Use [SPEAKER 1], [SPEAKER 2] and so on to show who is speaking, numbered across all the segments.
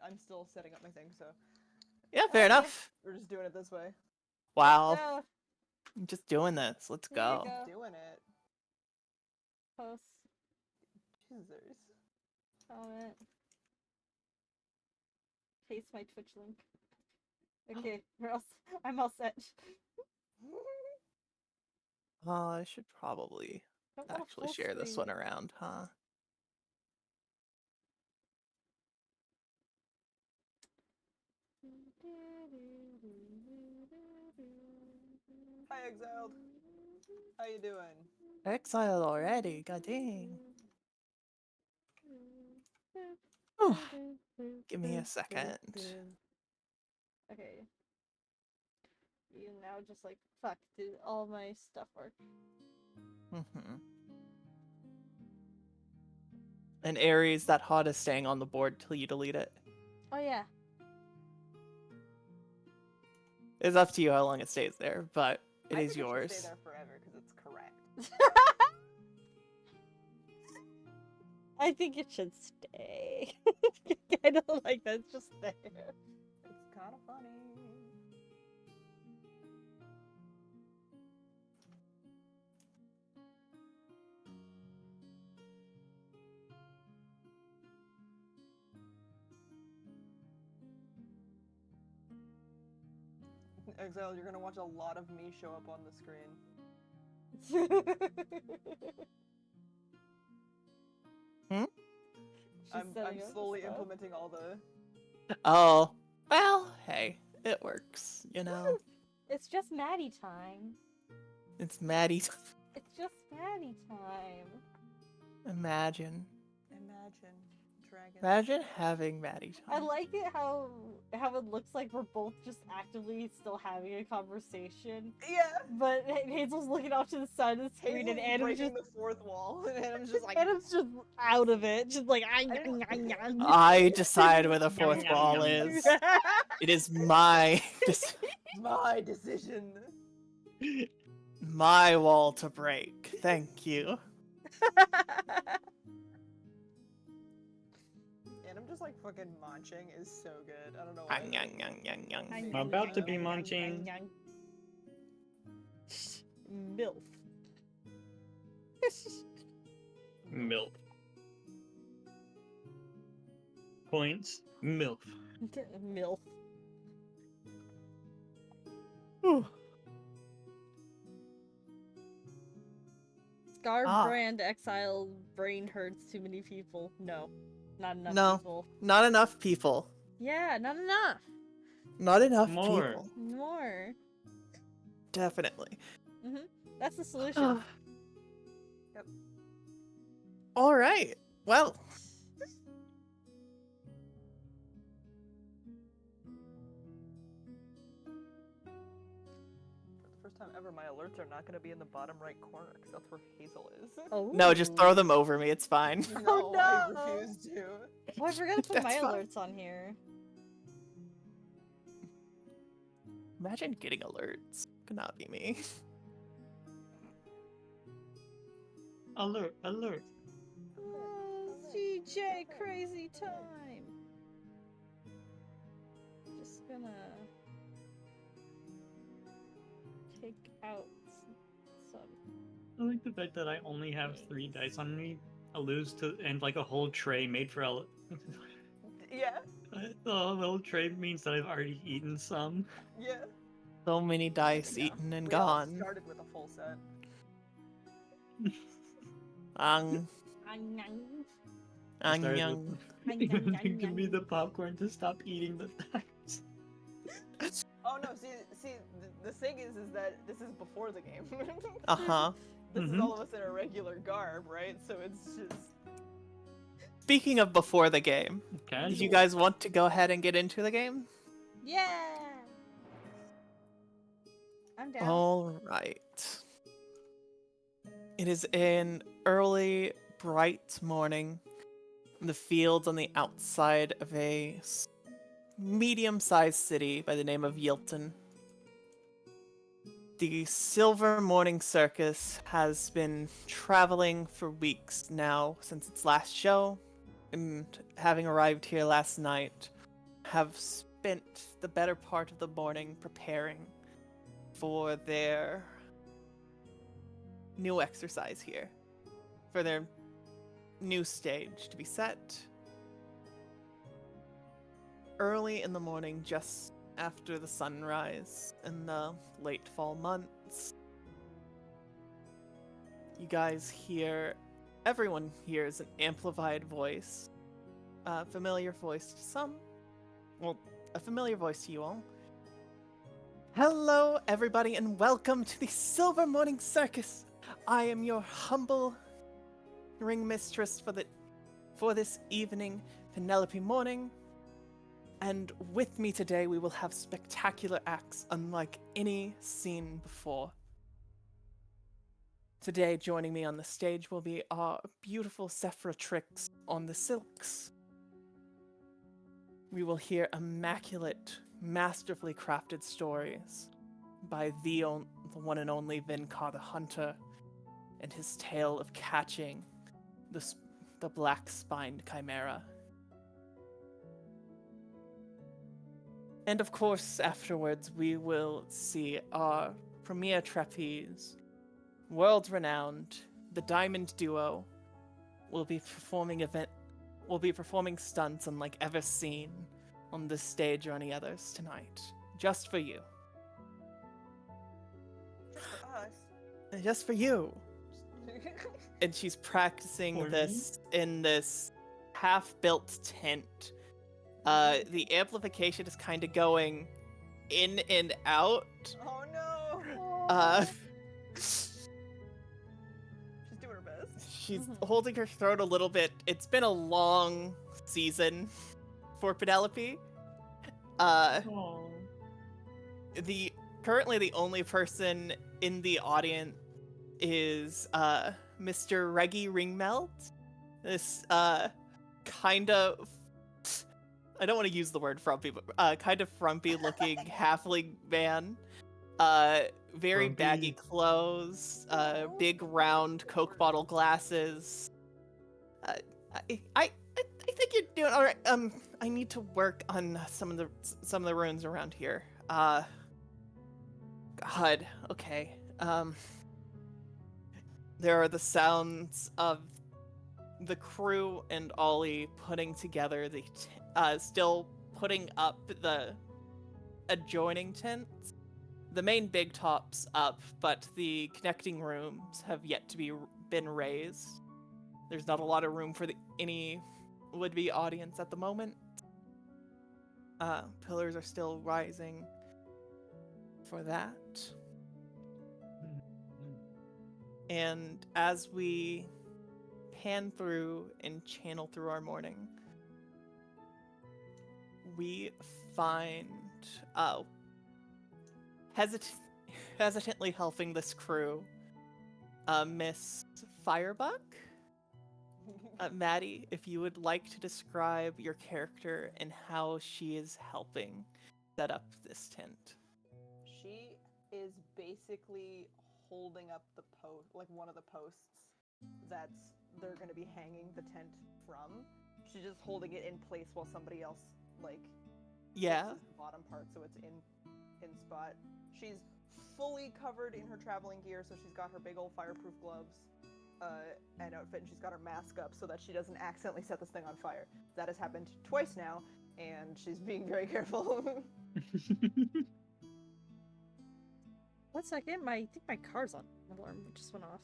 [SPEAKER 1] I'm still setting up my thing, so
[SPEAKER 2] Yeah, fair enough.
[SPEAKER 1] we're just doing it this way.
[SPEAKER 2] Wow.
[SPEAKER 3] Yeah,
[SPEAKER 2] I'm just doing this. Let's
[SPEAKER 3] there you
[SPEAKER 2] go.
[SPEAKER 3] go.
[SPEAKER 1] Doing it.
[SPEAKER 3] Post,
[SPEAKER 1] Scissors.
[SPEAKER 3] comment, paste my Twitch link. Okay, I'm all set.
[SPEAKER 2] I should probably
[SPEAKER 3] Don't want a
[SPEAKER 2] actually
[SPEAKER 3] full
[SPEAKER 2] share this
[SPEAKER 3] screen.
[SPEAKER 2] one around, huh?
[SPEAKER 1] Hi, Exiled. How you doing?
[SPEAKER 2] Exiled already, god dang. Whew. Give me a second.
[SPEAKER 3] Okay. You now just like, fuck, did all my stuff work?
[SPEAKER 2] Mm-hmm. And Aries, that HUD is staying on the board till you delete it.
[SPEAKER 3] Oh yeah.
[SPEAKER 2] It's up to you how long it stays there, but it
[SPEAKER 1] I
[SPEAKER 2] is
[SPEAKER 1] think it should
[SPEAKER 2] yours.
[SPEAKER 1] stay there forever because it's correct.
[SPEAKER 3] I think it should stay. I don't like that, it's just there.
[SPEAKER 1] It's kind of funny. Exile, you're gonna watch a lot of me show up on the screen. I'm slowly implementing all the...
[SPEAKER 2] Oh, well, hey, it works, you know?
[SPEAKER 3] It's just Maddie time.
[SPEAKER 2] It's Maddie.
[SPEAKER 3] It's just Maddie time.
[SPEAKER 2] Imagine.
[SPEAKER 1] Imagine dragons.
[SPEAKER 2] Imagine having Maddie
[SPEAKER 3] I
[SPEAKER 2] time.
[SPEAKER 3] like it how it looks like we're both just actively still having a conversation.
[SPEAKER 1] Yeah!
[SPEAKER 3] But Hazel's looking off to the side of the screen,
[SPEAKER 1] Hazel's
[SPEAKER 3] and Adam's
[SPEAKER 1] breaking
[SPEAKER 3] just
[SPEAKER 1] the fourth wall, and Adam's just like...
[SPEAKER 3] Adam's just out of it, just like
[SPEAKER 2] I decide where the fourth wall is. It is my
[SPEAKER 1] My decision.
[SPEAKER 2] my wall to break. Thank you.
[SPEAKER 1] And I'm just like fucking munching is so good. I don't know
[SPEAKER 2] Yang,
[SPEAKER 1] why.
[SPEAKER 2] yang, yang, yang, yang.
[SPEAKER 4] I'm about to be munching.
[SPEAKER 3] MILF.
[SPEAKER 4] MILF. Points. MILF.
[SPEAKER 3] MILF.
[SPEAKER 2] Whew.
[SPEAKER 3] Scar
[SPEAKER 2] Ah.
[SPEAKER 3] brand exile brain hurts too many people. No. Not enough
[SPEAKER 2] No.
[SPEAKER 3] people.
[SPEAKER 2] Not enough people.
[SPEAKER 3] Yeah, not enough.
[SPEAKER 2] Not enough
[SPEAKER 4] More.
[SPEAKER 2] people.
[SPEAKER 3] More.
[SPEAKER 2] Definitely.
[SPEAKER 3] That's the solution.
[SPEAKER 1] Yep.
[SPEAKER 2] All right. Well,
[SPEAKER 1] For the first time ever, my alerts are not going to be in the bottom right corner, because that's where Hazel is.
[SPEAKER 3] Oh.
[SPEAKER 2] no, just throw them over me. It's fine.
[SPEAKER 1] No,
[SPEAKER 3] no.
[SPEAKER 1] I refuse to.
[SPEAKER 3] Oh, I forgot to put
[SPEAKER 2] That's
[SPEAKER 3] my
[SPEAKER 2] fine.
[SPEAKER 3] alerts on here.
[SPEAKER 2] Imagine getting alerts. Could not be me.
[SPEAKER 4] Alert, alert.
[SPEAKER 3] Oh, CJ, crazy time. Just gonna take out some.
[SPEAKER 4] I like the fact that I only have 3 dice on me. I lose to and like a whole tray made for
[SPEAKER 1] Yeah,
[SPEAKER 4] the whole tray means that I've already eaten some.
[SPEAKER 1] yeah.
[SPEAKER 2] So many dice
[SPEAKER 1] Yeah.
[SPEAKER 2] eaten and
[SPEAKER 1] We all
[SPEAKER 2] gone.
[SPEAKER 1] started with a full set.
[SPEAKER 2] Ang, ang,
[SPEAKER 4] Started
[SPEAKER 2] yang.
[SPEAKER 4] with- Give me the popcorn to stop eating the dice.
[SPEAKER 1] Oh no, see, the thing is that this is before the game.
[SPEAKER 2] Uh-huh.
[SPEAKER 1] This is
[SPEAKER 4] Mhm.
[SPEAKER 1] all of us in a regular garb, right? So it's just...
[SPEAKER 2] Speaking of before the game,
[SPEAKER 4] Casual.
[SPEAKER 2] did you guys want to go ahead and get into the game?
[SPEAKER 3] Yeah. I'm down.
[SPEAKER 2] All right. It is an early, bright morning in the fields on the outside of a medium-sized city by the name of Yilton. The Silver Morning Circus has been traveling for weeks now since its last show, and having arrived here last night, have spent the better part of the morning preparing for their new exercise here, for their new stage to be set. Early in the morning, just after the sunrise in the late fall months, you guys hear, everyone hears an amplified voice, a familiar voice to some, well, a familiar voice to you all. Hello, everybody, and welcome to the Silver Morning Circus. I am your humble ring mistress for this evening, Penelope Morning. And with me today, we will have spectacular acts unlike any seen before. Today, joining me on the stage will be our beautiful Sephirotrix on the silks. We will hear immaculate, masterfully crafted stories by the one and only Vinkar the Hunter and his tale of catching the black-spined chimera. And of course, afterwards, we will see our premier trapeze, world-renowned, the Diamond Duo, will be performing stunts unlike ever seen on this stage or any others tonight, just for you.
[SPEAKER 1] Just for us.
[SPEAKER 2] Just for you. And she's practicing
[SPEAKER 4] For
[SPEAKER 2] this in this half-built tent. The amplification is kind of going in and out.
[SPEAKER 1] Oh no! She's doing her best.
[SPEAKER 2] She's holding her throat a little bit. It's been a long season for Penelope.
[SPEAKER 4] Oh.
[SPEAKER 2] Currently the only person in the audience is Mr. Reggie Ringmelt. This kind of, I don't want to use the word frumpy, but kind of frumpy looking halfling man. Very
[SPEAKER 4] Frumpy.
[SPEAKER 2] baggy clothes, big round Coke bottle glasses. I think you're doing all right. I need to work on some of the runes around here. God, okay. There are the sounds of the crew and Ollie putting together still putting up the adjoining tents. The main big top's up, but the connecting rooms have yet to been raised. There's not a lot of room for any would-be audience at the moment. Pillars are still rising for that. And as we pan through and channel through our morning, we find hesitantly helping this crew, Miss Firebug. Maddie, if you would like to describe your character and how she is helping set up this tent.
[SPEAKER 1] She is basically holding up the one of the posts they're going to be hanging the tent from. She's just holding it in place while somebody else
[SPEAKER 2] Yeah.
[SPEAKER 1] fixes the bottom part so it's in spot. She's fully covered in her traveling gear, so she's got her big old fireproof gloves and outfit, and she's got her mask up so that she doesn't accidentally set this thing on fire. That has happened twice now, and she's being very careful.
[SPEAKER 3] 1 second, I think my car's on. My alarm just went off.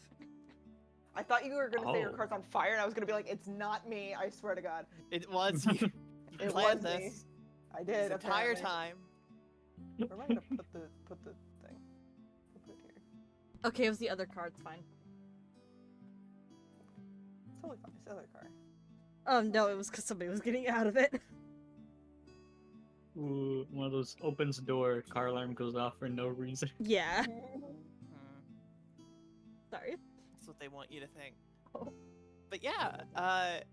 [SPEAKER 1] I thought you were going to say your
[SPEAKER 4] Oh.
[SPEAKER 1] car's on fire, and I was going to be like, it's not me, I swear to God.
[SPEAKER 2] It was you. You
[SPEAKER 1] It
[SPEAKER 2] planned
[SPEAKER 1] was me.
[SPEAKER 2] this
[SPEAKER 1] I did,
[SPEAKER 2] this entire
[SPEAKER 1] apparently.
[SPEAKER 2] time.
[SPEAKER 1] Where am I going to put the thing? I'll put it here.
[SPEAKER 3] Okay, it was the other car. It's fine.
[SPEAKER 1] It's totally fine. It's the other car.
[SPEAKER 3] Oh no, it was because somebody was getting out of it.
[SPEAKER 4] Ooh, one of those opens the door, car alarm goes off for no reason.
[SPEAKER 3] Yeah.
[SPEAKER 2] Hmm.
[SPEAKER 3] Sorry.
[SPEAKER 2] That's what they want you to think.
[SPEAKER 1] Oh.
[SPEAKER 2] But yeah,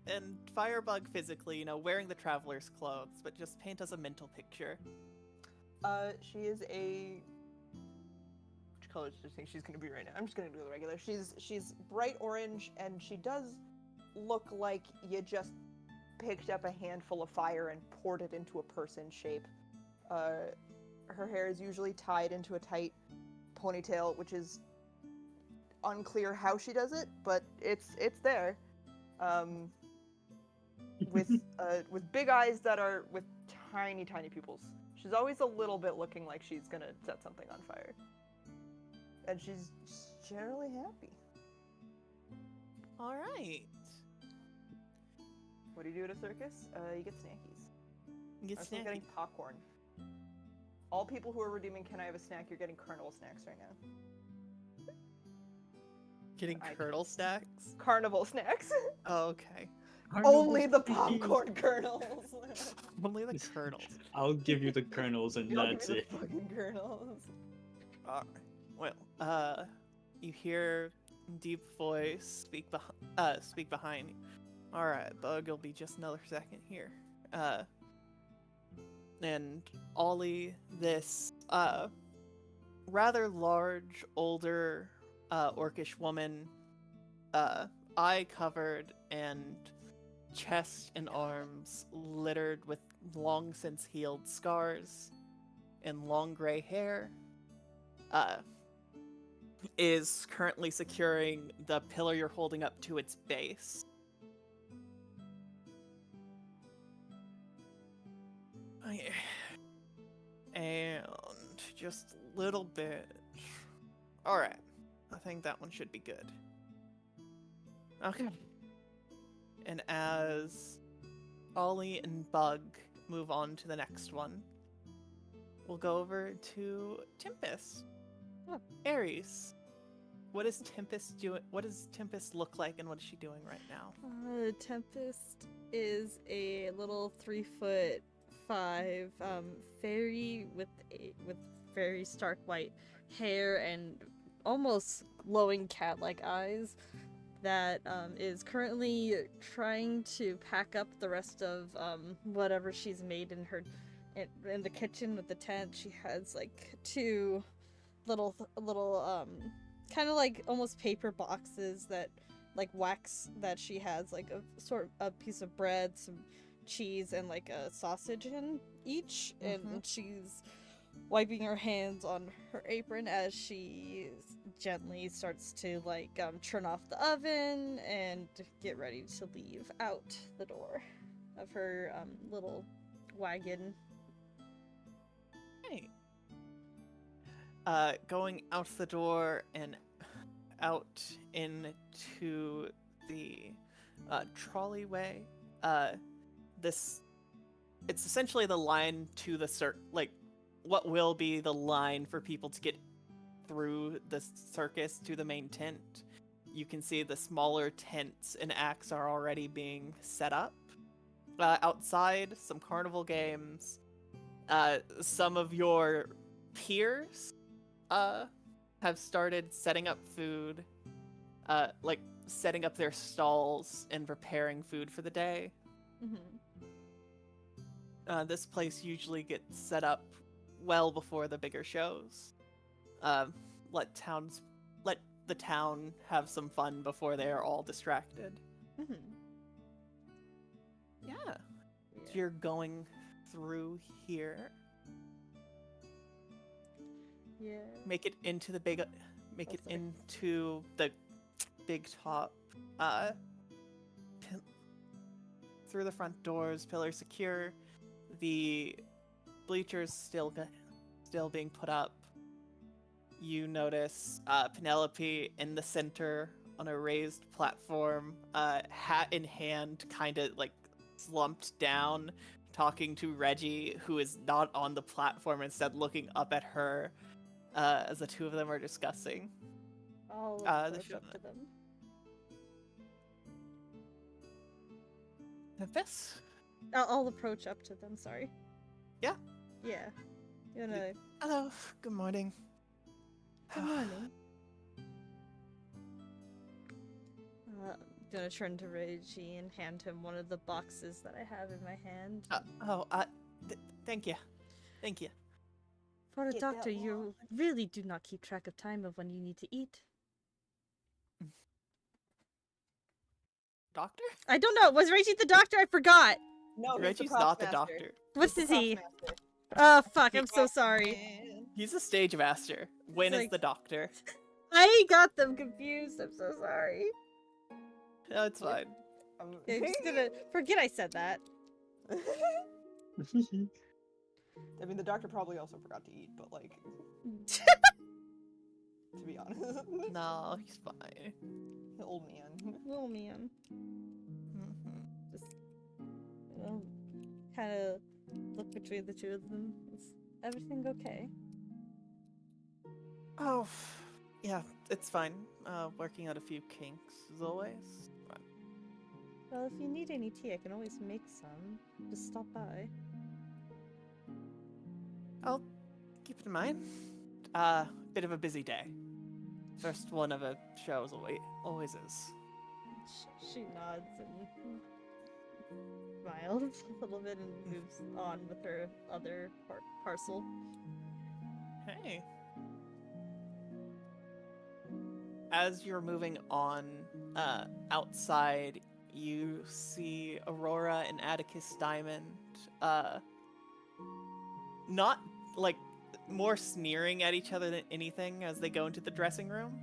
[SPEAKER 2] and Firebug physically, wearing the traveler's clothes, but just paint us a mental picture.
[SPEAKER 1] She is a... Which color do you think she's gonna be right now? I'm just gonna do the regular. She's bright orange, and she does look like you just picked up a handful of fire and poured it into a person shape. Her hair is usually tied into a tight ponytail, which is unclear how she does it, but it's there. With big eyes that are with tiny pupils. She's always a little bit looking like she's gonna set something on fire, and she's generally happy.
[SPEAKER 2] All right.
[SPEAKER 1] What do you do at a circus? You get snackies.
[SPEAKER 2] You get
[SPEAKER 1] I'm still
[SPEAKER 2] snacky.
[SPEAKER 1] getting popcorn. All people who are redeeming "Can I have a snack?" You're getting carnival snacks right now.
[SPEAKER 2] Getting
[SPEAKER 1] I-
[SPEAKER 2] kernel stacks.
[SPEAKER 1] Carnival snacks.
[SPEAKER 2] Oh, okay.
[SPEAKER 1] Only the
[SPEAKER 4] Carnival
[SPEAKER 1] popcorn kernels.
[SPEAKER 2] Only the kernels.
[SPEAKER 4] I'll give you the kernels and
[SPEAKER 1] Y'all give
[SPEAKER 4] that's
[SPEAKER 1] me the
[SPEAKER 4] it.
[SPEAKER 1] fucking kernels.
[SPEAKER 2] All right. Well, you hear deep voice speak behind you. All right, Bug, it'll be just another second here. And Ollie, this rather large, older, orcish woman, eye covered and chest and arms littered with long since healed scars and long gray hair, is currently securing the pillar you're holding up to its base. And just a little bit. Alright. I think that one should be good. Okay. And as Ollie and Bug move on to the next one, we'll go over to Tempest.
[SPEAKER 3] Oh.
[SPEAKER 2] Aries. What is Tempest doing? What does Tempest look like, and what is she doing right now?
[SPEAKER 3] Tempest is a little 3'5" fairy with very stark white hair and almost glowing cat-like eyes that is currently trying to pack up the rest of whatever she's made in the kitchen with the tent. She has like two little kind of like almost paper boxes that like wax that she has like a piece of bread, some cheese, and like a sausage in each. And she's wiping her hands on her apron as she gently starts to like turn off the oven and get ready to leave out the door of her little wagon.
[SPEAKER 2] Hey. Going out the door and out into the trolleyway. It's essentially the line to the what will be the line for people to get through the circus to the main tent. You can see the smaller tents and acts are already being set up. Outside, some carnival games. Some of your peers have started setting up food, like setting up their stalls and preparing food for the day. This place usually gets set up well before the bigger shows. Let the town have some fun before they are all distracted. Yeah. So you're going through here.
[SPEAKER 3] Yeah.
[SPEAKER 2] Make it into the big top. Through the front doors, pillars secure. The bleachers still being put up. You notice Penelope in the center on a raised platform, hat in hand, kind of like slumped down, talking to Reggie, who is not on the platform, instead looking up at her as the two of them are discussing.
[SPEAKER 3] I'll
[SPEAKER 2] the
[SPEAKER 3] approach
[SPEAKER 2] show.
[SPEAKER 3] up to them.
[SPEAKER 2] Tempest?
[SPEAKER 3] I'll approach up to them, sorry.
[SPEAKER 2] Yeah?
[SPEAKER 3] Yeah. You know,
[SPEAKER 2] Hello, good morning.
[SPEAKER 3] good morning. Gonna turn to Reggie and hand him one of the boxes that I have in my hand.
[SPEAKER 2] Thank you. Thank you.
[SPEAKER 3] For a
[SPEAKER 1] Get that
[SPEAKER 3] doctor, you really do not keep track of time of when you need to eat.
[SPEAKER 2] doctor?
[SPEAKER 3] I don't know. Was Reggie the doctor? I forgot.
[SPEAKER 1] No, he's
[SPEAKER 2] Reggie's
[SPEAKER 1] the
[SPEAKER 2] not the
[SPEAKER 1] props master.
[SPEAKER 2] doctor.
[SPEAKER 3] What's
[SPEAKER 1] He's
[SPEAKER 3] is
[SPEAKER 1] the
[SPEAKER 3] he?
[SPEAKER 1] props master.
[SPEAKER 3] Oh fuck!
[SPEAKER 2] He-
[SPEAKER 3] I'm so sorry.
[SPEAKER 1] Man.
[SPEAKER 2] He's a stage master. Win is
[SPEAKER 3] like-
[SPEAKER 2] the doctor.
[SPEAKER 3] I got them confused. I'm so sorry.
[SPEAKER 2] No, it's fine.
[SPEAKER 3] I'm just gonna forget I said that.
[SPEAKER 1] I mean, the doctor probably also forgot to eat, but like, to be honest,
[SPEAKER 2] No, he's fine.
[SPEAKER 1] old man.
[SPEAKER 3] Oh man.
[SPEAKER 2] Mhm.
[SPEAKER 3] Just kind of look between the two of them. Is everything okay?
[SPEAKER 2] Oh, yeah, it's fine. Working out a few kinks as always.
[SPEAKER 3] Well, if you need any tea, I can always make some. Just stop by.
[SPEAKER 2] I'll keep it in mind. Bit of a busy day. First one of a show as always is.
[SPEAKER 3] She nods and smiles a little bit and moves on with her other parcel.
[SPEAKER 2] Hey. As you're moving on, outside, you see Aurora and Atticus Diamond, not, like, more sneering at each other than anything as they go into the dressing room.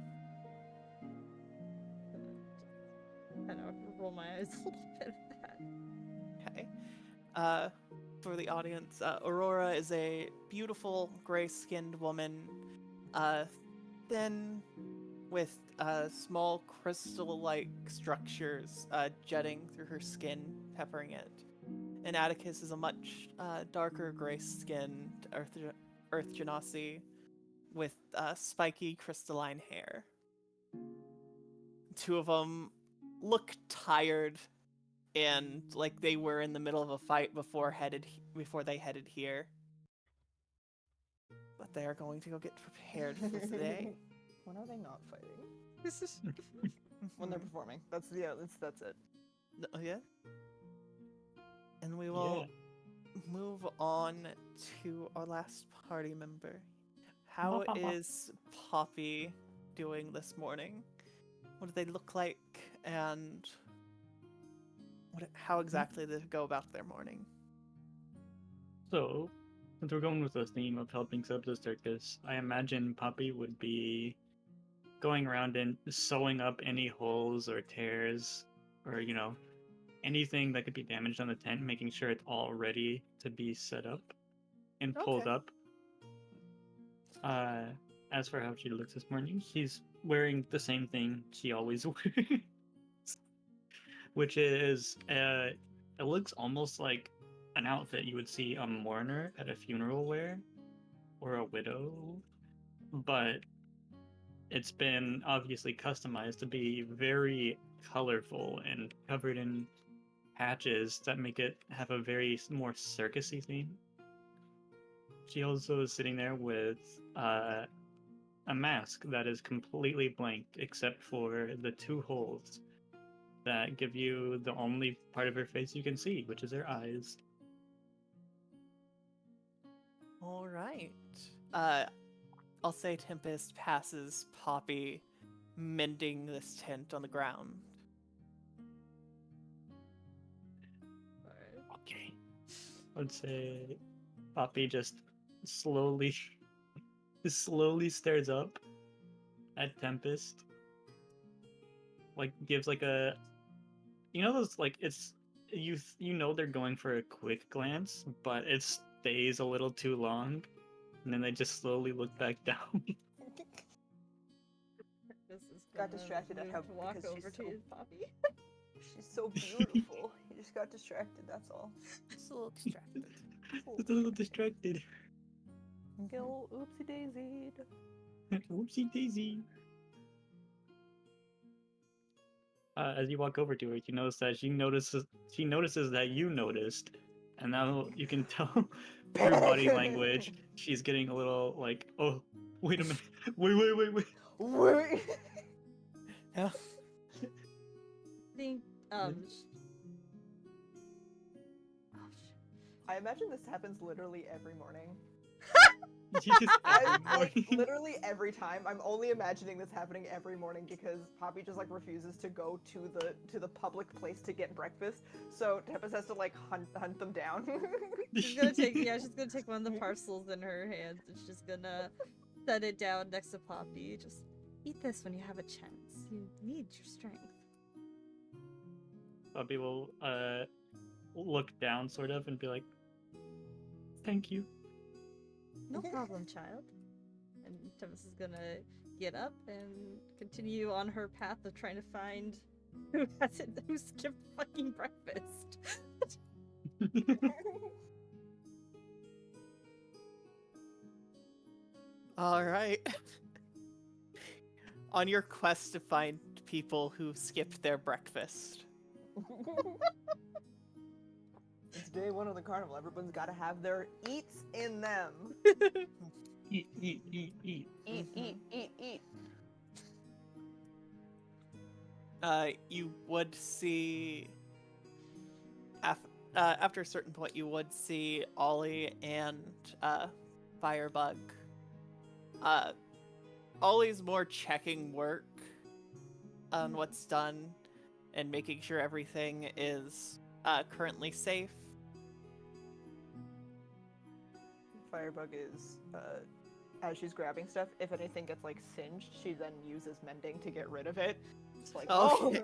[SPEAKER 3] I know, roll my eyes a little bit at that.
[SPEAKER 2] Okay. For the audience, Aurora is a beautiful, gray-skinned woman, thin, with small crystal-like structures jutting through her skin, peppering it. And Atticus is a much darker, gray-skinned Earth Genasi with spiky, crystalline hair. Two of them look tired and like they were in the middle of a fight before they headed here. But they are going to go get prepared for today.
[SPEAKER 1] When are they not fighting? When they're performing. That's it.
[SPEAKER 2] Yeah. And we will move on to our last party member. How is Poppy doing this morning? What do they look like, and how exactly do they go about their morning?
[SPEAKER 4] So, since we're going with the theme of helping set the circus, I imagine Poppy would be going around and sewing up any holes or tears or, anything that could be damaged on the tent, making sure it's all ready to be set up and pulled up. As for how she looks this morning, she's wearing the same thing she always wears, which is, it looks almost like an outfit you would see a mourner at a funeral wear, or a widow, but it's been obviously customized to be very colorful and covered in patches that make it have a very more circusy theme. She also is sitting there with a mask that is completely blank except for the two holes that give you the only part of her face you can see, which is her eyes.
[SPEAKER 2] All right. I'll say Tempest passes Poppy mending this tent on the ground.
[SPEAKER 4] Okay. I'd say Poppy just slowly stares up at Tempest. Like gives like a those like it's you know they're going for a quick glance, but it stays a little too long, and then they just slowly look back down.
[SPEAKER 3] This is
[SPEAKER 1] Got
[SPEAKER 3] gonna
[SPEAKER 1] distracted at
[SPEAKER 3] move
[SPEAKER 1] how-
[SPEAKER 3] to walk
[SPEAKER 1] because
[SPEAKER 3] over
[SPEAKER 1] she's
[SPEAKER 3] to
[SPEAKER 1] so-
[SPEAKER 3] you, Poppy.
[SPEAKER 1] She's so beautiful. He just got distracted. That's all.
[SPEAKER 2] Just a little distracted.
[SPEAKER 4] Just a little distracted.
[SPEAKER 1] Gil, oopsie daisied.
[SPEAKER 4] Whoopsie daisy. As you walk over to her, you notice that she notices that you noticed, and now you can tell through body language she's getting a little like, oh, wait a minute, wait.
[SPEAKER 1] Wait.
[SPEAKER 2] Yeah.
[SPEAKER 3] I think,
[SPEAKER 1] I imagine this happens literally every morning. Literally every time. I'm only imagining this happening every morning because Poppy just like refuses to go to the public place to get breakfast. So Tempest has to like hunt them down.
[SPEAKER 3] She's gonna take one of the parcels in her hands and she's gonna set it down next to Poppy. Just eat this when you have a chance. You need your strength.
[SPEAKER 4] Bobby will look down sort of and be like, "Thank you."
[SPEAKER 3] No problem, child. And Tempest is gonna get up and continue on her path of trying to find who skipped fucking breakfast.
[SPEAKER 2] All right. On your quest to find people who skipped their breakfast.
[SPEAKER 1] It's day one of the carnival. Everyone's got to have their eats in them.
[SPEAKER 4] Eat, eat, eat, eat.
[SPEAKER 1] Eat, eat.
[SPEAKER 2] You would see after a certain point, you would see Ollie and Firebug. Ollie's more checking work on what's done and making sure everything is currently safe.
[SPEAKER 1] Firebug is, as she's grabbing stuff, if anything gets like singed, she then uses mending to get rid of it. It's like,
[SPEAKER 2] Okay.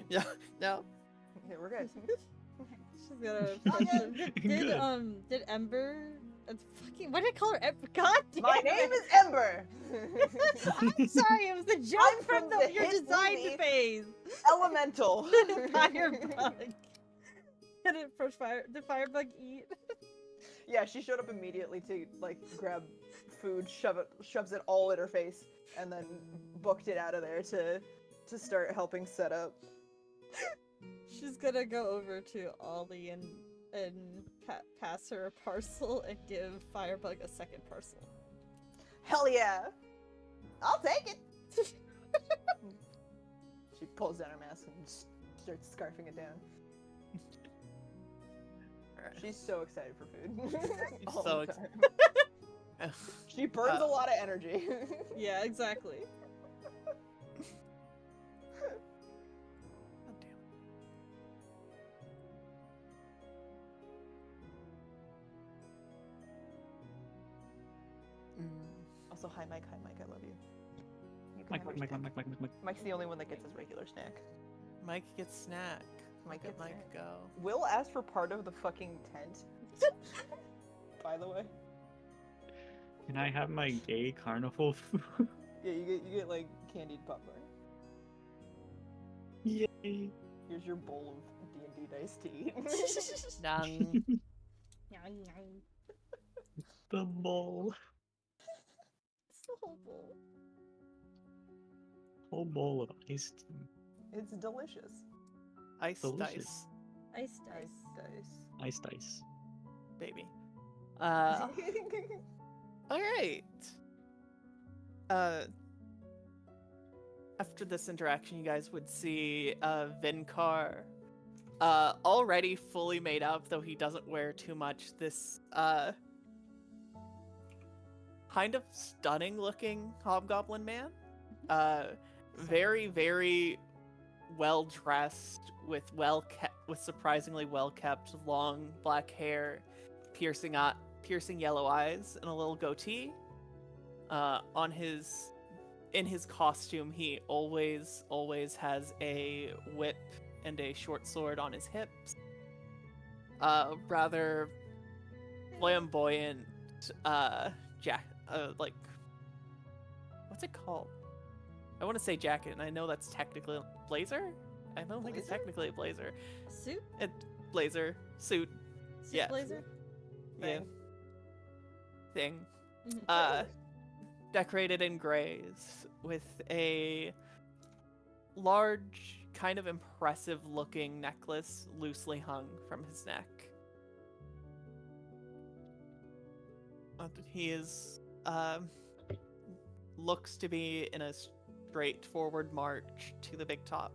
[SPEAKER 2] Yeah, no.
[SPEAKER 1] Yeah, we're good.
[SPEAKER 3] She's gonna.
[SPEAKER 4] Good.
[SPEAKER 3] Did Ember? Fucking. What did I call her? God damn
[SPEAKER 1] My
[SPEAKER 3] it.
[SPEAKER 1] name is Ember.
[SPEAKER 3] I'm sorry, it was a joke
[SPEAKER 1] I'm
[SPEAKER 3] from
[SPEAKER 1] from the
[SPEAKER 3] your
[SPEAKER 1] hit
[SPEAKER 3] design
[SPEAKER 1] movie.
[SPEAKER 3] phase.
[SPEAKER 1] Elemental.
[SPEAKER 3] Firebug. Did Firebug eat?
[SPEAKER 1] Yeah, she showed up immediately to like grab food, shoves it all in her face, and then booked it out of there to start helping set up.
[SPEAKER 3] She's gonna go over to Ollie and pass her a parcel and give Firebug a second parcel.
[SPEAKER 1] Hell yeah! I'll take it! She pulls down her mask and starts scarfing it down. She's so excited for food. All
[SPEAKER 2] so
[SPEAKER 1] the time. She burns a lot of energy.
[SPEAKER 3] Yeah, exactly.
[SPEAKER 2] God damn.
[SPEAKER 1] Also, hi Mike, I love you. You can
[SPEAKER 4] Mike,
[SPEAKER 1] have your
[SPEAKER 4] Mike,
[SPEAKER 1] snack.
[SPEAKER 4] Mike, Mike, Mike, Mike.
[SPEAKER 1] Mike's the only one that gets his regular snack.
[SPEAKER 2] Mike gets snack.
[SPEAKER 1] Mike
[SPEAKER 2] Look at
[SPEAKER 1] gets
[SPEAKER 2] Mike
[SPEAKER 1] snack.
[SPEAKER 2] go.
[SPEAKER 1] Will asked for part of the fucking tent. By the way.
[SPEAKER 4] Can I have my gay carnival food?
[SPEAKER 1] Yeah, you get like candied popcorn.
[SPEAKER 4] Yay!
[SPEAKER 1] Here's your bowl of D&D iced tea.
[SPEAKER 2] Dang.
[SPEAKER 4] The bowl.
[SPEAKER 3] It's the whole bowl.
[SPEAKER 4] Whole bowl of iced tea.
[SPEAKER 1] It's delicious.
[SPEAKER 2] Ice
[SPEAKER 4] Delicious.
[SPEAKER 2] dice,
[SPEAKER 3] Ice dice.
[SPEAKER 4] Iced ice.
[SPEAKER 2] baby. All right. After this interaction, you guys would see Vinkar, already fully made up, though he doesn't wear too much. This kind of stunning-looking hobgoblin man. Very, very well dressed, with surprisingly well kept long black hair, piercing yellow eyes, and a little goatee. In his costume, he always has a whip and a short sword on his hips. Rather flamboyant, like, what's it called? I want to say jacket, and I know that's technically a blazer. I don't think it's
[SPEAKER 1] Blazer?
[SPEAKER 2] technically a blazer.
[SPEAKER 3] Suit?
[SPEAKER 2] Blazer suit.
[SPEAKER 3] Suit
[SPEAKER 2] Yeah.
[SPEAKER 3] blazer?
[SPEAKER 2] Yeah. Thing.
[SPEAKER 3] Mhm.
[SPEAKER 2] Decorated in grays with a large, kind of impressive looking necklace loosely hung from his neck. He is, looks to be in a straightforward march to the big top.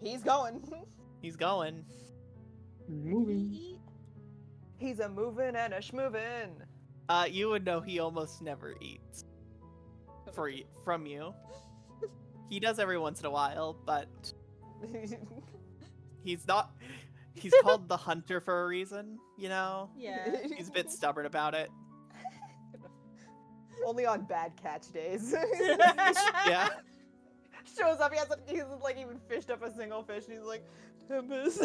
[SPEAKER 1] He's going.
[SPEAKER 2] He's going.
[SPEAKER 4] Moving.
[SPEAKER 3] Eat.
[SPEAKER 1] He's a moving and a schmoving.
[SPEAKER 2] You would know he almost never eats from you. He does every once in a while, but he's not. He's called the hunter for a reason, you know?
[SPEAKER 3] Yeah.
[SPEAKER 2] He's a bit stubborn about it.
[SPEAKER 1] Only on bad catch days.
[SPEAKER 2] Yeah.
[SPEAKER 1] Shows up, he hasn't like even fished up a single fish, and he's like, Tempest.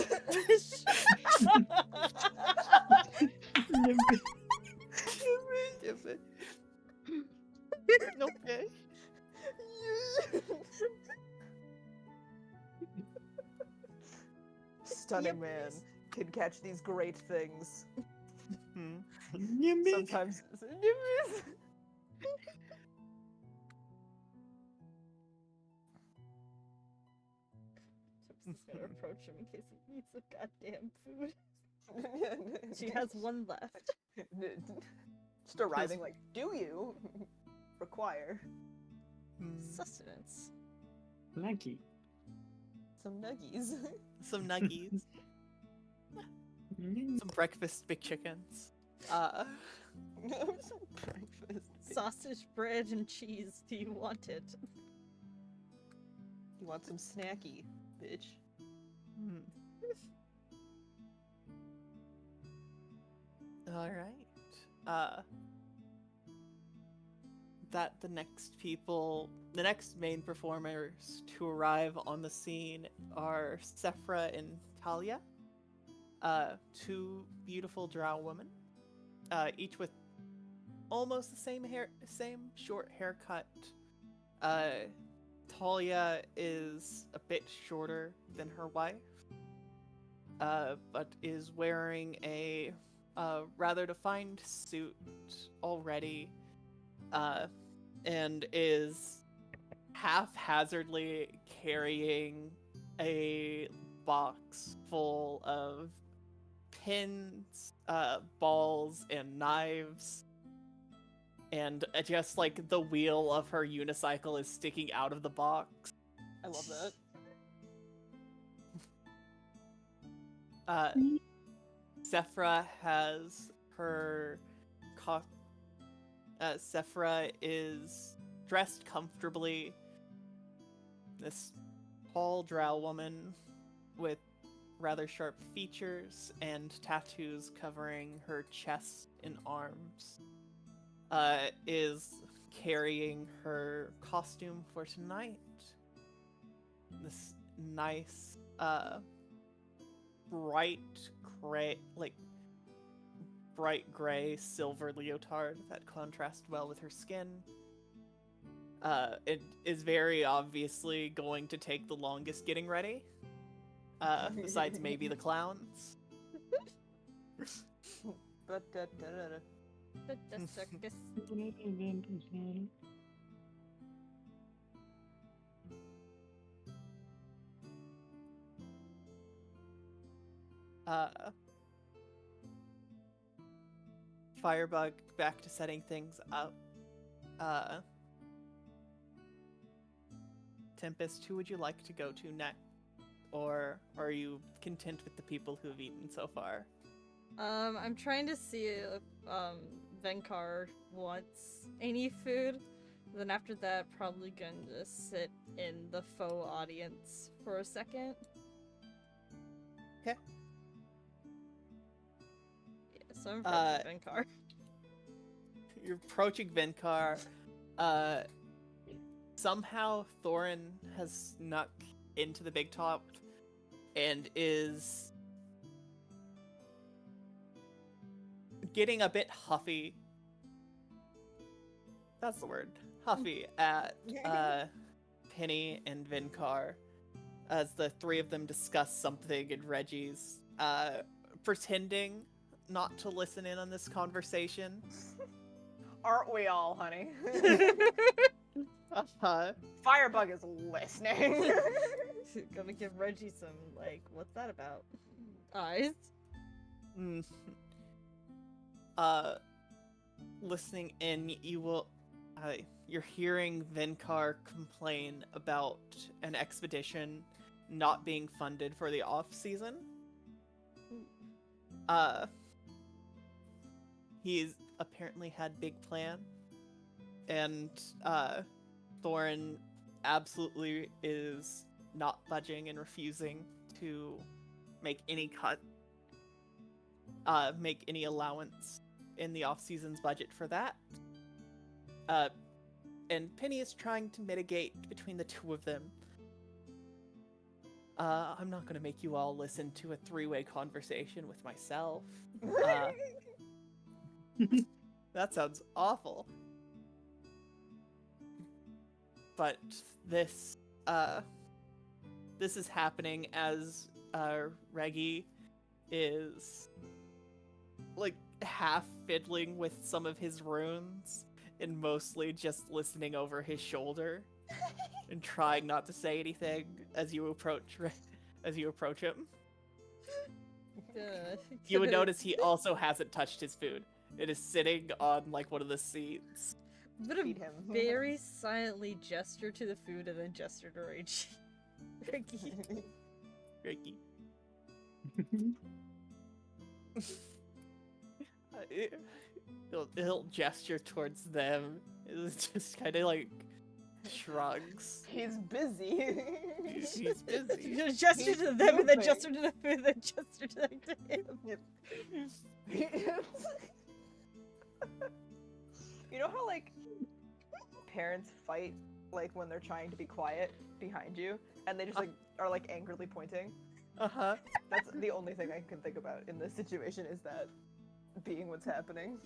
[SPEAKER 2] Okay.
[SPEAKER 1] Stunning man can catch these great things.
[SPEAKER 2] Hmm.
[SPEAKER 1] Sometimes.
[SPEAKER 3] Just gonna approach him in case he needs some goddamn food. She has one left.
[SPEAKER 1] Just arriving like, do you require
[SPEAKER 3] Sustenance.
[SPEAKER 4] Lucky.
[SPEAKER 1] some nuggies?
[SPEAKER 2] Some nuggies. Some breakfast big chickens.
[SPEAKER 1] Some breakfast.
[SPEAKER 3] Sausage, bread, and cheese. Do you want it?
[SPEAKER 1] You want some snacky, bitch?
[SPEAKER 2] All right. That the next main performers to arrive on the scene are Sephra and Talia, two beautiful drow women, each with almost the same short haircut. Talia is a bit shorter than her wife, but is wearing a rather defined suit already, and is haphazardly carrying a box full of pins, balls, and knives. And just like the wheel of her unicycle is sticking out of the box.
[SPEAKER 1] I love that.
[SPEAKER 2] Sephra has her Sephra is dressed comfortably. This tall drow woman with rather sharp features and tattoos covering her chest and arms is carrying her costume for tonight. This nice bright gray silver leotard that contrasts well with her skin. It is very obviously going to take the longest getting ready, besides maybe the clowns.
[SPEAKER 3] The circus.
[SPEAKER 2] Firebug back to setting things up. Tempest, who would you like to go to next? Or are you content with the people who have eaten so far?
[SPEAKER 3] I'm trying to see if Venkar wants any food. Then after that, probably going to sit in the faux audience for a second.
[SPEAKER 2] Okay.
[SPEAKER 3] Yeah, so I'm approaching Venkar.
[SPEAKER 2] You're approaching Venkar. Somehow Thorin has snuck into the big top and is getting a bit huffy. That's the word. Huffy at Penny and Venkar as the three of them discuss something in Reggie's, pretending not to listen in on this conversation.
[SPEAKER 1] Aren't we all, honey? Firebug is listening.
[SPEAKER 3] Gonna give Reggie some, like, what's that about? Eyes?
[SPEAKER 2] Listening in, you're hearing Venkar complain about an expedition not being funded for the off-season. apparently had big plan, and Thorin absolutely is not budging and refusing to make any make any allowance in the off-season's budget for that. And Penny is trying to mitigate between the two of them. I'm not going to make you all listen to a three-way conversation with myself. That sounds awful. But this is happening as Reggie is like half fiddling with some of his runes and mostly just listening over his shoulder and trying not to say anything as you approach him. You would notice he also hasn't touched his food. It is sitting on like one of the seats.
[SPEAKER 3] I'm gonna
[SPEAKER 1] Feed him.
[SPEAKER 3] very silently gesture to the food and then gesture to Rage.
[SPEAKER 2] Ricky. He'll gesture towards them. It's just kind of like shrugs.
[SPEAKER 1] He's busy.
[SPEAKER 2] He's busy.
[SPEAKER 3] Gesture to them and then gesture to the food and then gesture to him.
[SPEAKER 1] You know how like parents fight like when they're trying to be quiet behind you and they just like are like angrily pointing?
[SPEAKER 2] Uh-huh.
[SPEAKER 1] That's the only thing I can think about in this situation is that being what's happening.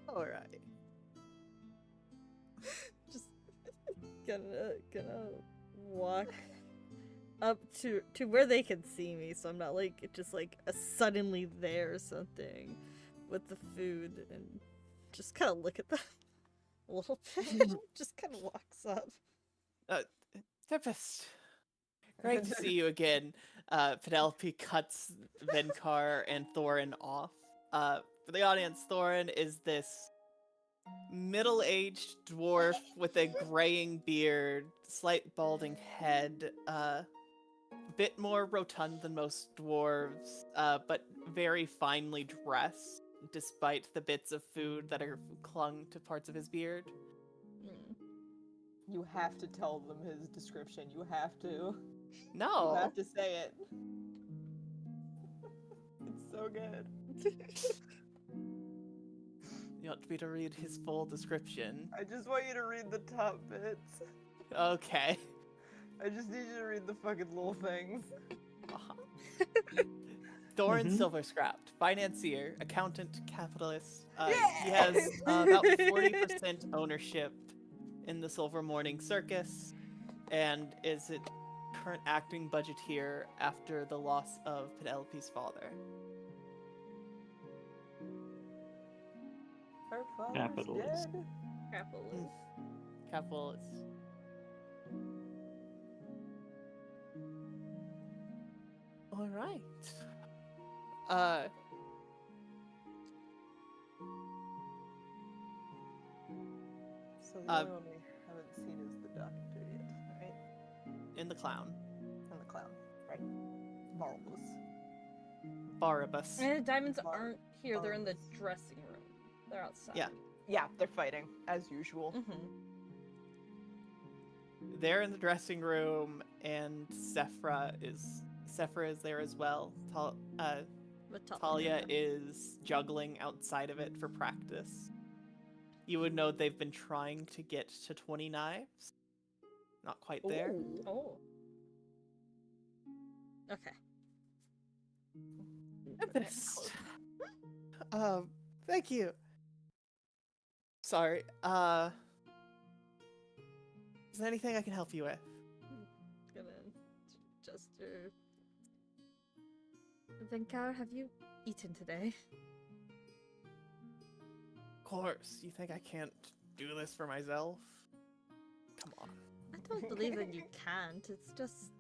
[SPEAKER 2] All right.
[SPEAKER 3] Just gonna walk up to where they can see me, so I'm not like just like suddenly there or something with the food, and just kind of look at them a little bit. Just kind of walks up.
[SPEAKER 2] Tempest. Great to see you again. Penelope cuts Venkar and Thorin off. For the audience, Thorin is this middle-aged dwarf with a graying beard, slight balding head, bit more rotund than most dwarves, but very finely dressed, despite the bits of food that are clung to parts of his beard.
[SPEAKER 1] You have to tell them his description. You have to.
[SPEAKER 2] No.
[SPEAKER 1] You have to say it. It's so good.
[SPEAKER 2] You want me to read his full description?
[SPEAKER 1] I just want you to read the top bits.
[SPEAKER 2] Okay.
[SPEAKER 1] I just need you to read the fucking little things.
[SPEAKER 2] Thorin Silverscraft, financier, accountant, capitalist. He has about 40% ownership in the Silver Morning Circus, and is a current acting budgeteer after the loss of Penelope's father.
[SPEAKER 1] Her father's
[SPEAKER 4] Capitalist.
[SPEAKER 1] dead.
[SPEAKER 2] Capitalist. All right.
[SPEAKER 1] So the only one we haven't seen is the doctor yet, right?
[SPEAKER 2] In the clown.
[SPEAKER 1] And the clown, right? Marvelous.
[SPEAKER 2] Barabbas.
[SPEAKER 3] And the diamonds aren't here, they're in the dressing room. They're outside.
[SPEAKER 2] Yeah.
[SPEAKER 1] Yeah, they're fighting, as usual.
[SPEAKER 2] They're in the dressing room, and Sephra is there as well. Talia is juggling outside of it for practice. You would know they've been trying to get to 20 knives. Not quite there.
[SPEAKER 1] Ooh.
[SPEAKER 3] Oh. Okay.
[SPEAKER 2] Tempest. Thank you. Sorry. Is there anything I can help you with?
[SPEAKER 3] Gonna gesture. Venkar, have you eaten today?
[SPEAKER 2] Of course. You think I can't do this for myself? Come on.
[SPEAKER 3] I don't believe that you can't. It's just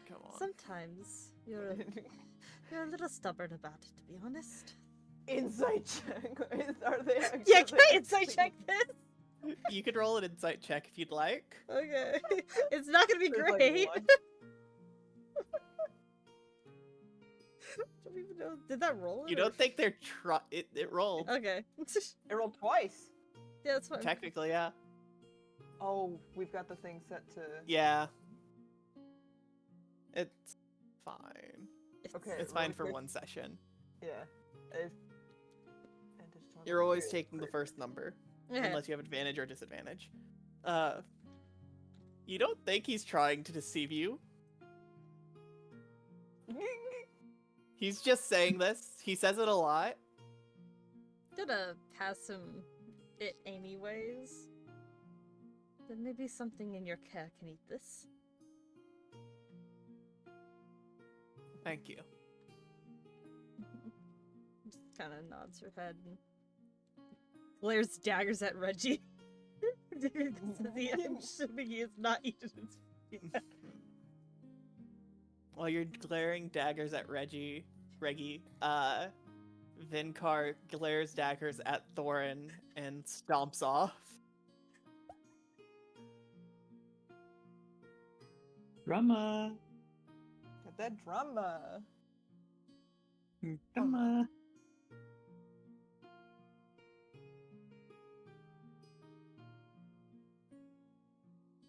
[SPEAKER 2] Come on.
[SPEAKER 3] sometimes you're a little stubborn about it, to be honest.
[SPEAKER 1] Insight check. Are they actually?
[SPEAKER 3] Yeah, can I insight check this?
[SPEAKER 2] You could roll an insight check if you'd like.
[SPEAKER 3] Okay. It's not gonna be
[SPEAKER 1] There's like
[SPEAKER 3] great.
[SPEAKER 1] one.
[SPEAKER 3] Did that roll?
[SPEAKER 2] You
[SPEAKER 3] or-
[SPEAKER 2] don't think they're it rolled.
[SPEAKER 3] Okay.
[SPEAKER 1] It rolled twice.
[SPEAKER 3] Yeah, that's fine.
[SPEAKER 2] Technically, yeah.
[SPEAKER 1] Oh, we've got the thing set to.
[SPEAKER 2] Yeah. It's fine.
[SPEAKER 1] Okay.
[SPEAKER 2] It's
[SPEAKER 1] really
[SPEAKER 2] fine for
[SPEAKER 1] quick.
[SPEAKER 2] one session.
[SPEAKER 1] Yeah. If...
[SPEAKER 2] You're always taking the first number.
[SPEAKER 3] Yeah.
[SPEAKER 2] Unless you have advantage or disadvantage. You don't think he's trying to deceive you? He's just saying this. He says it a lot.
[SPEAKER 3] Gonna pass him it anyways. Then maybe something in your cat can eat this.
[SPEAKER 2] Thank you.
[SPEAKER 3] Just kind of nods her head and glares daggers at Reggie. I'm assuming he has not eaten his food.
[SPEAKER 2] While you're glaring daggers at Reggie, Vinkar glares daggers at Thorin and stomps off.
[SPEAKER 4] Drama.
[SPEAKER 1] Got that drama.
[SPEAKER 4] Drama.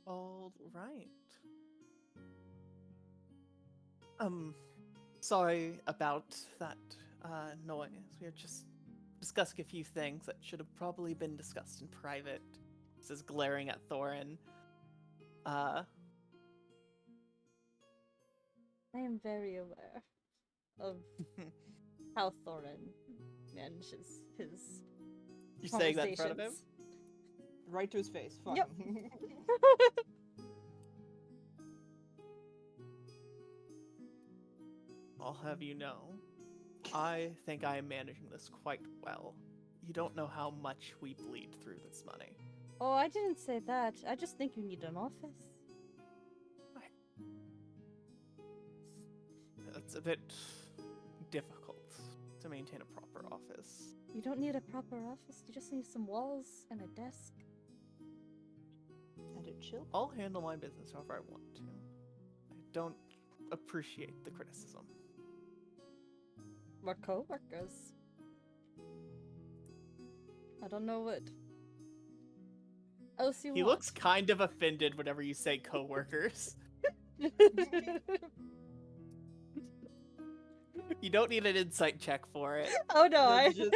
[SPEAKER 2] All right. Sorry about that noise. We were just discussing a few things that should have probably been discussed in private. This is glaring at Thorin.
[SPEAKER 3] I am very aware of how Thorin manages his
[SPEAKER 2] You're saying that in front of him?
[SPEAKER 3] conversations.
[SPEAKER 1] Right to his face. Fine.
[SPEAKER 3] Yep.
[SPEAKER 2] I'll have you know, I think I am managing this quite well. You don't know how much we bleed through this money.
[SPEAKER 3] Oh, I didn't say that. I just think you need an office.
[SPEAKER 2] It's a bit difficult to maintain a proper office.
[SPEAKER 3] You don't need a proper office. You just need some walls and a desk.
[SPEAKER 1] And a chill.
[SPEAKER 2] I'll handle my business however I want to. I don't appreciate the criticism.
[SPEAKER 3] We're co-workers. I don't know what else you
[SPEAKER 2] He
[SPEAKER 3] want.
[SPEAKER 2] looks kind of offended whenever you say coworkers. You don't need an insight check for it.
[SPEAKER 3] Oh no, I.
[SPEAKER 1] Just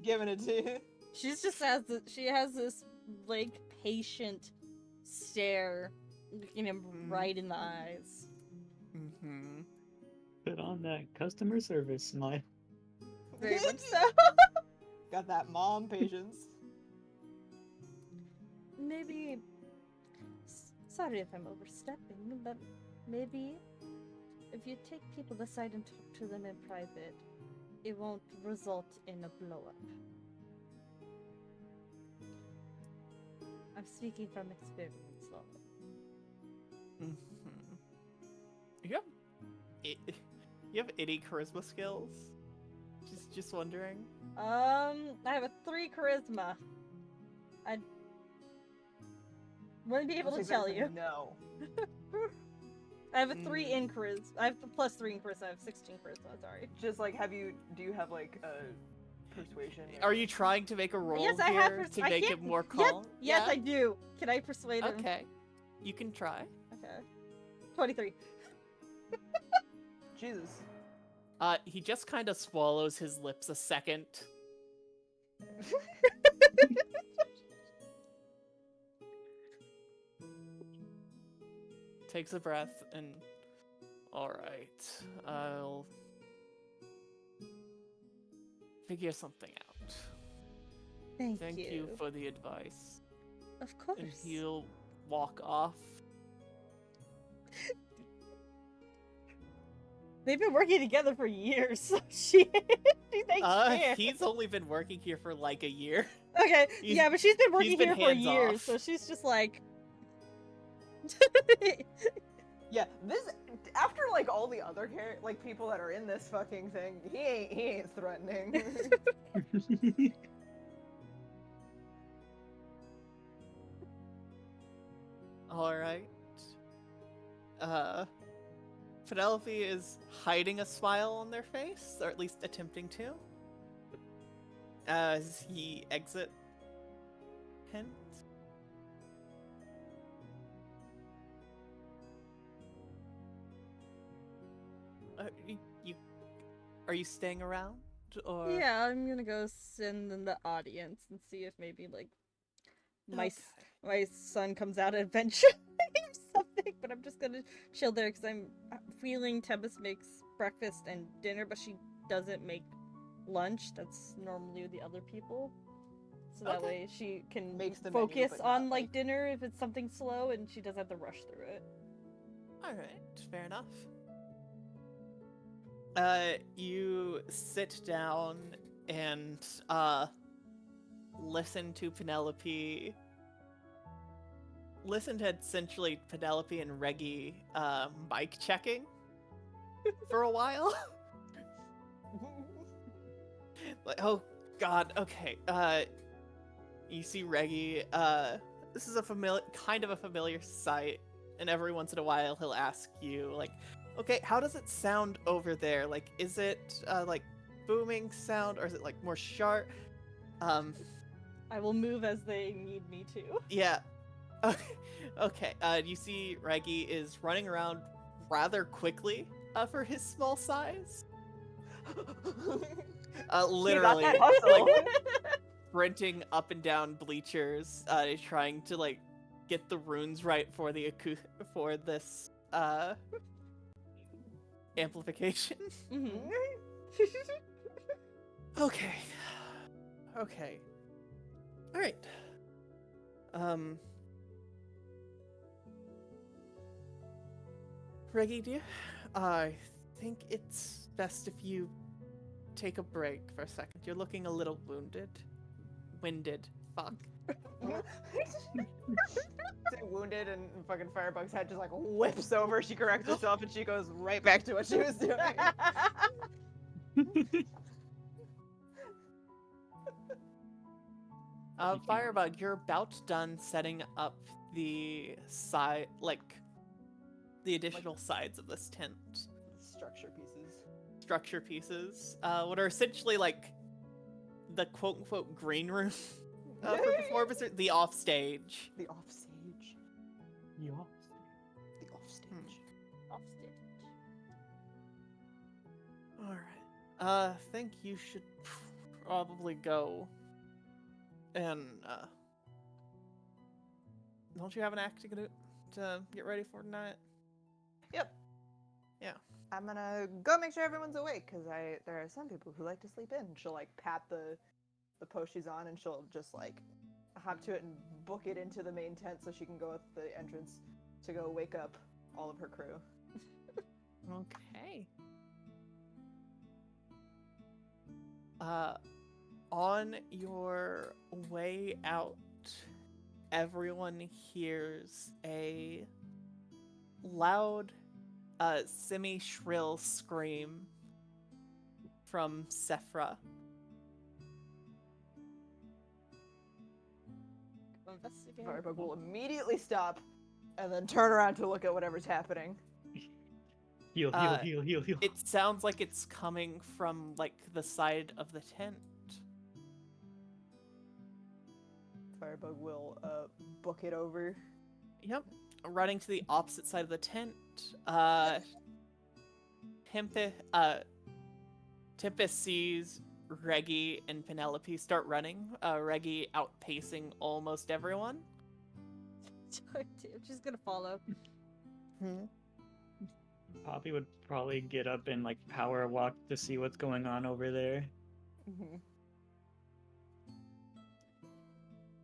[SPEAKER 1] giving it to you.
[SPEAKER 3] She's just she has this like patient stare, looking him right in the eyes.
[SPEAKER 2] Mm-hmm.
[SPEAKER 4] Put on that customer service smile.
[SPEAKER 3] Very much so.
[SPEAKER 1] Got that mom patience.
[SPEAKER 3] Maybe. Sorry if I'm overstepping, but maybe if you take people aside and talk to them in private, it won't result in a blow up. I'm speaking from experience, though.
[SPEAKER 2] Mm-hmm. You have any charisma skills? Just wondering.
[SPEAKER 3] I have a 3 charisma. I wouldn't be able
[SPEAKER 1] I'll
[SPEAKER 3] to
[SPEAKER 1] say
[SPEAKER 3] tell
[SPEAKER 1] that's a
[SPEAKER 3] you.
[SPEAKER 1] No.
[SPEAKER 3] I have a 3 in charisma. I have a +3 in charisma. I have 16 charisma. Sorry.
[SPEAKER 1] Just like, do you have like a persuasion?
[SPEAKER 2] Are you trying to make a roll
[SPEAKER 3] Yes,
[SPEAKER 2] here
[SPEAKER 3] I have
[SPEAKER 2] to
[SPEAKER 3] I
[SPEAKER 2] make
[SPEAKER 3] can't-
[SPEAKER 2] it more
[SPEAKER 3] Yes,
[SPEAKER 2] calm?
[SPEAKER 3] yes,
[SPEAKER 2] Yeah?
[SPEAKER 3] I do. Can I persuade him?
[SPEAKER 2] Okay. You can try.
[SPEAKER 3] Okay. 23.
[SPEAKER 1] Jesus.
[SPEAKER 2] He just kind of swallows his lips a second. Takes a breath and... Alright, I'll... figure something out. Thank you for the advice.
[SPEAKER 3] Of course.
[SPEAKER 2] And he'll walk off.
[SPEAKER 3] They've been working together for years, so she thinks fair.
[SPEAKER 2] He's only been working here for like a year.
[SPEAKER 3] Okay,
[SPEAKER 2] he's-
[SPEAKER 3] yeah, but she's been working
[SPEAKER 2] been
[SPEAKER 3] here for
[SPEAKER 2] hands
[SPEAKER 3] years,
[SPEAKER 2] off.
[SPEAKER 3] so she's just like...
[SPEAKER 1] Yeah, this after like all the other people that are in this fucking thing, he ain't threatening.
[SPEAKER 2] Alright. Penelope is hiding a smile on their face, or at least attempting to. As he exit hint. Are you staying around, or?
[SPEAKER 3] Yeah, I'm gonna go send in the audience and see if maybe like my
[SPEAKER 2] Okay.
[SPEAKER 3] my son comes out eventually or something. But I'm just gonna chill there because I'm feeling Tempest makes breakfast and dinner, but she doesn't make lunch. That's normally the other people. So that
[SPEAKER 2] Okay.
[SPEAKER 3] way she can
[SPEAKER 1] Makes the menu,
[SPEAKER 3] focus
[SPEAKER 1] but
[SPEAKER 3] on
[SPEAKER 1] not,
[SPEAKER 3] like
[SPEAKER 1] like-
[SPEAKER 3] dinner if it's something slow, and she doesn't have to rush through it.
[SPEAKER 2] All right, fair enough. You sit down and listen to Penelope. Listen to essentially Penelope and Reggie mic checking for a while. Like, oh god, okay. You see Reggie. This is a kind of a familiar sight, and every once in a while he'll ask you, like, okay, how does it sound over there? Like, is it like booming sound, or is it like more sharp?
[SPEAKER 3] I will move as they need me to.
[SPEAKER 2] Yeah. Okay. You see Reggie is running around rather quickly for his small size. Literally,
[SPEAKER 1] that hustle.
[SPEAKER 2] like sprinting up and down bleachers, trying to like get the runes right for the for this amplification.
[SPEAKER 3] Mm-hmm.
[SPEAKER 2] Okay. Okay. All right. Reggie, dear, I think it's best if you take a break for a second. You're looking a little winded. Fuck.
[SPEAKER 1] Say wounded, and fucking Firebug's head just like whips over. She corrects herself and she goes right back to what she was doing.
[SPEAKER 2] Firebug, you're about done setting up the side, like the additional sides of this tent.
[SPEAKER 1] Structure pieces.
[SPEAKER 2] What are essentially like the quote-unquote green room for performers, the offstage.
[SPEAKER 1] The offstage.
[SPEAKER 4] Yeah.
[SPEAKER 1] The offstage.
[SPEAKER 3] Offstage.
[SPEAKER 2] Alright. Think you should probably go. And, don't you have an act to get ready for tonight?
[SPEAKER 1] Yep.
[SPEAKER 2] Yeah.
[SPEAKER 1] I'm gonna go make sure everyone's awake, because there are some people who like to sleep in. She'll like pat the post she's on, and she'll just like hop to it and book it into the main tent so she can go at the entrance to go wake up all of her crew.
[SPEAKER 2] Okay. On your way out, everyone hears a loud, semi-shrill scream from Sephra.
[SPEAKER 3] Investigate.
[SPEAKER 1] Firebug will immediately stop and then turn around to look at whatever's happening.
[SPEAKER 4] Heal.
[SPEAKER 2] It sounds like it's coming from, like, the side of the tent.
[SPEAKER 1] Firebug will book it over.
[SPEAKER 2] Yep. Running to the opposite side of the tent. Tempest sees Reggie and Penelope start running. Reggie outpacing almost everyone.
[SPEAKER 3] She's gonna follow.
[SPEAKER 4] Poppy would probably get up and like power walk to see what's going on over there.
[SPEAKER 1] Mm-hmm.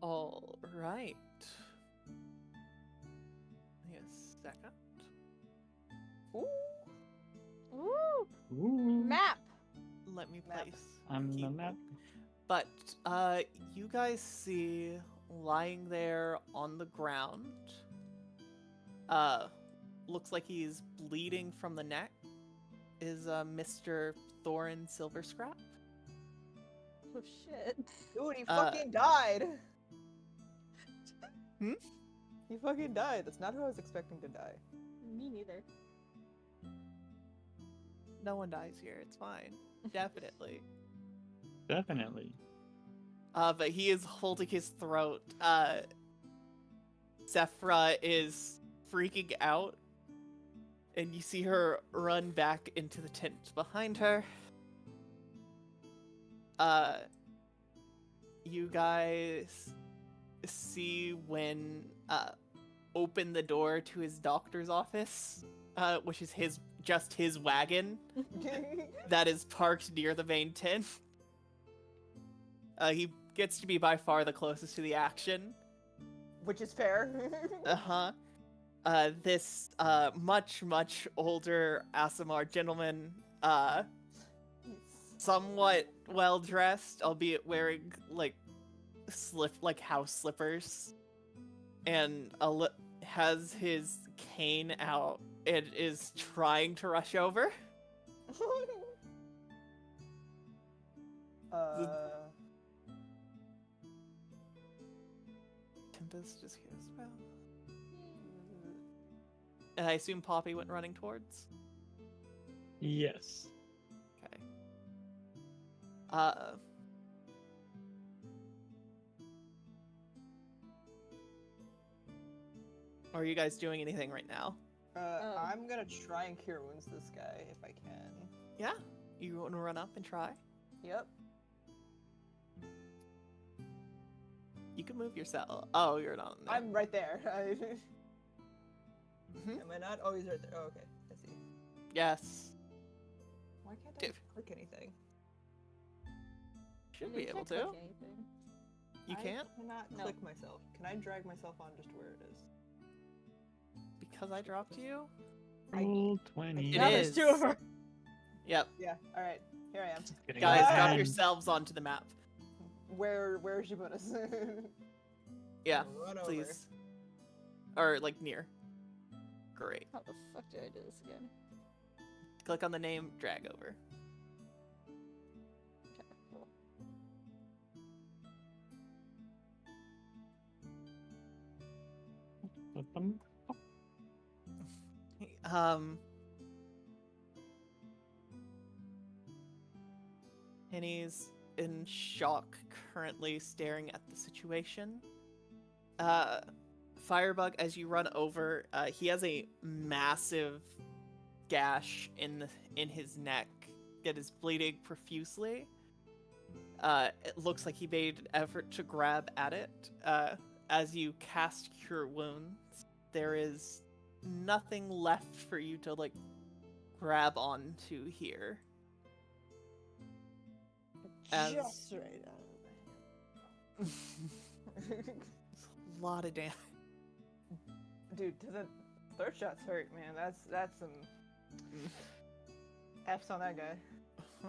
[SPEAKER 2] All right. Give me a second.
[SPEAKER 1] Ooh.
[SPEAKER 3] Ooh,
[SPEAKER 4] Ooh.
[SPEAKER 3] map.
[SPEAKER 2] Let me
[SPEAKER 1] Map.
[SPEAKER 2] place.
[SPEAKER 4] I'm the
[SPEAKER 2] keep-
[SPEAKER 4] map.
[SPEAKER 2] But you guys see lying there on the ground. Looks like he's bleeding from the neck. Is Mr. Thorin Silverscrap?
[SPEAKER 3] Oh shit.
[SPEAKER 1] Dude, he fucking died!
[SPEAKER 2] Hmm?
[SPEAKER 1] He fucking died. That's not who I was expecting to die.
[SPEAKER 3] Me neither.
[SPEAKER 2] No one dies here. It's fine. Definitely.
[SPEAKER 4] Definitely.
[SPEAKER 2] But he is holding his throat. Sephra is freaking out. And you see her run back into the tent behind her. You guys see when open the door to his doctor's office, which is just his wagon that is parked near the main tent. He gets to be by far the closest to the action.
[SPEAKER 1] Which is fair.
[SPEAKER 2] Uh-huh. This much older Asimar gentleman, somewhat well dressed, albeit wearing like house slippers, and has his cane out and is trying to rush over. Tempest just hears well. And I assume Poppy went running towards?
[SPEAKER 4] Yes.
[SPEAKER 2] Okay. Are you guys doing anything right now?
[SPEAKER 1] I'm gonna try and cure wounds this guy if I can.
[SPEAKER 2] Yeah? You want to run up and try?
[SPEAKER 1] Yep.
[SPEAKER 2] You can move yourself. Oh, you're not in there.
[SPEAKER 1] I'm right there.
[SPEAKER 2] Mhm.
[SPEAKER 1] Am I not? Oh, he's right there. Oh, okay. I see.
[SPEAKER 2] Yes.
[SPEAKER 1] Why can't I
[SPEAKER 2] Dude.
[SPEAKER 1] click anything?
[SPEAKER 2] Should
[SPEAKER 3] You
[SPEAKER 2] be
[SPEAKER 3] can't
[SPEAKER 2] able
[SPEAKER 3] click
[SPEAKER 2] to.
[SPEAKER 3] anything.
[SPEAKER 2] You can't?
[SPEAKER 1] I cannot
[SPEAKER 3] No.
[SPEAKER 1] click myself. Can I drag myself on just where it is?
[SPEAKER 2] Because I dropped you?
[SPEAKER 4] Roll 20.
[SPEAKER 2] It
[SPEAKER 3] Now
[SPEAKER 2] is.
[SPEAKER 3] there's two of her.
[SPEAKER 2] Yep.
[SPEAKER 1] Yeah. All right. Here I am.
[SPEAKER 4] Getting
[SPEAKER 2] Guys,
[SPEAKER 4] out of
[SPEAKER 2] drop
[SPEAKER 4] hand.
[SPEAKER 2] yourselves onto the map.
[SPEAKER 1] Where should you put us?
[SPEAKER 2] Yeah,
[SPEAKER 1] Run over.
[SPEAKER 2] please. Or, like, near. Great.
[SPEAKER 3] How the fuck do I do this again?
[SPEAKER 2] Click on the name, drag over.
[SPEAKER 3] Okay, cool. Penny's in shock, currently staring at the situation. Firebug, as you run over, he has a massive gash in his neck that is bleeding profusely. It looks like he made an effort to grab at it. As you cast Cure Wounds, there is nothing left for you to, like, grab onto here. As-
[SPEAKER 1] Just right out of the way.
[SPEAKER 2] A lot of damage.
[SPEAKER 1] Dude, the third shots hurt, man. That's some F's on that guy.
[SPEAKER 2] Huh?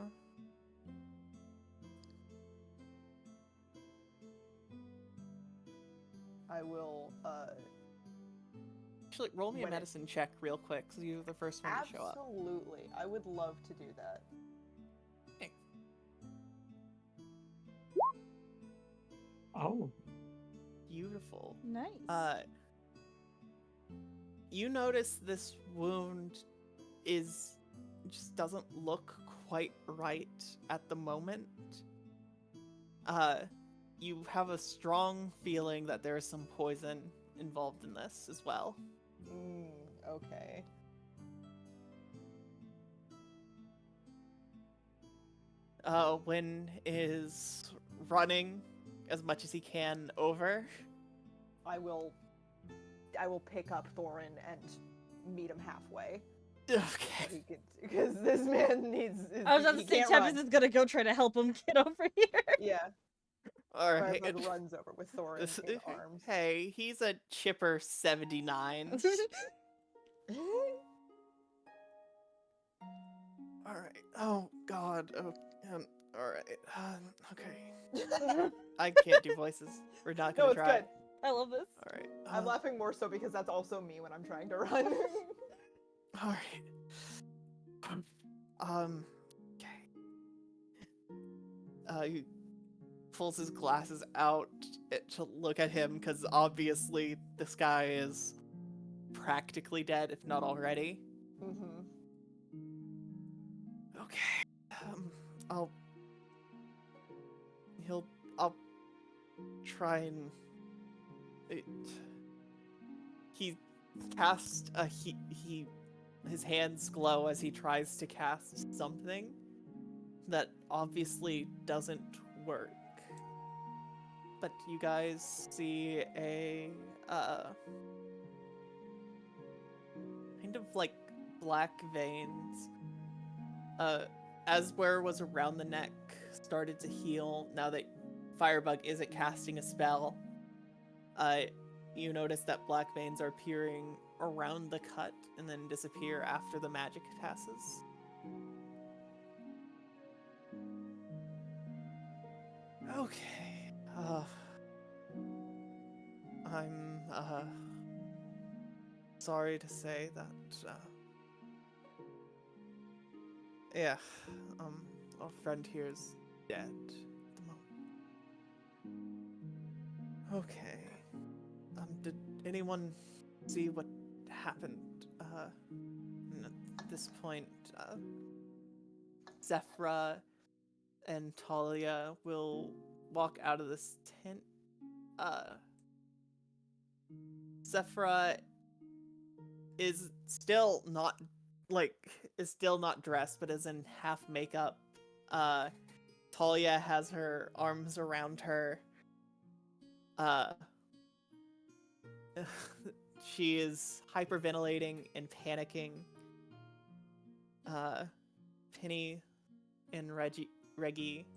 [SPEAKER 1] I will
[SPEAKER 2] Actually, roll me a
[SPEAKER 1] When it-
[SPEAKER 2] medicine check real quick, because you're the first one to show up.
[SPEAKER 1] absolutely. I would love to do that.
[SPEAKER 4] Oh.
[SPEAKER 2] Beautiful.
[SPEAKER 3] Nice.
[SPEAKER 2] You notice this wound just doesn't look quite right at the moment. You have a strong feeling that there is some poison involved in this as well.
[SPEAKER 1] Okay.
[SPEAKER 2] Wynn is running as much as he can over.
[SPEAKER 1] I will pick up Thorin and meet him halfway.
[SPEAKER 2] Okay.
[SPEAKER 1] Because this man needs.
[SPEAKER 3] I was about
[SPEAKER 1] he
[SPEAKER 3] to say
[SPEAKER 1] can't
[SPEAKER 3] Tempest
[SPEAKER 1] run.
[SPEAKER 3] is gonna go try to help him get over here.
[SPEAKER 1] Yeah.
[SPEAKER 2] Alright.
[SPEAKER 1] Firebug runs over with Thorin
[SPEAKER 2] This-
[SPEAKER 1] in arms.
[SPEAKER 2] Hey, he's a chipper 79. Alright. Oh, God. Oh, alright. Okay. I can't do voices. We're not
[SPEAKER 1] No,
[SPEAKER 2] gonna
[SPEAKER 1] it's
[SPEAKER 2] try.
[SPEAKER 1] good.
[SPEAKER 3] I love this.
[SPEAKER 2] Alright.
[SPEAKER 1] I'm laughing more so because that's also me when I'm trying to run.
[SPEAKER 2] Alright. Okay. He pulls his glasses out to look at him, because obviously this guy is practically dead, if not already.
[SPEAKER 1] Mm-hmm.
[SPEAKER 2] I'll try and he casts his hands glow as he tries to cast something that obviously doesn't work. But you guys see a kind of like black veins as where was around the neck started to heal now that Firebug isn't casting a spell. You notice that black veins are appearing around the cut and then disappear after the magic passes. Okay. I'm sorry to say that yeah, our friend here is dead at the moment. Okay. Did anyone see what happened? And at this point, Zephyra and Talia will walk out of this tent. Zephyra is still not dressed, but is in half makeup. Talia has her arms around her. She is hyperventilating and panicking. Penny and Reggie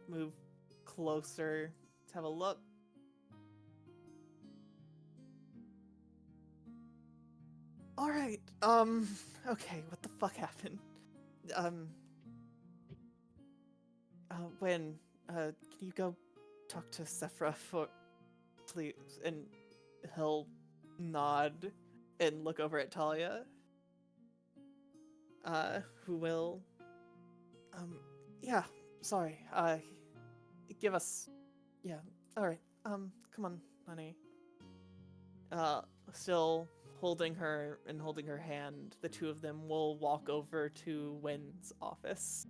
[SPEAKER 2] move closer to have a look. Alright, okay, what the fuck happened? Can you go talk to Sephra for, please? And he'll nod and look over at Talia. Who will, yeah, sorry, give us, yeah, alright, come on, honey. Still holding her hand, the two of them will walk over to Wynn's office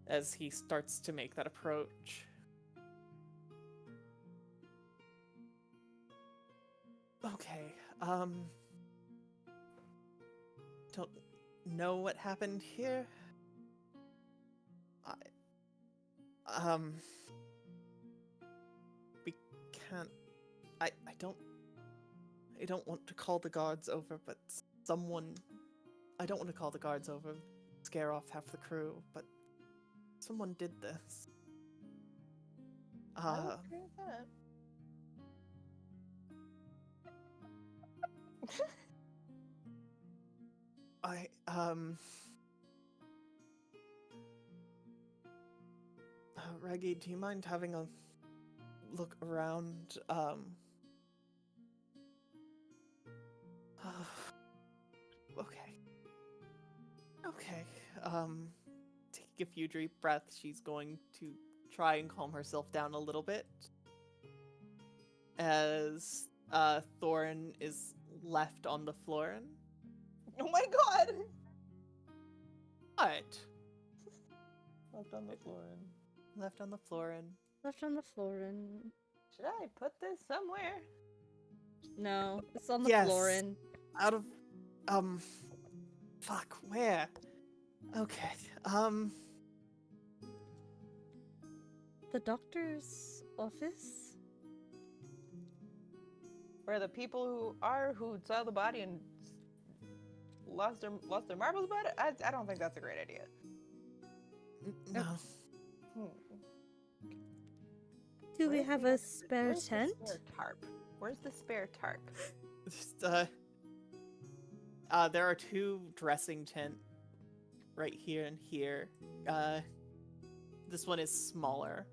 [SPEAKER 2] as he starts to make that approach. Okay, don't know what happened here. We can't, I don't want to call the guards over, but I don't want to call the guards over, scare off half the crew, but someone did this.
[SPEAKER 1] I would agree with that.
[SPEAKER 2] Reggie, do you mind having a look around? Okay. Take a few deep breaths. She's going to try and calm herself down a little bit. As Thorin is left on the floor.
[SPEAKER 1] Oh my god!
[SPEAKER 2] What?
[SPEAKER 1] Left on the floor.
[SPEAKER 2] Left on the floor.
[SPEAKER 3] Left on the floor and...
[SPEAKER 1] Should I put this somewhere?
[SPEAKER 3] No, it's on the
[SPEAKER 2] Yes.
[SPEAKER 3] floor and...
[SPEAKER 2] Out of, fuck, where? Okay,
[SPEAKER 3] The doctor's office?
[SPEAKER 1] Where the people who saw the body and lost their marbles about it? I don't think that's a great idea.
[SPEAKER 2] no.
[SPEAKER 3] Do we
[SPEAKER 1] Where's
[SPEAKER 3] have
[SPEAKER 1] the-
[SPEAKER 3] a spare
[SPEAKER 1] where's the
[SPEAKER 3] tent?
[SPEAKER 1] spare tarp? Where's the spare tarp?
[SPEAKER 2] Just, there are two dressing tents right here and here. This one is smaller.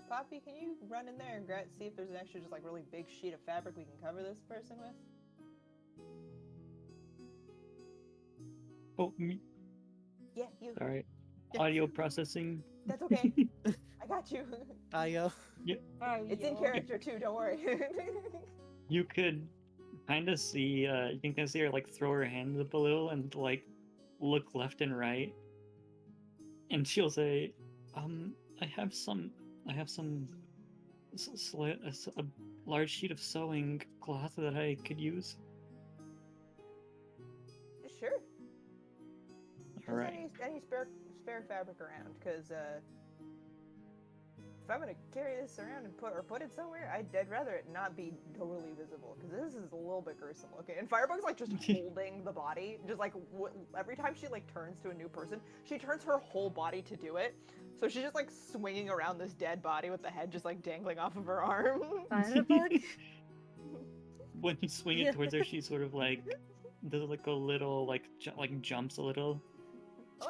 [SPEAKER 1] Poppy, can you run in there and see if there's an extra just like really big sheet of fabric we can cover this person with?
[SPEAKER 4] Oh, me.
[SPEAKER 1] Yeah, you.
[SPEAKER 4] Sorry. Audio processing.
[SPEAKER 1] That's okay. I got you. It's in character too, don't worry.
[SPEAKER 4] You could kind of see, you can kind of see her like throw her hands up a little and like look left and right. and she'll say, I have some a large sheet of sewing cloth that I could use.
[SPEAKER 1] Sure.
[SPEAKER 4] All right.
[SPEAKER 1] Any spare fabric around? Because if I'm gonna carry this around and put it somewhere, I'd rather it not be totally visible. Because this is a little bit gruesome looking. And Firebug's like just holding the body, just like every time she like turns to a new person, she turns her whole body to do it. So she's just like swinging around this dead body with the head just like dangling off of her arm.
[SPEAKER 3] Firebug?
[SPEAKER 4] When you swing it towards her, she sort of like does like a little like jumps a little.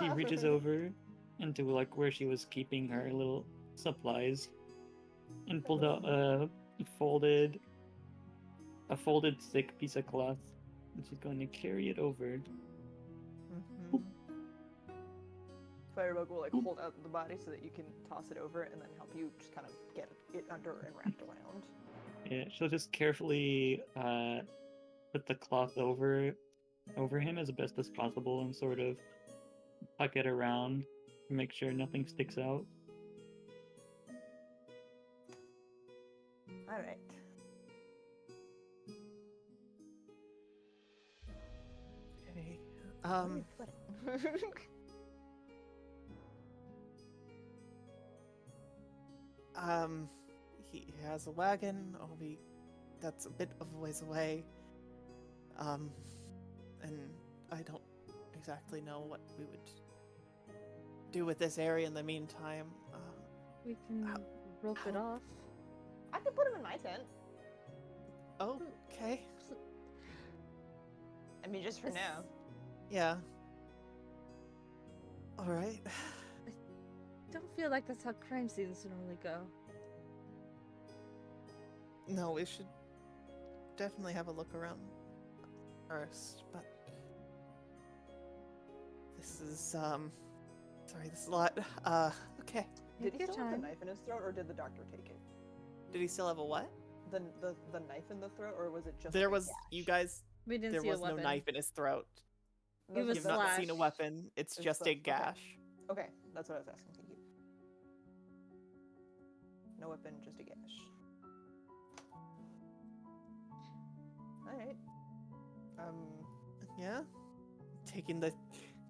[SPEAKER 4] She reaches over into like where she was keeping her little supplies and pulled out a folded thick piece of cloth, and she's going to carry it over.
[SPEAKER 2] Mhm.
[SPEAKER 1] Firebug will like hold out the body so that you can toss it over and then help you just kind of get it under and wrapped around.
[SPEAKER 4] Yeah, she'll just carefully put the cloth over him as best as possible and sort of tuck it around to make sure nothing sticks out.
[SPEAKER 1] All right.
[SPEAKER 2] Okay.
[SPEAKER 1] Where do we put it?
[SPEAKER 2] He has a wagon. That's a bit of a ways away. And I don't exactly know what we would do with this area in the meantime.
[SPEAKER 3] We can rope it off.
[SPEAKER 1] I could put him in my tent.
[SPEAKER 2] Okay.
[SPEAKER 1] I mean, just for now.
[SPEAKER 2] Yeah. All right.
[SPEAKER 3] Don't feel like that's how crime scenes normally go.
[SPEAKER 2] No, we should definitely have a look around first, but this is sorry, this is a lot. Okay.
[SPEAKER 1] Did he
[SPEAKER 3] Take your
[SPEAKER 1] still have the
[SPEAKER 3] time.
[SPEAKER 1] knife in his throat, or did the doctor take it?
[SPEAKER 2] Did he still have a what?
[SPEAKER 1] The knife in the throat, or was it just?
[SPEAKER 2] There
[SPEAKER 1] like a
[SPEAKER 2] was
[SPEAKER 1] gash?
[SPEAKER 2] you guys.
[SPEAKER 3] We didn't
[SPEAKER 2] There
[SPEAKER 3] see
[SPEAKER 2] was
[SPEAKER 3] a
[SPEAKER 2] no
[SPEAKER 3] weapon.
[SPEAKER 2] knife in his throat.
[SPEAKER 3] It was
[SPEAKER 2] You've not seen a
[SPEAKER 3] slash.
[SPEAKER 2] weapon. It's
[SPEAKER 1] It's
[SPEAKER 2] just
[SPEAKER 1] slash,
[SPEAKER 2] a
[SPEAKER 1] okay.
[SPEAKER 2] gash.
[SPEAKER 1] Okay, that's what I was asking. Thank you. No weapon, just a gash. All right.
[SPEAKER 2] Yeah.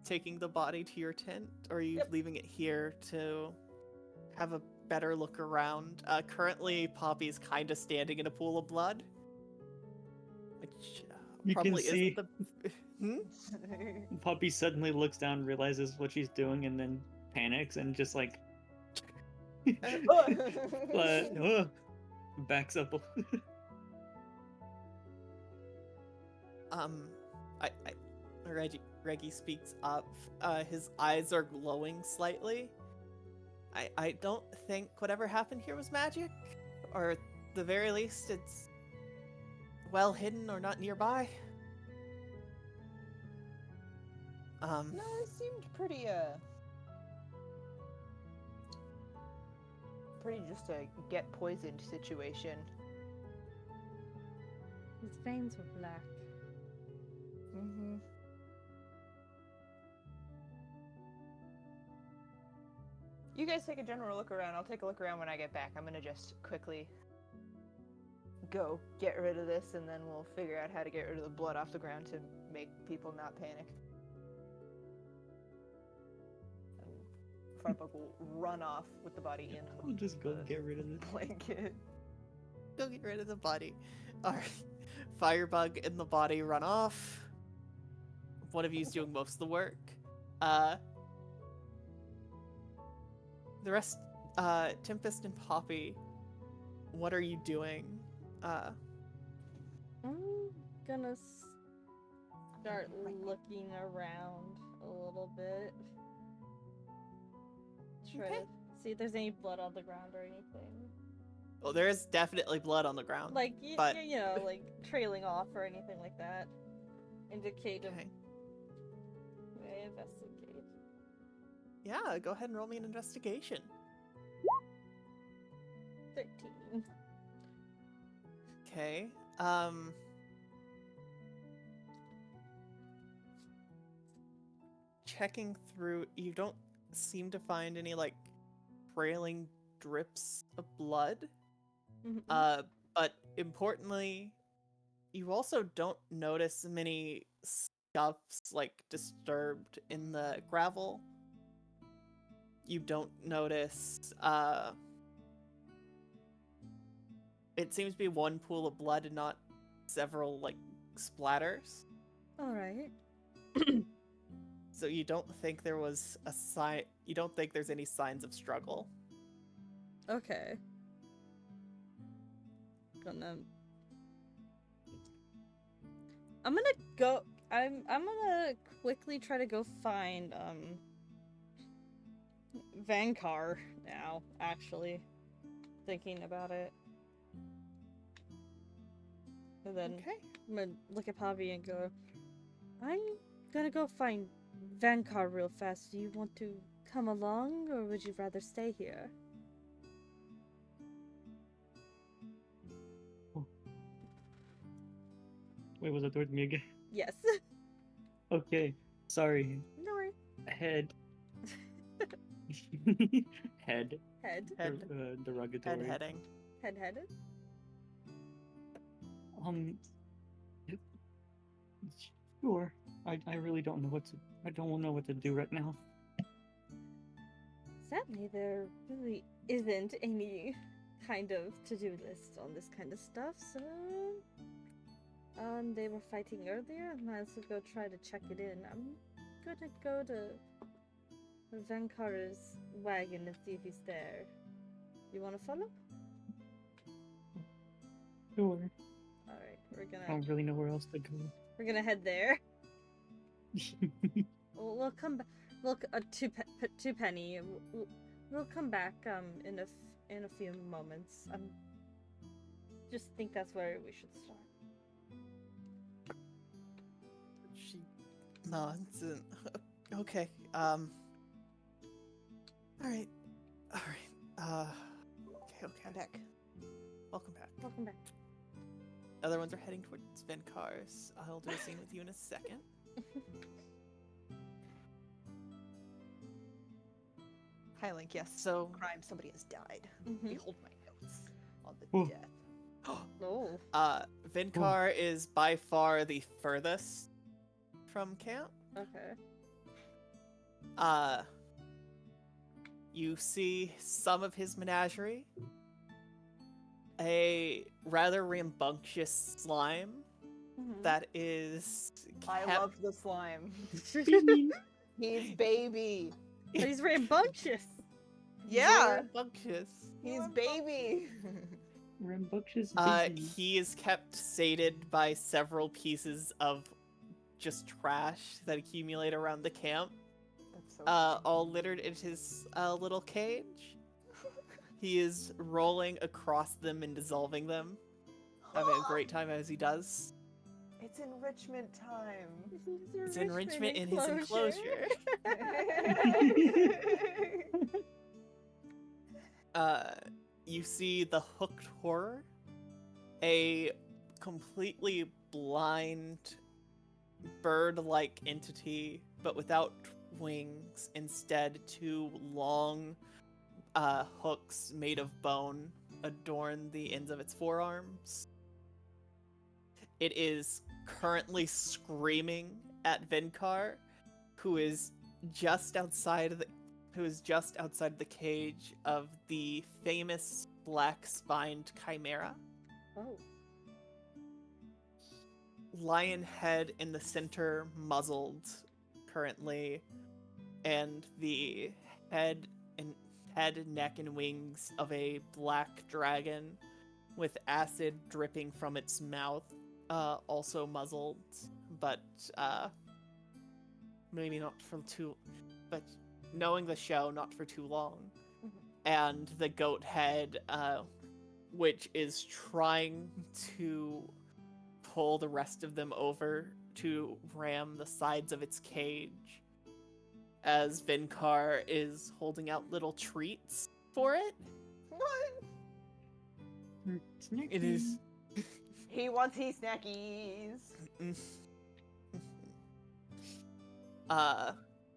[SPEAKER 2] Taking the body to your tent, or are you
[SPEAKER 1] Yep.
[SPEAKER 2] leaving it here to have a better look around? Currently, Poppy's kind of standing in a pool of blood, which
[SPEAKER 4] You can
[SPEAKER 2] probably
[SPEAKER 4] see-
[SPEAKER 2] isn't the. Hmm?
[SPEAKER 4] Poppy suddenly looks down, realizes what she's doing, and then panics and just like backs up.
[SPEAKER 2] Reggie speaks up. His eyes are glowing slightly. I don't think whatever happened here was magic, or at the very least, it's well hidden or not nearby.
[SPEAKER 1] No, it seemed pretty just a get poisoned situation.
[SPEAKER 3] His veins were black.
[SPEAKER 1] Mm-hmm. You guys take a general look around. I'll take a look around when I get back. I'm gonna just quickly go get rid of this, and then we'll figure out how to get rid of the blood off the ground to make people not panic. And Firebug will run off with the body in
[SPEAKER 4] I'll just go
[SPEAKER 1] the
[SPEAKER 4] get rid of it.
[SPEAKER 1] blanket.
[SPEAKER 2] Go get rid of the body. Alright. Firebug and the body run off. One of you's doing most of the work. The rest, Tempest and Poppy, what are you doing?
[SPEAKER 3] I'm gonna start looking around a little bit. Try
[SPEAKER 2] Okay.
[SPEAKER 3] to see if there's any blood on the ground or anything.
[SPEAKER 2] Well, there is definitely blood on the ground.
[SPEAKER 3] Like,
[SPEAKER 2] but-
[SPEAKER 3] you know, like trailing off or anything like that. Indicate of
[SPEAKER 2] Okay.
[SPEAKER 3] may I investigate.
[SPEAKER 2] Yeah, go ahead and roll me an investigation.
[SPEAKER 3] 13.
[SPEAKER 2] Okay. Checking through, you don't seem to find any like trailing drips of blood. But importantly, you also don't notice many scuffs like disturbed in the gravel. You don't notice it seems to be one pool of blood and not several like splatters.
[SPEAKER 3] All right.
[SPEAKER 2] So you don't think there was a sign, you don't think there's any signs of struggle.
[SPEAKER 3] Okay. I'm gonna go. I'm gonna quickly try to go find Vankar now. Actually, thinking about it, and then
[SPEAKER 2] Okay.
[SPEAKER 3] I'm gonna look at Pavi and go. I'm gonna go find Vankar real fast. Do you want to come along, or would you rather stay here?
[SPEAKER 4] Wait, was it towards me again?
[SPEAKER 3] Yes.
[SPEAKER 4] Okay, sorry.
[SPEAKER 3] No worries.
[SPEAKER 4] Head. Head.
[SPEAKER 3] Head.
[SPEAKER 2] Head.
[SPEAKER 4] Derogatory.
[SPEAKER 2] Heading.
[SPEAKER 3] Headed.
[SPEAKER 4] Sure. I really don't know I don't know what to do right now.
[SPEAKER 3] Sadly, there really isn't any kind of to-do list on this kind of stuff, so... they were fighting earlier. I might as well go try to check it in. I'm gonna go to Vankar's wagon and see if he's there. You wanna follow?
[SPEAKER 4] Sure.
[SPEAKER 3] Alright,
[SPEAKER 4] I don't really know where else to go.
[SPEAKER 3] we're gonna head there. We'll come back. Look, two penny. We'll come back in a few moments. Just think that's where we should start.
[SPEAKER 2] She nods and okay. All right. Okay.
[SPEAKER 1] I'm back.
[SPEAKER 2] Welcome back.
[SPEAKER 3] Welcome back.
[SPEAKER 2] Other ones are heading towards Venkar's. I'll do a scene with you in a second.
[SPEAKER 1] Hi, Link. Yes.
[SPEAKER 2] So,
[SPEAKER 1] Crime. Somebody has died.
[SPEAKER 3] Mhm.
[SPEAKER 1] Behold my notes on the
[SPEAKER 4] Oh.
[SPEAKER 1] death.
[SPEAKER 3] Oh.
[SPEAKER 2] Venkar is by far the furthest from camp.
[SPEAKER 3] Okay.
[SPEAKER 2] You see some of his menagerie. A rather rambunctious slime
[SPEAKER 3] Mhm.
[SPEAKER 2] that is
[SPEAKER 1] I
[SPEAKER 2] kept-
[SPEAKER 1] love the slime. He's baby.
[SPEAKER 3] But he's rambunctious.
[SPEAKER 1] Yeah.
[SPEAKER 2] rambunctious.
[SPEAKER 1] He's baby.
[SPEAKER 4] Rambunctious busy.
[SPEAKER 2] He is kept sated by several pieces of just trash that accumulate around the camp,
[SPEAKER 1] That's so
[SPEAKER 2] all littered in his little cage. He is rolling across them and dissolving them, having a great time as he does.
[SPEAKER 1] It's enrichment time.
[SPEAKER 2] It's enrichment in his enclosure. You see the hooked horror, a completely blind bird-like entity, but without wings. Instead, two long hooks made of bone adorn the ends of its forearms. It is currently screaming at Venkar, who is just outside of the cage of the famous black-spined chimera.
[SPEAKER 3] Oh.
[SPEAKER 2] Lion head in the center, muzzled currently, and the head, neck, and wings of a black dragon with acid dripping from its mouth, also muzzled, but maybe not for too, but knowing the show, not for too long.
[SPEAKER 3] Mhm.
[SPEAKER 2] And the goat head, which is trying to pull the rest of them over to ram the sides of its cage, as Venkar is holding out little treats for it.
[SPEAKER 1] What?
[SPEAKER 2] It is.
[SPEAKER 1] He wants his snackies.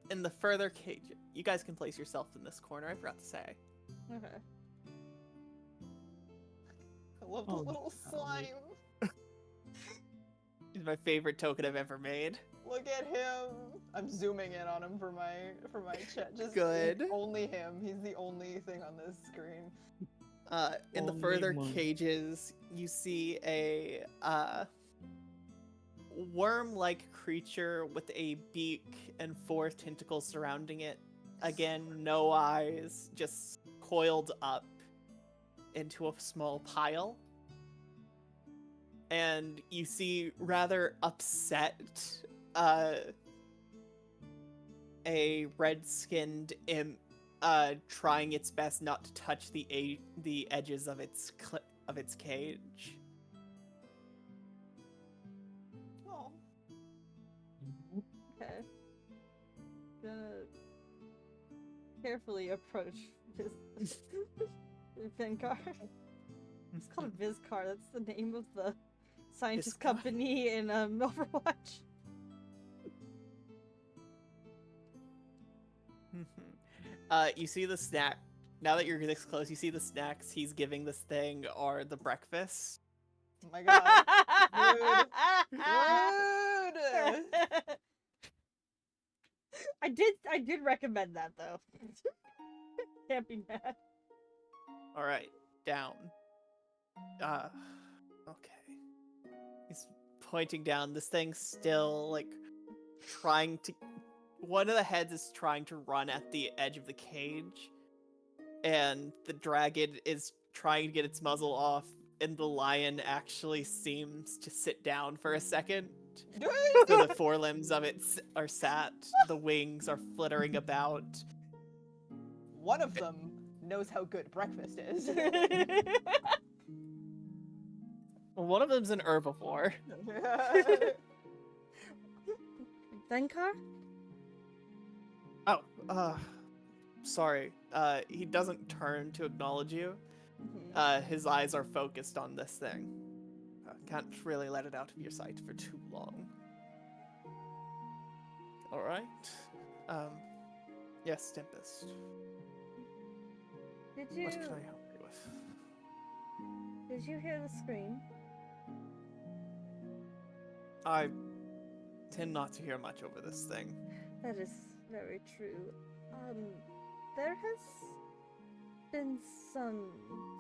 [SPEAKER 2] in the further cage, you guys can place yourself in this corner. I forgot to say.
[SPEAKER 3] Okay.
[SPEAKER 1] I love the
[SPEAKER 4] Oh,
[SPEAKER 1] little
[SPEAKER 4] golly.
[SPEAKER 1] slime.
[SPEAKER 2] He's my favorite token I've ever made.
[SPEAKER 1] Look at him. I'm zooming in on him for my chat. Just
[SPEAKER 2] Good.
[SPEAKER 1] Only him. He's the only thing on this screen.
[SPEAKER 2] In the
[SPEAKER 4] Only
[SPEAKER 2] further
[SPEAKER 4] one.
[SPEAKER 2] cages, you see a worm-like creature with a beak and 4 tentacles surrounding it. Again, no eyes, just coiled up into a small pile. And you see rather upset a red-skinned imp trying its best not to touch the edges of its cage.
[SPEAKER 1] Oh.
[SPEAKER 3] Okay. Gonna carefully approach Vinkar. It's called a Vizcar. That's the name of the scientist
[SPEAKER 2] Vizcar.
[SPEAKER 3] company in Overwatch.
[SPEAKER 2] You see the snack. Now that you're this close, you see the snacks he's giving this thing are the breakfast.
[SPEAKER 1] Oh my god. Rude.
[SPEAKER 3] I did recommend that though. Can't be mad.
[SPEAKER 2] All right, down. Okay. He's pointing down. This thing's still like trying to. One of the heads is trying to run at the edge of the cage, and the dragon is trying to get its muzzle off, and the lion actually seems to sit down for a second. So the forelimbs of it are sat, the wings are flittering about.
[SPEAKER 1] One of them knows how good breakfast is.
[SPEAKER 2] One of them's an herbivore.
[SPEAKER 3] Vinkar?
[SPEAKER 2] Oh, sorry. He doesn't turn to acknowledge you.
[SPEAKER 3] Mhm.
[SPEAKER 2] His eyes are focused on this thing. Can't really let it out of your sight for too long. Alright. Yes, Tempest.
[SPEAKER 3] Did
[SPEAKER 2] What can I help you with?
[SPEAKER 3] you hear the scream?
[SPEAKER 2] I tend not to hear much over this thing.
[SPEAKER 3] That is very true. There has been some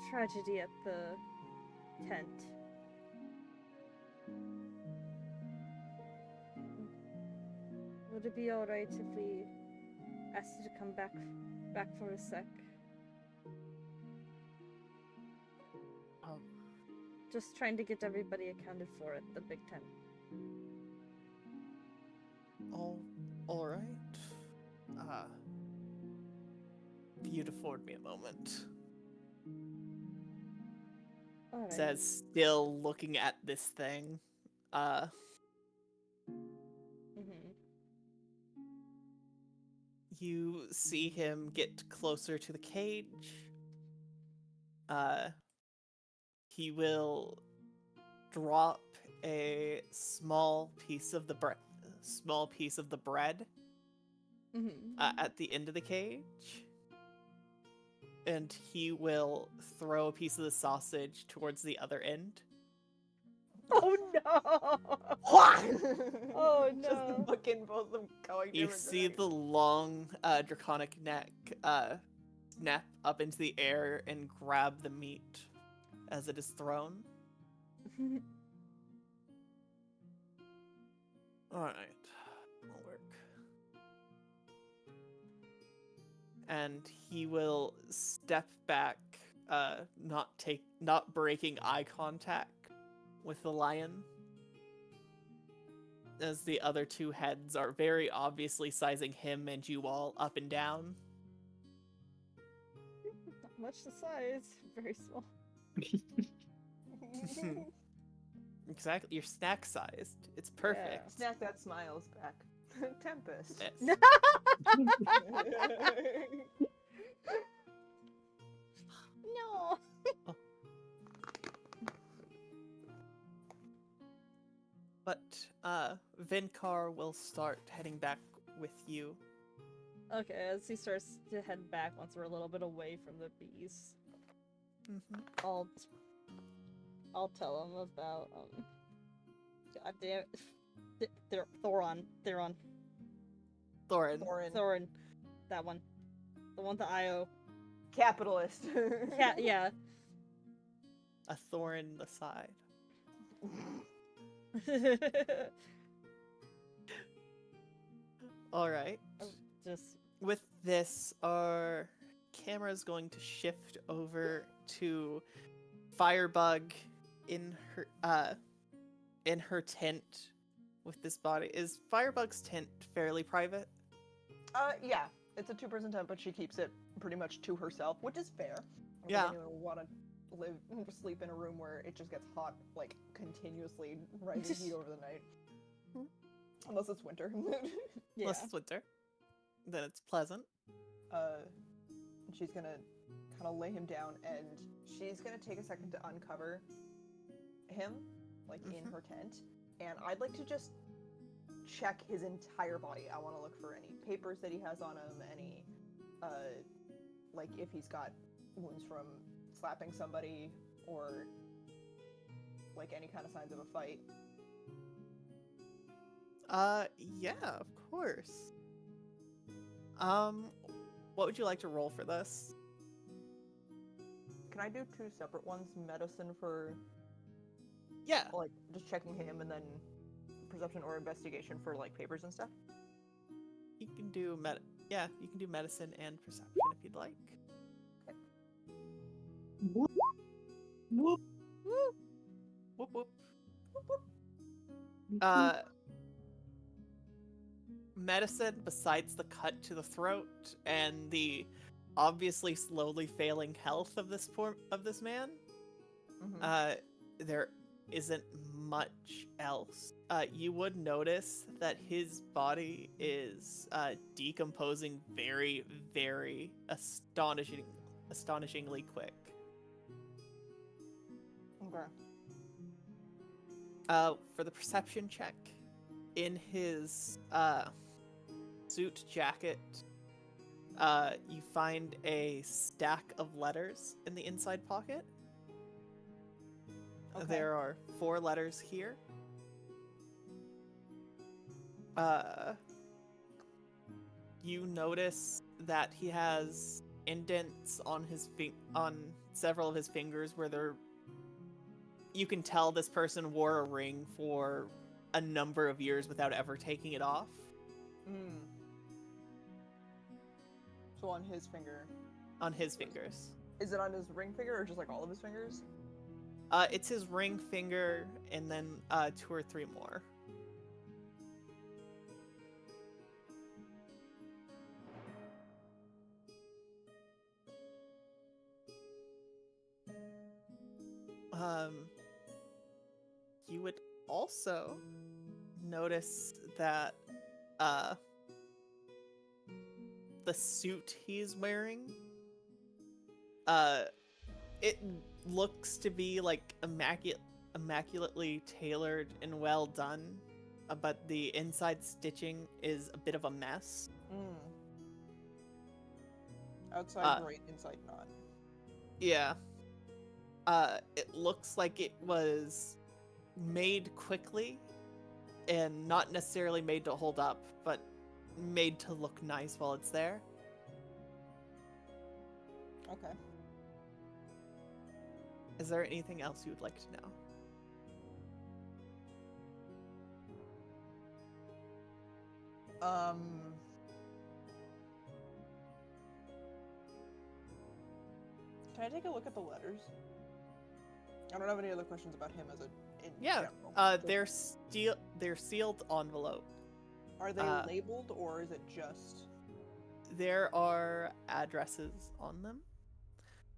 [SPEAKER 3] tragedy at the tent. Would it be alright if we asked you to come back for a sec?
[SPEAKER 2] Um,
[SPEAKER 3] Just trying to get everybody accounted for at the big tent.
[SPEAKER 2] alright. If you'd afford me a moment.
[SPEAKER 3] Alright.
[SPEAKER 2] Says, still looking at this thing.
[SPEAKER 3] Mhm.
[SPEAKER 2] You see him get closer to the cage. He will drop a small piece of the bread
[SPEAKER 3] Mhm.
[SPEAKER 2] at the end of the cage, and he will throw a piece of the sausage towards the other end.
[SPEAKER 3] Oh no! Oh,
[SPEAKER 1] Just
[SPEAKER 3] no.
[SPEAKER 1] booking both of them going
[SPEAKER 2] You
[SPEAKER 1] different
[SPEAKER 2] see the long draconic neck snap up into the air and grab the meat as it is thrown. Alright. That'll work. And he will step back, not breaking eye contact with the lion. As the other two heads are very obviously sizing him and you all up and down.
[SPEAKER 3] Not much to size. Very small.
[SPEAKER 2] Exactly, you're snack sized. It's perfect.
[SPEAKER 1] Snack that smiles back. Tempest.
[SPEAKER 2] Yes.
[SPEAKER 3] No.
[SPEAKER 2] But Vinkar will start heading back with you.
[SPEAKER 3] Okay, as he starts to head back once we're a little bit away from the bees,
[SPEAKER 2] Mm-hmm.
[SPEAKER 3] I'll tell him about God damn it. Thoron.
[SPEAKER 2] Thorin.
[SPEAKER 1] Thorin.
[SPEAKER 3] That one. The one that I owe.
[SPEAKER 1] Capitalist.
[SPEAKER 3] Yeah.
[SPEAKER 2] A thorn in the side. All right.
[SPEAKER 3] Just
[SPEAKER 2] With this, our camera is going to shift over to Firebug in her tent with this body. Is Firebug's tent fairly private?
[SPEAKER 1] Yeah. It's a 2-person tent, but she keeps it pretty much to herself, which is fair. I don't
[SPEAKER 2] Yeah.
[SPEAKER 1] think anyone would want to sleep in a room where it just gets hot, like, continuously rising heat over the night. Unless it's winter.
[SPEAKER 3] yeah.
[SPEAKER 2] Unless it's winter. Then it's pleasant.
[SPEAKER 1] She's gonna kind of lay him down, and she's gonna take a second to uncover him, like, in her tent. And I'd like to just check his entire body. I want to look for any papers that he has on him, any, like, if he's got wounds from slapping somebody, or, like, any kind of signs of a fight.
[SPEAKER 2] Yeah, of course. What would you like to roll for this?
[SPEAKER 1] Can I do 2 separate ones? Medicine for,
[SPEAKER 2] Yeah.
[SPEAKER 1] like, just checking him, and then perception or investigation for, like, papers and stuff?
[SPEAKER 2] You can do you can do medicine and perception if you'd like.
[SPEAKER 4] Whoop. Whoop.
[SPEAKER 2] Whoop whoop.
[SPEAKER 4] Whoop.
[SPEAKER 2] Medicine, besides the cut to the throat and the obviously slowly failing health of this man, there isn't much else. You would notice that his body is decomposing very, very astonishingly quick.
[SPEAKER 1] Okay.
[SPEAKER 2] For the perception check, in his suit jacket, you find a stack of letters in the inside pocket.
[SPEAKER 1] Okay.
[SPEAKER 2] There are 4 letters here. You notice that he has indents on on several of his fingers where you can tell this person wore a ring for a number of years without ever taking it off.
[SPEAKER 1] So on his finger.
[SPEAKER 2] On his fingers.
[SPEAKER 1] Is it on his ring finger, or just, like, all of his fingers?
[SPEAKER 2] It's his ring finger and then 2 or 3 more. You would also notice that the suit he's wearing, it looks to be like immaculately tailored and well done, but the inside stitching is a bit of a mess.
[SPEAKER 1] Outside great, inside not.
[SPEAKER 2] Yeah. It looks like it was made quickly and not necessarily made to hold up, but made to look nice while it's there.
[SPEAKER 1] Okay.
[SPEAKER 2] Is there anything else you would like to know?
[SPEAKER 1] Can I take a look at the letters? I don't have any other questions about him as in
[SPEAKER 2] Yeah.
[SPEAKER 1] general.
[SPEAKER 2] They're sealed envelope.
[SPEAKER 1] Are they labeled, or is it just...
[SPEAKER 2] There are addresses on them.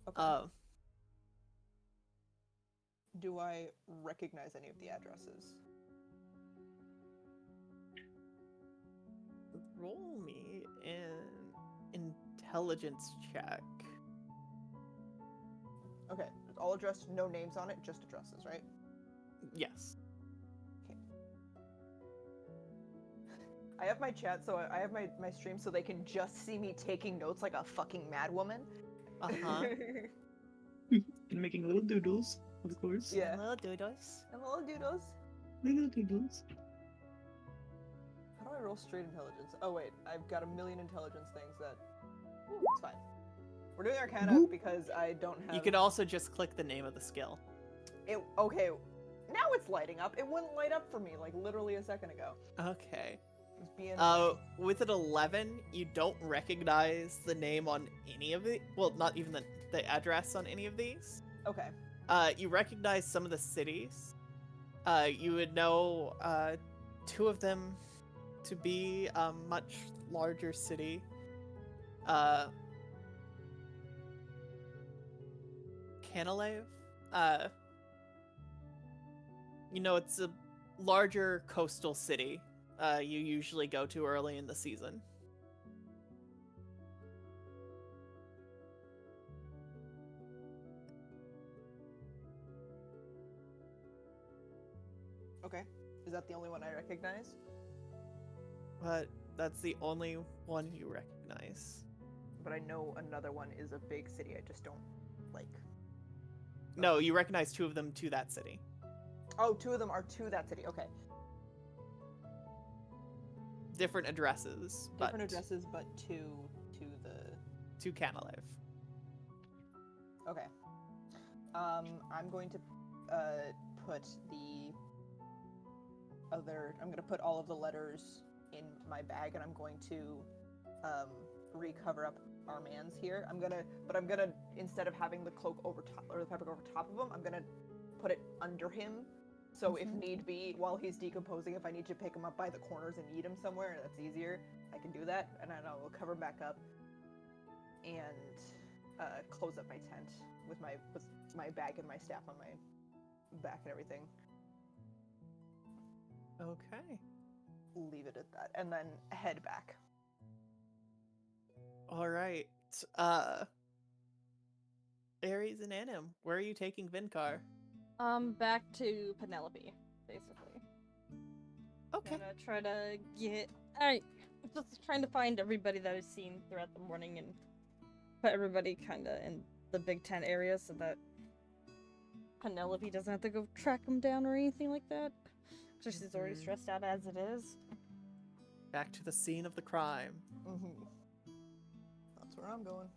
[SPEAKER 1] Okay. Do I recognize any of the addresses?
[SPEAKER 2] Roll me an intelligence check.
[SPEAKER 1] Okay, it's all addressed, no names on it, just addresses, right?
[SPEAKER 2] Yes.
[SPEAKER 1] I have my chat, so I have my stream so they can just see me taking notes like a fucking mad woman.
[SPEAKER 2] Uh-huh.
[SPEAKER 4] And making little doodles, of course.
[SPEAKER 1] Yeah.
[SPEAKER 2] Little doodles.
[SPEAKER 1] And little doodles.
[SPEAKER 4] Little doodles.
[SPEAKER 1] How do I roll straight intelligence? Oh wait, I've got a million intelligence things that... It's fine. We're doing Arcana
[SPEAKER 4] Boop.
[SPEAKER 1] because I don't have...
[SPEAKER 2] You could also just click the name of the skill.
[SPEAKER 1] Okay, now it's lighting up. It wouldn't light up for me like literally a second ago.
[SPEAKER 2] Okay.
[SPEAKER 1] It was being...
[SPEAKER 2] With an 11, you don't recognize the name on any of the... Well, not even the address on any of these.
[SPEAKER 1] Okay.
[SPEAKER 2] You recognize some of the cities. You would know 2 of them to be a much larger city. Canalave. You know, it's a larger coastal city you usually go to early in the season.
[SPEAKER 1] Okay. Is that the only one I recognize?
[SPEAKER 2] But that's the only one you recognize.
[SPEAKER 1] But I know another one is a big city. I just don't like...
[SPEAKER 2] No, you recognize 2 of them to that city.
[SPEAKER 1] Oh, 2 of them are to that city. Okay.
[SPEAKER 2] Different addresses,
[SPEAKER 1] Different
[SPEAKER 2] but
[SPEAKER 1] addresses, but to the...
[SPEAKER 2] to Canalave.
[SPEAKER 1] Okay. I'm going to put the other... I'm going to put all of the letters in my bag, and I'm going to recover up our man's here. I'm gonna, instead of having the cloak over top, or the fabric over top of him, I'm gonna put it under him. So if need be, while he's decomposing, if I need to pick him up by the corners and eat him somewhere, that's easier, I can do that, and then I will cover him back up and close up my tent with my bag and my staff on my back and everything.
[SPEAKER 2] Okay.
[SPEAKER 1] Leave it at that, and then head back.
[SPEAKER 2] All right. Ares and Anim, where are you taking Vinkar?
[SPEAKER 3] Back to Penelope, basically.
[SPEAKER 2] Okay.
[SPEAKER 3] Gonna try to get... just trying to find everybody that I've seen throughout the morning and put everybody kinda in the big tent area so that Penelope doesn't have to go track them down or anything like that. So she's already stressed out as it is.
[SPEAKER 2] Back to the scene of the crime.
[SPEAKER 1] Mm-hmm. That's where I'm going.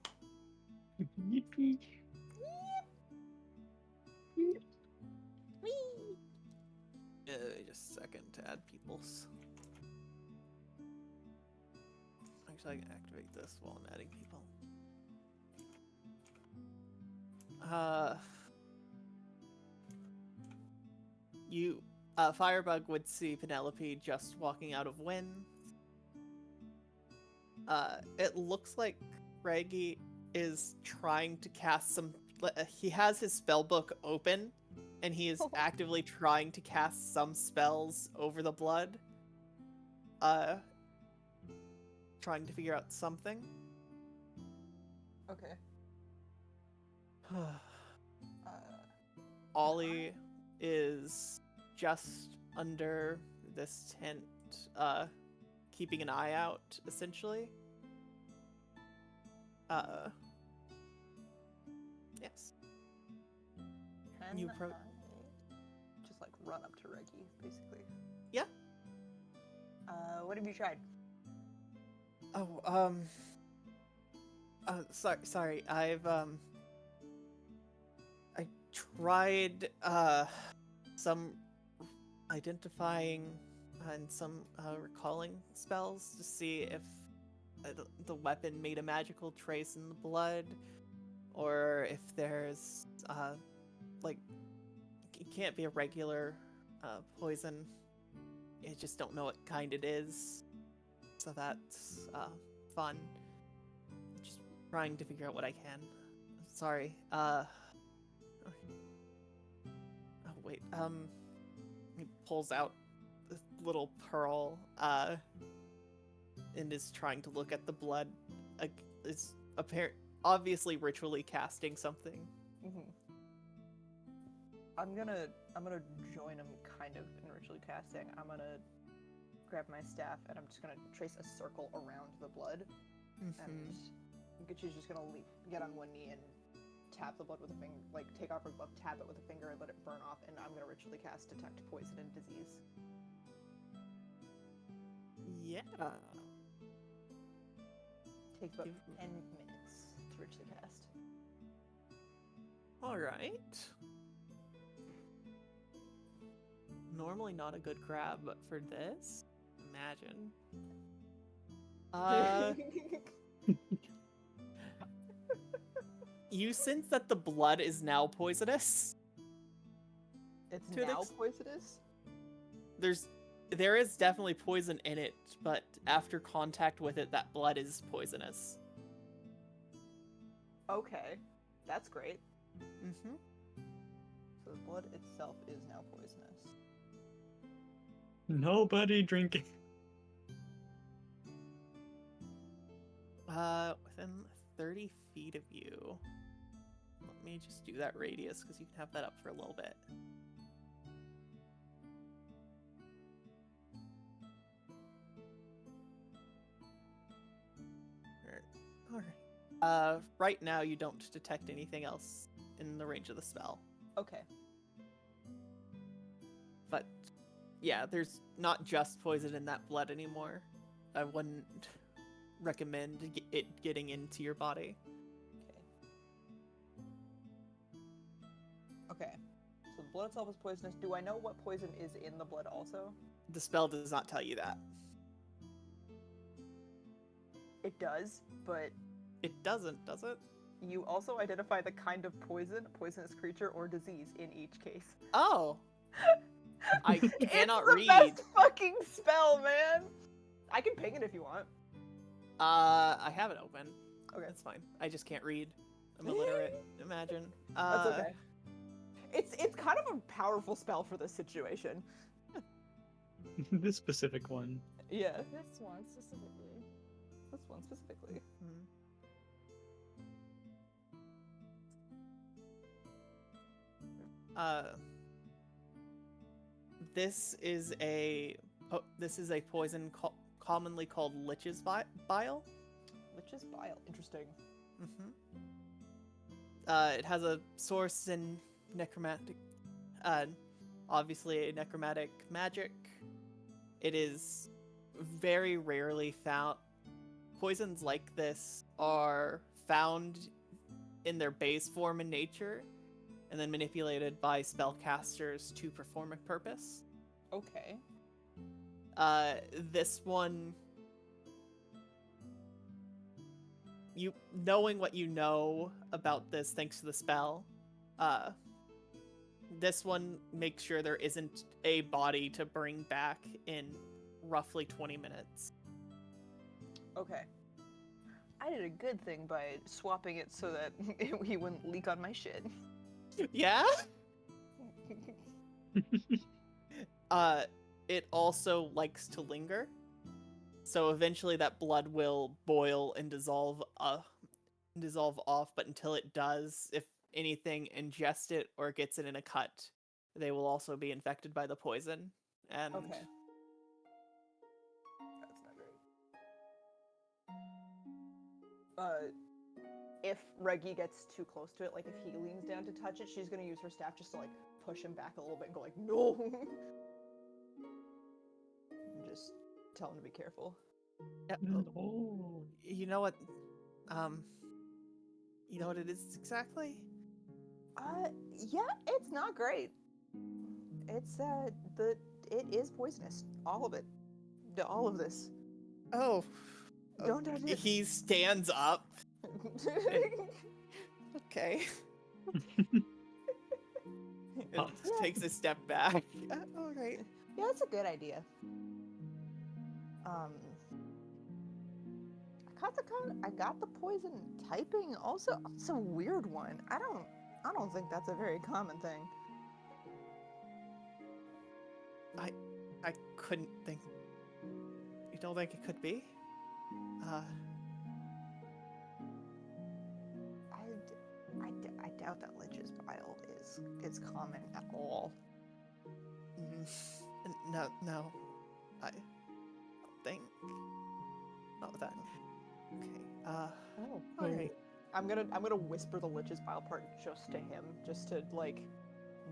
[SPEAKER 4] Yippee.
[SPEAKER 3] Whee!
[SPEAKER 2] Just a second to add people's. Actually, I can activate this while I'm adding people. Firebug would see Penelope just walking out of Wynn. It looks like Reggie is trying to cast some... He has his spell book open, and he is actively trying to cast some spells over the blood. Trying to figure out something.
[SPEAKER 1] Okay.
[SPEAKER 2] Ollie is just under this tent, keeping an eye out, essentially. Yes.
[SPEAKER 1] Can
[SPEAKER 2] You
[SPEAKER 1] I just like run up to Reggie, basically?
[SPEAKER 2] Yeah.
[SPEAKER 1] What have you tried?
[SPEAKER 2] Oh, sorry, I tried, some identifying and some, recalling spells to see if the weapon made a magical trace in the blood, or if there's, like, it can't be a regular, poison. I just don't know what kind it is. So that's, fun. Just trying to figure out what I can. Sorry, oh wait, he pulls out this little pearl, and is trying to look at the blood. It's obviously ritually casting something.
[SPEAKER 1] Mm-hmm. I'm gonna join him kind of in ritually casting. I'm gonna grab my staff and I'm just gonna trace a circle around the blood, and she's just gonna get on one knee and tap the blood with a finger, like take off her glove, tap it with a finger, and let it burn off. And I'm gonna ritually cast Detect Poison and Disease.
[SPEAKER 2] Yeah.
[SPEAKER 1] Takes about 10 minutes to ritually cast.
[SPEAKER 2] All right. Normally not a good grab, but for this, imagine. You sense that the blood is now poisonous.
[SPEAKER 1] It's
[SPEAKER 2] To an
[SPEAKER 1] now
[SPEAKER 2] ex-
[SPEAKER 1] poisonous?
[SPEAKER 2] There is definitely poison in it, but after contact with it, that blood is poisonous.
[SPEAKER 1] Okay, that's great.
[SPEAKER 2] Mm-hmm.
[SPEAKER 1] So the blood itself is now poisonous.
[SPEAKER 4] Nobody drinking.
[SPEAKER 2] Within 30 feet of you. Let me just do that radius, because you can have that up for a little bit. Alright. Right now you don't detect anything else in the range of the spell.
[SPEAKER 1] Okay.
[SPEAKER 2] But, yeah, there's not just poison in that blood anymore. I wouldn't recommend it getting into your body.
[SPEAKER 1] Okay. So the blood itself is poisonous. Do I know what poison is in the blood also?
[SPEAKER 2] The spell does not tell you that.
[SPEAKER 1] It does, but
[SPEAKER 2] It doesn't, does it?
[SPEAKER 1] you also identify the kind of poison, poisonous creature, or disease in each case.
[SPEAKER 2] Oh! I cannot
[SPEAKER 1] it's the
[SPEAKER 2] read.
[SPEAKER 1] best fucking spell, man! I can ping it if you want.
[SPEAKER 2] I have it open.
[SPEAKER 1] Okay.
[SPEAKER 2] That's fine. I just can't read. I'm illiterate, imagine.
[SPEAKER 1] That's okay. It's kind of a powerful spell for this situation.
[SPEAKER 4] This specific one.
[SPEAKER 1] Yeah.
[SPEAKER 3] This one specifically.
[SPEAKER 1] This one specifically.
[SPEAKER 2] This is a poison commonly called Lich's Bile.
[SPEAKER 1] Lich's Bile. Interesting.
[SPEAKER 2] It has a source in necromantic, obviously a necromantic magic. It is very rarely found. Poisons like this are found in their base form in nature, and then manipulated by spellcasters to perform a purpose.
[SPEAKER 1] Okay.
[SPEAKER 2] This one, knowing what you know about this thanks to the spell, this one makes sure there isn't a body to bring back in roughly 20 minutes.
[SPEAKER 1] Okay. I did a good thing by swapping it so that he wouldn't leak on my shit.
[SPEAKER 2] Yeah? It also likes to linger. So eventually that blood will boil and dissolve off, but until it does, if anything ingests it or gets it in a cut, they will also be infected by the poison. And
[SPEAKER 1] Okay. That's not great. If Reggie gets too close to it, like if he leans down to touch it, she's gonna use her staff just to like push him back a little bit and go like, no! And just tell him to be careful.
[SPEAKER 2] yeah,
[SPEAKER 4] Oh.
[SPEAKER 2] you know what? You know what it is exactly?
[SPEAKER 1] Yeah, it's not great. It's, it is poisonous. All of it. All of this.
[SPEAKER 2] Oh.
[SPEAKER 1] Don't touch it.
[SPEAKER 2] He stands up. Okay. And takes a step back. All right.
[SPEAKER 1] Yeah, that's a good idea. I got the poison typing. Also, it's a weird one. I don't think that's a very common thing.
[SPEAKER 2] I couldn't think. You don't think it could be?
[SPEAKER 1] I doubt that Lich's Bile is common at all.
[SPEAKER 2] No. that. Okay.
[SPEAKER 1] Oh.
[SPEAKER 2] All right.
[SPEAKER 1] I'm gonna whisper the Lich's Bile part just to him, just to like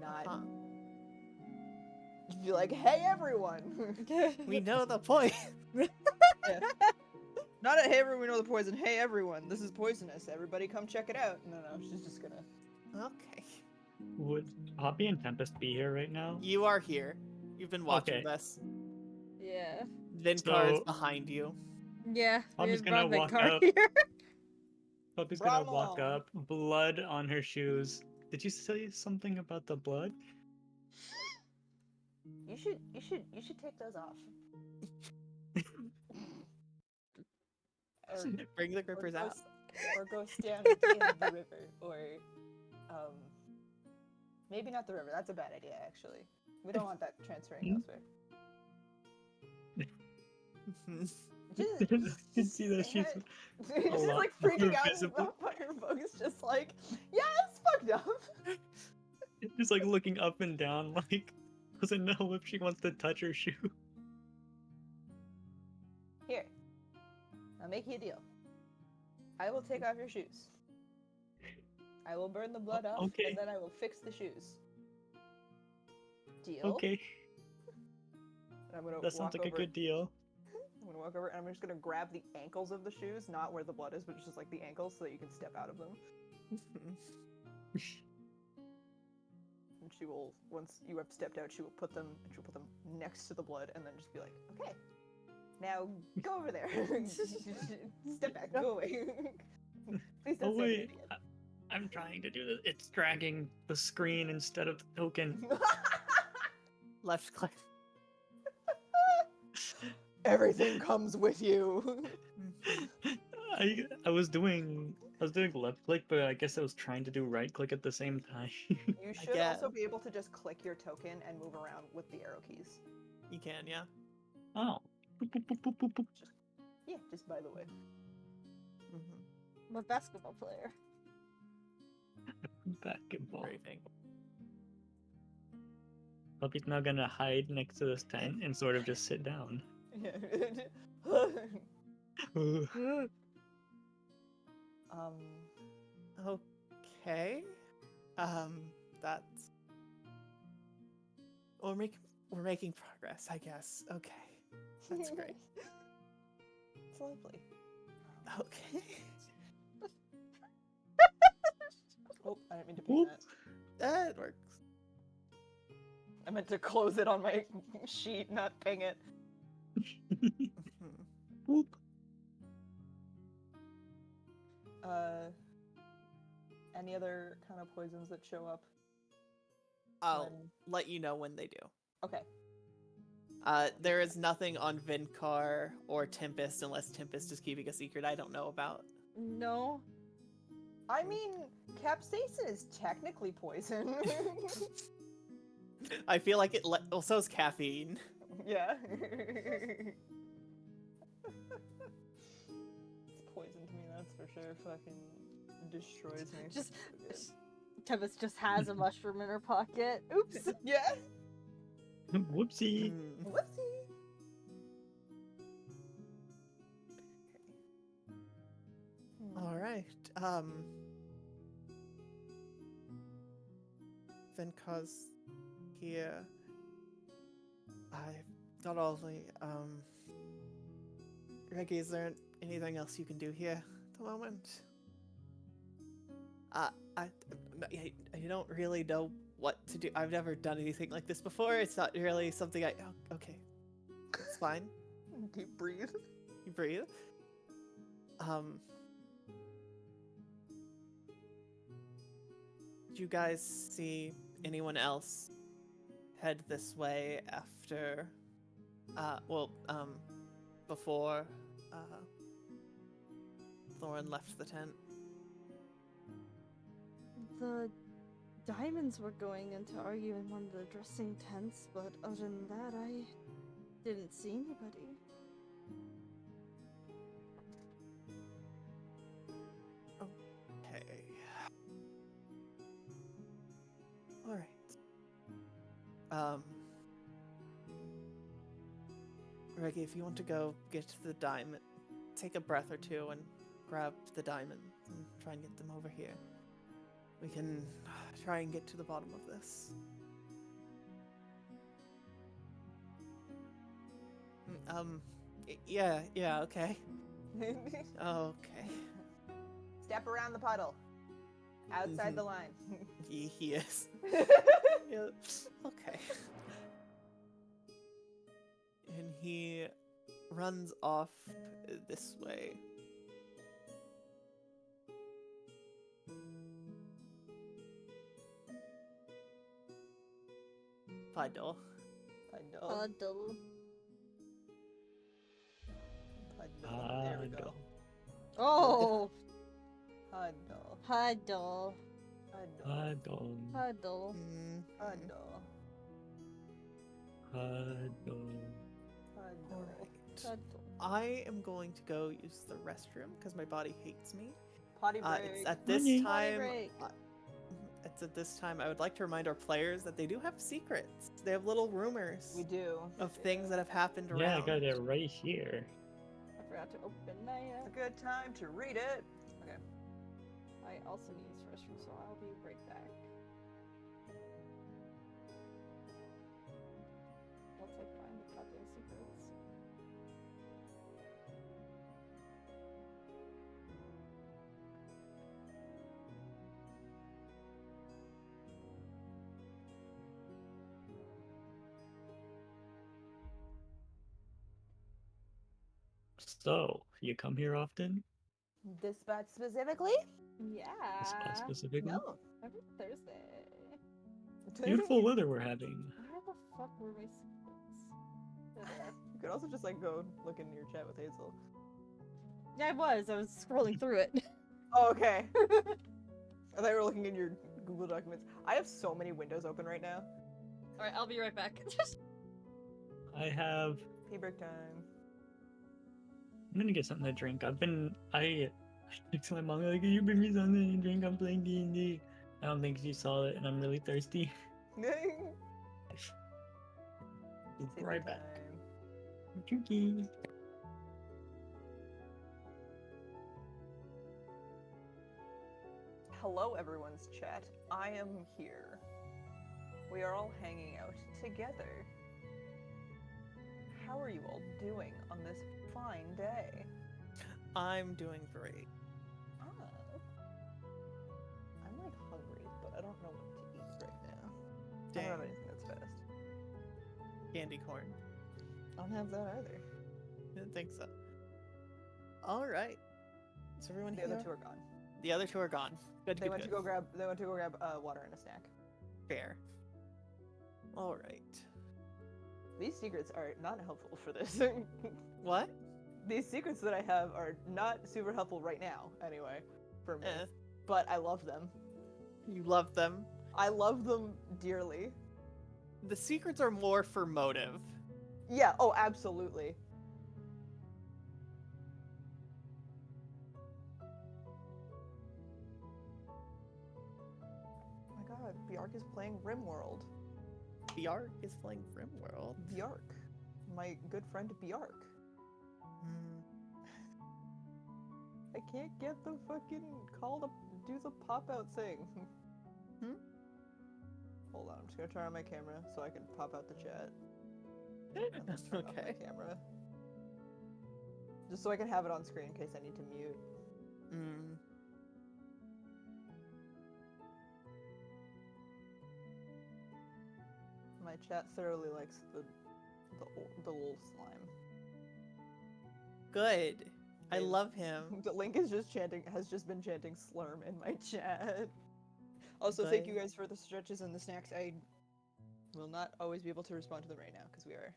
[SPEAKER 1] not
[SPEAKER 2] Huh.
[SPEAKER 1] just be like, hey everyone.
[SPEAKER 2] We know the point.
[SPEAKER 1] Yeah. Not a hey everyone, we know the poison. Hey everyone, this is poisonous. Everybody come check it out. No, she's just gonna.
[SPEAKER 2] Okay.
[SPEAKER 4] Would Hoppy and Tempest be here right now?
[SPEAKER 2] You are here. You've been watching
[SPEAKER 4] Okay.
[SPEAKER 2] this.
[SPEAKER 3] Yeah.
[SPEAKER 2] Vinkar is
[SPEAKER 4] So-
[SPEAKER 2] behind you.
[SPEAKER 3] Yeah, we
[SPEAKER 4] Hoppy's
[SPEAKER 3] have
[SPEAKER 4] gonna
[SPEAKER 3] brought
[SPEAKER 4] walk
[SPEAKER 3] Vinkar
[SPEAKER 4] up.
[SPEAKER 3] here.
[SPEAKER 4] Hoppy's
[SPEAKER 1] Brought
[SPEAKER 4] gonna
[SPEAKER 1] him
[SPEAKER 4] walk
[SPEAKER 1] along.
[SPEAKER 4] up, blood on her shoes. Did you say something about the blood?
[SPEAKER 1] You should take those off. Or,
[SPEAKER 2] Bring the grippers out.
[SPEAKER 1] or go stand in the river, or maybe not the river. That's a bad idea, actually. We don't want that transferring elsewhere.
[SPEAKER 4] You can see that she's
[SPEAKER 1] She's
[SPEAKER 4] lot
[SPEAKER 1] like freaking
[SPEAKER 4] more
[SPEAKER 1] out.
[SPEAKER 4] visible.
[SPEAKER 1] And Firebug is just like, yeah, it's fucked up.
[SPEAKER 4] just like looking up and down, like doesn't know if she wants to touch her shoe.
[SPEAKER 1] Here, I'll make you a deal. I will take off your shoes. I will burn the blood off,
[SPEAKER 4] Okay.
[SPEAKER 1] and then I will fix the shoes. Deal?
[SPEAKER 4] Okay,
[SPEAKER 1] And I'm gonna
[SPEAKER 4] that sounds like
[SPEAKER 1] over,
[SPEAKER 4] a good deal.
[SPEAKER 1] I'm gonna walk over, and I'm just gonna grab the ankles of the shoes, not where the blood is, but just like the ankles, so that you can step out of them. And she will, once you have stepped out, she'll put them next to the blood, and then just be like, okay, now go over there. Step back, go away. Please
[SPEAKER 4] Oh
[SPEAKER 1] don't say
[SPEAKER 4] wait,
[SPEAKER 1] anything
[SPEAKER 4] I'm trying to do this. It's dragging the screen instead of the token.
[SPEAKER 1] again.
[SPEAKER 2] Left click.
[SPEAKER 1] Everything comes with you.
[SPEAKER 4] I was doing left click, but I guess I was trying to do right click at the same time.
[SPEAKER 1] You should also
[SPEAKER 2] guess.
[SPEAKER 1] be able to just click your token and move around with the arrow keys.
[SPEAKER 2] You can, yeah.
[SPEAKER 4] Oh. Boop, boop, boop, boop, boop, boop.
[SPEAKER 1] Yeah, just by the way.
[SPEAKER 3] I'm a basketball player.
[SPEAKER 4] Basketball.
[SPEAKER 2] Braving.
[SPEAKER 4] Puppy's now gonna hide next to this tent and sort of just sit down.
[SPEAKER 2] Okay. That's. We're making progress, I guess. Okay. That's great.
[SPEAKER 1] It's lovely.
[SPEAKER 2] Okay.
[SPEAKER 1] Oh, I didn't mean to ping that.
[SPEAKER 2] That works.
[SPEAKER 1] I meant to close it on my sheet, not ping it.
[SPEAKER 4] Boop.
[SPEAKER 1] Any other kind of poisons that show up?
[SPEAKER 2] I'll
[SPEAKER 1] when-
[SPEAKER 2] let you know when they do.
[SPEAKER 1] Okay.
[SPEAKER 2] There is nothing on Vinkar or Tempest unless Tempest is keeping a secret I don't know about.
[SPEAKER 3] No.
[SPEAKER 1] I mean, capsaicin is technically poison.
[SPEAKER 2] I feel like it. Well, so is caffeine.
[SPEAKER 1] Yeah. It's poison to me, that's for sure. Fucking destroys me.
[SPEAKER 3] Just Tempest just has a mushroom in her pocket. Oops.
[SPEAKER 1] Yeah.
[SPEAKER 4] Whoopsie.
[SPEAKER 2] Hmm.
[SPEAKER 1] Whoopsie.
[SPEAKER 2] All right. Vinkar's here. I've got all the Reggie, is there anything else you can do here at the moment? I don't really know what to do. I've never done anything like this before. It's not really something I. Oh, okay, it's fine.
[SPEAKER 1] Deep breathe.
[SPEAKER 2] You breathe. Did you guys see anyone else head this way after? Before Thorin left the tent.
[SPEAKER 3] The diamonds were going in to argue in one of the dressing tents, but other than that, I didn't see anybody.
[SPEAKER 2] Okay. All right. Reggie, if you want to go get the diamond, take a breath or two and grab the diamonds and try and get them over here. We can try and get to the bottom of this. Yeah, okay. Okay.
[SPEAKER 1] Step around the puddle. Outside the line.
[SPEAKER 2] He is. Yeah. Okay. And he runs off this way. Puddle.
[SPEAKER 1] Puddle.
[SPEAKER 3] Puddle.
[SPEAKER 1] Puddle. There we go.
[SPEAKER 3] Oh!
[SPEAKER 1] Puddle.
[SPEAKER 3] Puddle.
[SPEAKER 1] Puddle.
[SPEAKER 3] Puddle.
[SPEAKER 1] Puddle.
[SPEAKER 2] Alright.
[SPEAKER 3] Puddle.
[SPEAKER 2] I am going to go use the restroom because my body hates me.
[SPEAKER 1] Potty break.
[SPEAKER 2] It's at this
[SPEAKER 4] Potty
[SPEAKER 2] time.
[SPEAKER 3] break.
[SPEAKER 2] It's at this time I would like to remind our players that they do have secrets. They have little rumors
[SPEAKER 1] We do.
[SPEAKER 2] of things that have happened around.
[SPEAKER 4] Yeah, I got it right here.
[SPEAKER 3] I forgot to open my
[SPEAKER 1] It's a good time to read it. Okay.
[SPEAKER 3] I also need this restroom, so I'll be right back. Once I find the goddamn secrets.
[SPEAKER 4] So, you come here often?
[SPEAKER 1] This spot specifically?
[SPEAKER 3] Yeah.
[SPEAKER 4] This spot specifically?
[SPEAKER 1] No.
[SPEAKER 3] Every Thursday.
[SPEAKER 4] Beautiful weather we're having.
[SPEAKER 3] Where the fuck were my secrets?
[SPEAKER 1] You could also just like go look in your chat with Hazel.
[SPEAKER 3] Yeah, I was scrolling through it.
[SPEAKER 1] Oh, okay. I thought you were looking in your Google documents. I have so many windows open right now.
[SPEAKER 3] Alright, I'll be right back.
[SPEAKER 4] I have...
[SPEAKER 1] Pee break time.
[SPEAKER 4] I'm gonna get something to drink. I to my mom, like, can you bring me something to drink? I'm playing D&D. I don't think she saw it, and I'm really thirsty.
[SPEAKER 1] Save
[SPEAKER 4] Right
[SPEAKER 1] time.
[SPEAKER 4] back. Drinking.
[SPEAKER 1] Hello, everyone's chat. I am here. We are all hanging out together. How are you all doing on this fine day?
[SPEAKER 2] I'm doing great.
[SPEAKER 1] Ah. I'm like hungry, but I don't know what to eat right now. I don't have
[SPEAKER 2] Dang.
[SPEAKER 1] anything that's fast.
[SPEAKER 2] Candy corn.
[SPEAKER 1] I don't have that either.
[SPEAKER 2] Didn't think so. Alright. Is everyone
[SPEAKER 1] The
[SPEAKER 2] here?
[SPEAKER 1] other two are gone.
[SPEAKER 2] The other two are gone. Good,
[SPEAKER 1] They
[SPEAKER 2] good,
[SPEAKER 1] went to
[SPEAKER 2] good.
[SPEAKER 1] go grab. They went to go grab water and a snack.
[SPEAKER 2] Fair. Alright.
[SPEAKER 1] These secrets are not helpful for this.
[SPEAKER 2] What?
[SPEAKER 1] These secrets that I have are not super helpful right now, anyway, for me.
[SPEAKER 2] Eh.
[SPEAKER 1] But I love them.
[SPEAKER 2] You love them.
[SPEAKER 1] I love them dearly.
[SPEAKER 2] The secrets are more for motive.
[SPEAKER 1] Yeah, oh, absolutely. Oh my god, Bjark is playing RimWorld.
[SPEAKER 2] Bjark is playing RimWorld.
[SPEAKER 1] Bjark. My good friend Bjark. I can't get the fucking call to do the pop-out thing.
[SPEAKER 2] Hmm?
[SPEAKER 1] Hold on, I'm just gonna turn on my camera so I can pop out the chat. And then turn off my
[SPEAKER 2] Okay.
[SPEAKER 1] camera. Just so I can have it on screen in case I need to mute.
[SPEAKER 2] Mm.
[SPEAKER 1] My chat thoroughly likes the little slime.
[SPEAKER 2] Good. I
[SPEAKER 1] They-
[SPEAKER 2] love him.
[SPEAKER 1] The Link is just chanting, has just been chanting slurm in my chat. Also, thank you
[SPEAKER 2] Good.
[SPEAKER 1] guys for the stretches and the snacks. I will not always be able to respond to them right now because we are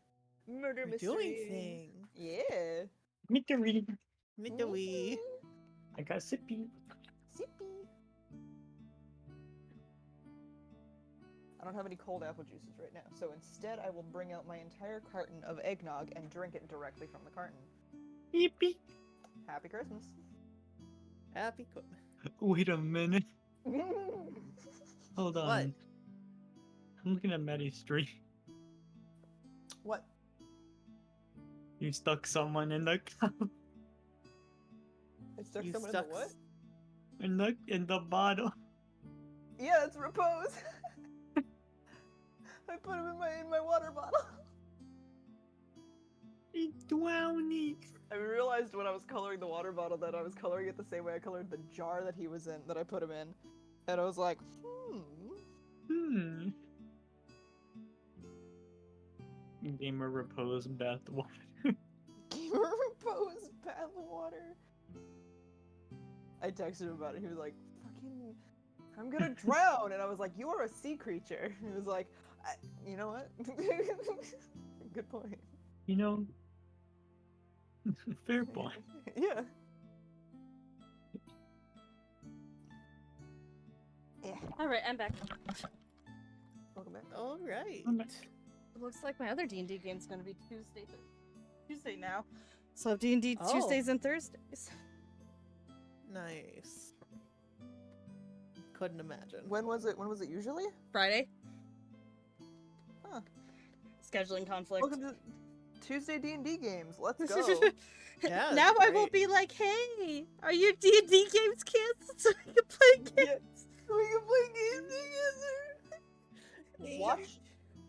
[SPEAKER 1] murder
[SPEAKER 2] We're
[SPEAKER 1] mystery.
[SPEAKER 2] doing things.
[SPEAKER 1] Yeah.
[SPEAKER 4] Meet the reading.
[SPEAKER 2] Midway.
[SPEAKER 4] I got sippy.
[SPEAKER 1] Sippy. I don't have any cold apple juices right now, so instead I will bring out my entire carton of eggnog and drink it directly from the carton.
[SPEAKER 4] Yippee.
[SPEAKER 1] Happy Christmas.
[SPEAKER 2] Happy.
[SPEAKER 4] Wait a minute. Hold on.
[SPEAKER 2] What?
[SPEAKER 4] I'm looking at Maddie's stream.
[SPEAKER 1] What?
[SPEAKER 4] You stuck someone in the cup.
[SPEAKER 1] I stuck
[SPEAKER 2] You
[SPEAKER 1] someone
[SPEAKER 2] stuck
[SPEAKER 1] in the what?
[SPEAKER 4] In the bottle.
[SPEAKER 1] Yeah, it's repose. I put him in my water bottle.
[SPEAKER 4] It's drowning.
[SPEAKER 1] I realized when I was coloring the water bottle that I was coloring it the same way I colored the jar that he was in, that I put him in. And I was like,
[SPEAKER 4] Gamer repose bath water.
[SPEAKER 1] Gamer repose bath water. I texted him about it. He was like, fucking, I'm gonna drown. And I was like, you are a sea creature. He was like, you know what? Good point.
[SPEAKER 4] You know, fair point.
[SPEAKER 1] Yeah. Yeah.
[SPEAKER 3] Alright, I'm back.
[SPEAKER 1] Welcome back.
[SPEAKER 2] All right.
[SPEAKER 3] It looks like my other D&D game's gonna be Tuesday now. So D&D
[SPEAKER 2] Oh.
[SPEAKER 3] Tuesdays and Thursdays.
[SPEAKER 2] Nice. Couldn't imagine.
[SPEAKER 1] When was it usually?
[SPEAKER 3] Friday.
[SPEAKER 1] Huh.
[SPEAKER 3] Scheduling conflict.
[SPEAKER 1] Welcome to Tuesday D&D games. Let's go.
[SPEAKER 2] Yeah,
[SPEAKER 3] Now I will
[SPEAKER 2] great.
[SPEAKER 3] be like, hey, are your D&D games canceled so we can play games?
[SPEAKER 1] Yeah. We can play games together.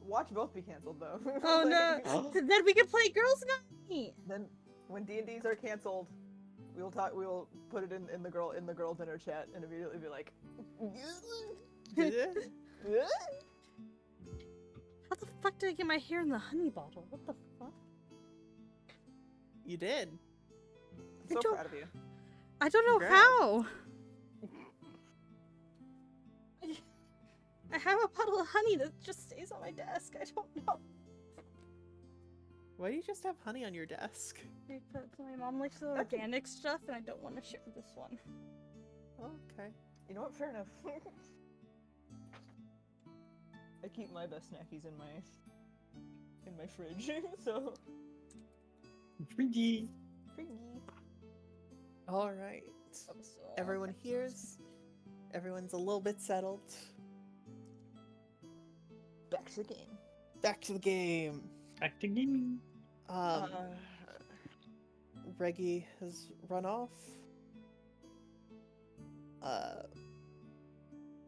[SPEAKER 1] Watch both be canceled though.
[SPEAKER 3] Oh no! Then we can play Girls Night.
[SPEAKER 1] Then when D&Ds are canceled, we'll put it in the girl dinner chat and immediately be like,
[SPEAKER 3] How the fuck did I get my hair in the honey bottle? What the fuck?
[SPEAKER 2] You did.
[SPEAKER 1] I'm so
[SPEAKER 3] don't-
[SPEAKER 1] proud of you.
[SPEAKER 3] I don't know
[SPEAKER 2] Congrats.
[SPEAKER 3] how. I have a bottle of honey that just stays on my desk. I don't know.
[SPEAKER 2] Why do you just have honey on your desk?
[SPEAKER 3] Because my mom likes the
[SPEAKER 1] That's a-
[SPEAKER 3] organic stuff and I don't want to share this one.
[SPEAKER 2] Okay.
[SPEAKER 1] You know what? Fair enough. I keep my best snackies in my fridge, so
[SPEAKER 4] Friggy.
[SPEAKER 1] friggy.
[SPEAKER 2] All right. Everyone hears. Everyone's a little bit settled.
[SPEAKER 1] Back to the game.
[SPEAKER 2] Back to the game.
[SPEAKER 4] Back to gaming.
[SPEAKER 2] Reggie has run off.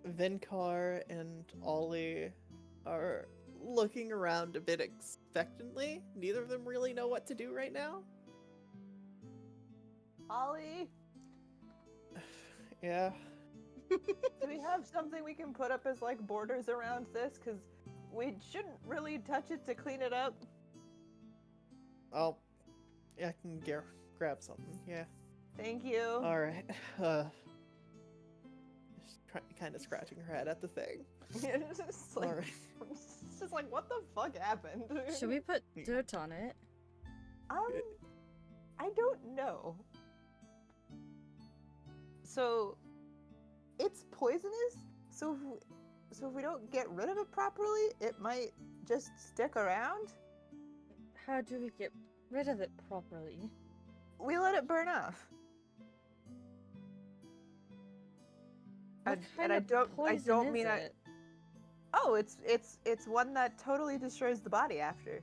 [SPEAKER 2] Vinkar and Ollie are looking around a bit expectantly. Neither of them really know what to do right now.
[SPEAKER 1] Ollie,
[SPEAKER 2] Yeah.
[SPEAKER 1] do we have something we can put up as like borders around this? Cause we shouldn't really touch it to clean it up.
[SPEAKER 2] I can grab something. Yeah.
[SPEAKER 1] Thank you.
[SPEAKER 2] All right. Kind of scratching her head at the thing.
[SPEAKER 1] It's just like,
[SPEAKER 2] All right.
[SPEAKER 1] it's just like, what the fuck happened?
[SPEAKER 3] Should we put dirt on it?
[SPEAKER 1] I don't know. So, it's poisonous. So if we don't get rid of it properly, it might just stick around.
[SPEAKER 3] How do we get rid of it properly?
[SPEAKER 1] We let it burn off.
[SPEAKER 3] What kind
[SPEAKER 1] I
[SPEAKER 3] of
[SPEAKER 1] don't
[SPEAKER 3] poison
[SPEAKER 1] mean
[SPEAKER 3] is
[SPEAKER 1] I.
[SPEAKER 3] it?
[SPEAKER 1] Oh, it's one that totally destroys the body after.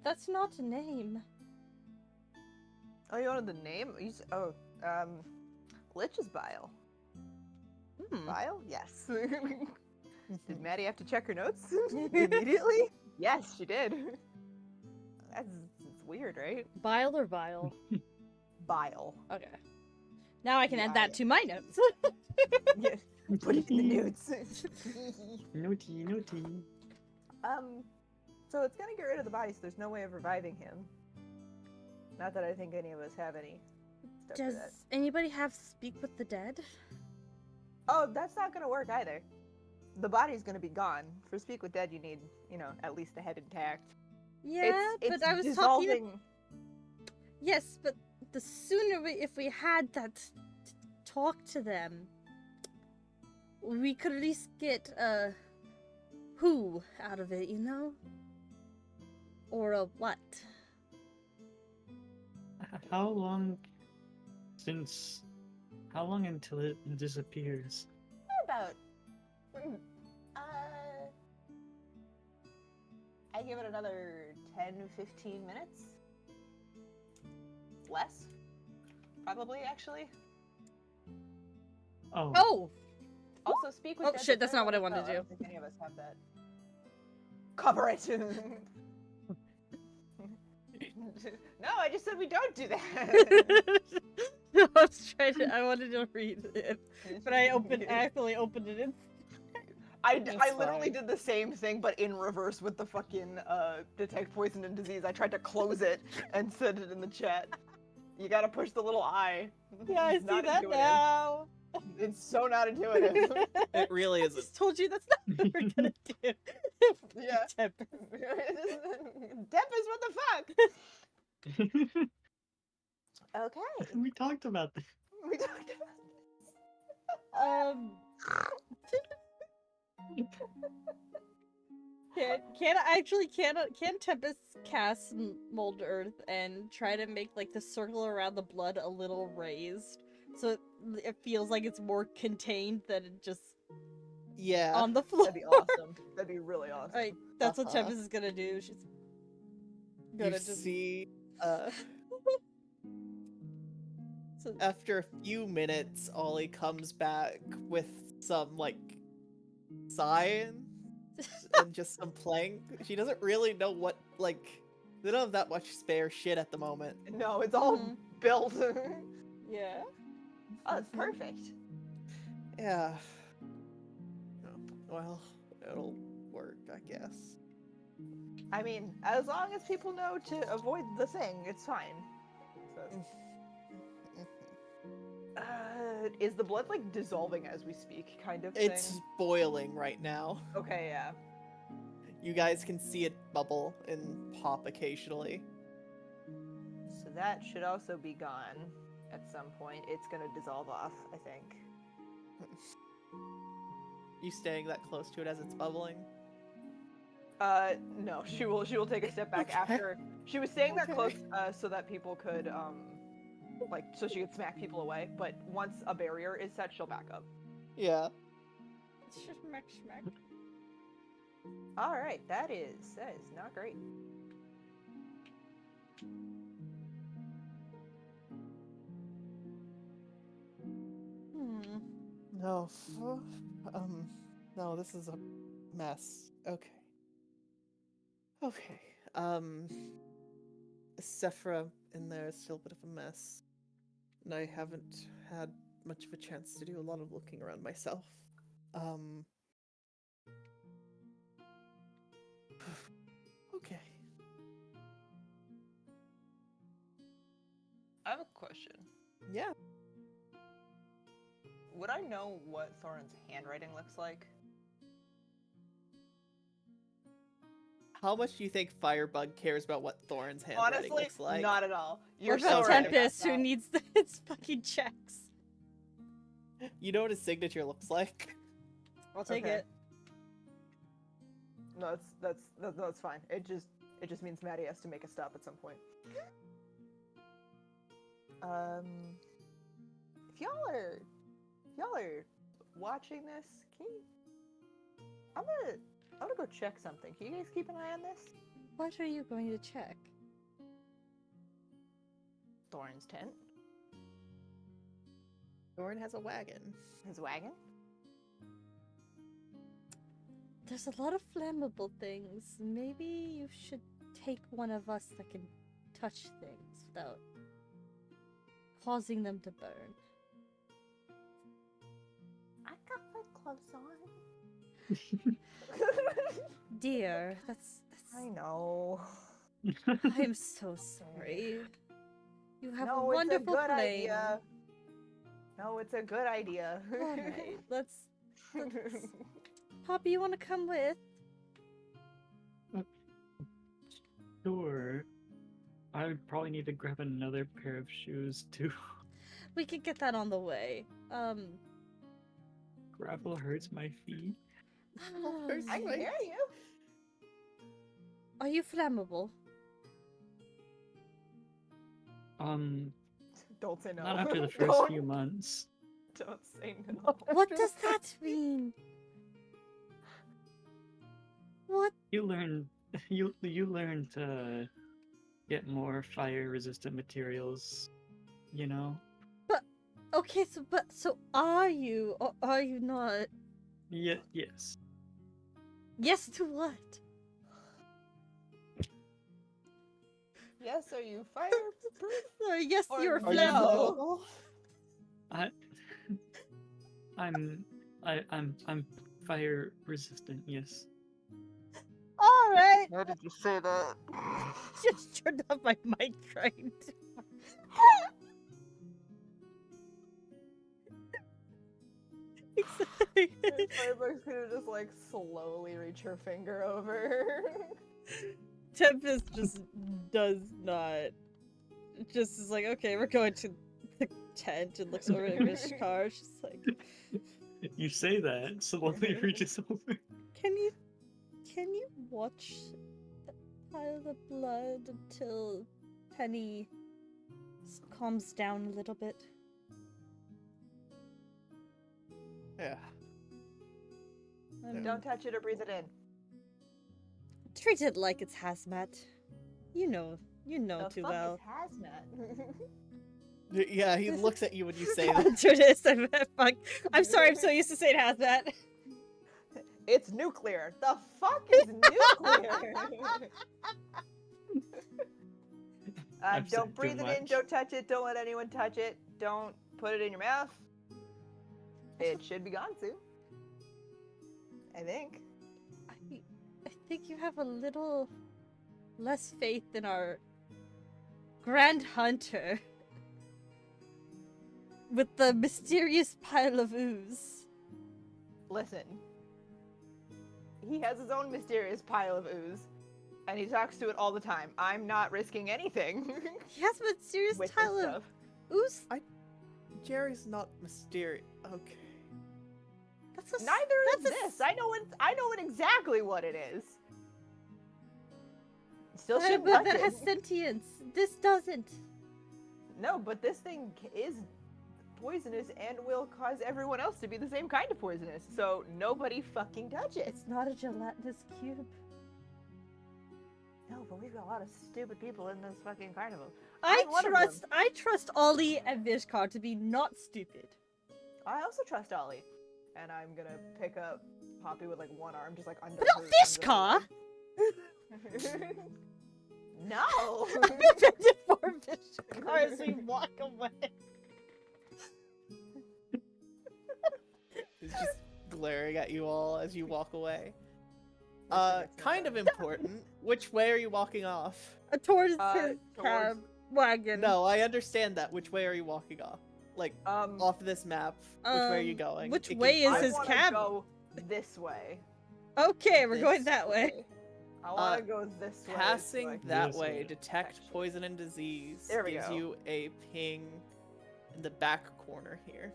[SPEAKER 3] That's not a name.
[SPEAKER 1] Oh, you wanted the name? Lich's bile. Bile? Yes. Did Maddie have to check her notes immediately? Yes, she did. It's weird, right?
[SPEAKER 3] Bile or vile?
[SPEAKER 1] Bile.
[SPEAKER 3] Okay. Now I can add that to my notes.
[SPEAKER 1] Yeah, put it in the notes.
[SPEAKER 4] Naughty.
[SPEAKER 1] So it's gonna get rid of the body, so there's no way of reviving him. Not that I think any of us have any stuff for
[SPEAKER 3] Does
[SPEAKER 1] that.
[SPEAKER 3] anybody have Speak with the Dead?
[SPEAKER 1] Oh, that's not gonna work either. The body's gonna be gone. For Speak with Dead, you need, at least the head intact.
[SPEAKER 3] Yeah,
[SPEAKER 1] It's
[SPEAKER 3] but I was
[SPEAKER 1] dissolving.
[SPEAKER 3] talking. Yes, but the sooner if we had that talk to them, we could at least get a who out of it, or a what?
[SPEAKER 4] How long until it disappears?
[SPEAKER 1] About. I give it another 10-15 minutes. less. Probably, actually.
[SPEAKER 4] Oh.
[SPEAKER 3] Oh!
[SPEAKER 1] Also, speak with
[SPEAKER 3] Oh,
[SPEAKER 1] dead
[SPEAKER 3] shit, that's not what I
[SPEAKER 1] defense.
[SPEAKER 3] wanted to
[SPEAKER 1] I
[SPEAKER 3] do.
[SPEAKER 1] don't think any of us have that. Cover it! No, I just said we don't do that!
[SPEAKER 3] No, I was trying to. I wanted to read it, but I accidentally opened it in.
[SPEAKER 1] I
[SPEAKER 2] That's
[SPEAKER 1] literally
[SPEAKER 2] fine.
[SPEAKER 1] did the same thing, but in reverse with the fucking detect poison and disease. I tried to close it and send it in the chat. You gotta push the little I.
[SPEAKER 3] Yeah, I
[SPEAKER 1] It's
[SPEAKER 3] see
[SPEAKER 1] not
[SPEAKER 3] that
[SPEAKER 1] intuitive.
[SPEAKER 3] now.
[SPEAKER 1] It's so not intuitive.
[SPEAKER 2] It really
[SPEAKER 3] I
[SPEAKER 2] isn't.
[SPEAKER 3] just told you that's not what we're gonna do.
[SPEAKER 1] Yeah.
[SPEAKER 3] Tempest.
[SPEAKER 1] Tempest, what the fuck? Okay.
[SPEAKER 4] We talked about this.
[SPEAKER 1] We talked about
[SPEAKER 3] Can Tempest cast Mold Earth and try to make like the circle around the blood a little raised, so it feels like it's more contained than it just
[SPEAKER 2] Yeah.
[SPEAKER 3] on the floor?
[SPEAKER 1] That'd be awesome. That'd be really awesome.
[SPEAKER 3] Right, that's what
[SPEAKER 2] Uh-huh.
[SPEAKER 3] Tempest is gonna do. She's
[SPEAKER 2] You
[SPEAKER 3] gonna just
[SPEAKER 2] see,
[SPEAKER 3] so,
[SPEAKER 2] after a few minutes, Ollie comes back with some, like, science and just some plank. She doesn't really know what, like, they don't have that much spare shit at the moment.
[SPEAKER 1] No, it's all
[SPEAKER 3] Mhm.
[SPEAKER 1] built.
[SPEAKER 3] yeah.
[SPEAKER 1] Oh, it's perfect.
[SPEAKER 2] Yeah. Oh, well, it'll work, I guess.
[SPEAKER 1] I mean, as long as people know to avoid the thing, it's fine. So, is the blood like dissolving as we speak, kind of thing?
[SPEAKER 2] It's boiling right now.
[SPEAKER 1] Okay, yeah.
[SPEAKER 2] You guys can see it bubble and pop occasionally.
[SPEAKER 1] So that should also be gone at some point. It's gonna dissolve off, I think.
[SPEAKER 2] You staying that close to it as it's bubbling?
[SPEAKER 1] No, she will take a step back
[SPEAKER 2] Okay.
[SPEAKER 1] after. She was staying that close,
[SPEAKER 2] Okay.
[SPEAKER 1] so that people could, like, so she could smack people away, but once a barrier is set, she'll back up.
[SPEAKER 2] Yeah.
[SPEAKER 3] Schmack, schmack.
[SPEAKER 1] Alright, that is not great.
[SPEAKER 2] No. No, this is a mess. Okay. Okay. Sephra in there is still a bit of a mess. And I haven't had much of a chance to do a lot of looking around myself. Okay.
[SPEAKER 1] I have a question.
[SPEAKER 2] Yeah.
[SPEAKER 1] Would I know what Thorin's handwriting looks like?
[SPEAKER 2] How much do you think Firebug cares about what Thorn's handwriting
[SPEAKER 1] Honestly,
[SPEAKER 2] looks like?
[SPEAKER 1] not at all.
[SPEAKER 3] Or
[SPEAKER 1] You're
[SPEAKER 3] about
[SPEAKER 1] so right about
[SPEAKER 3] Tempest, who
[SPEAKER 1] that.
[SPEAKER 3] needs its fucking checks.
[SPEAKER 2] You know what his signature looks like?
[SPEAKER 3] I'll take
[SPEAKER 1] Okay.
[SPEAKER 3] it.
[SPEAKER 1] No, that's fine. It just means Maddie has to make a stop at some point. If y'all are watching this, I'm gonna go check something. Can you guys keep an eye on this?
[SPEAKER 3] What are you going to check?
[SPEAKER 1] Thorin's tent.
[SPEAKER 2] Thorn has a wagon.
[SPEAKER 1] His wagon.
[SPEAKER 3] There's a lot of flammable things. Maybe you should take one of us that can touch things without causing them to burn.
[SPEAKER 1] I got my gloves on.
[SPEAKER 3] Dear, that's
[SPEAKER 1] I know.
[SPEAKER 3] I'm so sorry. You have
[SPEAKER 1] No,
[SPEAKER 3] a wonderful
[SPEAKER 1] it's a good
[SPEAKER 3] flame.
[SPEAKER 1] idea. No, it's a good idea.
[SPEAKER 3] Alright, let's Poppy, you wanna come with?
[SPEAKER 4] Sure. I would probably need to grab another pair of shoes too.
[SPEAKER 3] We can get that on the way.
[SPEAKER 4] Gravel hurts my feet.
[SPEAKER 1] I can hear you.
[SPEAKER 3] Are you flammable?
[SPEAKER 1] Don't say no.
[SPEAKER 4] Not after the 1st
[SPEAKER 1] Don't-
[SPEAKER 4] few months.
[SPEAKER 1] Don't say no.
[SPEAKER 3] What does that mean? What?
[SPEAKER 4] You learn to get more fire-resistant materials, you know?
[SPEAKER 3] Okay, so are you or are you not?
[SPEAKER 4] Yes.
[SPEAKER 3] Yes to what?
[SPEAKER 1] Yes, are you fireproof?
[SPEAKER 3] Yes,
[SPEAKER 1] Or
[SPEAKER 3] you're
[SPEAKER 1] no?
[SPEAKER 3] flammable.
[SPEAKER 4] I'm fire resistant, yes.
[SPEAKER 3] All right.
[SPEAKER 1] How did you say that?
[SPEAKER 3] Just turned off my mic trying to. Exactly.
[SPEAKER 1] Firebug's gonna just like slowly reach her finger over.
[SPEAKER 3] Tempest just does not. Just is like, okay, we're going to the tent and looks over at Vishkar. She's like,
[SPEAKER 4] You say that, slowly reaches over.
[SPEAKER 3] can you watch the pile of blood until Penny calms down a little bit?
[SPEAKER 2] Yeah.
[SPEAKER 1] Don't touch it or breathe it in.
[SPEAKER 3] Treat it like it's hazmat. You know
[SPEAKER 1] The
[SPEAKER 3] too
[SPEAKER 1] fuck
[SPEAKER 3] well.
[SPEAKER 1] is hazmat?
[SPEAKER 2] Yeah, he looks at you when you say that.
[SPEAKER 3] Fuck. I'm sorry, I'm so used to saying hazmat.
[SPEAKER 1] It's nuclear. The fuck is nuclear?
[SPEAKER 4] I've said
[SPEAKER 1] Don't breathe
[SPEAKER 4] too
[SPEAKER 1] it in.
[SPEAKER 4] much.
[SPEAKER 1] Don't touch it. Don't let anyone touch it. Don't put it in your mouth. It should be gone soon. I think.
[SPEAKER 3] I think you have a little less faith in our Grand Hunter with the mysterious pile of ooze.
[SPEAKER 1] Listen. He has his own mysterious pile of ooze, and he talks to it all the time. I'm not risking anything
[SPEAKER 3] He has a mysterious
[SPEAKER 1] with this
[SPEAKER 3] pile of
[SPEAKER 1] stuff.
[SPEAKER 3] ooze.
[SPEAKER 2] Jerry's not mysterious. Okay.
[SPEAKER 3] That's a
[SPEAKER 1] Neither is
[SPEAKER 3] that's a
[SPEAKER 1] this. I know it exactly what it is. Still
[SPEAKER 3] But
[SPEAKER 1] shouldn't touch
[SPEAKER 3] that
[SPEAKER 1] it.
[SPEAKER 3] has sentience. This doesn't.
[SPEAKER 1] No, but this thing is poisonous and will cause everyone else to be the same kind of poisonous. So nobody fucking touch it.
[SPEAKER 3] It's not a gelatinous cube.
[SPEAKER 1] No, but we've got a lot of stupid people in this fucking carnival. I'm one of
[SPEAKER 3] I trust Ollie and Vishkar to be not stupid.
[SPEAKER 1] I also trust Ollie. And I'm gonna pick up Poppy with like one arm, just like under
[SPEAKER 3] But
[SPEAKER 1] her.
[SPEAKER 3] not Vishkar!
[SPEAKER 1] No!
[SPEAKER 3] For Vishkar as we walk away.
[SPEAKER 2] He's just glaring at you all as you walk away. Kind of important. Which way are you walking off?
[SPEAKER 3] Towards his
[SPEAKER 1] towards-
[SPEAKER 3] cab wagon.
[SPEAKER 2] No, I understand that. Which way are you walking off? Like, off this map, which way are you going?
[SPEAKER 3] Which
[SPEAKER 2] It can-
[SPEAKER 3] way is
[SPEAKER 1] I
[SPEAKER 3] his
[SPEAKER 1] wanna
[SPEAKER 3] cab?
[SPEAKER 1] go this way.
[SPEAKER 3] Okay, we're going
[SPEAKER 2] This
[SPEAKER 3] that way.
[SPEAKER 1] I wanna go this way.
[SPEAKER 2] Passing
[SPEAKER 1] so I can
[SPEAKER 2] that
[SPEAKER 4] This
[SPEAKER 2] way,
[SPEAKER 4] way.
[SPEAKER 2] detect poison and disease
[SPEAKER 1] There we
[SPEAKER 2] gives
[SPEAKER 1] go.
[SPEAKER 2] you a ping in the back corner here.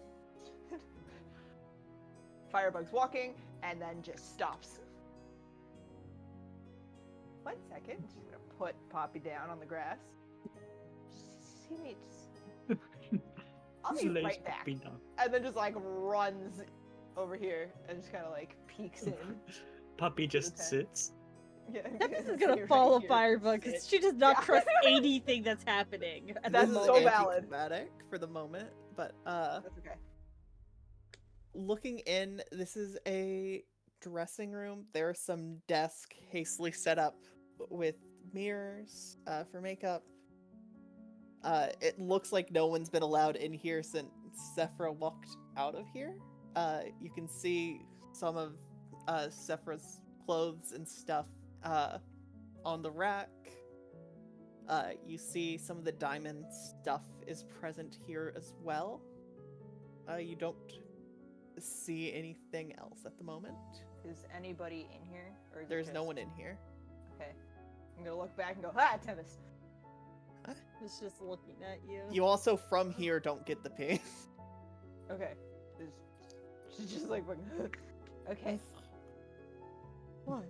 [SPEAKER 1] Firebug's walking and then just stops. 1 second. Just gonna put Poppy down on the grass. She needs. I'll be
[SPEAKER 4] Lays
[SPEAKER 1] right back.
[SPEAKER 4] puppy down.
[SPEAKER 1] And then just like runs over here and just kind of like peeks in.
[SPEAKER 4] Puppy just
[SPEAKER 1] Okay.
[SPEAKER 4] sits.
[SPEAKER 1] Yeah,
[SPEAKER 3] Tempest is
[SPEAKER 1] stay
[SPEAKER 3] gonna
[SPEAKER 1] right
[SPEAKER 3] follow
[SPEAKER 1] here.
[SPEAKER 3] Firebug because
[SPEAKER 1] Sit.
[SPEAKER 3] she does not
[SPEAKER 1] Yeah.
[SPEAKER 3] trust anything that's happening at
[SPEAKER 1] That's
[SPEAKER 3] the
[SPEAKER 1] so
[SPEAKER 3] moment.
[SPEAKER 1] valid.
[SPEAKER 2] Anticlimactic for the moment, but
[SPEAKER 1] That's okay.
[SPEAKER 2] looking in, this is a dressing room. There are some desks hastily set up with mirrors for makeup. It looks like no one's been allowed in here since Sephra walked out of here. You can see some of Sephra's clothes and stuff on the rack. You see some of the diamond stuff is present here as well. You don't see anything else at the moment.
[SPEAKER 1] Is anybody in here? Or is it
[SPEAKER 2] There's no
[SPEAKER 1] just-
[SPEAKER 2] one in here.
[SPEAKER 1] Okay. I'm gonna look back and go, ah, Tempest.
[SPEAKER 3] It's just looking at you.
[SPEAKER 2] You also from here don't get the ping.
[SPEAKER 1] Okay. She's just like, okay.
[SPEAKER 3] What?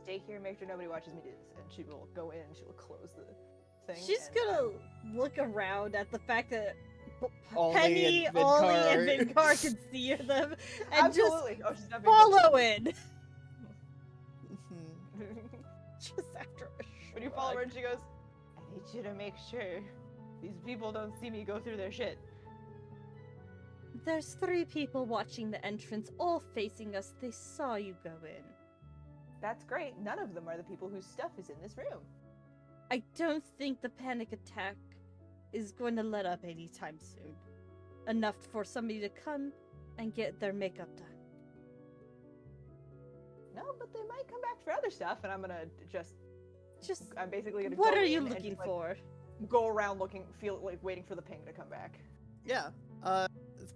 [SPEAKER 1] Stay here, make sure nobody watches me do this. And she will go in and she will close the thing.
[SPEAKER 3] She's
[SPEAKER 1] and,
[SPEAKER 3] gonna look around at the fact that
[SPEAKER 2] Ollie
[SPEAKER 3] Penny,
[SPEAKER 2] and
[SPEAKER 3] Ollie, and
[SPEAKER 2] Vidkar.
[SPEAKER 3] Vidkar can see them and just
[SPEAKER 1] Absolutely. Oh, she's not being
[SPEAKER 3] follow it.
[SPEAKER 2] Mhm.
[SPEAKER 1] ghosted.
[SPEAKER 3] Just after a
[SPEAKER 1] When you follow her
[SPEAKER 3] shrug.
[SPEAKER 1] and she goes, I need you to make sure these people don't see me go through their shit.
[SPEAKER 3] There's 3 people watching the entrance, all facing us. They saw you go in.
[SPEAKER 1] That's great. None of them are the people whose stuff is in this room.
[SPEAKER 3] I don't think the panic attack is going to let up anytime soon. Enough for somebody to come and get their makeup done.
[SPEAKER 1] No, but they might come back for other stuff, and I'm gonna I'm basically gonna
[SPEAKER 3] What
[SPEAKER 1] go
[SPEAKER 3] are you
[SPEAKER 1] in and
[SPEAKER 3] looking
[SPEAKER 1] just, like,
[SPEAKER 3] for?
[SPEAKER 1] go around looking, waiting for the ping to come back.
[SPEAKER 2] Yeah. The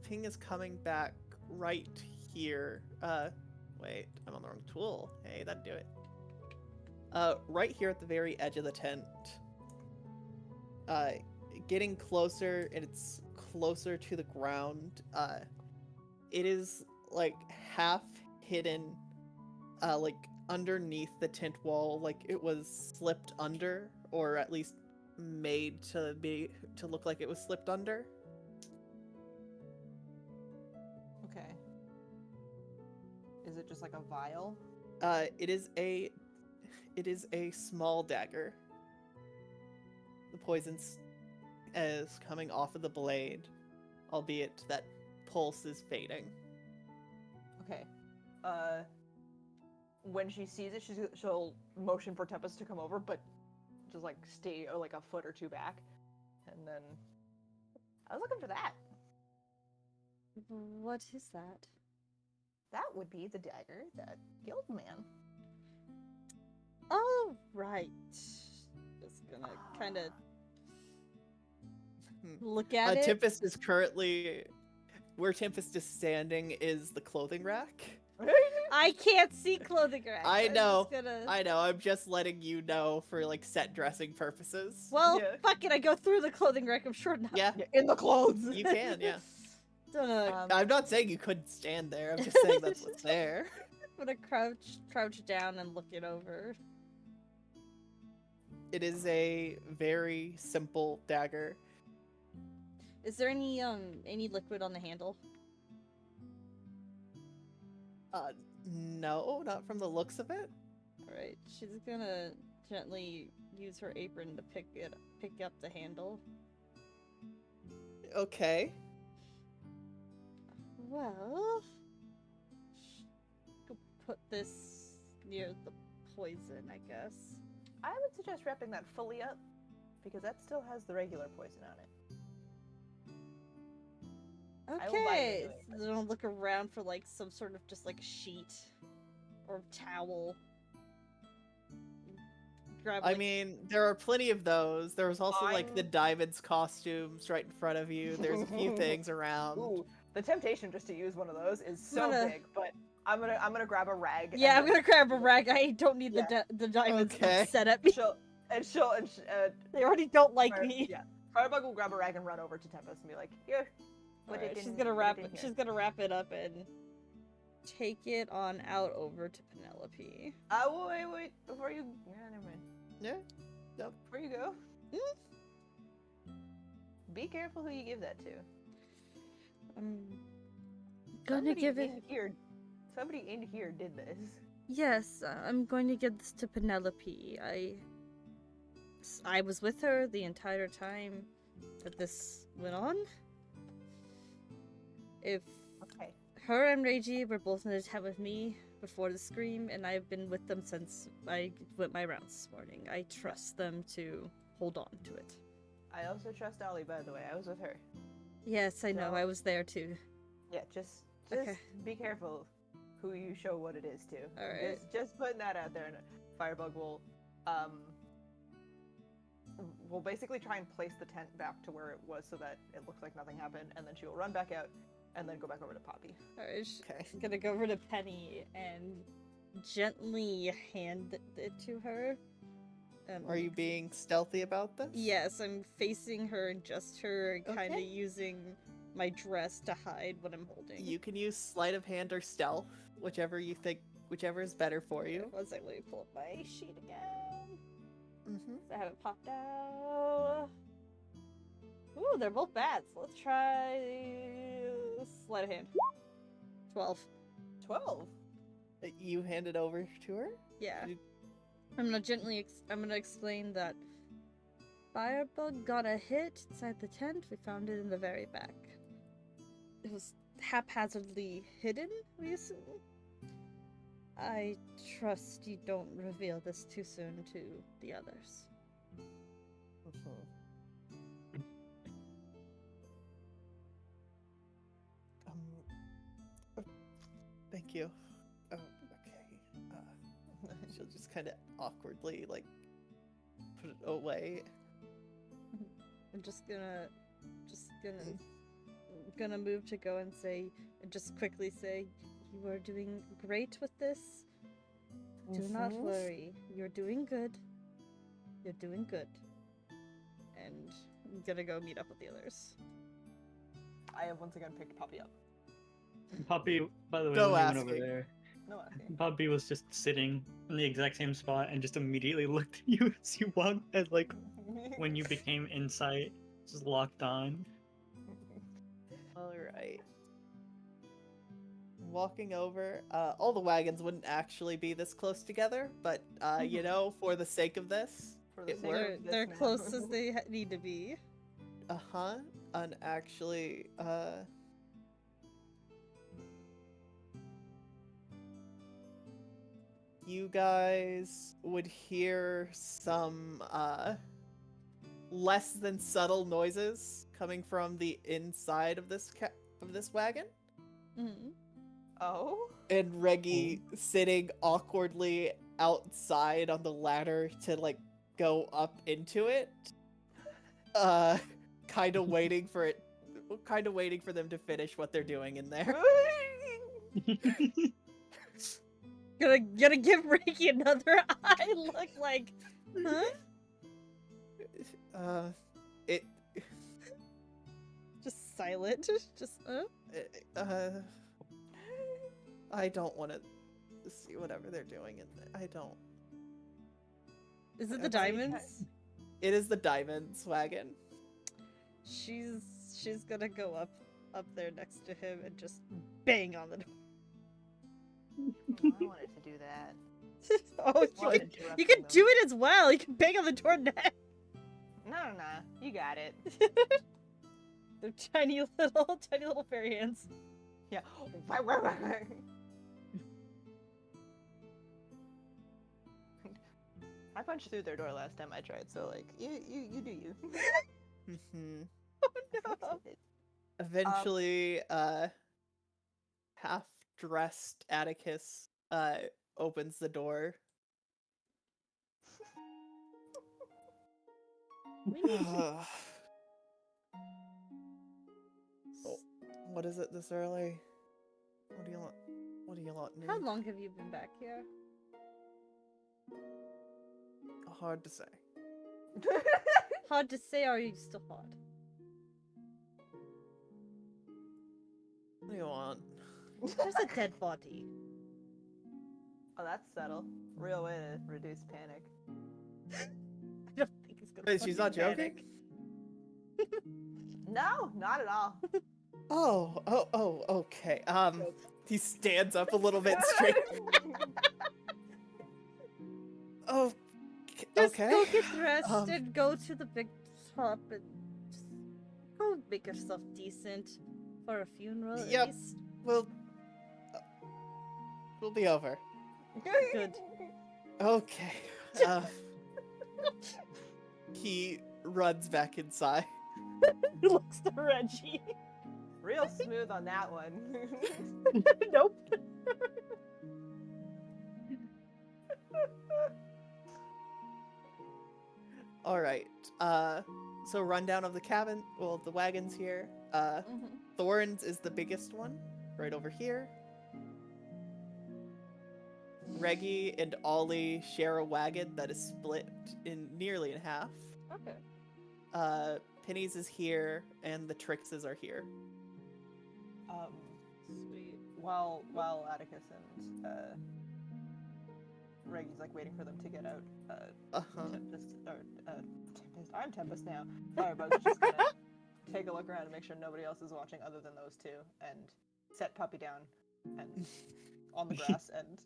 [SPEAKER 2] ping is coming back right here. Wait, I'm on the wrong tool. Hey, that'd do it. Right here at the very edge of the tent. Getting closer, and it's closer to the ground. It is like half hidden, like underneath the tent wall, like it was slipped under, or at least made to look like it was slipped under.
[SPEAKER 1] Okay. Is it just like a vial?
[SPEAKER 2] It is a small dagger. The poison is coming off of the blade, albeit that pulse is fading.
[SPEAKER 1] Okay. When she sees it, she'll motion for Tempest to come over, but just like stay like a foot or two back. And then I was looking for that.
[SPEAKER 3] What is that?
[SPEAKER 1] That would be the dagger that killed the man.
[SPEAKER 3] Oh, right. Just gonna kind of look at it.
[SPEAKER 2] Tempest is currently where Tempest is standing is the clothing rack.
[SPEAKER 3] I can't see clothing rack.
[SPEAKER 2] I know.
[SPEAKER 3] I
[SPEAKER 2] I know. I'm just letting you know for like set dressing purposes.
[SPEAKER 3] Well,
[SPEAKER 1] Yeah.
[SPEAKER 3] fuck it. I go through the clothing rack. I'm sure enough.
[SPEAKER 2] Yeah,
[SPEAKER 1] Yeah, in the clothes.
[SPEAKER 2] you can. Yeah.
[SPEAKER 3] I'm
[SPEAKER 2] I'm not saying you couldn't stand there. I'm just saying that's what's there.
[SPEAKER 3] gonna crouch down and look it over.
[SPEAKER 2] It is a very simple dagger.
[SPEAKER 3] Is there any liquid on the handle?
[SPEAKER 2] No, not from the looks of it.
[SPEAKER 3] All right. She's gonna gently use her apron to pick up the handle.
[SPEAKER 2] Okay.
[SPEAKER 3] Well, go put this near the poison, I guess.
[SPEAKER 1] I would suggest wrapping that fully up, because that still has the regular poison on it. I will buy
[SPEAKER 3] Okay,
[SPEAKER 1] you doing
[SPEAKER 3] so don't look around for like some sort of just like sheet or towel. Grab.
[SPEAKER 2] I
[SPEAKER 3] like-
[SPEAKER 2] mean, there are plenty of those. There was also like the
[SPEAKER 1] I'm-
[SPEAKER 2] Diamond's costumes right in front of you. There's a few things around.
[SPEAKER 1] Ooh, the temptation just to use one of those is so
[SPEAKER 3] Gonna-
[SPEAKER 1] big, but I'm gonna grab a rag. and
[SPEAKER 3] yeah, I'm
[SPEAKER 1] then
[SPEAKER 3] gonna grab a rag. I don't need
[SPEAKER 1] Yeah.
[SPEAKER 3] the diamonds
[SPEAKER 2] Okay.
[SPEAKER 3] set at me.
[SPEAKER 1] They
[SPEAKER 3] They already don't like me.
[SPEAKER 1] Yeah, Firebug will grab a rag and run over to Tempest and be like, "Here, put
[SPEAKER 3] Alright,
[SPEAKER 1] it in."
[SPEAKER 3] she's gonna
[SPEAKER 1] put
[SPEAKER 3] wrap
[SPEAKER 1] it.
[SPEAKER 3] it.
[SPEAKER 1] In
[SPEAKER 3] She's
[SPEAKER 1] here."
[SPEAKER 3] gonna wrap it up and take it on out over to Penelope.
[SPEAKER 1] Wait, before you. Yeah, never mind.
[SPEAKER 2] Yeah.
[SPEAKER 1] Before you go, be careful who you give that to.
[SPEAKER 3] I'm gonna
[SPEAKER 1] Somebody
[SPEAKER 3] give it.
[SPEAKER 1] in here. Somebody in here did this.
[SPEAKER 3] Yes, I'm going to give this to Penelope. I was with her the entire time that this went on. If
[SPEAKER 1] Okay.
[SPEAKER 3] her and Reiji were both in the tent with me before the scream, and I've been with them since I went my rounds this morning. I trust them to hold on to it.
[SPEAKER 1] I also trust Ollie, by the way. I was with her.
[SPEAKER 3] Yes, I know.
[SPEAKER 1] So-
[SPEAKER 3] I was there too.
[SPEAKER 1] Yeah, just
[SPEAKER 3] Okay.
[SPEAKER 1] be careful who you show what it is to.
[SPEAKER 3] Alright.
[SPEAKER 1] Just putting that out there, and Firebug will basically try and place the tent back to where it was so that it looks like nothing happened, and then she will run back out and then go back over to Poppy.
[SPEAKER 3] Alright,
[SPEAKER 2] Okay.
[SPEAKER 3] I'm gonna go over to Penny and gently hand it to her.
[SPEAKER 2] Are you being stealthy about this?
[SPEAKER 3] Yes, I'm facing her and just her, kind of
[SPEAKER 2] Okay.
[SPEAKER 3] using my dress to hide what I'm holding.
[SPEAKER 2] You can use sleight of hand or stealth, whichever is better for you.
[SPEAKER 3] One second, let me pull up my sheet again.
[SPEAKER 2] Mm-hmm.
[SPEAKER 3] I have it popped out. Ooh, they're both bad. So let's try sleight of hand. 12.
[SPEAKER 1] 12.
[SPEAKER 2] You hand it over to her?
[SPEAKER 3] Yeah.
[SPEAKER 2] You-
[SPEAKER 3] I'm gonna gently I'm gonna explain that Firebug got a hit inside the tent. We found it in the very back. It was haphazardly hidden, we assume. I trust you don't reveal this too soon to the others.
[SPEAKER 2] Thank you. Oh, okay. She'll just kind of awkwardly, like, put it away.
[SPEAKER 3] I'm gonna move to go and say, and just quickly say, you are doing great with this. Do not worry. You're doing good. You're doing good. And I'm gonna go meet up with the others.
[SPEAKER 1] I have once again picked Poppy up.
[SPEAKER 4] Poppy, by the way,
[SPEAKER 2] No
[SPEAKER 4] when you went over
[SPEAKER 2] asking.
[SPEAKER 4] there,
[SPEAKER 1] No asking.
[SPEAKER 4] Poppy was just sitting in the exact same spot and just immediately looked at you as you walked, as like when you became insight, just locked on.
[SPEAKER 2] Alright. Walking over, all the wagons wouldn't actually be this close together, but, you know, for the sake of this,
[SPEAKER 1] For the
[SPEAKER 2] it
[SPEAKER 1] sake
[SPEAKER 2] worked.
[SPEAKER 1] of this
[SPEAKER 3] They're
[SPEAKER 1] now.
[SPEAKER 3] close as they need to be.
[SPEAKER 2] Uh-huh. And actually, you guys would hear some, less than subtle noises coming from the inside of this wagon.
[SPEAKER 3] Mm.
[SPEAKER 1] Oh?
[SPEAKER 2] And Reggie sitting awkwardly outside on the ladder to, like, go up into it. Kind of waiting for them to finish what they're doing in there.
[SPEAKER 3] Gonna give Reiki another eye look like, huh?
[SPEAKER 2] It,
[SPEAKER 3] Just silent. Just,
[SPEAKER 2] I don't want to see whatever they're doing in there. I don't.
[SPEAKER 3] Is it the
[SPEAKER 2] That's-
[SPEAKER 3] diamonds?
[SPEAKER 2] It is the diamonds wagon.
[SPEAKER 3] She's gonna go up there next to him and just bang on the door.
[SPEAKER 1] I wanted to do that.
[SPEAKER 3] Oh,
[SPEAKER 1] Wanted
[SPEAKER 3] you
[SPEAKER 1] to interrupt
[SPEAKER 3] can
[SPEAKER 1] them.
[SPEAKER 3] do it as well. You can bang on the door next.
[SPEAKER 1] No, you got it.
[SPEAKER 3] They're tiny little fairy hands.
[SPEAKER 1] Yeah. I punched through their door last time I tried, so like you do you.
[SPEAKER 2] Mm-hmm.
[SPEAKER 3] No.
[SPEAKER 2] Eventually, half-dressed Atticus, opens the door. Oh, what is it this early? What do you want? What do you want?
[SPEAKER 3] How long have you been back here?
[SPEAKER 2] Hard to say.
[SPEAKER 3] Hard to say, or are you still hot?
[SPEAKER 2] What do you want?
[SPEAKER 3] There's a dead body.
[SPEAKER 1] Oh, that's subtle. Real way to reduce panic.
[SPEAKER 3] I don't think it's gonna.
[SPEAKER 2] Wait, she's not
[SPEAKER 3] fucking
[SPEAKER 2] joking?
[SPEAKER 3] panic.
[SPEAKER 1] No, not at all.
[SPEAKER 2] Oh, okay. He stands up a little bit straight. Oh,
[SPEAKER 3] Just
[SPEAKER 2] okay.
[SPEAKER 3] go get dressed
[SPEAKER 2] Um,
[SPEAKER 3] and go to the big shop and just go make yourself decent for a funeral at
[SPEAKER 2] Yep.
[SPEAKER 3] least.
[SPEAKER 2] We'll be over.
[SPEAKER 3] Good.
[SPEAKER 2] Okay. He runs back inside.
[SPEAKER 3] Looks to Reggie.
[SPEAKER 1] Real smooth on that one.
[SPEAKER 3] Nope.
[SPEAKER 2] All right. So rundown of the cabin. Well, the wagons here.
[SPEAKER 3] Mhm.
[SPEAKER 2] Thorns is the biggest one, right over here. Reggie and Ollie share a wagon that is split nearly in half.
[SPEAKER 3] Okay.
[SPEAKER 2] Penny's is here, and the Trixes are here.
[SPEAKER 3] Sweet.
[SPEAKER 1] While Atticus and Reggie's like waiting for them to get out. I'm Tempest now. Firebug's just gonna take a look around and make sure nobody else is watching other than those two, and set Puppy down and on the grass and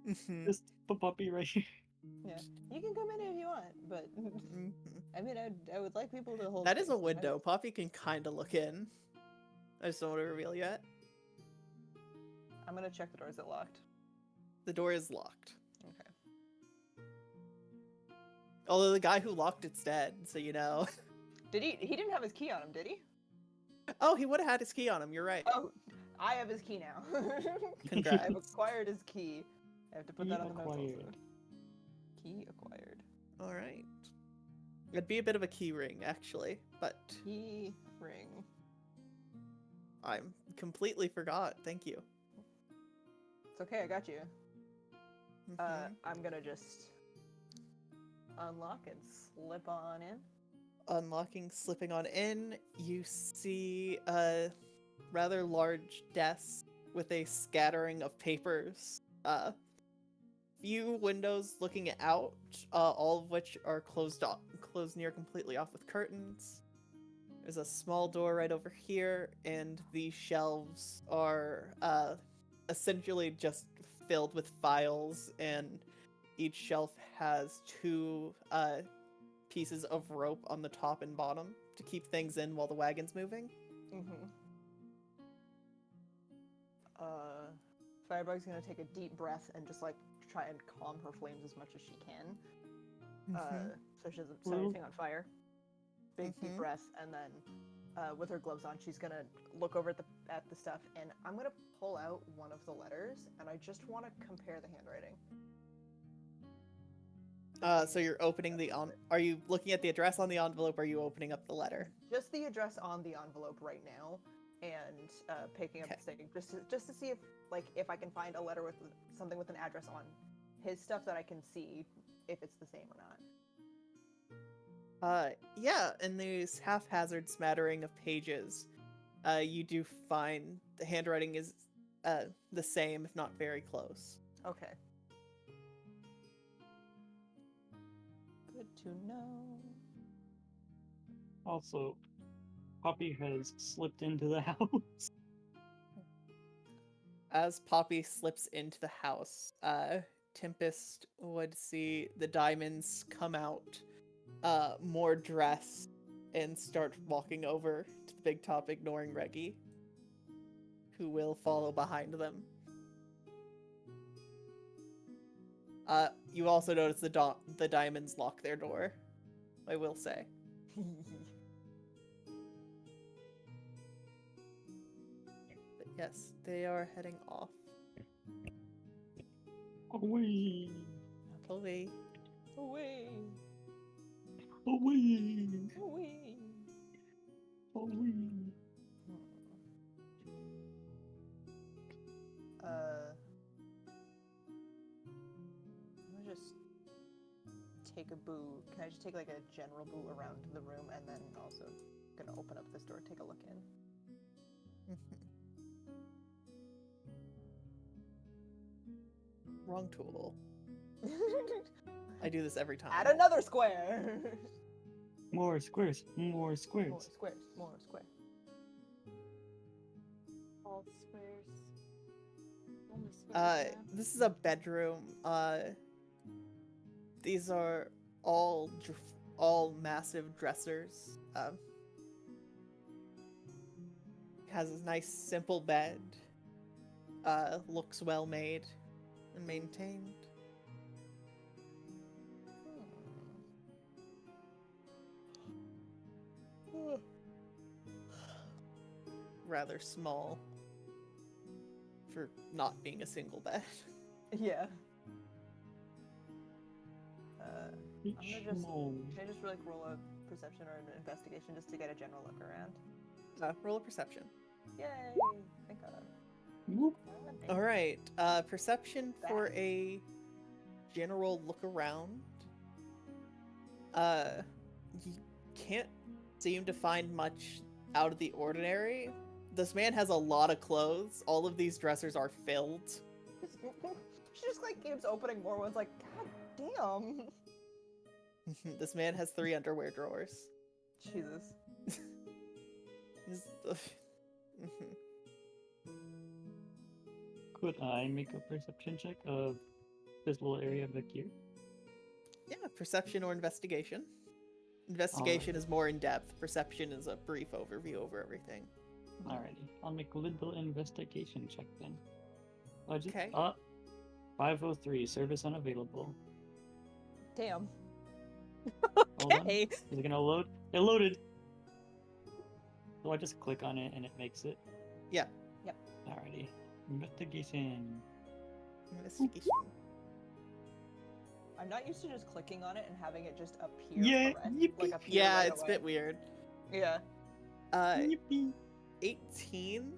[SPEAKER 2] Mhm.
[SPEAKER 4] Just put Puppy right here.
[SPEAKER 1] Yeah, you can come in if you want, but
[SPEAKER 2] Mhm.
[SPEAKER 1] I mean, I would like people to hold.
[SPEAKER 2] That is
[SPEAKER 1] space.
[SPEAKER 2] a window. Poppy can kind of look in. I just don't want to reveal yet.
[SPEAKER 1] I'm gonna check the door. Is it locked?
[SPEAKER 2] The door is locked.
[SPEAKER 1] Okay.
[SPEAKER 2] Although the guy who locked it's dead, so you know.
[SPEAKER 1] Did he? He didn't have his key on him, did he?
[SPEAKER 2] Oh, he would have had his key on him. You're right.
[SPEAKER 1] Oh, I have his key now.
[SPEAKER 2] Congrats.
[SPEAKER 1] I've acquired his key. I have to put
[SPEAKER 4] Key
[SPEAKER 1] that on the notes also.
[SPEAKER 4] acquired.
[SPEAKER 1] Key acquired.
[SPEAKER 2] All right. It'd be a bit of a key ring, actually, but
[SPEAKER 1] Key ring.
[SPEAKER 2] I completely forgot. Thank you.
[SPEAKER 1] It's okay, I got you.
[SPEAKER 2] Mhm.
[SPEAKER 1] I'm gonna just unlock and slip on in.
[SPEAKER 2] Unlocking, slipping on in, you see a rather large desk with a scattering of papers. Few windows looking out, all of which are closed near completely off with curtains. There's a small door right over here, and the shelves are essentially just filled with files, and each shelf has two pieces of rope on the top and bottom to keep things in while the wagon's moving.
[SPEAKER 1] Mm-hmm. Firebug's gonna take a deep breath and just like try and calm her flames as much as she can. So she doesn't set anything on fire. Big deep
[SPEAKER 2] Mhm.
[SPEAKER 1] breath, and then with her gloves on, she's gonna look over at the stuff, and I'm gonna pull out one of the letters, and I just want to compare the handwriting.
[SPEAKER 2] So you're opening the are you looking at the address on the envelope, or are you opening up the letter?
[SPEAKER 1] Just the address on the envelope right now, and picking up
[SPEAKER 2] Okay.
[SPEAKER 1] the stick just to see if I can find a letter with something with an address on his stuff that I can see if it's the same or not.
[SPEAKER 2] Yeah, in these haphazard smattering of pages, you do find the handwriting is the same, if not very close.
[SPEAKER 1] Okay. Good to know.
[SPEAKER 4] Also, Poppy has slipped into the house.
[SPEAKER 2] As Poppy slips into the house, Tempest would see the diamonds come out, more dressed, and start walking over to the big top, ignoring Reggie, who will follow behind them. You also notice the diamonds lock their door, I will say. But yes, they are heading off.
[SPEAKER 4] Away!
[SPEAKER 2] Away.
[SPEAKER 1] Away.
[SPEAKER 4] Away!
[SPEAKER 1] Away.
[SPEAKER 4] Away!
[SPEAKER 1] I'm gonna just take a boo. Can I just take like a general boo around the room, and then also gonna open up this door, take a look in.
[SPEAKER 2] Wrong tool. I do this every time.
[SPEAKER 1] Add another square.
[SPEAKER 4] More squares! More squares!
[SPEAKER 1] More squares. More square.
[SPEAKER 3] All squares. Only squares now.
[SPEAKER 2] This is a bedroom. These are all massive dressers. Has a nice simple bed. Looks well made and maintained. Rather small for not being a single bed.
[SPEAKER 1] Yeah.
[SPEAKER 4] It's
[SPEAKER 1] I'm gonna just-
[SPEAKER 4] small.
[SPEAKER 1] Can I just like roll a perception or an investigation just to get a general look around?
[SPEAKER 2] Roll a perception.
[SPEAKER 1] Yay! Thank God.
[SPEAKER 4] Whoop.
[SPEAKER 2] All right. Perception for
[SPEAKER 1] Back.
[SPEAKER 2] a general look around. You can't seem to find much out of the ordinary. This man has a lot of clothes. All of these dressers are filled.
[SPEAKER 1] She just like keeps opening more ones. Like, God damn.
[SPEAKER 2] This man has 3 underwear drawers.
[SPEAKER 1] Jesus.
[SPEAKER 4] Could I make a perception check of visible area back here?
[SPEAKER 2] Yeah, perception or investigation. Investigation is more in depth. Perception is a brief overview over everything.
[SPEAKER 4] Alrighty, I'll make a little investigation check then.
[SPEAKER 2] Okay.
[SPEAKER 4] 503, service unavailable.
[SPEAKER 1] Damn.
[SPEAKER 4] Hold on.
[SPEAKER 3] Okay.
[SPEAKER 4] Is it gonna load? It loaded! So I just click on it and it makes it?
[SPEAKER 2] Yeah.
[SPEAKER 1] Yep.
[SPEAKER 4] Alrighty. Investigation.
[SPEAKER 2] Investigation.
[SPEAKER 1] I'm not used to just clicking on it and having it just appear
[SPEAKER 4] Yeah,
[SPEAKER 1] correct.
[SPEAKER 4] yippee.
[SPEAKER 1] Like appear
[SPEAKER 2] Yeah,
[SPEAKER 1] right
[SPEAKER 2] it's a
[SPEAKER 1] away.
[SPEAKER 2] bit weird.
[SPEAKER 1] Yeah.
[SPEAKER 4] Yippee.
[SPEAKER 2] 18.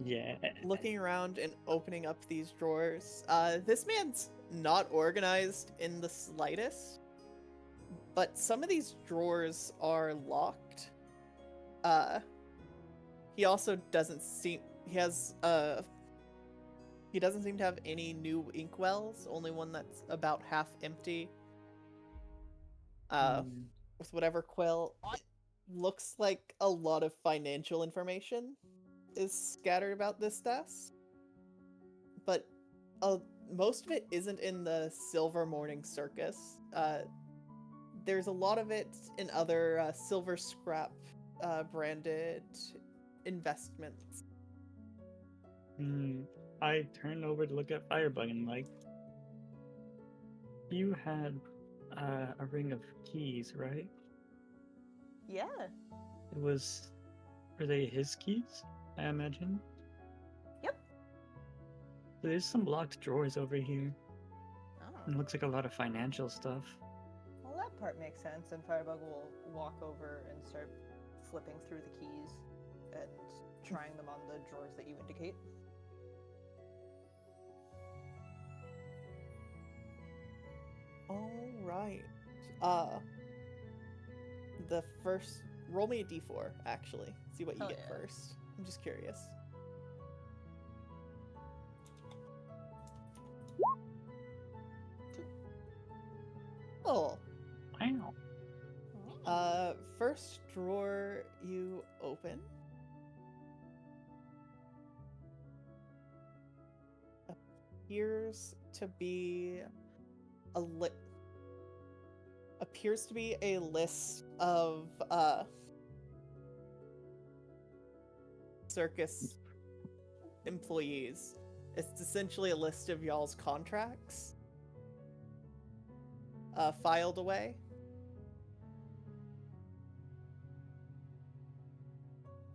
[SPEAKER 4] Yeah.
[SPEAKER 2] Looking around and opening up these drawers. This man's not organized in the slightest, but some of these drawers are locked. He also doesn't seem he doesn't seem to have any new inkwells, only one that's about half empty. With whatever quill, it looks like a lot of financial information is scattered about this desk, but most of it isn't in the Silver Morning Circus. There's a lot of it in other silver scrap branded investments.
[SPEAKER 4] I turned over to look at Firebug and like, you had a ring of keys, right?
[SPEAKER 1] Yeah.
[SPEAKER 4] Were they his keys, I imagine?
[SPEAKER 1] Yep.
[SPEAKER 4] There's some locked drawers over here.
[SPEAKER 1] Oh.
[SPEAKER 4] It looks like a lot of financial stuff.
[SPEAKER 1] Well, that part makes sense, and Firebug will walk over and start flipping through the keys and trying them on the drawers that you indicate.
[SPEAKER 2] All right. The first roll me a d4 actually. See what you
[SPEAKER 1] Oh,
[SPEAKER 2] get
[SPEAKER 1] yeah.
[SPEAKER 2] first. I'm just curious.
[SPEAKER 1] Two.
[SPEAKER 2] Oh.
[SPEAKER 4] Wow.
[SPEAKER 2] First drawer you open. Appears to be a list of circus employees. It's essentially a list of y'all's contracts filed away.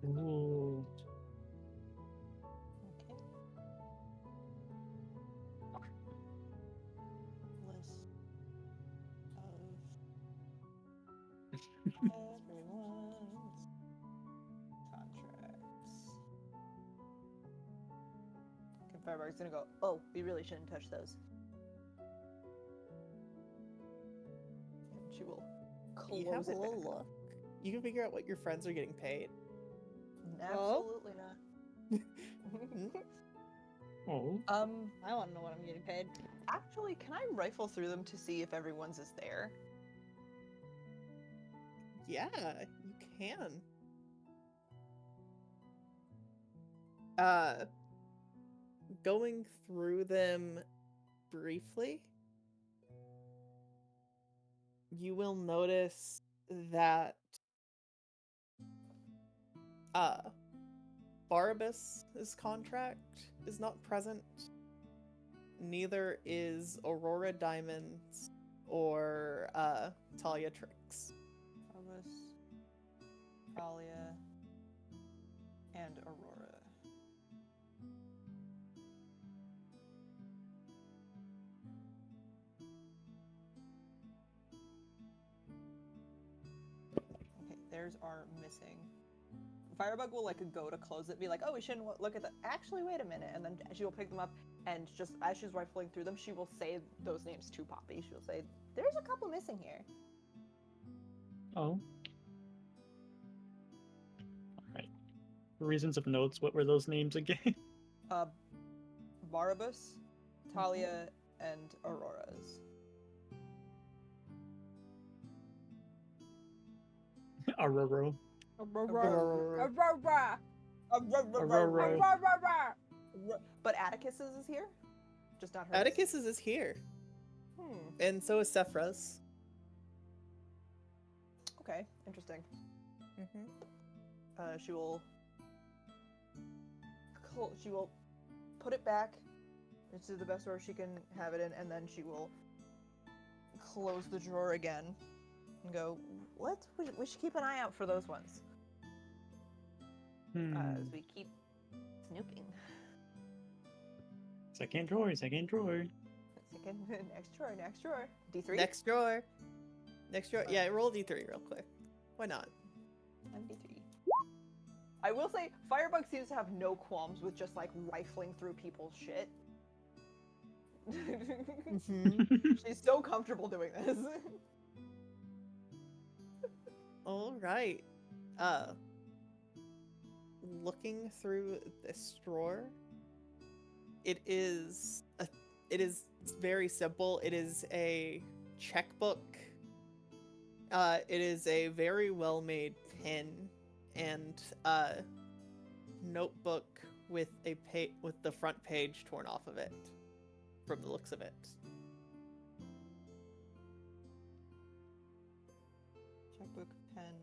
[SPEAKER 4] Ooh.
[SPEAKER 1] Okay. List of everyone's contracts. Okay, Firebug's gonna go, oh, we really shouldn't touch those. And she will
[SPEAKER 2] You
[SPEAKER 1] close
[SPEAKER 2] have a
[SPEAKER 1] it
[SPEAKER 2] little
[SPEAKER 1] back up.
[SPEAKER 2] look. You can figure out what your friends are getting paid.
[SPEAKER 1] Absolutely not.
[SPEAKER 4] Oh.
[SPEAKER 3] I want to know what I'm getting paid.
[SPEAKER 1] Actually, can I rifle through them to see if everyone's is there?
[SPEAKER 2] Yeah, you can. Going through them briefly, you will notice that Barabbas's contract is not present. Neither is Aurora Diamonds or Talia Tricks.
[SPEAKER 1] Barbas, Talia, and Aurora. Okay, theirs are missing. Firebug will like go to close it, be like, "Oh, we shouldn't look at that." Actually, wait a minute, and then she will pick them up, and just as she's rifling through them, she will say those names to Poppy. She'll say, "There's a couple missing here."
[SPEAKER 4] Oh. Alright. For reasons of notes, what were those names again?
[SPEAKER 1] Barabbas, Talia, and Aurora's.
[SPEAKER 4] Aroro.
[SPEAKER 3] Aurora.
[SPEAKER 4] Aurora.
[SPEAKER 1] But Atticus's is here, just not hers.
[SPEAKER 2] Atticus's is here. And so is Sephra's.
[SPEAKER 1] Okay, interesting.
[SPEAKER 2] Mm-hmm.
[SPEAKER 1] She will put it back into the best order she can have it in, and then she will close the drawer again and go, we should keep an eye out for those ones. As we keep snooping.
[SPEAKER 4] Second drawer, second drawer.
[SPEAKER 1] Next drawer. D3?
[SPEAKER 2] Next drawer. Yeah, roll D3 real quick. Why not?
[SPEAKER 1] I'm D3. I will say, Firebug seems to have no qualms with just, like, rifling through people's shit. She's so comfortable doing this.
[SPEAKER 2] All right. Looking through this drawer, it is very simple. It is a checkbook. It is a very well-made pen and notebook with the front page torn off of it, from the looks of it.
[SPEAKER 1] Checkbook, pen,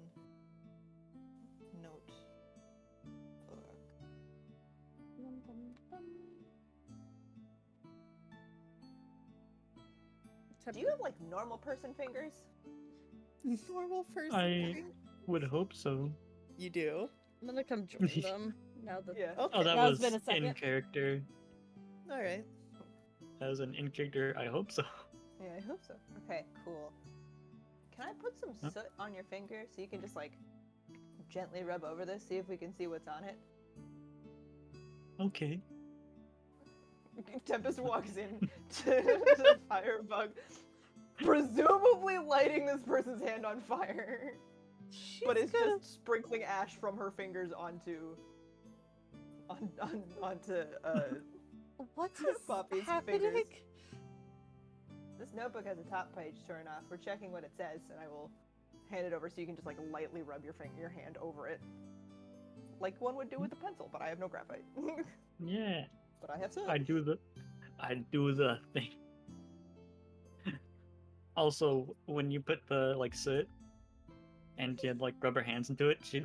[SPEAKER 1] note, book. Do you have, like, normal person fingers?
[SPEAKER 2] Normal person.
[SPEAKER 4] I would hope so.
[SPEAKER 2] You do?
[SPEAKER 3] I'm gonna come join them now that
[SPEAKER 1] Yeah.
[SPEAKER 2] Okay.
[SPEAKER 4] Oh, that
[SPEAKER 3] Now
[SPEAKER 4] was
[SPEAKER 3] it's been a second.
[SPEAKER 4] in character.
[SPEAKER 2] All right.
[SPEAKER 4] That was an in character. I hope so.
[SPEAKER 1] Yeah, I hope so. Okay, cool. Can I put some
[SPEAKER 4] Huh?
[SPEAKER 1] soot on your finger so you can just, like, gently rub over this, see if we can see what's on it?
[SPEAKER 4] Okay.
[SPEAKER 1] Tempest walks in to Firebug, presumably lighting this person's hand on fire. But it's just sprinkling ash from her fingers onto
[SPEAKER 3] What is
[SPEAKER 1] Poppy's
[SPEAKER 3] happening?
[SPEAKER 1] fingers. This notebook has a top page turned off. We're checking what it says, and I will hand it over so you can just, like, lightly rub your hand over it. Like one would do with a pencil, but I have no graphite.
[SPEAKER 4] Yeah.
[SPEAKER 1] But I have soot.
[SPEAKER 4] I do the thing. Also, when you put the soot and you had rub her hands into it, she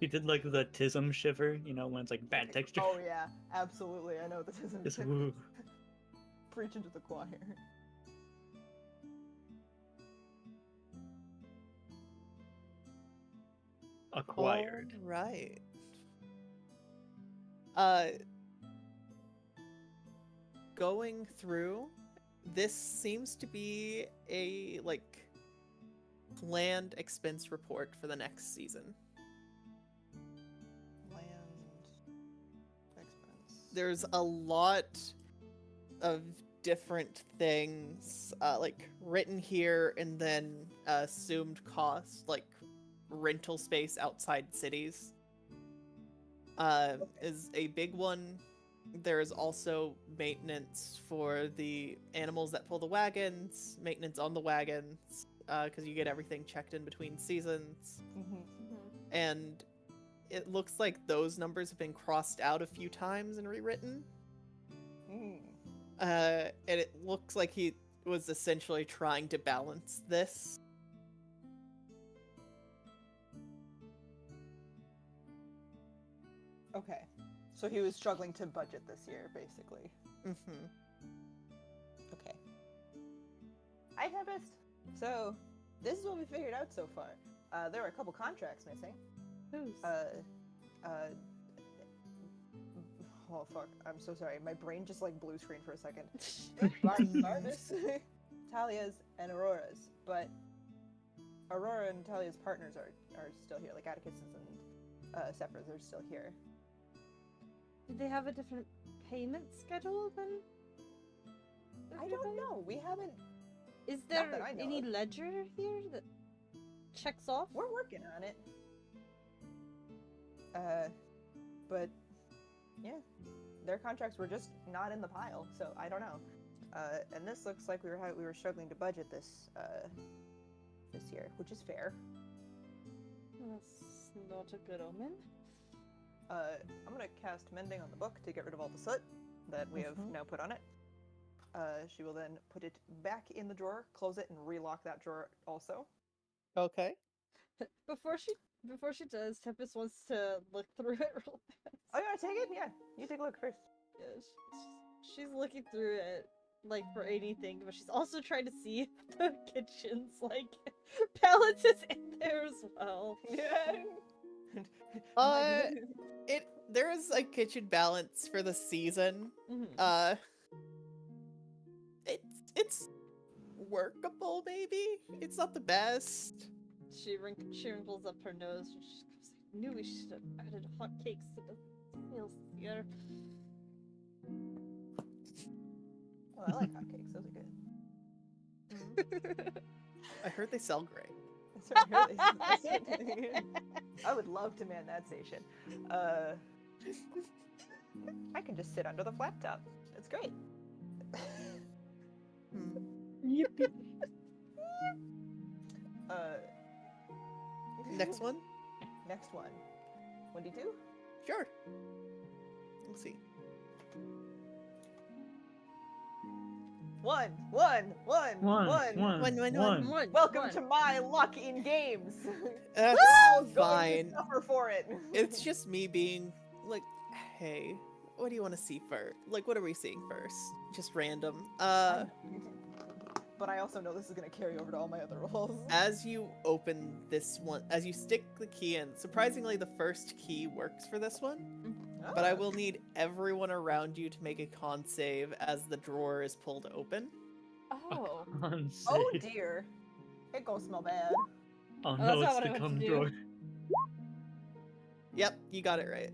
[SPEAKER 4] did the tism shiver, when it's bad texture.
[SPEAKER 1] Oh yeah, absolutely. I know this isn't
[SPEAKER 4] Just woo.
[SPEAKER 1] preaching to the choir.
[SPEAKER 4] Acquired.
[SPEAKER 2] All right. Going through, this seems to be a planned expense report for the next season.
[SPEAKER 1] Land expense.
[SPEAKER 2] There's a lot of different things written here, and then assumed cost, rental space outside cities is a big one. There is also maintenance for the animals that pull the wagons, maintenance on the wagons, because you get everything checked in between seasons. And it looks like those numbers have been crossed out a few times and rewritten. And it looks like he was essentially trying to balance this.
[SPEAKER 1] Okay. So he was struggling to budget this year, basically.
[SPEAKER 2] Mm-hmm.
[SPEAKER 1] Okay. Hi, Tempest. So, this is what we figured out so far. There are a couple contracts missing.
[SPEAKER 3] Who's?
[SPEAKER 1] Oh fuck, I'm so sorry. My brain just blue screen for a second. Barnabas, Talia's, and Aurora's. But Aurora and Talia's partners are still here. Atticus's and Sephra's are still here.
[SPEAKER 3] Did they have a different payment schedule than?
[SPEAKER 1] I don't know. We haven't.
[SPEAKER 3] Is
[SPEAKER 1] Not
[SPEAKER 3] there
[SPEAKER 1] that I know
[SPEAKER 3] any
[SPEAKER 1] of.
[SPEAKER 3] ledger here that checks off?
[SPEAKER 1] We're working on it. But yeah, their contracts were just not in the pile, so I don't know. And this looks like we were struggling to budget this year, which is fair.
[SPEAKER 3] That's not a good omen.
[SPEAKER 1] I'm gonna cast Mending on the book to get rid of all the soot that we have now put on it. She will then put it back in the drawer, close it, and relock that drawer also.
[SPEAKER 2] Okay.
[SPEAKER 3] Before she does, Tempest wants to look through it real fast.
[SPEAKER 1] Oh, you want to take it? Yeah, you take a look first.
[SPEAKER 3] Yeah, she's looking through it, like, for anything, but she's also trying to see if the kitchen's, like, pallets is in there as well.
[SPEAKER 1] Yeah.
[SPEAKER 2] There is a kitchen balance for the season.
[SPEAKER 3] Mhm.
[SPEAKER 2] It's workable, maybe. It's not the best.
[SPEAKER 3] She wrinkles up her nose and she goes, I knew we should have added hot cakes to the meals here.
[SPEAKER 1] Oh, I like hotcakes. Those are good.
[SPEAKER 2] I heard they sell great.
[SPEAKER 1] I would love to man that station. I can just sit under the flat top. It's great.
[SPEAKER 4] Yippee.
[SPEAKER 2] Next one?
[SPEAKER 1] Next one. 1d2?
[SPEAKER 2] Sure. We'll see.
[SPEAKER 1] 1.
[SPEAKER 4] One.
[SPEAKER 1] Welcome to my luck in games.
[SPEAKER 2] That's
[SPEAKER 1] Going to
[SPEAKER 2] fine.
[SPEAKER 1] suffer for it.
[SPEAKER 2] It's just me being like, hey, what do you want to see first? Like, what are we seeing first? Just random.
[SPEAKER 1] But I also know this is going to carry over to all my other rolls.
[SPEAKER 2] As you open this one, as you stick the key in, surprisingly, the first key works for this one. But I will need everyone around you to make a con save as the drawer is pulled open.
[SPEAKER 3] Oh.
[SPEAKER 1] Oh dear. It goes smell bad.
[SPEAKER 4] Oh
[SPEAKER 3] that's
[SPEAKER 4] no,
[SPEAKER 3] not
[SPEAKER 4] it's
[SPEAKER 3] what I
[SPEAKER 4] the
[SPEAKER 3] meant
[SPEAKER 4] cum
[SPEAKER 3] to do.
[SPEAKER 4] drawer.
[SPEAKER 2] Yep, you got it right.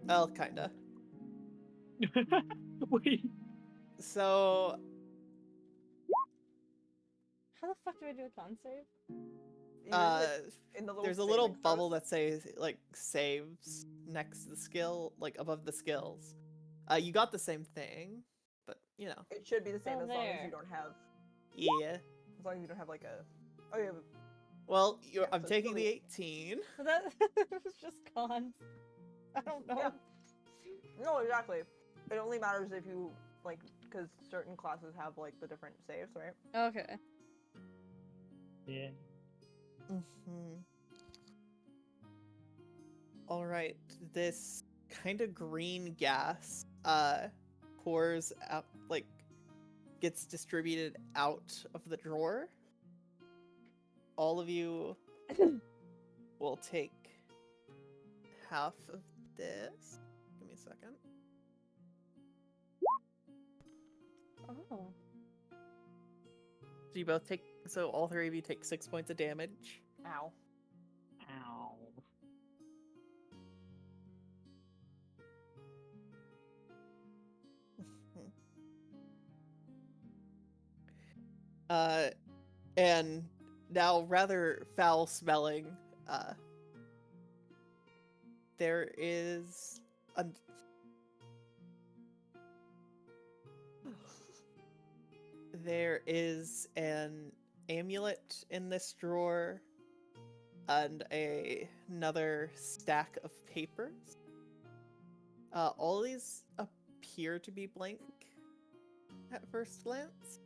[SPEAKER 2] Well, kinda.
[SPEAKER 4] Wait.
[SPEAKER 2] So,
[SPEAKER 3] How the fuck do I do a con save?
[SPEAKER 1] In the
[SPEAKER 2] there's a little bubble that says, like, saves next to the skill, like, above the skills. You got the same thing, but, you know.
[SPEAKER 1] It should be the same
[SPEAKER 3] Oh,
[SPEAKER 1] as long as
[SPEAKER 3] there.
[SPEAKER 1] you don't have,
[SPEAKER 2] Yeah.
[SPEAKER 1] as long as you don't have like a, oh you have a,
[SPEAKER 2] Well,
[SPEAKER 1] Yeah,
[SPEAKER 2] I'm
[SPEAKER 1] so
[SPEAKER 2] taking the
[SPEAKER 1] still
[SPEAKER 2] 18.
[SPEAKER 3] That was just cons. I don't know.
[SPEAKER 1] Yeah. No, exactly. It only matters if you, like, because certain classes have, like, the different saves, right?
[SPEAKER 3] Okay.
[SPEAKER 4] Yeah.
[SPEAKER 2] Mm-hmm. All right, this kind of green gas pours out, like, gets distributed out of the drawer. All of you will take half of this. Give me a second.
[SPEAKER 3] Oh.
[SPEAKER 2] So you both take, so all three of you take 6 points of damage.
[SPEAKER 1] Ow.
[SPEAKER 4] Ow.
[SPEAKER 2] And now rather foul smelling, there is a an amulet in this drawer and another stack of papers. All these appear to be blank at first glance.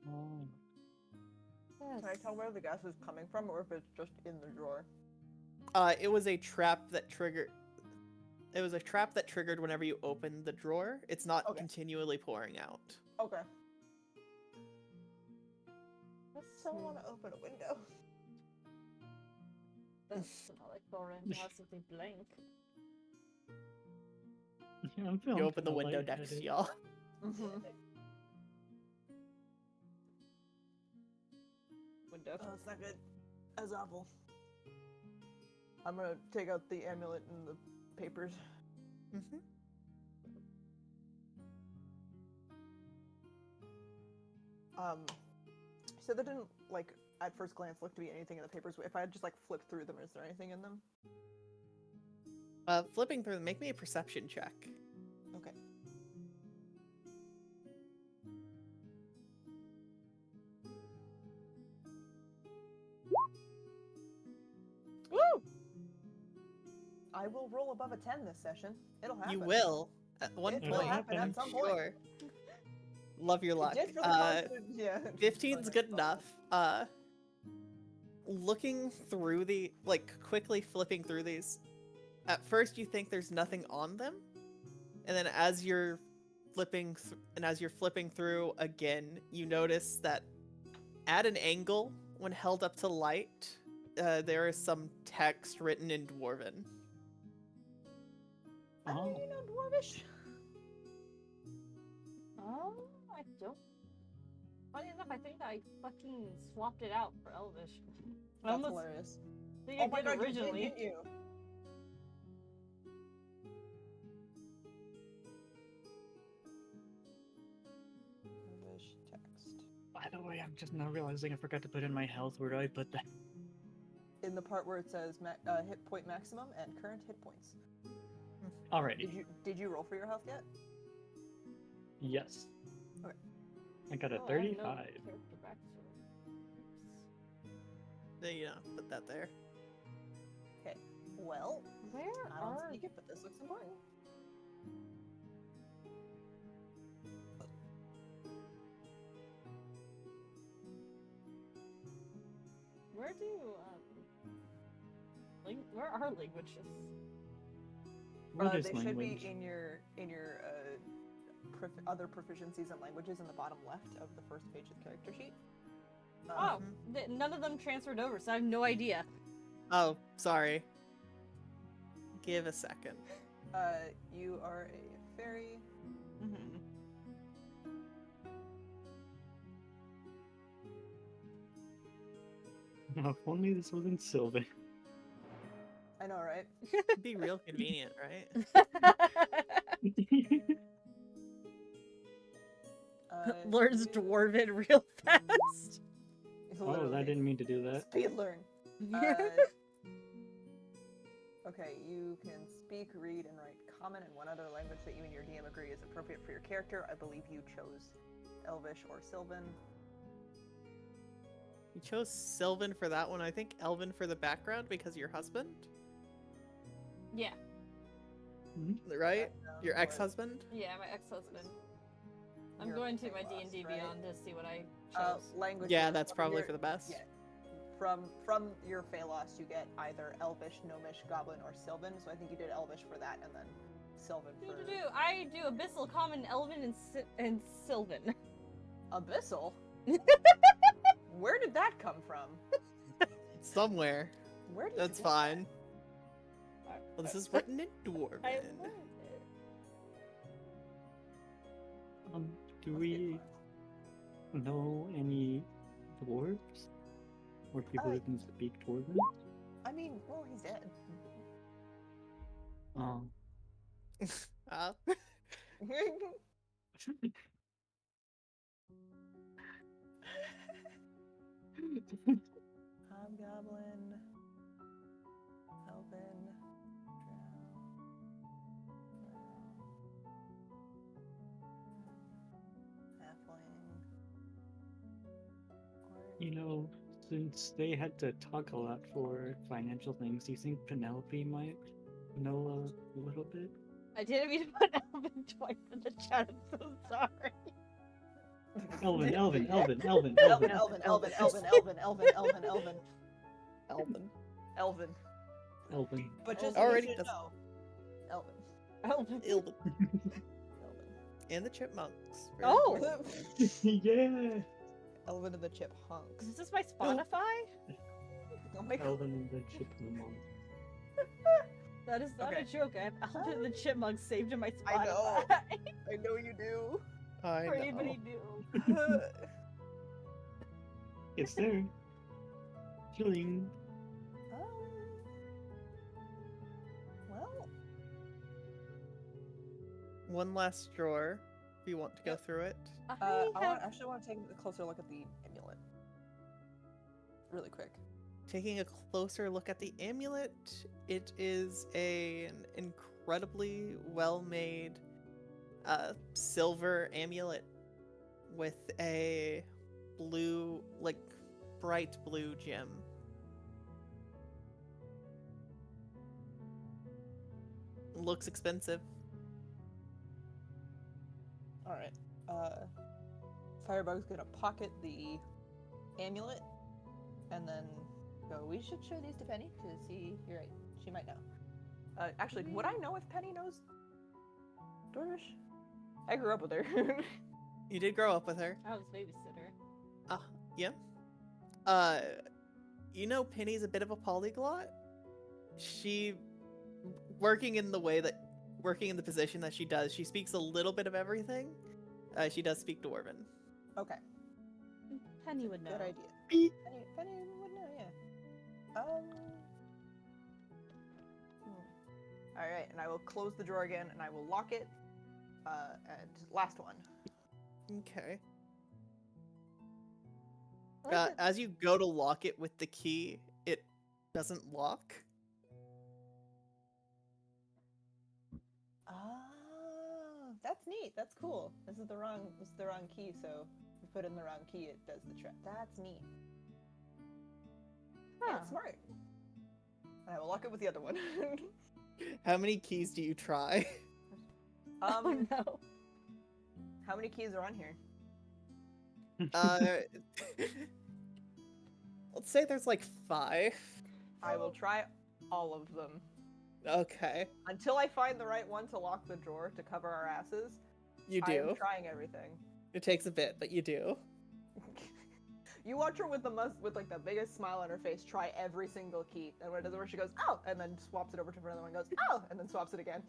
[SPEAKER 4] Oh.
[SPEAKER 3] Yes.
[SPEAKER 1] Can I tell where the gas is coming from, or if it's just in the drawer?
[SPEAKER 2] It was a trap that triggered. It was a trap that triggered whenever you opened the drawer. It's not
[SPEAKER 1] Okay.
[SPEAKER 2] continually pouring out.
[SPEAKER 1] Okay.
[SPEAKER 3] That's
[SPEAKER 1] Don't want to open a window.
[SPEAKER 3] That's not like Thorin to have something blank.
[SPEAKER 4] Yeah, I'm feeling
[SPEAKER 2] You open the
[SPEAKER 4] kinda
[SPEAKER 2] window next to
[SPEAKER 4] lightheaded.
[SPEAKER 2] y'all.
[SPEAKER 1] Mm-hmm.
[SPEAKER 3] Window.
[SPEAKER 1] Oh, it's not good. That's awful. I'm gonna take out the amulet and the papers.
[SPEAKER 2] Mm-hmm.
[SPEAKER 1] So there didn't, like, at first glance look to be anything in the papers. If I just, like, flip through them, is there anything in them?
[SPEAKER 2] Flipping through them, make me a perception check.
[SPEAKER 1] Okay.
[SPEAKER 3] Woo!
[SPEAKER 1] I will roll above a 10 this session. It'll happen.
[SPEAKER 2] You will. At one
[SPEAKER 1] It
[SPEAKER 4] will
[SPEAKER 2] point,
[SPEAKER 4] happen
[SPEAKER 2] I'm
[SPEAKER 1] at some point.
[SPEAKER 2] sure. Love your luck.
[SPEAKER 1] It did for the constant, yeah.
[SPEAKER 2] 15's good enough. Looking through the, like, quickly flipping through these, at first you think there's nothing on them, and then as you're flipping through again, you notice that at an angle, when held up to light, there is some text written in Dwarven.
[SPEAKER 1] I don't
[SPEAKER 4] Oh.
[SPEAKER 1] really know Dwarvish.
[SPEAKER 3] Oh, I don't. Funny enough, I think I fucking swapped it out for Elvish. I
[SPEAKER 1] That's
[SPEAKER 3] almost
[SPEAKER 1] hilarious.
[SPEAKER 3] think
[SPEAKER 1] Oh
[SPEAKER 3] I
[SPEAKER 1] my
[SPEAKER 3] did
[SPEAKER 1] god,
[SPEAKER 3] originally.
[SPEAKER 1] you did, didn't you? Dwarvish text.
[SPEAKER 4] By the way, I'm just now realizing I forgot to put in my health. Where do I put that?
[SPEAKER 1] In the part where it says hit point maximum and current hit points.
[SPEAKER 4] Alrighty.
[SPEAKER 1] Did you roll for your health yet?
[SPEAKER 4] Yes.
[SPEAKER 1] Okay.
[SPEAKER 4] I got a
[SPEAKER 3] Oh, I have no
[SPEAKER 4] 35.
[SPEAKER 3] character backstory.
[SPEAKER 2] There you know, put that there.
[SPEAKER 1] Okay. Well,
[SPEAKER 3] Where
[SPEAKER 1] I don't
[SPEAKER 3] are
[SPEAKER 1] sneak it, but this looks important.
[SPEAKER 3] where are languages?
[SPEAKER 4] What is
[SPEAKER 1] They
[SPEAKER 4] language?
[SPEAKER 1] should be in your other proficiencies and languages in the bottom left of the first page of the character sheet.
[SPEAKER 3] Oh, none of them transferred over, so I have no idea.
[SPEAKER 2] Oh, sorry. Give a second.
[SPEAKER 1] You are a fairy.
[SPEAKER 3] Mm-hmm.
[SPEAKER 4] If only this wasn't Sylvan.
[SPEAKER 1] I know, right?
[SPEAKER 2] It'd be real convenient, right?
[SPEAKER 3] Learns
[SPEAKER 1] you-
[SPEAKER 3] Dwarven real fast.
[SPEAKER 4] Oh,
[SPEAKER 1] literally.
[SPEAKER 4] I didn't mean to do that.
[SPEAKER 1] Speed learn. Okay, you can speak, read, and write Common and one other language that you and your DM agree is appropriate for your character. I believe you chose Elvish or Sylvan.
[SPEAKER 2] You chose Sylvan for that one. I think Elven for the background because of your husband,
[SPEAKER 3] Yeah,
[SPEAKER 2] right? Your
[SPEAKER 1] Or-
[SPEAKER 2] ex-husband?
[SPEAKER 3] yeah, my ex-husband. I'm
[SPEAKER 1] Your
[SPEAKER 3] going to my
[SPEAKER 1] lost,
[SPEAKER 3] D&D
[SPEAKER 1] right?
[SPEAKER 3] Beyond to see what I chose.
[SPEAKER 1] Language.
[SPEAKER 2] Yeah, that's probably for the best.
[SPEAKER 1] Yeah. From your Phalos, you get either Elvish, Gnomish, Goblin, or Sylvan. So I think you did Elvish for that, and then Sylvan for
[SPEAKER 3] I do Abyssal, Common, Elven, and Sylvan.
[SPEAKER 1] Abyssal. Where did that come from?
[SPEAKER 2] Somewhere.
[SPEAKER 1] Where did
[SPEAKER 2] That's
[SPEAKER 1] you get
[SPEAKER 2] fine. Well, this is written in Dwarven.
[SPEAKER 3] I learned it.
[SPEAKER 4] Do
[SPEAKER 1] Must be
[SPEAKER 4] we know any dwarves? Or people who can speak Dwarven?
[SPEAKER 1] I mean, well, he's dead.
[SPEAKER 4] Oh.
[SPEAKER 1] Hobgoblin, Elven, Halfling.
[SPEAKER 4] You know, since they had to talk a lot for financial things, do you think Penelope might know a little bit?
[SPEAKER 3] I didn't mean to put Elven twice in the chat. I'm so sorry.
[SPEAKER 4] Elven.
[SPEAKER 1] Elvin, Elvin, Elvin, Elvin, Elvin, Elvin, Elvin.
[SPEAKER 2] Elven.
[SPEAKER 4] Elven.
[SPEAKER 1] But just
[SPEAKER 2] Already
[SPEAKER 1] so you
[SPEAKER 2] does-
[SPEAKER 1] know, Elvin.
[SPEAKER 3] Elven.
[SPEAKER 2] Elven.
[SPEAKER 1] Elvin.
[SPEAKER 2] And the chipmunks. Very
[SPEAKER 3] Oh!
[SPEAKER 2] important.
[SPEAKER 4] Yeah!
[SPEAKER 1] Elvin and the Chipmunks.
[SPEAKER 3] Is this my Spotify?
[SPEAKER 1] Oh my god.
[SPEAKER 4] Elven and the Chipmunk.
[SPEAKER 3] That is not
[SPEAKER 1] Okay.
[SPEAKER 3] a joke. I have Elven and the Chipmunks saved in my Spotify.
[SPEAKER 1] I know. I know you do.
[SPEAKER 2] I
[SPEAKER 3] Or
[SPEAKER 2] know.
[SPEAKER 3] anybody knew.
[SPEAKER 4] It's there. Chilling.
[SPEAKER 1] Well,
[SPEAKER 2] One last drawer, if you want to go
[SPEAKER 1] Yep.
[SPEAKER 2] through it.
[SPEAKER 3] I have...
[SPEAKER 1] actually want to take a closer look at the amulet. Really quick.
[SPEAKER 2] Taking a closer look at the amulet, it is an incredibly well-made silver amulet with a blue, like bright blue gem. Looks expensive.
[SPEAKER 1] Alright. Firebug's gonna pocket the amulet and then go, we should show these to Penny, because you're right, she might know. Actually, would I know if Penny knows Dwarvish? I grew up with her.
[SPEAKER 2] You did grow up with her.
[SPEAKER 3] I was babysitter.
[SPEAKER 2] Yeah. You know Penny's a bit of a polyglot. She, working in the position that she does, she speaks a little bit of everything. She does speak Dwarven.
[SPEAKER 1] Okay,
[SPEAKER 3] Penny would know.
[SPEAKER 1] good idea. Penny would know, yeah. Alright, and I will close the drawer again, and I will lock it. And last one.
[SPEAKER 2] Okay.
[SPEAKER 3] I like that-
[SPEAKER 2] As you go to lock it with the key, it doesn't lock.
[SPEAKER 1] Ah, that's neat. That's cool. This is the wrong key, so if you put in the wrong key, it does the trick. That's neat. Yeah,
[SPEAKER 3] Huh.
[SPEAKER 1] smart. And I will lock it with the other one.
[SPEAKER 2] How many keys do you try?
[SPEAKER 3] Oh no.
[SPEAKER 1] How many keys are on here?
[SPEAKER 2] Let's say there's like 5.
[SPEAKER 1] I will try all of them.
[SPEAKER 2] Okay,
[SPEAKER 1] Until I find the right one to lock the drawer to cover our asses.
[SPEAKER 2] you
[SPEAKER 1] I am
[SPEAKER 2] do.
[SPEAKER 1] trying everything.
[SPEAKER 2] It takes a bit, but you do.
[SPEAKER 1] You watch her with like the biggest smile on her face try every single key, and when it doesn't work, she goes, "Oh," and then swaps it over to another one, and goes, "Oh," and then swaps it again.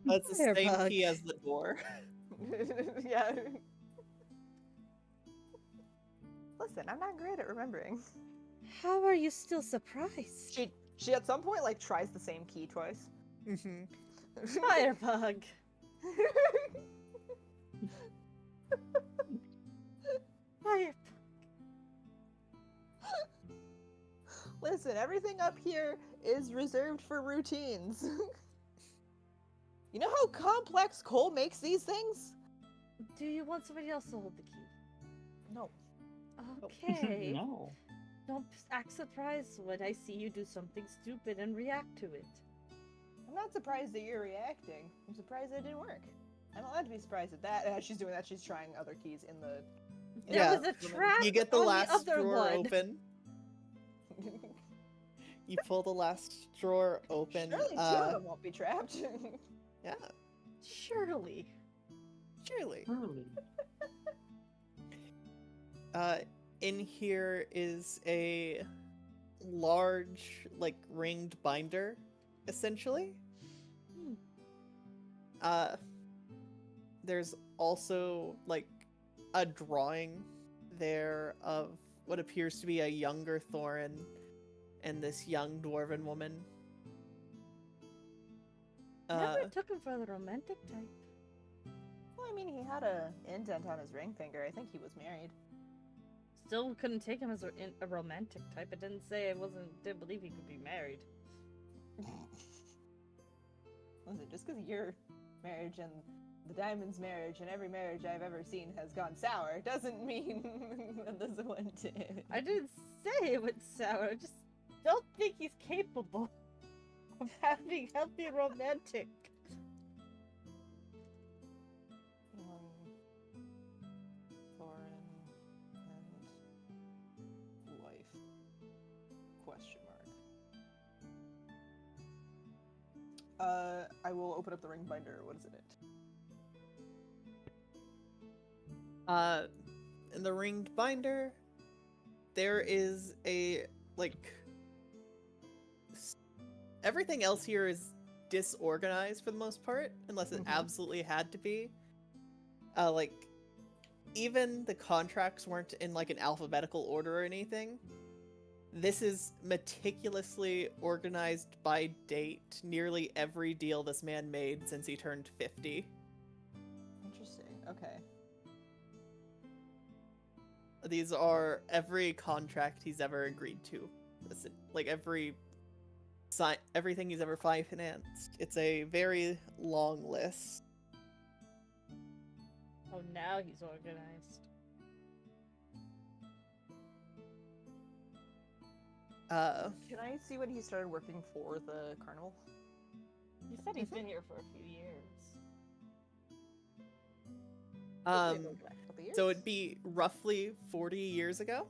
[SPEAKER 2] That's the same
[SPEAKER 3] Firebug.
[SPEAKER 2] key as the door.
[SPEAKER 1] Yeah. Listen, I'm not great at remembering.
[SPEAKER 3] How are you still surprised?
[SPEAKER 1] She at some point like tries the same key twice.
[SPEAKER 3] Firebug. Fire.
[SPEAKER 1] Listen, everything up here is reserved for routines. You know how complex Cole makes these things?
[SPEAKER 3] Do you want somebody else to hold the key?
[SPEAKER 1] No.
[SPEAKER 3] Okay.
[SPEAKER 4] No.
[SPEAKER 3] Don't act surprised when I see you do something stupid and react to it.
[SPEAKER 1] I'm not surprised that you're reacting. I'm surprised that it didn't work. I'm allowed to be surprised at that. And as she's doing that, she's trying other keys in the...
[SPEAKER 2] Yeah.
[SPEAKER 3] There was a trap
[SPEAKER 2] You get the
[SPEAKER 3] on
[SPEAKER 2] last
[SPEAKER 3] the other
[SPEAKER 2] drawer
[SPEAKER 3] one.
[SPEAKER 2] open. You pull the last drawer open.
[SPEAKER 1] Surely two of them won't be trapped.
[SPEAKER 2] Yeah,
[SPEAKER 3] Surely.
[SPEAKER 2] surely.
[SPEAKER 4] Early.
[SPEAKER 2] In here is a large, like, ringed binder, essentially. There's also, like, a drawing there of what appears to be a younger Thorin and this young dwarven woman.
[SPEAKER 3] Never took him for the romantic type.
[SPEAKER 1] Well, I mean, he had a indent on his ring finger. I think he was married.
[SPEAKER 3] Still couldn't take him as a romantic type. It didn't say didn't believe he could be married.
[SPEAKER 1] Listen, just because your marriage and the Diamond's marriage and every marriage I've ever seen has gone sour doesn't mean that this one did.
[SPEAKER 3] I didn't say it went sour. I just don't think he's capable of having healthy romantic.
[SPEAKER 1] Thorin and wife? Question mark. I will open up the ring binder. What is in it?
[SPEAKER 2] In the ringed binder, there is a, like, everything else here is disorganized for the most part, unless it absolutely had to be. Like, even the contracts weren't in, like, an alphabetical order or anything. This is meticulously organized by date, nearly every deal this man made since he turned 50.
[SPEAKER 1] Interesting. Okay.
[SPEAKER 2] These are every contract he's ever agreed to. Listen, like everything he's ever financed. It's a very long list.
[SPEAKER 3] Oh, now he's organized.
[SPEAKER 1] Can I see when he started working for the carnival?
[SPEAKER 3] He said he's been here for a few years.
[SPEAKER 2] Um,
[SPEAKER 1] Go back a couple years.
[SPEAKER 2] so it'd be roughly 40 years ago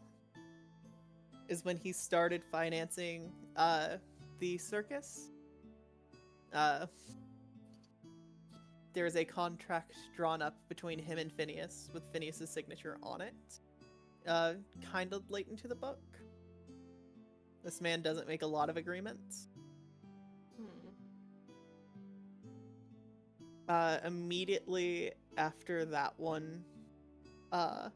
[SPEAKER 2] is when he started financing the circus. There is a contract drawn up between him and Phineas with Phineas's signature on it. Kind of late into the book. This man doesn't make a lot of agreements. Immediately after that one, not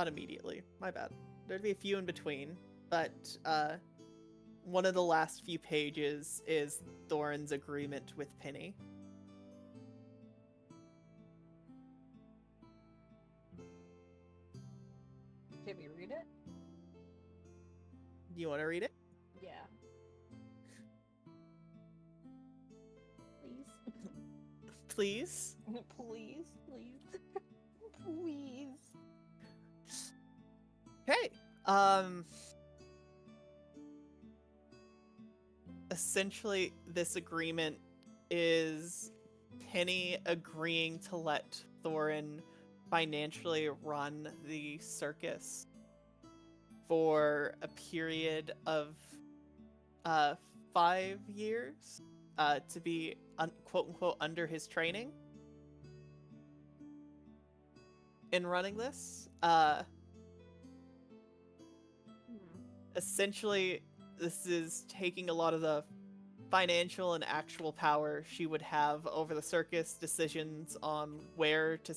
[SPEAKER 2] immediately, my bad. There'd be a few in between, but one of the last few pages is Thorin's agreement with Penny.
[SPEAKER 3] Can we read it?
[SPEAKER 2] Do you want to read it?
[SPEAKER 3] Yeah. Please.
[SPEAKER 2] Please?
[SPEAKER 1] Please.
[SPEAKER 3] Please.
[SPEAKER 1] Please.
[SPEAKER 2] Okay. Essentially, this agreement is Penny agreeing to let Thorin financially run the circus for a period of 5 years to be quote unquote under his training in running this. Essentially, this is taking a lot of the financial and actual power she would have over the circus, decisions on where to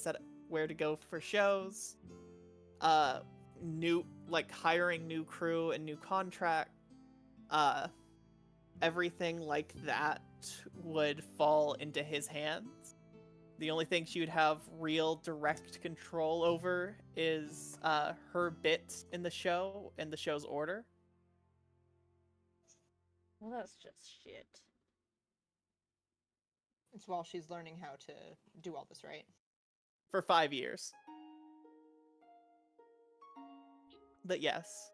[SPEAKER 2] go for shows, hiring new crew and new contract, everything like that would fall into his hands. The only thing she would have real direct control over is her bit in the show and the show's order.
[SPEAKER 3] Well, that's just shit.
[SPEAKER 1] It's while she's learning how to do all this, right?
[SPEAKER 2] For 5 years. But yes,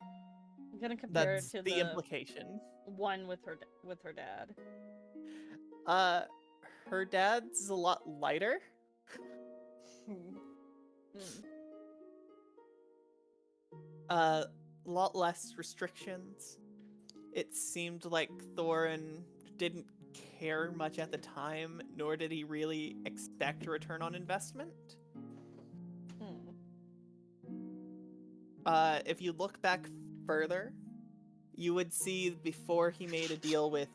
[SPEAKER 3] I'm gonna compare
[SPEAKER 2] that's
[SPEAKER 3] it to
[SPEAKER 2] the implication.
[SPEAKER 3] one with her dad.
[SPEAKER 2] Her dad's a lot lighter. A lot less restrictions. It seemed like Thorin didn't care much at the time, nor did he really expect a return on investment. If you look back further, you would see before he made a deal with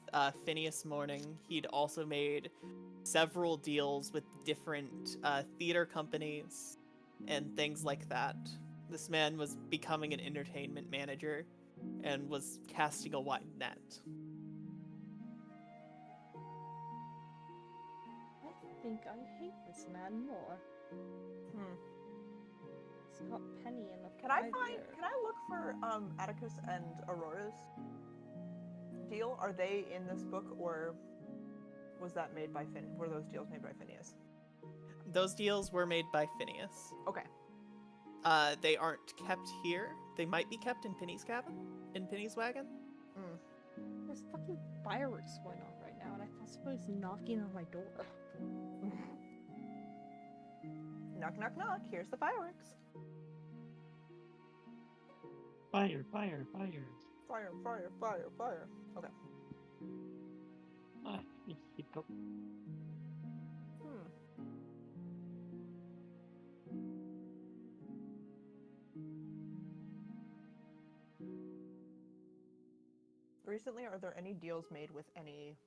[SPEAKER 2] Phineas Morning, he'd also made several deals with different theater companies and things like that. This man was becoming an entertainment manager and was casting a wide net.
[SPEAKER 3] I think I hate this man more. It's got Penny in the
[SPEAKER 1] Can I look for Atticus and Aurora's deal? Are they in this book, or was that made by were those deals made by Phineas?
[SPEAKER 2] Those deals were made by Phineas.
[SPEAKER 1] Okay.
[SPEAKER 2] They aren't kept here. They might be kept in Penny's cabin, in Penny's wagon.
[SPEAKER 3] There's fucking fireworks going on right now, and I thought somebody was knocking on my door.
[SPEAKER 1] Knock, knock, knock. Here's the fireworks.
[SPEAKER 4] Fire, fire, fire.
[SPEAKER 1] Fire, fire, fire, fire. Okay.
[SPEAKER 4] Ah, keep going. Recently, are there any deals made with any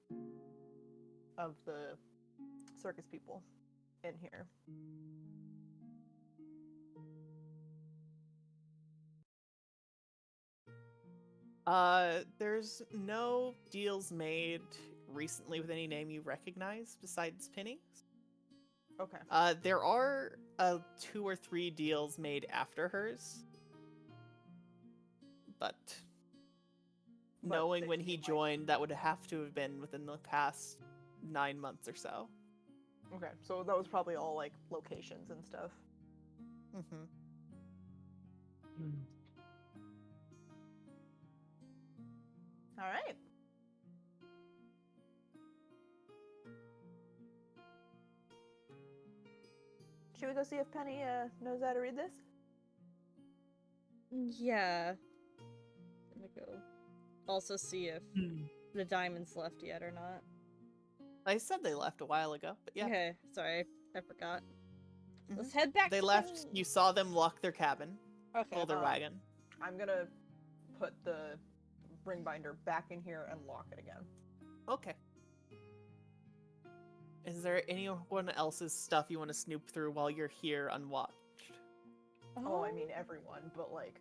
[SPEAKER 4] of the circus people in here?
[SPEAKER 2] There's no deals made recently with any name you recognize besides Penny's.
[SPEAKER 1] Okay.
[SPEAKER 2] There are 2 or 3 deals made after hers, but knowing
[SPEAKER 1] they
[SPEAKER 2] when he
[SPEAKER 1] seem like-
[SPEAKER 2] joined, that would have to have been within the past 9 months or so.
[SPEAKER 1] Okay, so that was probably all like locations and stuff.
[SPEAKER 2] Mm-hmm.
[SPEAKER 1] All right. Should we go see if Penny knows how to read this?
[SPEAKER 3] Yeah. I'm gonna go also see if the diamonds left yet or not.
[SPEAKER 2] I said they left a while ago, but yeah.
[SPEAKER 3] Okay, sorry, I forgot.
[SPEAKER 2] Mhm.
[SPEAKER 3] Let's head back
[SPEAKER 2] They
[SPEAKER 3] to
[SPEAKER 2] left.
[SPEAKER 3] Penny.
[SPEAKER 2] You saw them lock their cabin,
[SPEAKER 3] Okay.
[SPEAKER 2] pull their wagon.
[SPEAKER 1] I'm gonna put the ring binder back in here and lock it again.
[SPEAKER 2] Okay. Is there anyone else's stuff you want to snoop through while you're here unwatched?
[SPEAKER 1] Oh, I mean everyone, but like,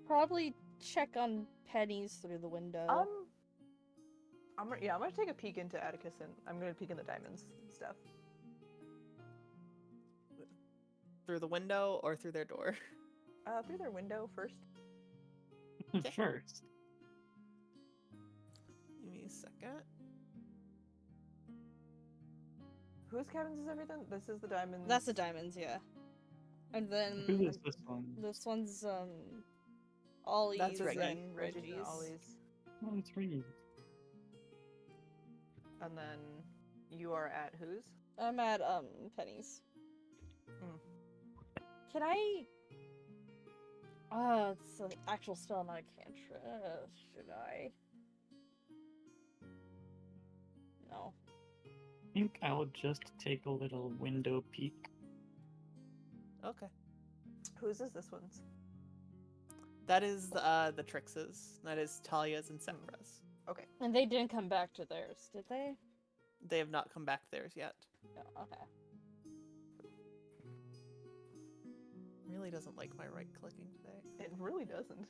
[SPEAKER 3] Probably check on Penny's through the window.
[SPEAKER 1] I'm gonna take a peek into Atticus and I'm gonna peek in the diamonds and stuff.
[SPEAKER 2] Through the window or through their door?
[SPEAKER 1] Through their window first.
[SPEAKER 4] First.
[SPEAKER 2] Give me a second.
[SPEAKER 1] Whose cabins is everything? This is the diamonds.
[SPEAKER 3] That's the diamonds, yeah. And then
[SPEAKER 4] Who is this one?
[SPEAKER 3] this one's Ollie's
[SPEAKER 2] That's Reggie.
[SPEAKER 3] and
[SPEAKER 1] Reggie's
[SPEAKER 3] Reggie's.
[SPEAKER 1] and Ollie's.
[SPEAKER 4] Oh, it's Reggie.
[SPEAKER 1] And then you are at whose?
[SPEAKER 3] I'm at Penny's.
[SPEAKER 1] Mm.
[SPEAKER 3] Can I? It's an actual spell, not a cantrip. Should I? No.
[SPEAKER 4] I think I'll just take a little window peek.
[SPEAKER 2] Okay.
[SPEAKER 1] Whose is this one's?
[SPEAKER 2] That is the Trix's. That is Talia's and Sembra's.
[SPEAKER 1] Okay.
[SPEAKER 3] And they didn't come back to theirs, did they?
[SPEAKER 2] They have not come back theirs yet.
[SPEAKER 3] No. Okay.
[SPEAKER 2] Really doesn't like my right clicking today.
[SPEAKER 1] It really doesn't.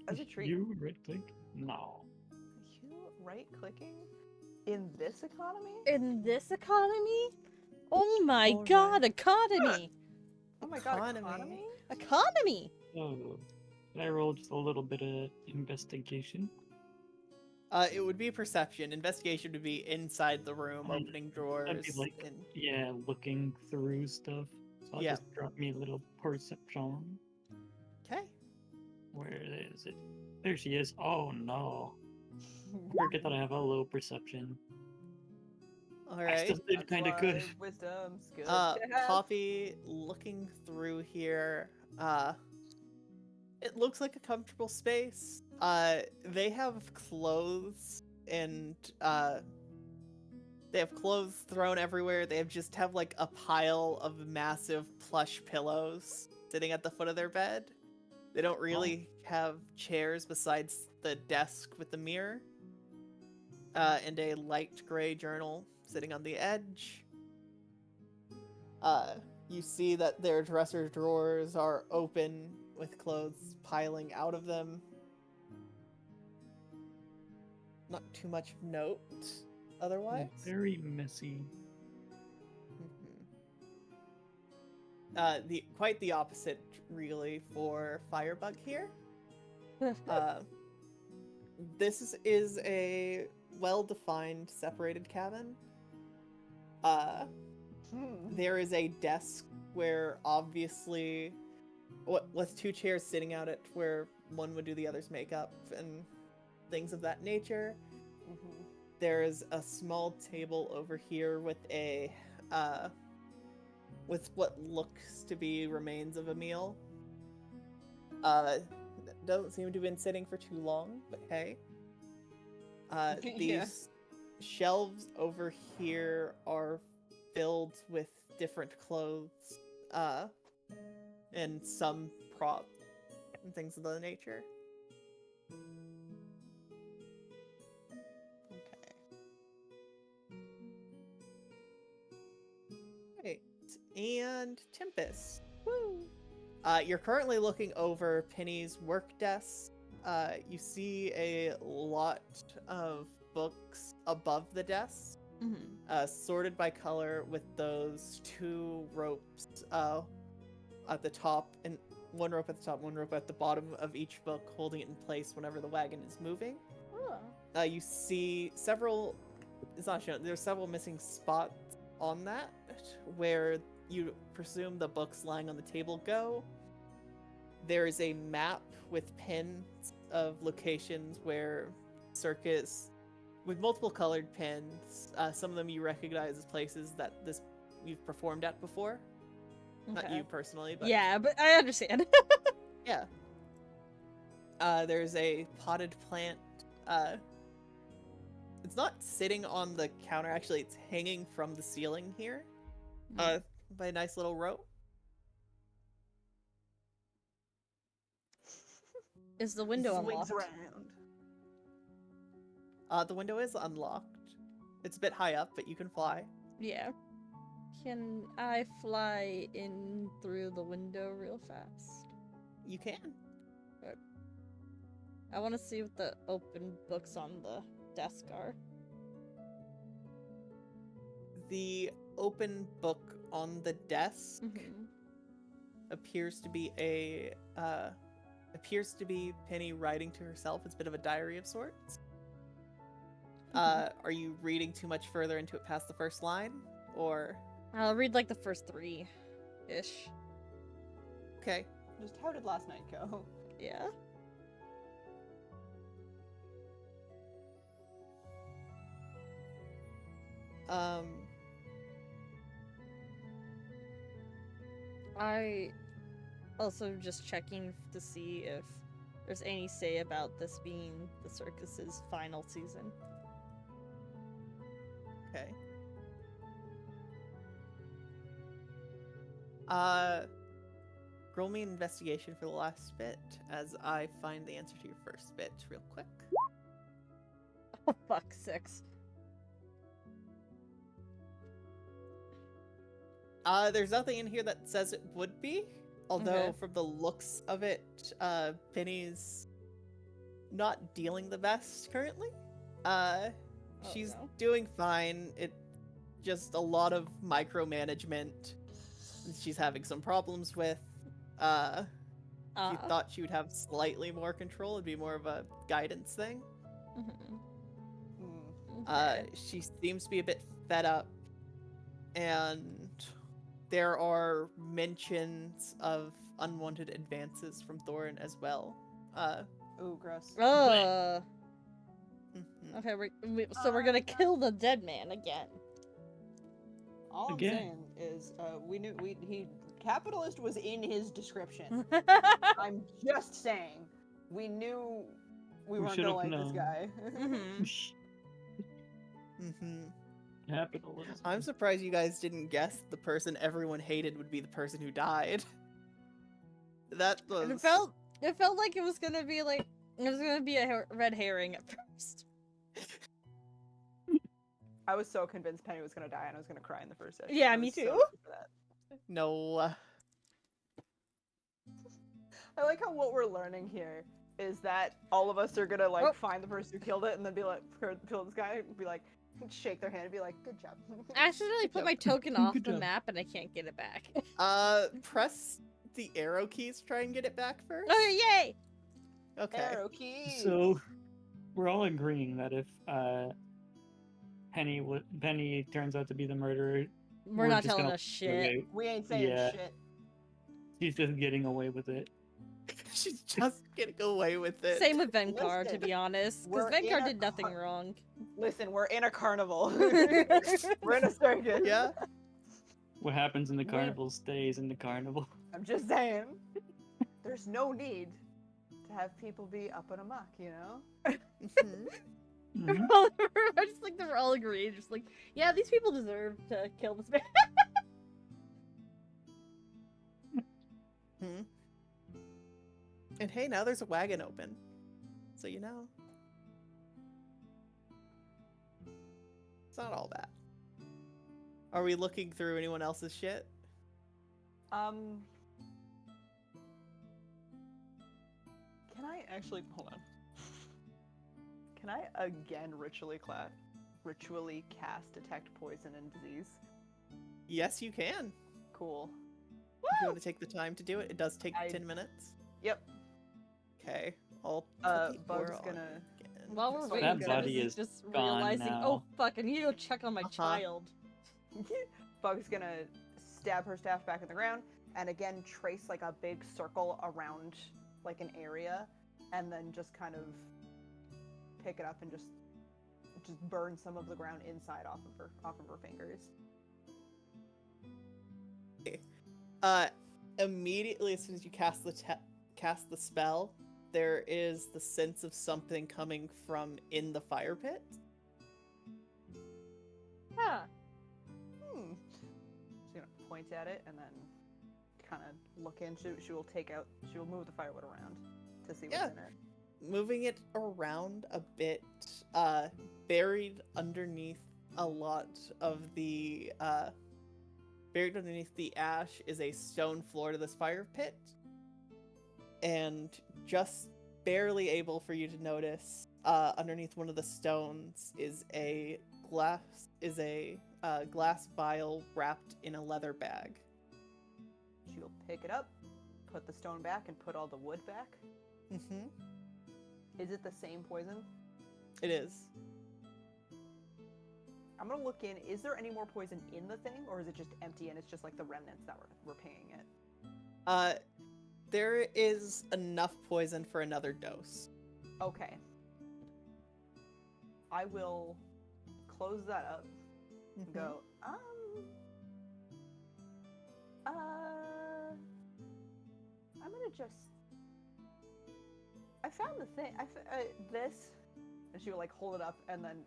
[SPEAKER 1] As a treat.
[SPEAKER 4] You right click? No.
[SPEAKER 1] You right clicking in this economy?
[SPEAKER 3] In this economy? Oh my
[SPEAKER 2] All
[SPEAKER 3] god,
[SPEAKER 2] right.
[SPEAKER 3] economy!
[SPEAKER 1] Oh my god,
[SPEAKER 2] Economy.
[SPEAKER 1] economy?
[SPEAKER 3] Economy!
[SPEAKER 4] Oh. I rolled just a little bit of investigation.
[SPEAKER 2] It would be perception. Investigation would be inside the room, opening drawers.
[SPEAKER 4] That'd be like,
[SPEAKER 2] and...
[SPEAKER 4] yeah, looking through stuff. So I'll
[SPEAKER 2] Yeah.
[SPEAKER 4] just drop me a little perception.
[SPEAKER 2] Okay.
[SPEAKER 4] Where is it? There she is. Oh no. Forget that I have a low perception.
[SPEAKER 2] All
[SPEAKER 4] I
[SPEAKER 2] right.
[SPEAKER 4] still did kind of good.
[SPEAKER 1] Wisdom's good. to have.
[SPEAKER 2] Poppy, looking through here, it looks like a comfortable space. They have clothes and they have clothes thrown everywhere. They just have like a pile of massive plush pillows sitting at the foot of their bed. They don't really have chairs besides the desk with the mirror. And a light gray journal sitting on the edge. You see that their dresser drawers are open with clothes piling out of them. Not too much of note otherwise.
[SPEAKER 4] Very messy.
[SPEAKER 2] Quite the opposite really for Firebug here. This is a well-defined separated cabin. There is a desk where obviously with two chairs sitting out it where one would do the other's makeup and things of that nature. There is a small table over here with a with what looks to be remains of a meal. Doesn't seem to have been sitting for too long, but hey. These shelves over here are filled with different clothes, and some props and things of that nature.
[SPEAKER 1] Okay.
[SPEAKER 2] Right. And Tempest. Woo! You're currently looking over Penny's work desk. You see a lot of books above the desk, sorted by color with those two ropes at the top, and one rope at the top, one rope at the bottom of each book, holding it in place whenever the wagon is moving.
[SPEAKER 3] Oh.
[SPEAKER 2] You see several, it's not shown, there's several missing spots on that where you presume the books lying on the table go. There is a map with pins of locations where circus with multiple colored pins. Some of them you recognize as places that you've performed at before. Not
[SPEAKER 3] Okay.
[SPEAKER 2] you personally, but
[SPEAKER 3] Yeah, but I understand.
[SPEAKER 2] yeah. There's a potted plant. It's not sitting on the counter. Actually, it's hanging from the ceiling here. By a nice little rope.
[SPEAKER 3] Is the window
[SPEAKER 1] Swings
[SPEAKER 3] unlocked?
[SPEAKER 1] around.
[SPEAKER 2] The window is unlocked. It's a bit high up, but you can fly.
[SPEAKER 3] Yeah. Can I fly in through the window real fast?
[SPEAKER 2] You can.
[SPEAKER 3] I want to see what the open books on the desk are.
[SPEAKER 2] The open book on the desk appears to be Penny writing to herself. It's a bit of a diary of sorts. Are you reading too much further into it past the first line, or?
[SPEAKER 3] I'll read like the first 3-ish.
[SPEAKER 2] Okay.
[SPEAKER 1] Just how did last night go?
[SPEAKER 3] Yeah. I also just checking to see if there's any say about this being the circus's final season.
[SPEAKER 2] Okay. Roll me an investigation for the last bit as I find the answer to your first bit real quick.
[SPEAKER 3] Oh, fuck, 6.
[SPEAKER 2] There's nothing in here that says it would be, although
[SPEAKER 3] Okay.
[SPEAKER 2] from the looks of it, Penny's not dealing the best currently. She's
[SPEAKER 3] no.
[SPEAKER 2] doing fine. It's just a lot of micromanagement she's having some problems with. If you thought she would have slightly more control, it'd be more of a guidance thing.
[SPEAKER 3] Okay.
[SPEAKER 2] She seems to be a bit fed up, and there are mentions of unwanted advances from Thorin as well.
[SPEAKER 1] Ooh, gross.
[SPEAKER 3] Oh.
[SPEAKER 2] Mhm.
[SPEAKER 3] Okay, so we're gonna kill the dead man again.
[SPEAKER 1] All
[SPEAKER 4] Again.
[SPEAKER 1] I'm saying is, he capitalist was in his description. I'm just saying, we knew we weren't gonna
[SPEAKER 4] should've
[SPEAKER 1] like this
[SPEAKER 4] known.
[SPEAKER 1] guy.
[SPEAKER 4] Capitalism.
[SPEAKER 2] I'm surprised you guys didn't guess the person everyone hated would be the person who died. That was...
[SPEAKER 3] And it felt like it was gonna be a red herring at first.
[SPEAKER 1] I was so convinced Penny was gonna die, and I was gonna cry in the first session.
[SPEAKER 3] Yeah,
[SPEAKER 1] I
[SPEAKER 3] me
[SPEAKER 1] was so
[SPEAKER 3] too.
[SPEAKER 1] ready for that.
[SPEAKER 2] No.
[SPEAKER 1] I like how what we're learning here is that all of us are gonna find the person who killed it, and then be like, kill this guy, and be like, shake their hand, and be like, good job.
[SPEAKER 3] I accidentally put
[SPEAKER 2] Yep.
[SPEAKER 3] my token off
[SPEAKER 4] Good
[SPEAKER 3] the
[SPEAKER 4] job.
[SPEAKER 3] map, and I can't get it back.
[SPEAKER 2] Press the arrow keys to try and get it back first.
[SPEAKER 3] Okay, yay!
[SPEAKER 2] Okay.
[SPEAKER 1] Arrow keys.
[SPEAKER 4] So, we're all agreeing that if Penny turns out to be the murderer,
[SPEAKER 3] We're not
[SPEAKER 4] just
[SPEAKER 3] telling
[SPEAKER 4] gonna
[SPEAKER 3] us shit.
[SPEAKER 1] We ain't saying
[SPEAKER 4] Yeah.
[SPEAKER 1] shit.
[SPEAKER 4] She's just getting away with it.
[SPEAKER 2] She's just getting away with it.
[SPEAKER 3] Same with Venkar, to
[SPEAKER 1] Listen,
[SPEAKER 3] be honest, because
[SPEAKER 1] we're in
[SPEAKER 3] Venkar
[SPEAKER 1] a
[SPEAKER 3] did nothing wrong.
[SPEAKER 1] Listen, we're in a carnival. We're in a circus.
[SPEAKER 2] Yeah?
[SPEAKER 4] What happens in the
[SPEAKER 1] Yeah.
[SPEAKER 4] carnival stays in the carnival.
[SPEAKER 1] I'm just saying. There's no need to have people be up and amok, you know?
[SPEAKER 2] Mhm.
[SPEAKER 4] Mhm.
[SPEAKER 3] I just like they were all agreed, just like, yeah, these people deserve to kill this man.
[SPEAKER 2] Hmm. And hey, now there's a wagon open. So you know. It's not all bad. Are we looking through anyone else's shit?
[SPEAKER 1] Can I actually hold on? Can I again ritually cast detect poison and disease?
[SPEAKER 2] Yes, you can.
[SPEAKER 1] Cool.
[SPEAKER 2] If you want to take the time to do it, it does take
[SPEAKER 1] I-
[SPEAKER 2] 10 minutes.
[SPEAKER 1] Yep.
[SPEAKER 2] Okay, I'll
[SPEAKER 1] Bug's
[SPEAKER 2] put the aura on
[SPEAKER 1] gonna-
[SPEAKER 2] again.
[SPEAKER 3] While we're
[SPEAKER 1] That
[SPEAKER 3] waiting,
[SPEAKER 1] body
[SPEAKER 3] Dennis
[SPEAKER 4] is
[SPEAKER 3] is just
[SPEAKER 4] gone
[SPEAKER 3] realizing,
[SPEAKER 4] now.
[SPEAKER 3] oh fuck, I need to go check on my child.
[SPEAKER 1] Bug's gonna stab her staff back in the ground and again trace like a big circle around like an area and then just kind of pick it up and just just burn some of the ground inside off of her fingers.
[SPEAKER 2] Immediately as soon as you cast the spell, there is the sense of something coming from in the fire pit.
[SPEAKER 3] Huh.
[SPEAKER 1] She's gonna point at it and then kind of look in. She will move the firewood around to see what's in it.
[SPEAKER 2] Moving it around a bit, buried underneath a lot of the buried underneath the ash is a stone floor to this fire pit, and just barely able for you to notice, underneath one of the stones is a glass vial wrapped in a leather bag.
[SPEAKER 1] She'll pick it up, put the stone back, and put all the wood back.
[SPEAKER 2] Mm-hmm.
[SPEAKER 1] Is it the same poison?
[SPEAKER 2] It is.
[SPEAKER 1] I'm gonna look in. Is there any more poison in the thing, or is it just empty and it's just like the remnants that we're paying it?
[SPEAKER 2] There is enough poison for another dose.
[SPEAKER 1] Okay. I will close that up and go, I'm gonna just... I found the thing. This... And she will, like, hold it up and then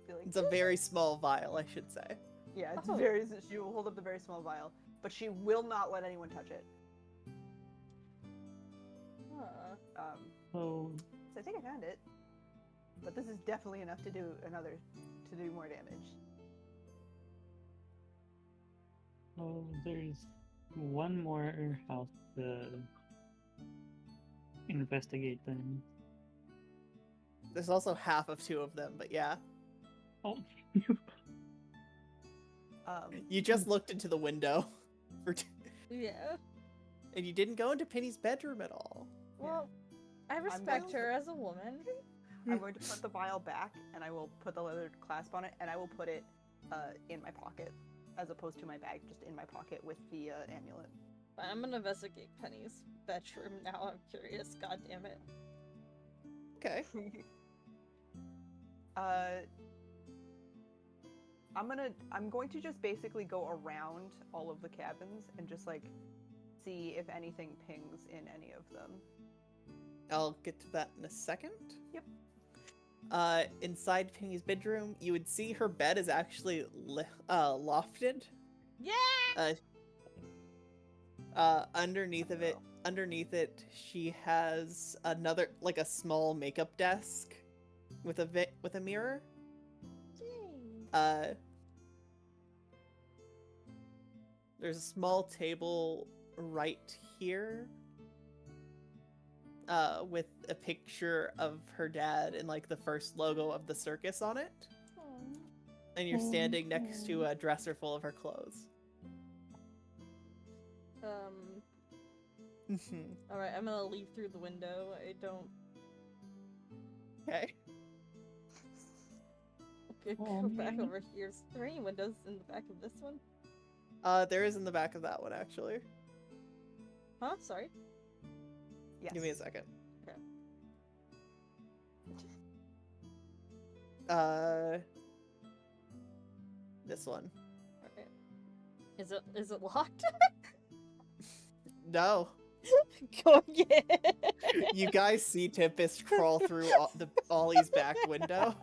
[SPEAKER 1] be like...
[SPEAKER 2] It's a very small vial, I should say.
[SPEAKER 1] Yeah, it's
[SPEAKER 3] Oh.
[SPEAKER 1] very... She will hold up the very small vial, but she will not let anyone touch it.
[SPEAKER 3] Huh.
[SPEAKER 4] Oh,
[SPEAKER 1] So I think I found it. But this is definitely enough to do more damage.
[SPEAKER 4] oh, there's one more house to investigate then.
[SPEAKER 2] There's also half of two of them, but yeah.
[SPEAKER 4] Oh,
[SPEAKER 2] You just looked into the window for
[SPEAKER 3] Yeah.
[SPEAKER 2] and you didn't go into Penny's bedroom at all.
[SPEAKER 3] Well, I respect
[SPEAKER 1] going
[SPEAKER 3] her as a woman.
[SPEAKER 1] I'm going to put the vial back, and I will put the leather clasp on it, and I will put it in my pocket, as opposed to my bag, just in my pocket with the amulet.
[SPEAKER 3] I'm gonna investigate Penny's bedroom now. I'm curious. God damn it.
[SPEAKER 2] Okay.
[SPEAKER 1] I'm going to just basically go around all of the cabins and just like see if anything pings in any of them.
[SPEAKER 2] I'll get to that in a second.
[SPEAKER 1] Yep.
[SPEAKER 2] Inside Penny's bedroom, you would see her bed is actually lofted.
[SPEAKER 3] Yeah.
[SPEAKER 2] Underneath it, she has another, like a small makeup desk with a mirror. There's a small table right here, with a picture of her dad and like the first logo of the circus on it. And you're standing next to a dresser full of her clothes.
[SPEAKER 3] Alright, I'm gonna leave through the window. I don't...
[SPEAKER 2] Okay.
[SPEAKER 3] Okay, go back over here. Is there any windows in the back of this one?
[SPEAKER 2] There is in the back of that one, actually.
[SPEAKER 3] Huh? Sorry?
[SPEAKER 1] Yes.
[SPEAKER 2] Give me a second.
[SPEAKER 3] Okay.
[SPEAKER 2] This one.
[SPEAKER 3] Okay. Is it locked?
[SPEAKER 2] No.
[SPEAKER 3] Go again.
[SPEAKER 2] You guys see Tempest crawl through Ollie's back window.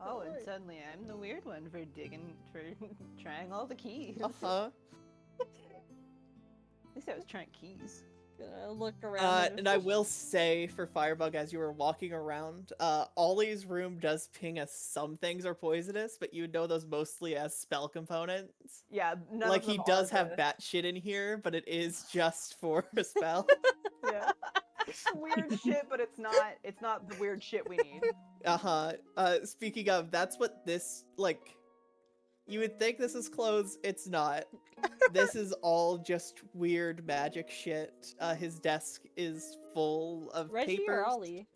[SPEAKER 1] Oh, and
[SPEAKER 3] Alright.
[SPEAKER 1] suddenly I'm the weird one for trying all the keys.
[SPEAKER 2] Uh-huh.
[SPEAKER 1] At least I was trying keys.
[SPEAKER 3] Gonna look around.
[SPEAKER 2] And I will say for Firebug, as you were walking around, Ollie's room does ping as some things are poisonous, but you know those mostly as spell components.
[SPEAKER 1] Yeah, none
[SPEAKER 2] Like
[SPEAKER 1] of them
[SPEAKER 2] he does
[SPEAKER 1] are
[SPEAKER 2] have
[SPEAKER 1] the-
[SPEAKER 2] bat shit in here, but it is just for a spell.
[SPEAKER 1] Yeah. It's weird shit, but it's not the weird shit we need.
[SPEAKER 2] Uh-huh. Speaking of, that's what this, like, you would think this is clothes, it's not. This is all just weird magic shit. His desk is full of
[SPEAKER 3] Reggie
[SPEAKER 2] papers.
[SPEAKER 3] or Ollie?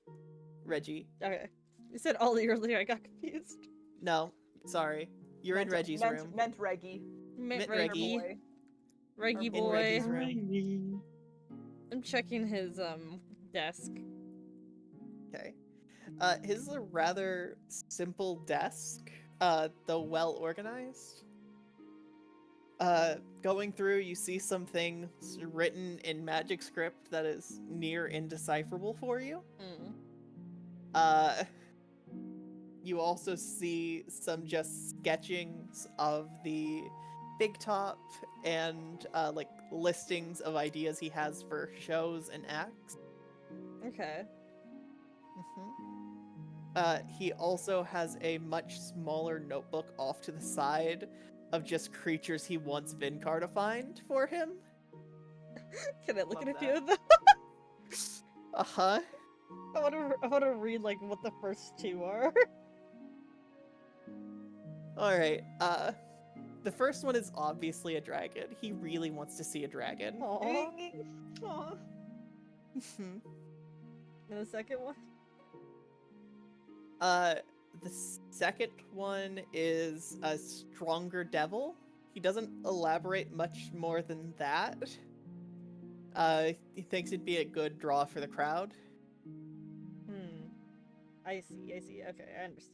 [SPEAKER 2] Reggie.
[SPEAKER 3] Okay. You said Ollie earlier, I got confused.
[SPEAKER 2] No, sorry. You're in Reggie's room.
[SPEAKER 1] Meant Reggie.
[SPEAKER 3] Meant
[SPEAKER 2] Reggie.
[SPEAKER 3] Reggie.
[SPEAKER 1] Boy.
[SPEAKER 3] Reggie
[SPEAKER 1] In
[SPEAKER 3] boy.
[SPEAKER 2] Reggie's room.
[SPEAKER 3] I'm checking his desk.
[SPEAKER 2] Okay. His is a rather simple desk, though well organized. Going through, you see some things written in magic script that is near indecipherable for you. You also see some just sketchings of the Big Top and like listings of ideas he has for shows and acts.
[SPEAKER 3] Okay.
[SPEAKER 2] He also has a much smaller notebook off to the side of just creatures he wants Vincar to find for him.
[SPEAKER 3] Can I look
[SPEAKER 1] Love
[SPEAKER 3] at a few
[SPEAKER 1] that.
[SPEAKER 3] of them?
[SPEAKER 2] Uh-huh.
[SPEAKER 3] I wanna read like what the first two are.
[SPEAKER 2] Alright, the first one is obviously a dragon. He really wants to see a dragon.
[SPEAKER 3] Aww.
[SPEAKER 1] Aw.
[SPEAKER 3] And the second one?
[SPEAKER 2] The second one is a stronger devil. He doesn't elaborate much more than that. He thinks it'd be a good draw for the crowd.
[SPEAKER 3] I see. Okay, I understand.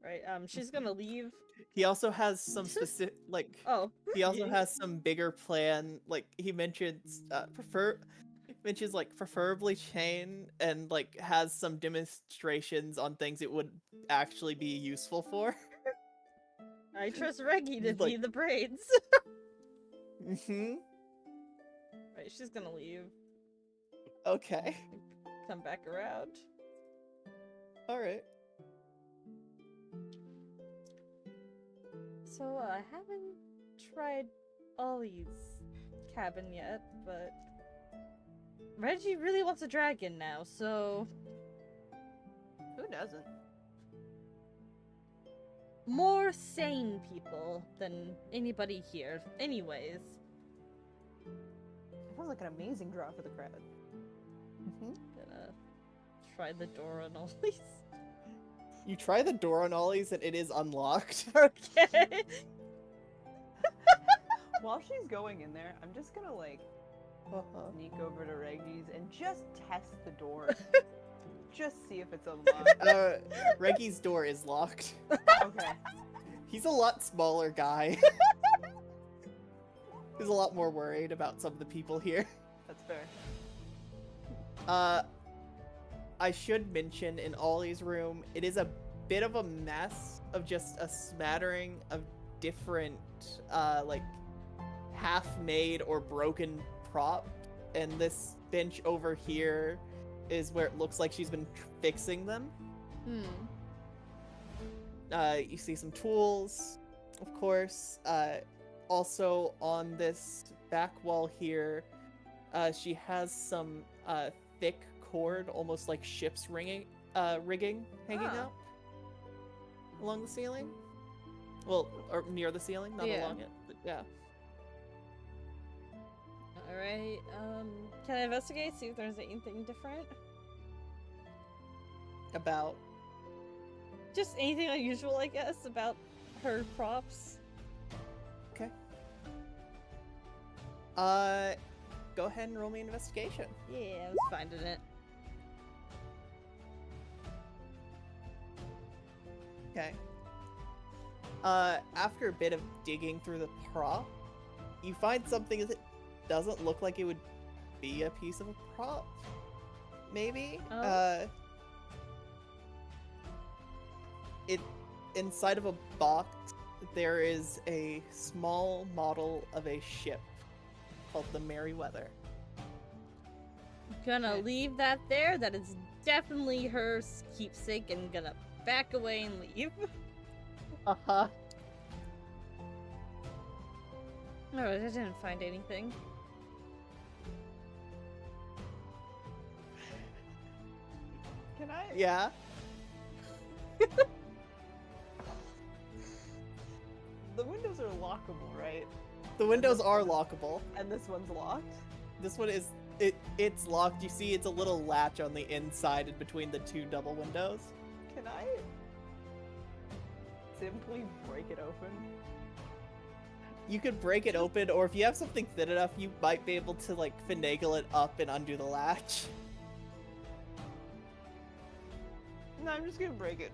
[SPEAKER 3] Right, she's gonna leave.
[SPEAKER 2] He also has some specific, like,
[SPEAKER 3] Oh.
[SPEAKER 2] he also has some bigger plan. Like, he mentions, like, preferably chain, and, like, has some demonstrations on things it would actually be useful for.
[SPEAKER 3] I trust Reggie to be
[SPEAKER 2] Like-
[SPEAKER 3] the braids.
[SPEAKER 2] Mm-hmm.
[SPEAKER 3] Right, she's gonna leave.
[SPEAKER 2] Okay.
[SPEAKER 3] Come back around.
[SPEAKER 2] Alright.
[SPEAKER 3] So, I haven't tried Ollie's cabin yet, but Reggie really wants a dragon now, so
[SPEAKER 1] Who doesn't?
[SPEAKER 3] more sane people than anybody here. Anyways.
[SPEAKER 1] Sounds like an amazing draw for the crowd.
[SPEAKER 3] Gonna try the door on Ollie's.
[SPEAKER 2] You try the door on Ollie's and it is unlocked.
[SPEAKER 3] Okay.
[SPEAKER 1] While she's going in there, I'm just gonna like sneak over to Reggie's and just test the door. Just see if it's unlocked.
[SPEAKER 2] Reggie's door is locked.
[SPEAKER 1] Okay.
[SPEAKER 2] He's a lot smaller guy. He's a lot more worried about some of the people here.
[SPEAKER 1] That's fair.
[SPEAKER 2] I should mention in Ollie's room, it is a bit of a mess of just a smattering of different, like, half-made or broken props. And this bench over here is where it looks like she's been fixing them. You see some tools, of course. Also on this back wall here, she has some thick cord, almost like ship's rigging hanging
[SPEAKER 3] Ah.
[SPEAKER 2] up along the ceiling. Well, or near the ceiling, not
[SPEAKER 3] Yeah.
[SPEAKER 2] along it, but yeah.
[SPEAKER 3] Alright, can I investigate, see if there's anything different?
[SPEAKER 2] About
[SPEAKER 3] Just anything unusual, I guess, about her props.
[SPEAKER 2] okay. Go ahead and roll me an investigation.
[SPEAKER 3] Yeah, I was finding it.
[SPEAKER 2] Okay. After a bit of digging through the prop, you find something that doesn't look like it would be a piece of a prop. Maybe?
[SPEAKER 3] Oh.
[SPEAKER 2] It inside of a box there is a small model of a ship called the Merryweather.
[SPEAKER 3] Gonna
[SPEAKER 1] Okay.
[SPEAKER 3] leave that there. That is definitely her keepsake, and gonna back away and leave.
[SPEAKER 2] Uh-huh.
[SPEAKER 3] Alright, I didn't find anything.
[SPEAKER 1] Can I?
[SPEAKER 2] Yeah.
[SPEAKER 1] The windows are lockable, right?
[SPEAKER 2] The windows are lockable.
[SPEAKER 1] And this one's locked?
[SPEAKER 2] This one is it's locked. You see it's a little latch on the inside and between the two double windows.
[SPEAKER 1] Can I simply break it open?
[SPEAKER 2] You could break it open, or if you have something thin enough, you might be able to like finagle it up and undo the latch.
[SPEAKER 1] No, I'm just gonna break it.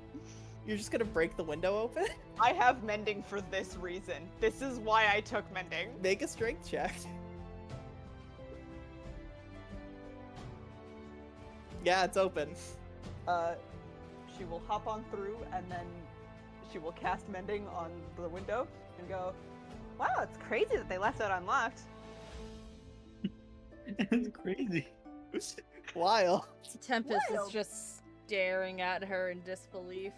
[SPEAKER 2] You're just gonna break the window open?
[SPEAKER 1] I have mending for this reason. This is why I took mending.
[SPEAKER 2] Make a strength check. Yeah, it's open.
[SPEAKER 1] She will hop on through and then she will cast mending on the window and go, wow, it's crazy that they left that unlocked.
[SPEAKER 4] It's crazy.
[SPEAKER 2] Wild.
[SPEAKER 3] Tempest
[SPEAKER 1] Wild.
[SPEAKER 3] is just staring at her in disbelief.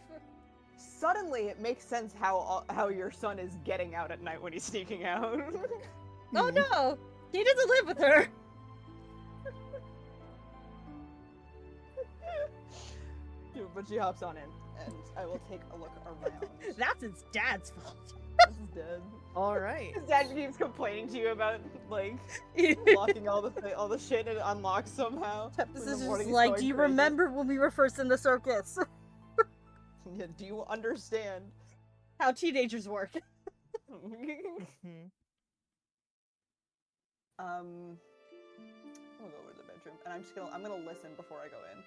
[SPEAKER 1] Suddenly, it makes sense how your son is getting out at night when he's sneaking out.
[SPEAKER 3] Oh no! He doesn't live with her!
[SPEAKER 1] But she hops on in, and I will take a look around.
[SPEAKER 3] That's his dad's fault.
[SPEAKER 1] This is dead.
[SPEAKER 2] All right.
[SPEAKER 1] His dad keeps complaining to you about like locking all the shit and it unlocks somehow.
[SPEAKER 3] Tempest
[SPEAKER 1] In the
[SPEAKER 3] is
[SPEAKER 1] morning
[SPEAKER 3] just
[SPEAKER 1] he's
[SPEAKER 3] like,
[SPEAKER 1] going
[SPEAKER 3] do you
[SPEAKER 1] crazy.
[SPEAKER 3] remember when we were first in the circus?
[SPEAKER 1] Yeah, do you understand?
[SPEAKER 3] How teenagers work.
[SPEAKER 2] Mhm.
[SPEAKER 1] We'll go over to the bedroom, and I'm gonna listen before I go in.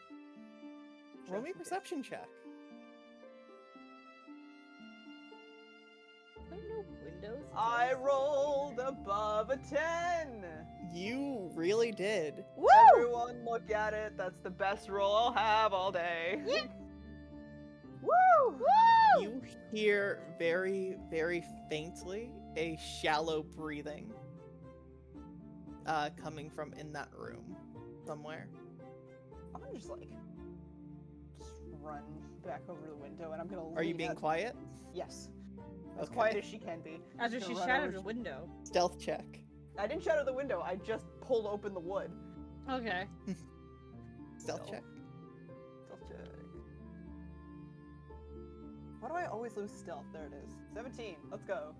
[SPEAKER 2] Roll me a
[SPEAKER 1] Just in case.
[SPEAKER 2] perception check.
[SPEAKER 3] There are no windows.
[SPEAKER 1] I rolled above a 10.
[SPEAKER 2] You really did.
[SPEAKER 3] Woo!
[SPEAKER 1] Everyone look at it. That's the best roll I'll have all day.
[SPEAKER 3] Yeah.
[SPEAKER 1] Woo!
[SPEAKER 3] Woo!
[SPEAKER 2] You hear very, very faintly a shallow breathing coming from in that room somewhere.
[SPEAKER 1] I'm gonna just run back over to the window, and I'm gonna.
[SPEAKER 2] Are you
[SPEAKER 1] lean
[SPEAKER 2] being
[SPEAKER 1] out-
[SPEAKER 2] quiet?
[SPEAKER 1] Yes. As
[SPEAKER 2] Okay.
[SPEAKER 1] quiet as she can be.
[SPEAKER 3] After
[SPEAKER 1] Just
[SPEAKER 3] she
[SPEAKER 1] gonna run
[SPEAKER 3] shattered
[SPEAKER 1] over-
[SPEAKER 3] the window.
[SPEAKER 2] Stealth check.
[SPEAKER 1] I didn't shatter the window. I just pulled open the wood.
[SPEAKER 3] Okay.
[SPEAKER 2] Stealth
[SPEAKER 1] Stealth.
[SPEAKER 2] check.
[SPEAKER 1] Stealth check. Why do I always lose stealth? There it is. 17. Let's go.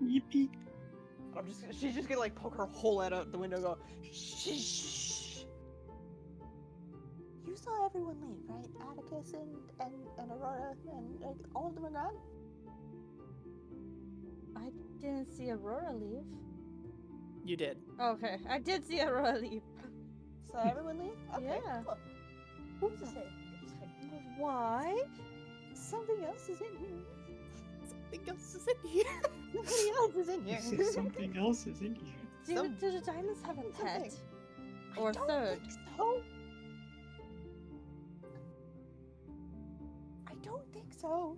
[SPEAKER 4] Yippee.
[SPEAKER 1] She's just gonna poke her whole head out the window and go, shh. You saw everyone leave, right? Atticus and Aurora and all of them are gone?
[SPEAKER 3] I didn't see Aurora leave.
[SPEAKER 2] You did.
[SPEAKER 3] Okay, I did see Aurora leave.
[SPEAKER 1] Saw everyone leave? Okay,
[SPEAKER 3] Yeah.
[SPEAKER 1] cool. Who's to say?
[SPEAKER 3] Why?
[SPEAKER 1] Something else is in here.
[SPEAKER 2] Something else is in here.
[SPEAKER 1] Somebody else is in
[SPEAKER 4] You
[SPEAKER 1] here.
[SPEAKER 4] see something else is in here.
[SPEAKER 3] Do the diamonds have a pet?
[SPEAKER 1] Something.
[SPEAKER 3] Or
[SPEAKER 1] I don't
[SPEAKER 3] third?
[SPEAKER 1] think so. I don't think so.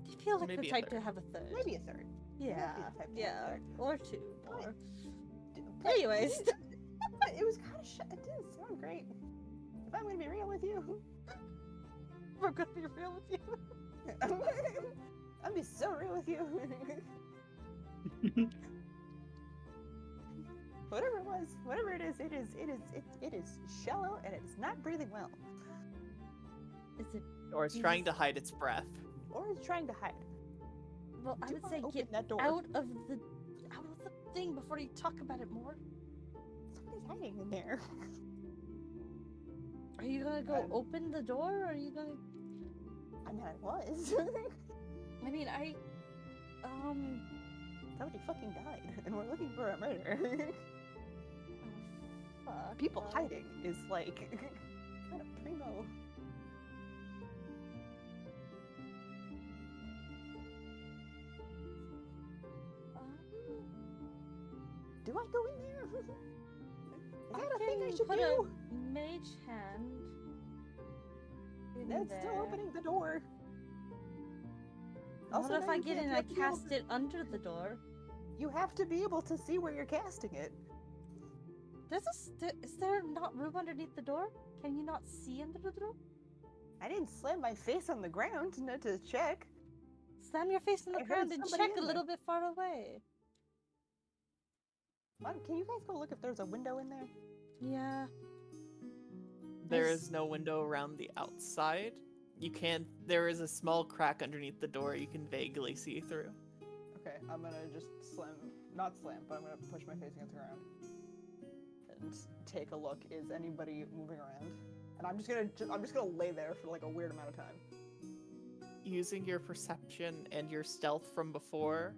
[SPEAKER 3] Do you feel like
[SPEAKER 2] Maybe
[SPEAKER 3] the
[SPEAKER 2] a
[SPEAKER 3] type to
[SPEAKER 2] third.
[SPEAKER 3] have a third?
[SPEAKER 1] Maybe a third.
[SPEAKER 3] Yeah.
[SPEAKER 1] Maybe the type to have a
[SPEAKER 3] Yeah.
[SPEAKER 1] third.
[SPEAKER 3] Or two more.
[SPEAKER 1] But
[SPEAKER 3] Anyways.
[SPEAKER 1] it was kind of it didn't sound great. If I'm gonna be real with you,
[SPEAKER 3] We're gonna be real with you.
[SPEAKER 1] I'll be so real with you. Whatever it was, whatever it is shallow and it is not breathing well,
[SPEAKER 3] Is it?
[SPEAKER 2] Or it's trying to hide its breath.
[SPEAKER 1] or is trying to hide.
[SPEAKER 3] Well, I
[SPEAKER 1] Do
[SPEAKER 3] would
[SPEAKER 1] I
[SPEAKER 3] say
[SPEAKER 1] open
[SPEAKER 3] get
[SPEAKER 1] that door?
[SPEAKER 3] out of the thing before you talk about it more.
[SPEAKER 1] Somebody's hiding in there.
[SPEAKER 3] Are you gonna go open the door, or are you gonna?
[SPEAKER 1] I mean, I was.
[SPEAKER 3] I mean,
[SPEAKER 1] Somebody fucking died, and we're looking for a murderer.
[SPEAKER 3] Oh, fuck.
[SPEAKER 1] People hiding is kind of primo. Do I go in there? Is that a thing I should
[SPEAKER 3] put
[SPEAKER 1] do?
[SPEAKER 3] a mage hand. in
[SPEAKER 1] That's still
[SPEAKER 3] there.
[SPEAKER 1] opening the door.
[SPEAKER 3] What
[SPEAKER 1] Also,
[SPEAKER 3] if
[SPEAKER 1] no,
[SPEAKER 3] I
[SPEAKER 1] you
[SPEAKER 3] get
[SPEAKER 1] can't.
[SPEAKER 3] in
[SPEAKER 1] You
[SPEAKER 3] and I
[SPEAKER 1] have to be able
[SPEAKER 3] cast
[SPEAKER 1] to-
[SPEAKER 3] it under the door?
[SPEAKER 1] You have to be able to see where you're casting it.
[SPEAKER 3] Is there not room underneath the door? Can you not see under the door?
[SPEAKER 1] I didn't slam my face on the ground not to check.
[SPEAKER 3] Slam your face on
[SPEAKER 1] I
[SPEAKER 3] the
[SPEAKER 1] heard
[SPEAKER 3] ground and
[SPEAKER 1] somebody
[SPEAKER 3] check
[SPEAKER 1] in
[SPEAKER 3] a little bit far away.
[SPEAKER 1] Can you guys go look if there's a window in there?
[SPEAKER 3] Yeah.
[SPEAKER 2] There
[SPEAKER 3] There's-
[SPEAKER 2] is no window around the outside. There is a small crack underneath the door you can vaguely see through.
[SPEAKER 1] Okay, I'm gonna just not slam, but I'm gonna push my face against the ground and take a look. Is anybody moving around? And I'm just gonna lay there for a weird amount of time.
[SPEAKER 2] Using your perception and your stealth from before,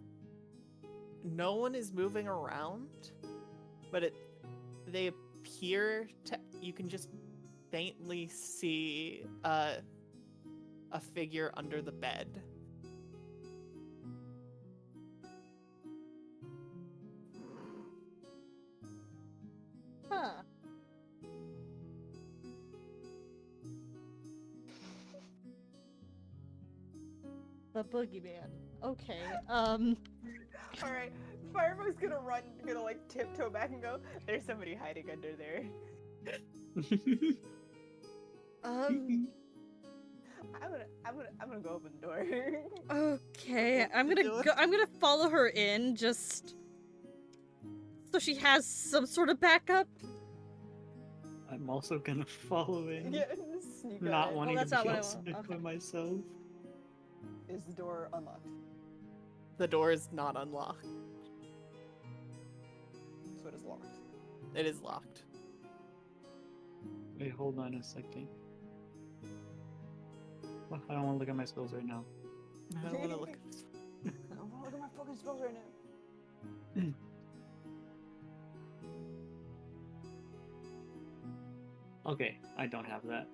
[SPEAKER 2] no one is moving around, but they appear to. You can just faintly see a figure under the bed.
[SPEAKER 3] Huh. The boogeyman. Okay.
[SPEAKER 1] All right, Firebug's gonna like tiptoe back and go. There's somebody hiding under there.
[SPEAKER 3] Um.
[SPEAKER 1] I'm gonna go open the door.
[SPEAKER 3] Okay. I'm
[SPEAKER 2] Do
[SPEAKER 3] gonna
[SPEAKER 2] it.
[SPEAKER 3] go. I'm gonna follow her in just so she has some sort of backup.
[SPEAKER 4] I'm also gonna follow in.
[SPEAKER 1] Yeah, sneak
[SPEAKER 4] Not
[SPEAKER 1] on in.
[SPEAKER 4] wanting
[SPEAKER 3] that's
[SPEAKER 4] to
[SPEAKER 3] not
[SPEAKER 4] be
[SPEAKER 3] what I
[SPEAKER 4] outside
[SPEAKER 3] want.
[SPEAKER 4] by
[SPEAKER 3] Okay.
[SPEAKER 4] myself.
[SPEAKER 1] Is the door unlocked?
[SPEAKER 2] The door is not unlocked.
[SPEAKER 1] So it is locked.
[SPEAKER 2] It is locked.
[SPEAKER 4] Wait, hold on a second. Oh, I don't want to look at my spells right now.
[SPEAKER 2] I don't want to look at this.
[SPEAKER 1] I don't wanna look at my fucking spells right now.
[SPEAKER 4] Okay, I don't have that.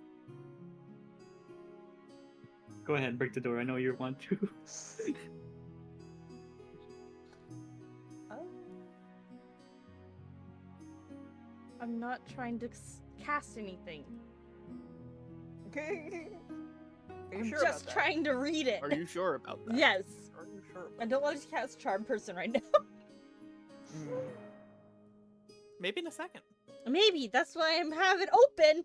[SPEAKER 4] Go ahead, break the door. I know you want to.
[SPEAKER 3] I'm not trying to cast anything.
[SPEAKER 1] Okay. Are you
[SPEAKER 3] I'm
[SPEAKER 1] sure
[SPEAKER 3] just
[SPEAKER 1] about that?
[SPEAKER 3] trying to read it.
[SPEAKER 2] Are you sure about that?
[SPEAKER 3] Yes.
[SPEAKER 1] Are you sure?
[SPEAKER 3] I don't want to cast Charm Person right now.
[SPEAKER 2] Maybe in a second.
[SPEAKER 3] Maybe that's why I'm having open.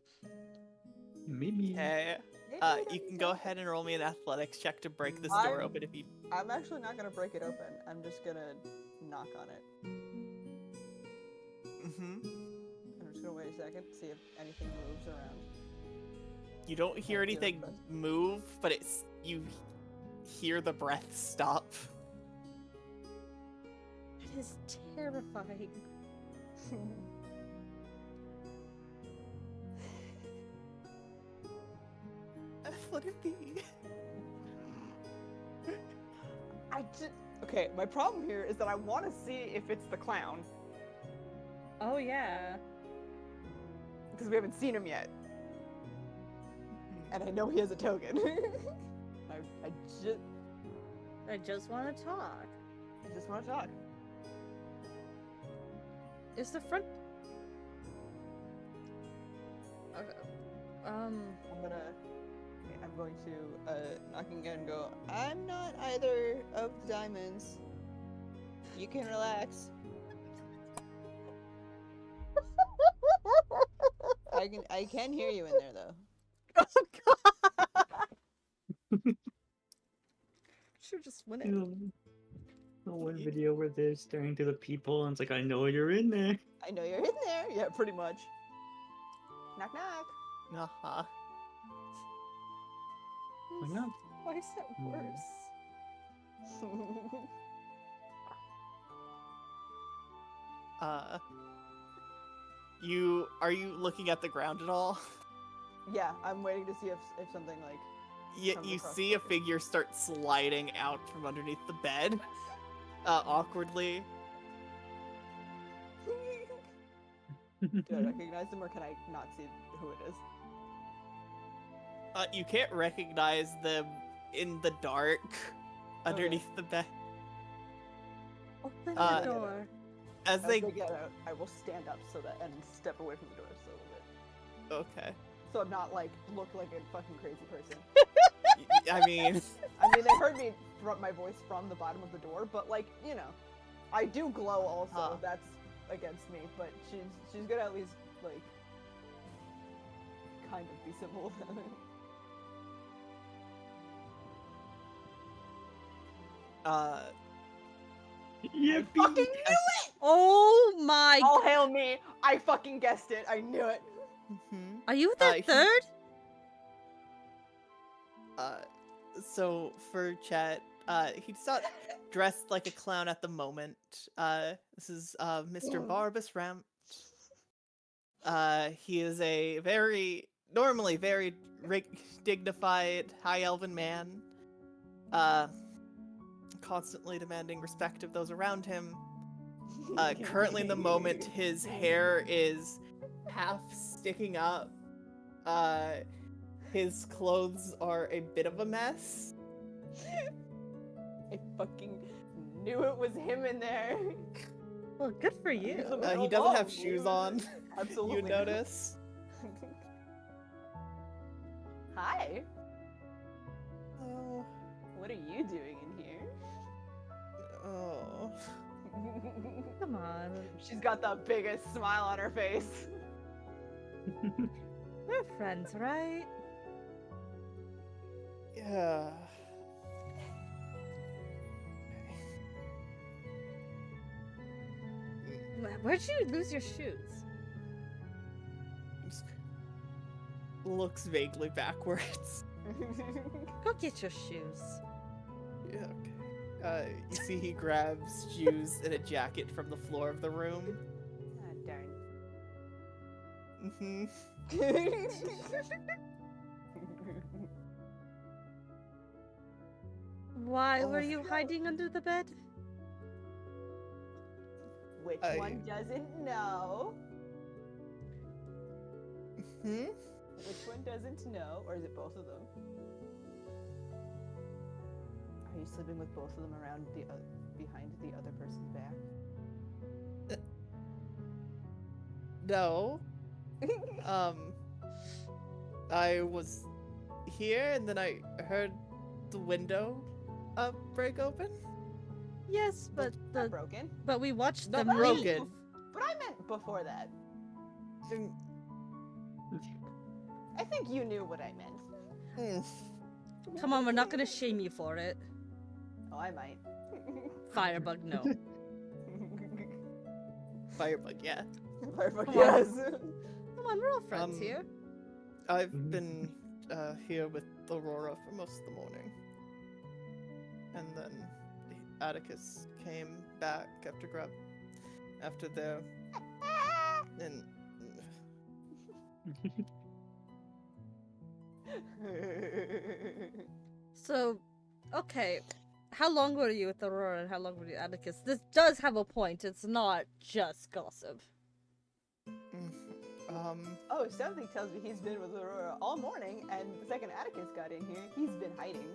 [SPEAKER 4] Maybe.
[SPEAKER 2] Okay.
[SPEAKER 1] Maybe
[SPEAKER 2] You can go ahead and roll me an athletics check to break this door open if you.
[SPEAKER 1] I'm actually not gonna break it open. I'm just gonna knock on it.
[SPEAKER 2] Mm-hmm.
[SPEAKER 1] I'm just gonna wait a second, see if anything moves around.
[SPEAKER 2] You don't hear
[SPEAKER 1] I'll do
[SPEAKER 2] anything
[SPEAKER 1] my best.
[SPEAKER 2] move, but you hear the breath stop.
[SPEAKER 3] It is terrifying.
[SPEAKER 2] Let it be.
[SPEAKER 1] Okay, my problem here is that I want to see if it's the clown
[SPEAKER 3] Oh yeah.
[SPEAKER 1] because we haven't seen him yet, and I know he has a token. I
[SPEAKER 3] just want to talk.
[SPEAKER 1] just want to talk.
[SPEAKER 3] Is the front? Okay.
[SPEAKER 1] I'm going to knock again and go. I'm not either of the diamonds. You can relax. I can hear you in there though.
[SPEAKER 3] Oh god. Should just win it.
[SPEAKER 4] The one video where they're staring to the people and it's like, I know you're in there.
[SPEAKER 1] I know you're in there. Yeah, pretty much. Knock knock.
[SPEAKER 2] Uh-huh.
[SPEAKER 4] Why not?
[SPEAKER 3] Why is that worse?
[SPEAKER 2] Are you looking at the ground at all?
[SPEAKER 1] Yeah, I'm waiting to see if something like. Comes
[SPEAKER 2] You
[SPEAKER 1] across
[SPEAKER 2] see
[SPEAKER 1] the
[SPEAKER 2] a
[SPEAKER 1] screen.
[SPEAKER 2] figure start sliding out from underneath the bed, awkwardly.
[SPEAKER 1] Do I recognize him or can I not see who it is?
[SPEAKER 2] You can't recognize them in the dark underneath the bed.
[SPEAKER 3] Open
[SPEAKER 2] Uh,
[SPEAKER 3] the door.
[SPEAKER 2] As
[SPEAKER 1] As
[SPEAKER 2] they
[SPEAKER 1] they get out, I will stand up so that and step away from the door just a little bit.
[SPEAKER 2] okay.
[SPEAKER 1] So I'm not like look like a fucking crazy person.
[SPEAKER 2] I mean,
[SPEAKER 1] I mean, they heard me from my voice from the bottom of the door, but like you know, I do glow also.
[SPEAKER 2] Huh.
[SPEAKER 1] That's against me, but she's gonna at least like kind of be civil about it.
[SPEAKER 4] Yippee!
[SPEAKER 1] Fucking knew it!
[SPEAKER 3] Oh my!
[SPEAKER 1] All hail me! I fucking guessed it. I knew it.
[SPEAKER 2] mhm.
[SPEAKER 3] Are you the
[SPEAKER 2] he-
[SPEAKER 3] third?
[SPEAKER 2] So for chat, he's not dressed like a clown at the moment. This is Mr. Barbus Ramp. He is a normally very dignified high elven man. Constantly demanding respect of those around him. Currently in the moment, his hair is half sticking up His clothes are a bit of a mess.
[SPEAKER 1] I fucking knew it was him in there.
[SPEAKER 3] Well, good for you.
[SPEAKER 2] He doesn't have shoes on.
[SPEAKER 1] Absolutely.
[SPEAKER 2] You notice.
[SPEAKER 1] Hi.
[SPEAKER 2] Oh.
[SPEAKER 1] What are you doing in here?
[SPEAKER 2] Oh.
[SPEAKER 3] Come on.
[SPEAKER 1] She's got the biggest smile on her face.
[SPEAKER 3] We're friends, right?
[SPEAKER 2] Yeah.
[SPEAKER 3] Where'd you lose your shoes?
[SPEAKER 2] Just looks vaguely backwards.
[SPEAKER 3] Go get your shoes.
[SPEAKER 2] Yeah, okay. You see he grabs shoes and a jacket from the floor of the room.
[SPEAKER 1] Ah, darn.
[SPEAKER 2] Mm-hmm.
[SPEAKER 3] Why
[SPEAKER 2] Oh.
[SPEAKER 3] were you hiding under the bed?
[SPEAKER 1] Which one doesn't know?
[SPEAKER 2] Hmm?
[SPEAKER 1] Which one doesn't know? Or is it both of them? Are you sleeping with both of them around the behind the other person's back?
[SPEAKER 2] No. I was here and then I heard the window break open.
[SPEAKER 3] Yes, but
[SPEAKER 1] Not broken.
[SPEAKER 3] we watched
[SPEAKER 2] Not
[SPEAKER 3] them
[SPEAKER 2] broken.
[SPEAKER 3] leave.
[SPEAKER 1] But I meant before that.
[SPEAKER 2] Mm,
[SPEAKER 1] I think you knew what I meant.
[SPEAKER 2] mm.
[SPEAKER 3] Come on, we're not gonna shame you for it.
[SPEAKER 1] Oh, I might.
[SPEAKER 3] Firebug, no.
[SPEAKER 2] Firebug, yeah.
[SPEAKER 1] Perfect.
[SPEAKER 3] Come on.
[SPEAKER 1] Yes.
[SPEAKER 3] Come on, we're all friends here.
[SPEAKER 2] I've
[SPEAKER 4] Mhm.
[SPEAKER 2] been here with Aurora for most of the morning. And then Atticus came back after their and
[SPEAKER 3] So, okay. How long were you with Aurora and how long were you Atticus? This does have a point. It's not just gossip.
[SPEAKER 1] Oh, something tells me he's been with Aurora all morning, and the second Atticus got in here, he's been hiding.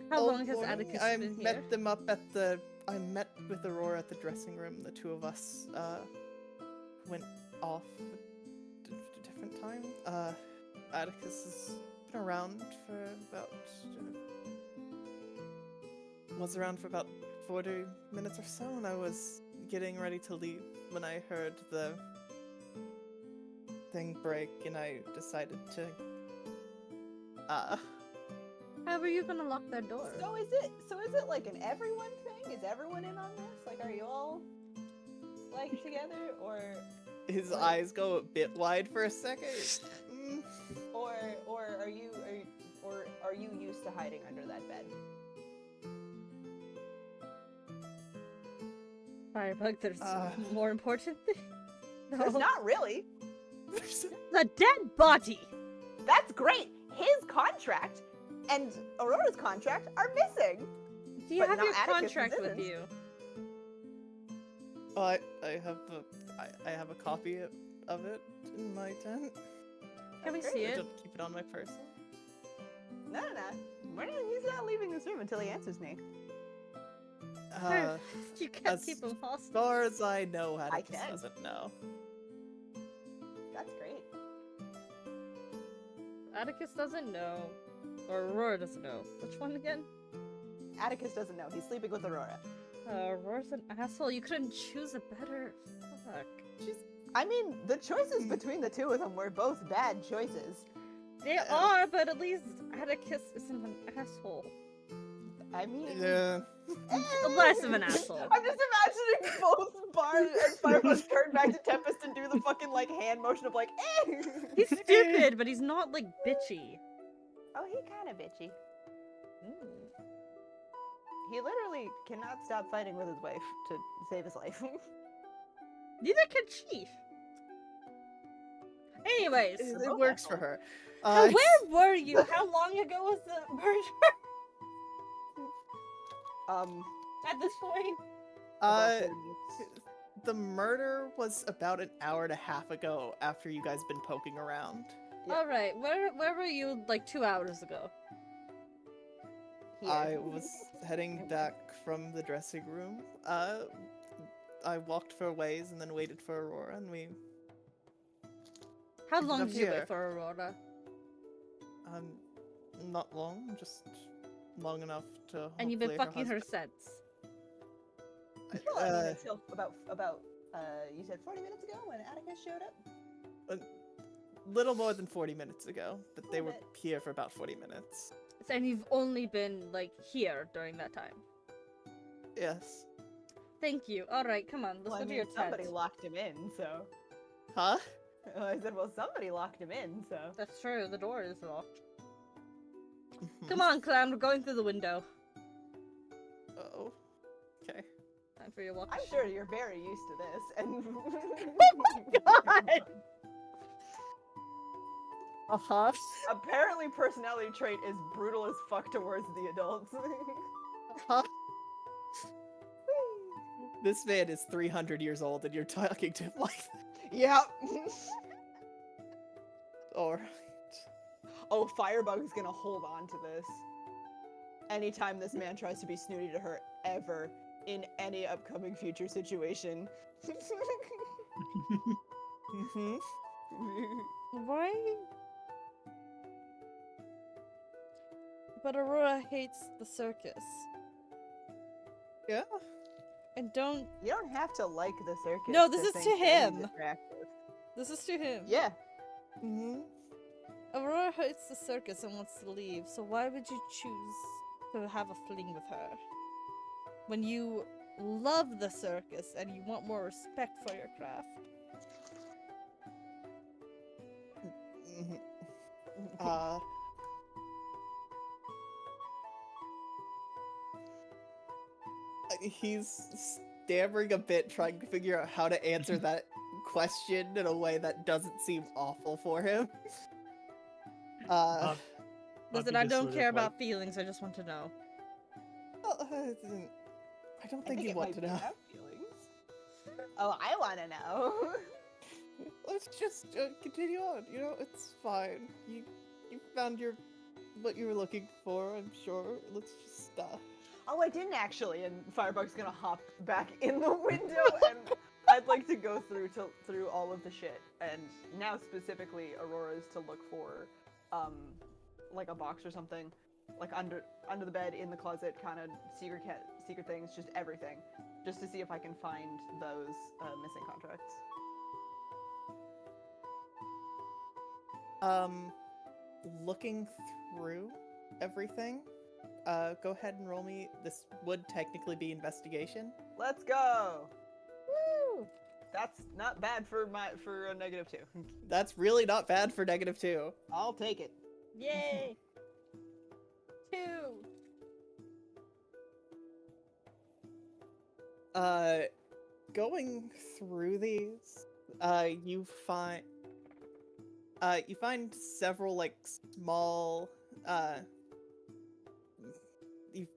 [SPEAKER 3] How
[SPEAKER 2] all
[SPEAKER 3] long has
[SPEAKER 2] morning.
[SPEAKER 3] Atticus
[SPEAKER 2] I
[SPEAKER 3] been here?
[SPEAKER 2] met them up at the. I met with Aurora at the dressing room. The two of us went off at a different time. Atticus has been around for about. Was around for about 40 minutes or so, and I was getting ready to leave when I heard the thing break, and I decided to.
[SPEAKER 3] How were you gonna lock that door?
[SPEAKER 1] So is it like an everyone thing? Is everyone in on this? Like, are you all like together, or
[SPEAKER 2] His eyes go a bit wide for a second. Mm.
[SPEAKER 1] or are you used to hiding under that bed?
[SPEAKER 3] Firebug, there's more important thing.
[SPEAKER 1] There's not really.
[SPEAKER 3] The dead body.
[SPEAKER 1] That's great. His contract and Aurora's contract are missing.
[SPEAKER 3] Do you
[SPEAKER 1] But
[SPEAKER 3] have
[SPEAKER 1] not
[SPEAKER 3] your
[SPEAKER 1] Atticus's
[SPEAKER 3] contract with
[SPEAKER 1] isn't.
[SPEAKER 3] you?
[SPEAKER 2] Oh, I have a copy of it in my tent.
[SPEAKER 3] Can we
[SPEAKER 1] That's
[SPEAKER 3] see
[SPEAKER 2] I
[SPEAKER 3] it?
[SPEAKER 2] don't keep it on my person.
[SPEAKER 1] No. He's not leaving this room until he answers me.
[SPEAKER 3] You can't
[SPEAKER 2] as
[SPEAKER 3] keep him
[SPEAKER 2] As
[SPEAKER 3] hostage.
[SPEAKER 2] far as I know,
[SPEAKER 1] I
[SPEAKER 2] Atticus
[SPEAKER 1] can.
[SPEAKER 2] doesn't know.
[SPEAKER 1] That's great.
[SPEAKER 3] Atticus doesn't know. Or Aurora doesn't know. Which one again?
[SPEAKER 1] Atticus doesn't know. He's sleeping with Aurora.
[SPEAKER 3] Aurora's an asshole. You couldn't choose a better. Fuck.
[SPEAKER 1] I mean, the choices between the two of them were both bad choices.
[SPEAKER 3] They are, but at least Atticus isn't an asshole.
[SPEAKER 1] I mean,
[SPEAKER 2] Yeah.
[SPEAKER 3] Less of an asshole.
[SPEAKER 1] I'm just imagining both Bard and Firebug turn back to Tempest and do the fucking like hand motion of like, eh.
[SPEAKER 3] He's stupid, but he's not like bitchy.
[SPEAKER 1] Oh, he kind of bitchy. He literally cannot stop fighting with his wife to save his life.
[SPEAKER 3] Neither can Chief. Anyways,
[SPEAKER 2] It
[SPEAKER 1] both
[SPEAKER 2] works for
[SPEAKER 1] assholes.
[SPEAKER 2] her.
[SPEAKER 3] where were you? How long ago was the murder?
[SPEAKER 1] Um,
[SPEAKER 3] At this point,
[SPEAKER 1] about
[SPEAKER 2] Uh,
[SPEAKER 1] 30 minutes.
[SPEAKER 2] the murder was about an hour and a half ago after you guys been poking around.
[SPEAKER 1] Yeah.
[SPEAKER 3] All right, where were you like 2 hours ago?
[SPEAKER 1] Here.
[SPEAKER 2] I was heading back from the dressing room. I walked for a ways and then waited for Aurora, and we
[SPEAKER 3] How
[SPEAKER 2] Ended
[SPEAKER 3] long
[SPEAKER 2] up
[SPEAKER 3] did you
[SPEAKER 2] here.
[SPEAKER 3] wait for Aurora?
[SPEAKER 2] not long, just long enough to.
[SPEAKER 3] And you've been
[SPEAKER 2] hopefully
[SPEAKER 3] fucking her
[SPEAKER 2] husband-
[SPEAKER 3] since.
[SPEAKER 1] Well, I mean, until about you said 40 minutes ago when Atticus showed up.
[SPEAKER 2] Little more than 40 minutes ago, but they
[SPEAKER 1] Little
[SPEAKER 2] were
[SPEAKER 1] bit.
[SPEAKER 2] here for about 40 minutes.
[SPEAKER 3] And you've only been like here during that time.
[SPEAKER 2] Yes.
[SPEAKER 3] Thank you. All right, come on, let's
[SPEAKER 1] Well, I
[SPEAKER 3] go to
[SPEAKER 1] mean,
[SPEAKER 3] your tent.
[SPEAKER 1] somebody locked him in, so.
[SPEAKER 2] Huh?
[SPEAKER 1] I said, well, somebody locked him in, so.
[SPEAKER 3] That's true. The door is locked. Come on, Clown. We're going through the window.
[SPEAKER 2] Oh. Okay.
[SPEAKER 3] Time for your walk.
[SPEAKER 1] I'm sure you're very used to this, and.
[SPEAKER 3] God!
[SPEAKER 2] Uh-huh.
[SPEAKER 1] Apparently, personality trait is brutal as fuck towards the adults.
[SPEAKER 2] Huh? This man is 300 years old and you're talking to him like that.
[SPEAKER 1] Yep.
[SPEAKER 2] Alright.
[SPEAKER 1] Oh, Firebug is gonna hold on to this. Anytime this man tries to be snooty to her, ever, in any upcoming future situation.
[SPEAKER 2] Mm-hmm.
[SPEAKER 3] Why? But Aurora hates the circus.
[SPEAKER 2] Yeah.
[SPEAKER 3] And don't.
[SPEAKER 1] You don't have to like the circus.
[SPEAKER 3] No, this is
[SPEAKER 1] think
[SPEAKER 3] to
[SPEAKER 1] that he's
[SPEAKER 3] him.
[SPEAKER 1] attractive.
[SPEAKER 3] This is to him.
[SPEAKER 1] Yeah.
[SPEAKER 2] Mm-hmm.
[SPEAKER 3] Aurora hates the circus and wants to leave, so why would you choose to have a fling with her? When you love the circus and you want more respect for your craft.
[SPEAKER 2] Mm-hmm. He's stammering a bit, trying to figure out how to answer that question in a way that doesn't seem awful for him.
[SPEAKER 3] Listen,
[SPEAKER 4] Poppy
[SPEAKER 3] I
[SPEAKER 4] just
[SPEAKER 3] don't
[SPEAKER 4] sort of,
[SPEAKER 3] care
[SPEAKER 4] like,
[SPEAKER 3] about feelings, I just want to know.
[SPEAKER 2] I don't think you
[SPEAKER 1] it
[SPEAKER 2] want
[SPEAKER 1] might
[SPEAKER 2] to
[SPEAKER 1] be
[SPEAKER 2] know.
[SPEAKER 1] about feelings. Oh, I want to know.
[SPEAKER 2] Let's just continue on. You know, it's fine. You found what you were looking for. I'm sure. Let's just
[SPEAKER 1] Oh, I didn't actually. And Firebug's gonna hop back in the window, and I'd like to go through all of the shit. And now specifically, Aurora's to look for, like a box or something, like under the bed, in the closet, kind of secret things, just everything, just to see if I can find those missing contracts.
[SPEAKER 2] Looking through everything. Go ahead and roll me. This would technically be investigation.
[SPEAKER 1] Let's go.
[SPEAKER 3] Woo!
[SPEAKER 1] That's not bad for a -2.
[SPEAKER 2] That's really not bad for -2.
[SPEAKER 1] I'll take it.
[SPEAKER 3] Yay! 2!
[SPEAKER 2] Going through these, you find several like small you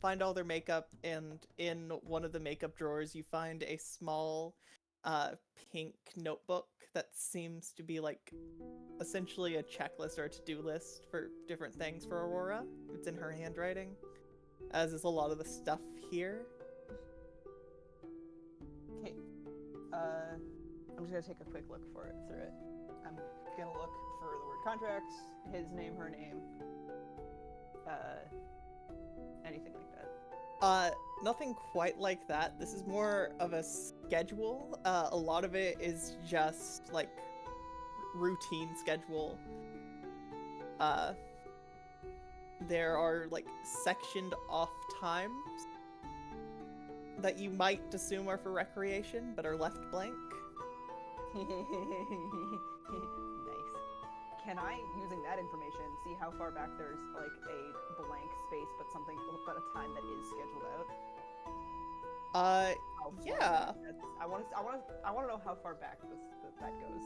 [SPEAKER 2] find all their makeup, and in one of the makeup drawers you find a small pink notebook that seems to be like essentially a checklist or a to-do list for different things for Aurora. It's in her handwriting, as is a lot of the stuff here.
[SPEAKER 1] Okay. I'm just gonna take a quick look through it. I'm gonna look for the word contracts, his name, her name, anything like that.
[SPEAKER 2] Nothing quite like that. This is more of a schedule. A lot of it is just like routine schedule. There are like sectioned off times that you might assume are for recreation, but are left blank.
[SPEAKER 1] Nice. Can I, using that information, see how far back there's like a blank space, but a time that is scheduled out? How far
[SPEAKER 2] Yeah.
[SPEAKER 1] back I want to know how far back that goes.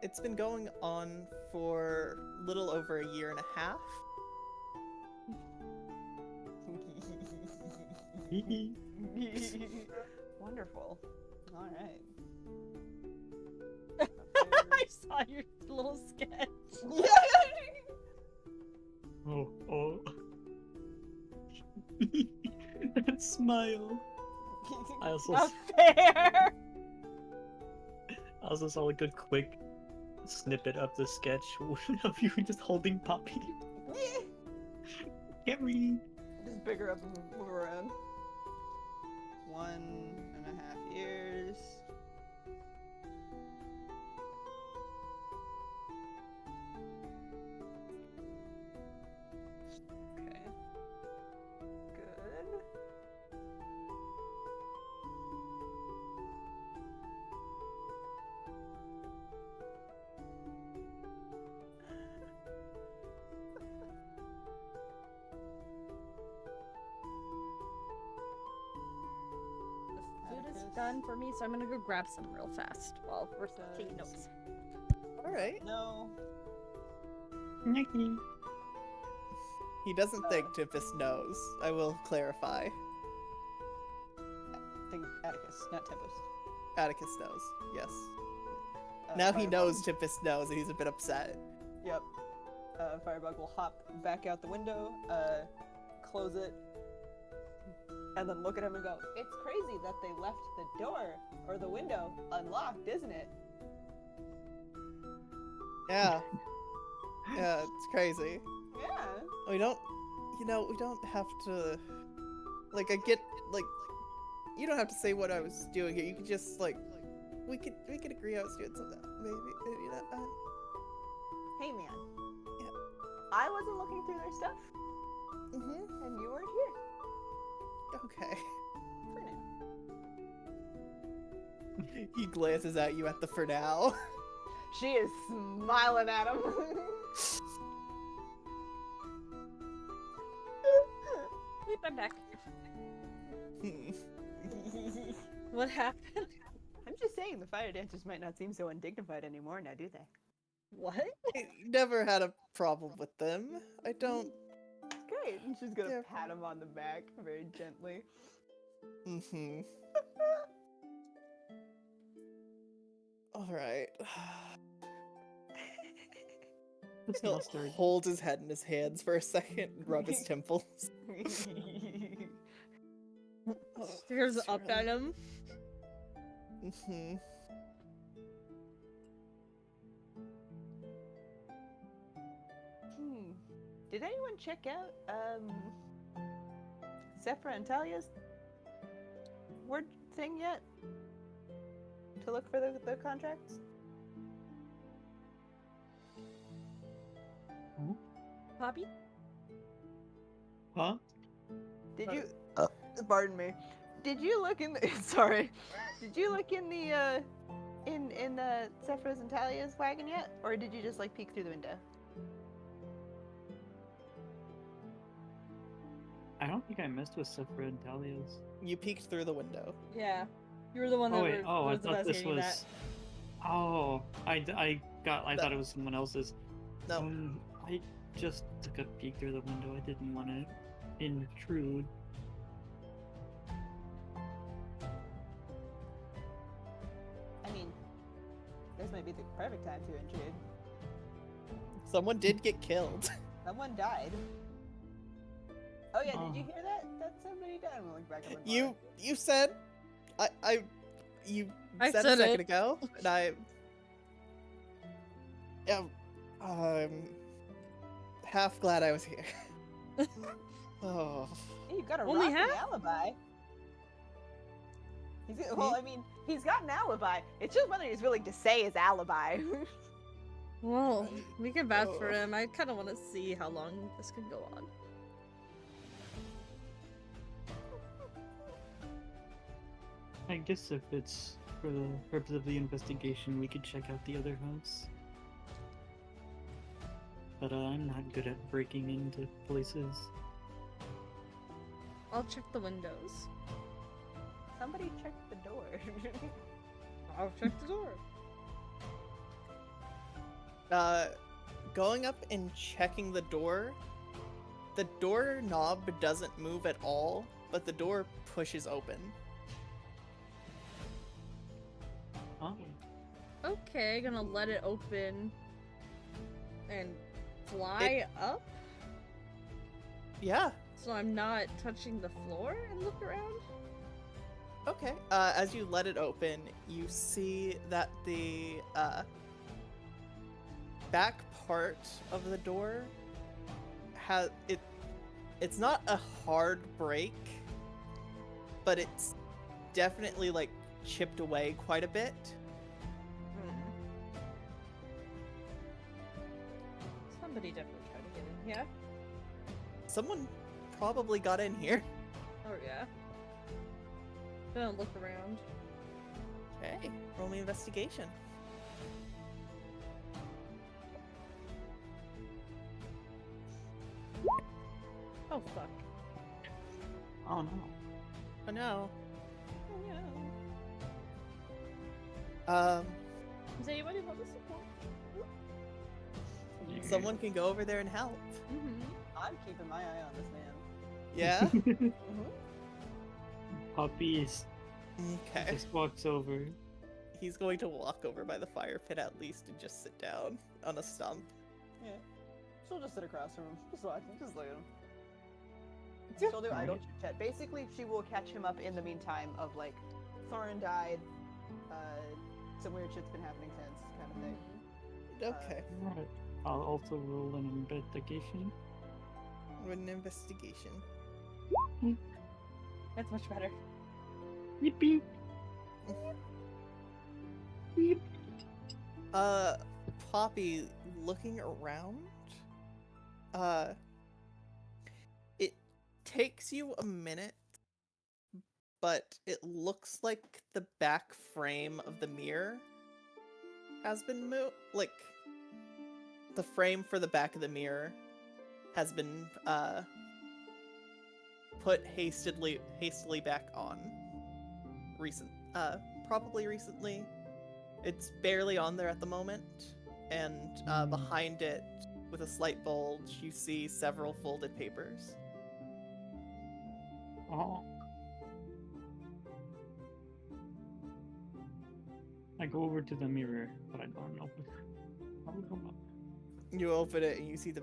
[SPEAKER 2] It's been going on for a little over a year and a half.
[SPEAKER 1] Wonderful. All right.
[SPEAKER 3] I saw your little sketch.
[SPEAKER 1] Yeah.
[SPEAKER 4] Oh. That smile. I also,
[SPEAKER 3] Not fair.
[SPEAKER 4] I also saw like a quick snippet of the sketch of you just holding Poppy. Can't read.
[SPEAKER 1] Just pick her up and move around. 1.5 years. Okay. Good.
[SPEAKER 3] Food is done for me, so I'm gonna go grab some real fast while we're taking notes.
[SPEAKER 2] All right.
[SPEAKER 1] No.
[SPEAKER 4] Nicky.
[SPEAKER 2] He doesn't think Tempest knows. I will clarify.
[SPEAKER 1] I think Atticus, not Tempest.
[SPEAKER 2] Atticus knows. Yes. Now he
[SPEAKER 1] Firebug-
[SPEAKER 2] knows Tempest knows, and he's a bit upset.
[SPEAKER 1] Yep. Firebug will hop back out the window, close it, and then look at him and go, "It's crazy that they left the door or the window unlocked, isn't it?"
[SPEAKER 2] Yeah. Yeah, it's crazy.
[SPEAKER 1] Yeah.
[SPEAKER 2] We don't, we don't have to, like, I get, like, you don't have to say what I was doing here. You could just, like, we could agree I was doing something. Maybe not.
[SPEAKER 1] Hey, man.
[SPEAKER 2] Yeah.
[SPEAKER 1] I wasn't looking through their stuff,
[SPEAKER 2] Mm-hmm.
[SPEAKER 1] and you weren't here
[SPEAKER 2] Okay.
[SPEAKER 1] for now.
[SPEAKER 2] He glances at you at the for now.
[SPEAKER 1] She is smiling at him.
[SPEAKER 3] Wait, I'm back. What happened?
[SPEAKER 1] I'm just saying, the fire dancers might not seem so undignified anymore now, do they?
[SPEAKER 3] What?
[SPEAKER 2] I never had a problem with them. I don't.
[SPEAKER 1] Great. And she's gonna
[SPEAKER 2] Yeah.
[SPEAKER 1] pat him on the back very gently.
[SPEAKER 2] Mm-hmm. All right.
[SPEAKER 4] This
[SPEAKER 2] He'll
[SPEAKER 4] mustard.
[SPEAKER 2] hold his head in his hands for a second and rub his temples. Oh,
[SPEAKER 3] Stares
[SPEAKER 2] it's
[SPEAKER 3] up at him.
[SPEAKER 2] Mm-hmm.
[SPEAKER 1] Did anyone check out Zephyr and Talia's word thing yet? To look for the contracts?
[SPEAKER 3] Poppy?
[SPEAKER 4] Huh?
[SPEAKER 1] Did you pardon me. Did you look in the sorry. Did you look in the in the Zephyr's and Talia's wagon yet? Or did you just like peek through the window?
[SPEAKER 4] I don't think I messed with Sephiroth and Talia's.
[SPEAKER 2] You peeked through the window.
[SPEAKER 3] Yeah. You were the one that
[SPEAKER 4] Oh wait, I
[SPEAKER 3] was
[SPEAKER 4] thought this
[SPEAKER 3] investigating
[SPEAKER 4] was.
[SPEAKER 3] that.
[SPEAKER 4] Oh, I thought it was someone else's.
[SPEAKER 2] No.
[SPEAKER 4] I just took a peek through the window. I didn't want to intrude.
[SPEAKER 1] I mean, this might be the perfect time to intrude.
[SPEAKER 2] Someone did get killed.
[SPEAKER 1] Someone died. Oh yeah,
[SPEAKER 4] Oh.
[SPEAKER 1] did you hear that? That somebody died. I'm gonna look back at my
[SPEAKER 2] You said, you
[SPEAKER 3] I
[SPEAKER 2] said a
[SPEAKER 3] said
[SPEAKER 2] second
[SPEAKER 3] it.
[SPEAKER 2] ago, and I am, half glad I was here. Oh,
[SPEAKER 1] Hey, you've got a
[SPEAKER 3] Only
[SPEAKER 1] rocky
[SPEAKER 3] half?
[SPEAKER 1] alibi. Well, I mean, he's got an alibi. It's just whether he's willing to say his alibi.
[SPEAKER 3] Well, we can vouch for
[SPEAKER 2] Oh.
[SPEAKER 3] him. I kind of want to see how long this could go on.
[SPEAKER 4] I guess if it's for the purpose of the investigation, we could check out the other house. But I'm not good at breaking into places.
[SPEAKER 3] I'll check the windows.
[SPEAKER 1] Somebody check the door.
[SPEAKER 3] I'll check the door.
[SPEAKER 2] Going up and checking the door knob doesn't move at all, but the door pushes open.
[SPEAKER 4] Oh.
[SPEAKER 3] Okay, gonna let it open and fly up
[SPEAKER 2] Yeah.
[SPEAKER 3] so I'm not touching the floor and look around.
[SPEAKER 2] Okay. As you let it open, you see that the back part of the door has it. It's not a hard break, but it's definitely like chipped away quite a bit.
[SPEAKER 3] Somebody definitely tried to get in here.
[SPEAKER 2] Someone probably got in here.
[SPEAKER 3] Oh yeah. Gonna look around.
[SPEAKER 2] Okay. Roll me investigation.
[SPEAKER 3] Oh fuck.
[SPEAKER 4] Oh no.
[SPEAKER 2] Oh no.
[SPEAKER 3] Oh
[SPEAKER 2] Um.
[SPEAKER 3] no. Does anybody want to support?
[SPEAKER 2] Someone can go over there and help.
[SPEAKER 3] Mm-hmm.
[SPEAKER 1] I'm keeping my eye on this man.
[SPEAKER 2] Yeah.
[SPEAKER 4] Puppy
[SPEAKER 2] Okay.
[SPEAKER 4] just walks over.
[SPEAKER 2] He's going to walk over by the fire pit at least and just sit down on a stump.
[SPEAKER 1] Yeah. She'll just sit across from him. Just watching. Just look at him. She'll do idle chit chat. Basically, she will catch him up in the meantime of like, Thorin died, some weird shit's been happening since, kind of thing.
[SPEAKER 2] Okay.
[SPEAKER 4] Right. I'll also roll an investigation.
[SPEAKER 2] With an investigation.
[SPEAKER 3] That's much better.
[SPEAKER 4] Yippee! Beep.
[SPEAKER 2] Poppy, looking around, it takes you a minute, but it looks like the back frame of the mirror has been moved. Like, the frame for the back of the mirror has been, put hastily back on. Probably recently. It's barely on there at the moment, and behind it, with a slight bulge, you see several folded papers.
[SPEAKER 4] Oh. I go over to the mirror, but I don't open it. I'll come up.
[SPEAKER 2] You open it and you see the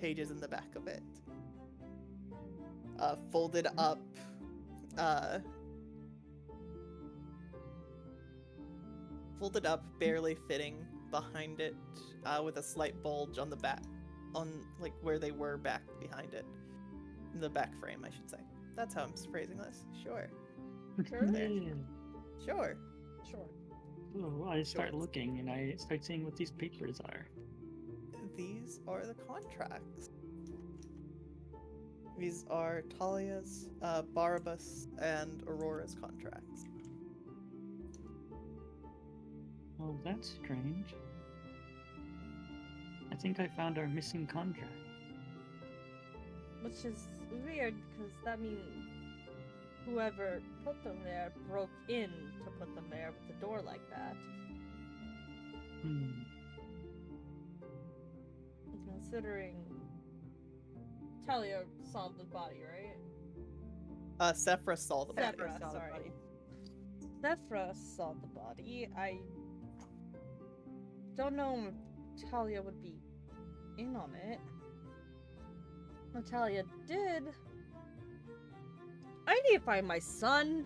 [SPEAKER 2] pages in the back of it. Folded up, barely fitting behind it, with a slight bulge on the back, on like where they were back behind it. In the back frame, I should say. That's how I'm phrasing this. Sure. Sure there.
[SPEAKER 4] Yeah.
[SPEAKER 2] Sure.
[SPEAKER 3] Sure.
[SPEAKER 4] So I start
[SPEAKER 2] Sure.
[SPEAKER 4] looking and I start seeing what these papers are.
[SPEAKER 2] These are the contracts. These are Talia's, Barabbas, and Aurora's contracts.
[SPEAKER 4] Oh, that's strange. I think I found our missing contract.
[SPEAKER 3] Which is weird because that means whoever put them there broke in to put them there with the door like that. Considering Talia saw the body, right?
[SPEAKER 2] Sephra saw the body.
[SPEAKER 3] Sephra, sorry. Sephra saw the body. I don't know if Talia would be in on it. If Talia did, I need to find my son.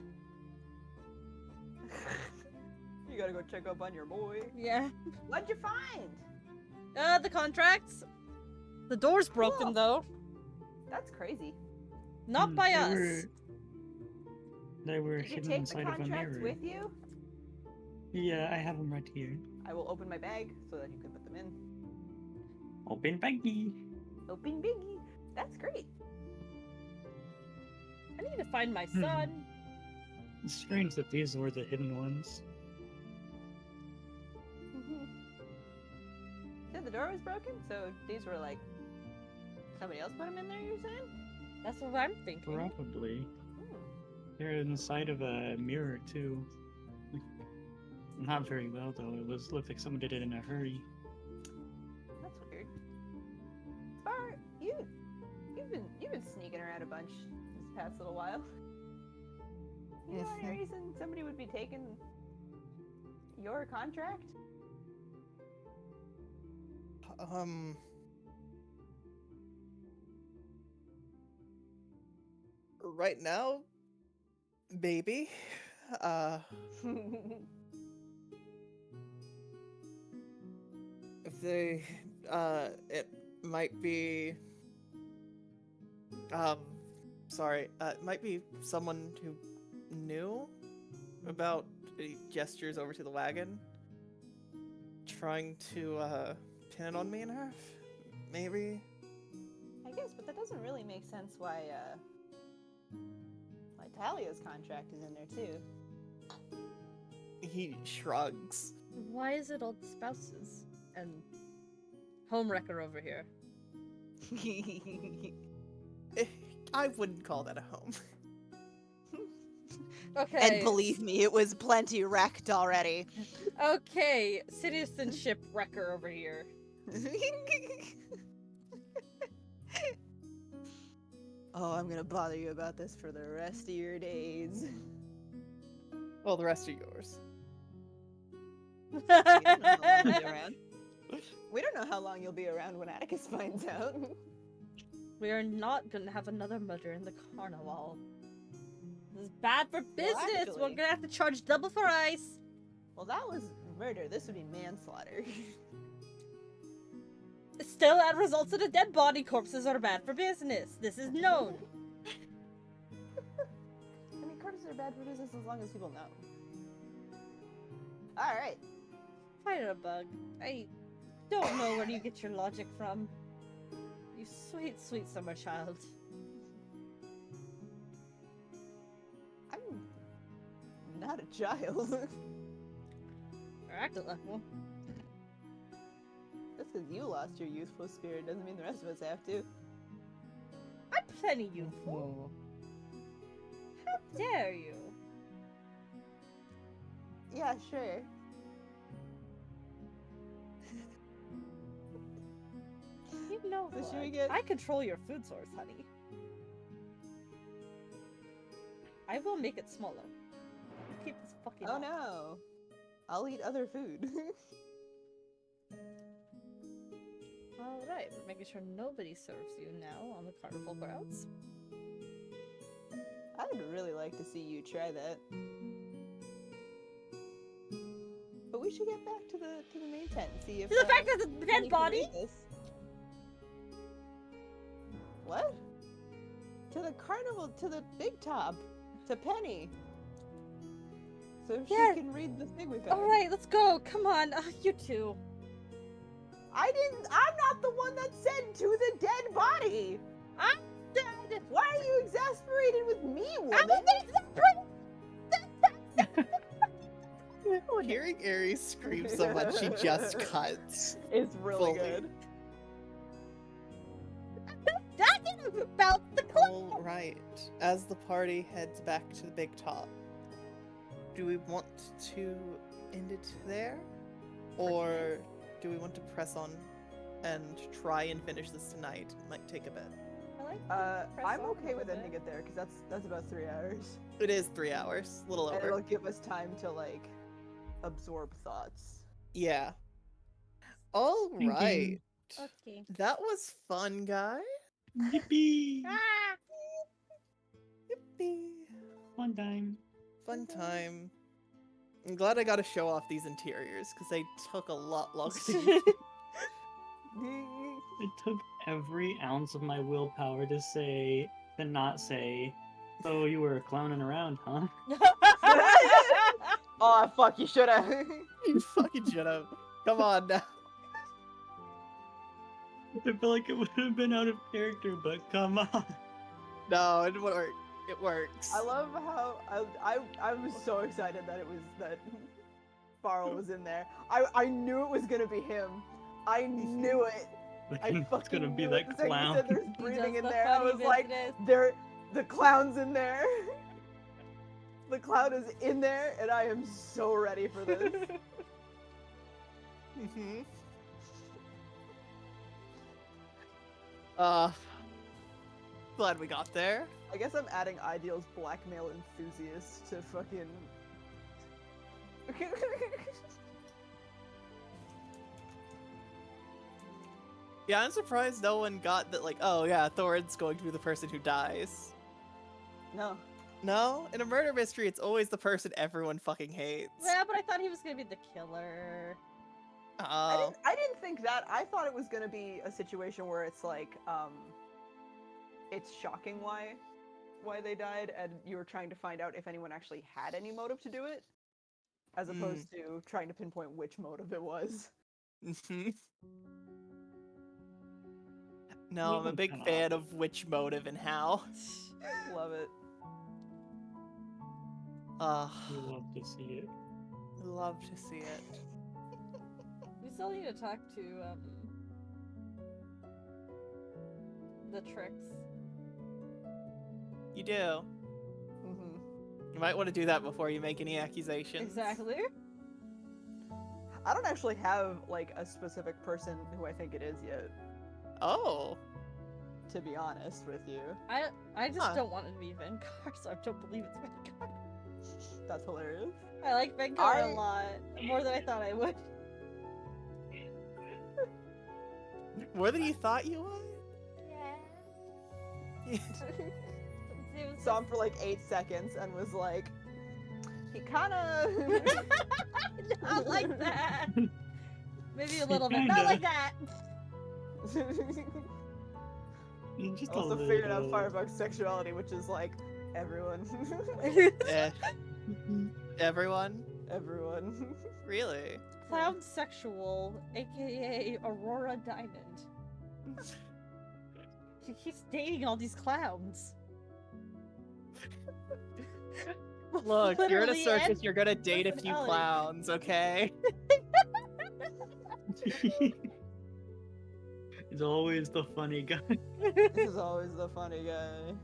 [SPEAKER 1] You gotta go check up on your boy.
[SPEAKER 3] Yeah.
[SPEAKER 1] What'd you find?
[SPEAKER 3] The contracts. The door's broken
[SPEAKER 1] Cool.
[SPEAKER 3] though.
[SPEAKER 1] That's crazy.
[SPEAKER 3] Not by
[SPEAKER 4] They
[SPEAKER 3] us.
[SPEAKER 4] They were
[SPEAKER 1] Did you
[SPEAKER 4] hidden
[SPEAKER 1] take the
[SPEAKER 4] inside of a
[SPEAKER 1] contracts
[SPEAKER 4] mirror.
[SPEAKER 1] with you?
[SPEAKER 4] Yeah, I have them right here.
[SPEAKER 1] I will open my bag so that you can put them in.
[SPEAKER 4] Open baggy.
[SPEAKER 1] Open biggie. That's great.
[SPEAKER 3] I need to find my son.
[SPEAKER 4] It's strange that these were the hidden ones.
[SPEAKER 1] Said the door was broken, so these were like somebody else put them in there. You're saying?
[SPEAKER 3] That's what I'm thinking.
[SPEAKER 4] Probably.
[SPEAKER 1] Hmm.
[SPEAKER 4] They're inside of a mirror too. Not very well though. It looked like someone did it in a hurry.
[SPEAKER 1] That's weird. Spar, you've been sneaking around a bunch this past little while. You know any reason somebody would be taking your contract?
[SPEAKER 2] Right now, maybe. If they, it might be, sorry, it might be someone who knew about gestures over to the wagon, trying to, pin it on me and her, maybe?
[SPEAKER 1] I guess, but that doesn't really make sense why Talia's contract is in there too.
[SPEAKER 2] He shrugs.
[SPEAKER 3] Why is it all the spouses and homewrecker over here?
[SPEAKER 2] I wouldn't call that a home.
[SPEAKER 3] Okay.
[SPEAKER 5] And believe me, it was plenty wrecked already.
[SPEAKER 3] Okay, citizenship wrecker over here.
[SPEAKER 1] Oh, I'm gonna bother you about this for the rest of your days.
[SPEAKER 2] Well, the rest are yours.
[SPEAKER 5] You don't know how long I'll be around.
[SPEAKER 1] We don't know how long you'll be around when Atticus finds out.
[SPEAKER 3] We are not gonna have another murder in the carnival. This is bad for business. We're
[SPEAKER 1] actually-
[SPEAKER 3] gonna have to charge double for ice.
[SPEAKER 1] Well, that was murder. This would be manslaughter.
[SPEAKER 3] Still, that results in a dead body. Corpses are bad for business. This is known.
[SPEAKER 1] I mean, corpses are bad for business as long as people know. Alright.
[SPEAKER 3] Firebug, I don't know where you get your logic from. You sweet, sweet summer child.
[SPEAKER 1] I'm not a child.
[SPEAKER 3] Or acting like one.
[SPEAKER 1] Just because you lost your youthful spirit doesn't mean the rest of us have to.
[SPEAKER 3] I'm plenty youthful. How dare you?
[SPEAKER 1] Yeah, sure.
[SPEAKER 3] You know
[SPEAKER 1] So should we
[SPEAKER 3] what?
[SPEAKER 1] get-
[SPEAKER 3] I control your food source, honey. I will make it smaller. Keep this fucking
[SPEAKER 1] Oh
[SPEAKER 3] up.
[SPEAKER 1] no. I'll eat other food.
[SPEAKER 3] Alright, we're making sure nobody serves you now on the carnival grounds.
[SPEAKER 1] I would really like to see you try that. But we should get back to the main tent and see if
[SPEAKER 3] To the fact that the
[SPEAKER 1] Penny
[SPEAKER 3] dead
[SPEAKER 1] can
[SPEAKER 3] body?
[SPEAKER 1] read this. What? To the carnival, to the big top, to Penny. So
[SPEAKER 3] Yeah.
[SPEAKER 1] she can read the thing we found.
[SPEAKER 3] Alright, let's go. Come on, you two.
[SPEAKER 1] I'm not the one that said to the dead body.
[SPEAKER 3] I'm dead.
[SPEAKER 1] Why are you exasperated with me, woman?
[SPEAKER 2] Hearing Ares scream so much, she just cuts.
[SPEAKER 1] It's really
[SPEAKER 2] Fully.
[SPEAKER 1] good.
[SPEAKER 3] Talking about the club.
[SPEAKER 2] All right. As the party heads back to the big top, do we want to end it there, or do we want to press on and try and finish this tonight? It might take a bit.
[SPEAKER 3] I like to press
[SPEAKER 1] I'm
[SPEAKER 3] on a
[SPEAKER 1] okay
[SPEAKER 3] little
[SPEAKER 1] with
[SPEAKER 3] bit.
[SPEAKER 1] ending it there because that's about 3 hours,
[SPEAKER 2] It is 3 hours, a little
[SPEAKER 1] and it'll
[SPEAKER 2] over.
[SPEAKER 1] give us time to like absorb thoughts.
[SPEAKER 2] Yeah. All
[SPEAKER 4] Thinking.
[SPEAKER 2] right.
[SPEAKER 3] Okay.
[SPEAKER 2] That was fun, guys.
[SPEAKER 4] Yippee!
[SPEAKER 3] Ah!
[SPEAKER 2] Yippee.
[SPEAKER 4] Fun time.
[SPEAKER 2] Fun time. I'm glad I got to show off these interiors because they took a lot longer to get.
[SPEAKER 4] It took every ounce of my willpower to not say, oh, you were clowning around, huh?
[SPEAKER 1] Oh fuck! You should have.
[SPEAKER 2] You fucking should have. Come on now.
[SPEAKER 4] I feel like it would have been out of character, but come on.
[SPEAKER 2] No, it worked. It works.
[SPEAKER 1] I love how I was so excited that Barl was in there. I knew it was gonna be him. I knew it. I
[SPEAKER 4] It's
[SPEAKER 1] fucking
[SPEAKER 4] gonna be
[SPEAKER 1] knew it.
[SPEAKER 4] that
[SPEAKER 1] The second you
[SPEAKER 4] clown.
[SPEAKER 1] said there's
[SPEAKER 3] He
[SPEAKER 1] breathing
[SPEAKER 3] does
[SPEAKER 1] in
[SPEAKER 3] the
[SPEAKER 1] there. I
[SPEAKER 3] funny
[SPEAKER 1] was like,
[SPEAKER 3] business.
[SPEAKER 1] the clown's in there. The clown is in there, and I am so ready for this.
[SPEAKER 2] Mm-hmm. Glad we got there.
[SPEAKER 1] I guess I'm adding Ideal's blackmail enthusiast to fucking
[SPEAKER 2] Yeah, I'm surprised no one got that, like, oh yeah, Thorin's going to be the person who dies.
[SPEAKER 1] No.
[SPEAKER 2] No? In a murder mystery, it's always the person everyone fucking hates.
[SPEAKER 3] Yeah, but I thought he was gonna be the killer.
[SPEAKER 2] Oh.
[SPEAKER 1] I didn't think that. I thought it was gonna be a situation where it's like, it's shocking why they died, and you were trying to find out if anyone actually had any motive to do it, as opposed to trying to pinpoint which motive it was.
[SPEAKER 2] Mhm. No, I'm a big fan of which motive and how.
[SPEAKER 1] Love it.
[SPEAKER 4] We love to see it.
[SPEAKER 2] Love to see it.
[SPEAKER 3] We still need to talk to the tricks.
[SPEAKER 2] You do.
[SPEAKER 1] Mm-hmm.
[SPEAKER 2] You might want to do that before you make any accusations.
[SPEAKER 3] Exactly.
[SPEAKER 1] I don't actually have like a specific person who I think it is yet,
[SPEAKER 2] Oh.
[SPEAKER 1] to be honest with you.
[SPEAKER 3] I just
[SPEAKER 2] Huh.
[SPEAKER 3] don't want it to be Vengar, so I don't believe it's Vengar.
[SPEAKER 1] That's hilarious.
[SPEAKER 3] I like Vengar a lot. More than I thought I would.
[SPEAKER 2] More than you thought you would?
[SPEAKER 3] Yeah.
[SPEAKER 1] Saw him for like 8 seconds and was like, he kinda...
[SPEAKER 3] Not like that. Maybe a little bit.
[SPEAKER 4] Kinda.
[SPEAKER 3] Not like that.
[SPEAKER 4] Just
[SPEAKER 1] Also
[SPEAKER 4] a
[SPEAKER 1] figured out
[SPEAKER 4] little.
[SPEAKER 1] Firebug's sexuality, which is like, everyone.
[SPEAKER 2] Eh. Everyone?
[SPEAKER 1] Everyone.
[SPEAKER 2] Really?
[SPEAKER 3] Clown sexual, aka Aurora Diamond. She keeps dating all these clowns.
[SPEAKER 2] Look, you're in a
[SPEAKER 3] Literally
[SPEAKER 2] circus,
[SPEAKER 3] and
[SPEAKER 2] you're gonna date a few
[SPEAKER 3] personality.
[SPEAKER 2] clowns, okay?
[SPEAKER 4] He's always the funny guy.
[SPEAKER 1] This is always the funny guy.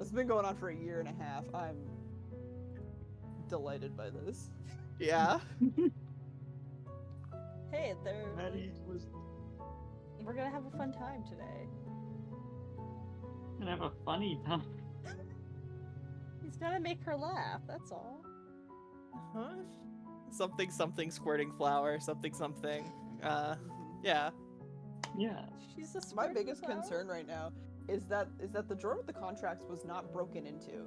[SPEAKER 1] It's been going on for a year and a half. I'm delighted by this.
[SPEAKER 2] Yeah?
[SPEAKER 3] Hey, we're gonna have a fun time today.
[SPEAKER 4] And have a funny time.
[SPEAKER 3] He's gonna make her laugh, that's all.
[SPEAKER 2] Huh? Something something squirting flower, something something. Yeah.
[SPEAKER 4] Yeah.
[SPEAKER 3] She's a
[SPEAKER 1] My
[SPEAKER 3] squirting
[SPEAKER 1] biggest
[SPEAKER 3] flower.
[SPEAKER 1] concern right now is that the drawer with the contracts was not broken into.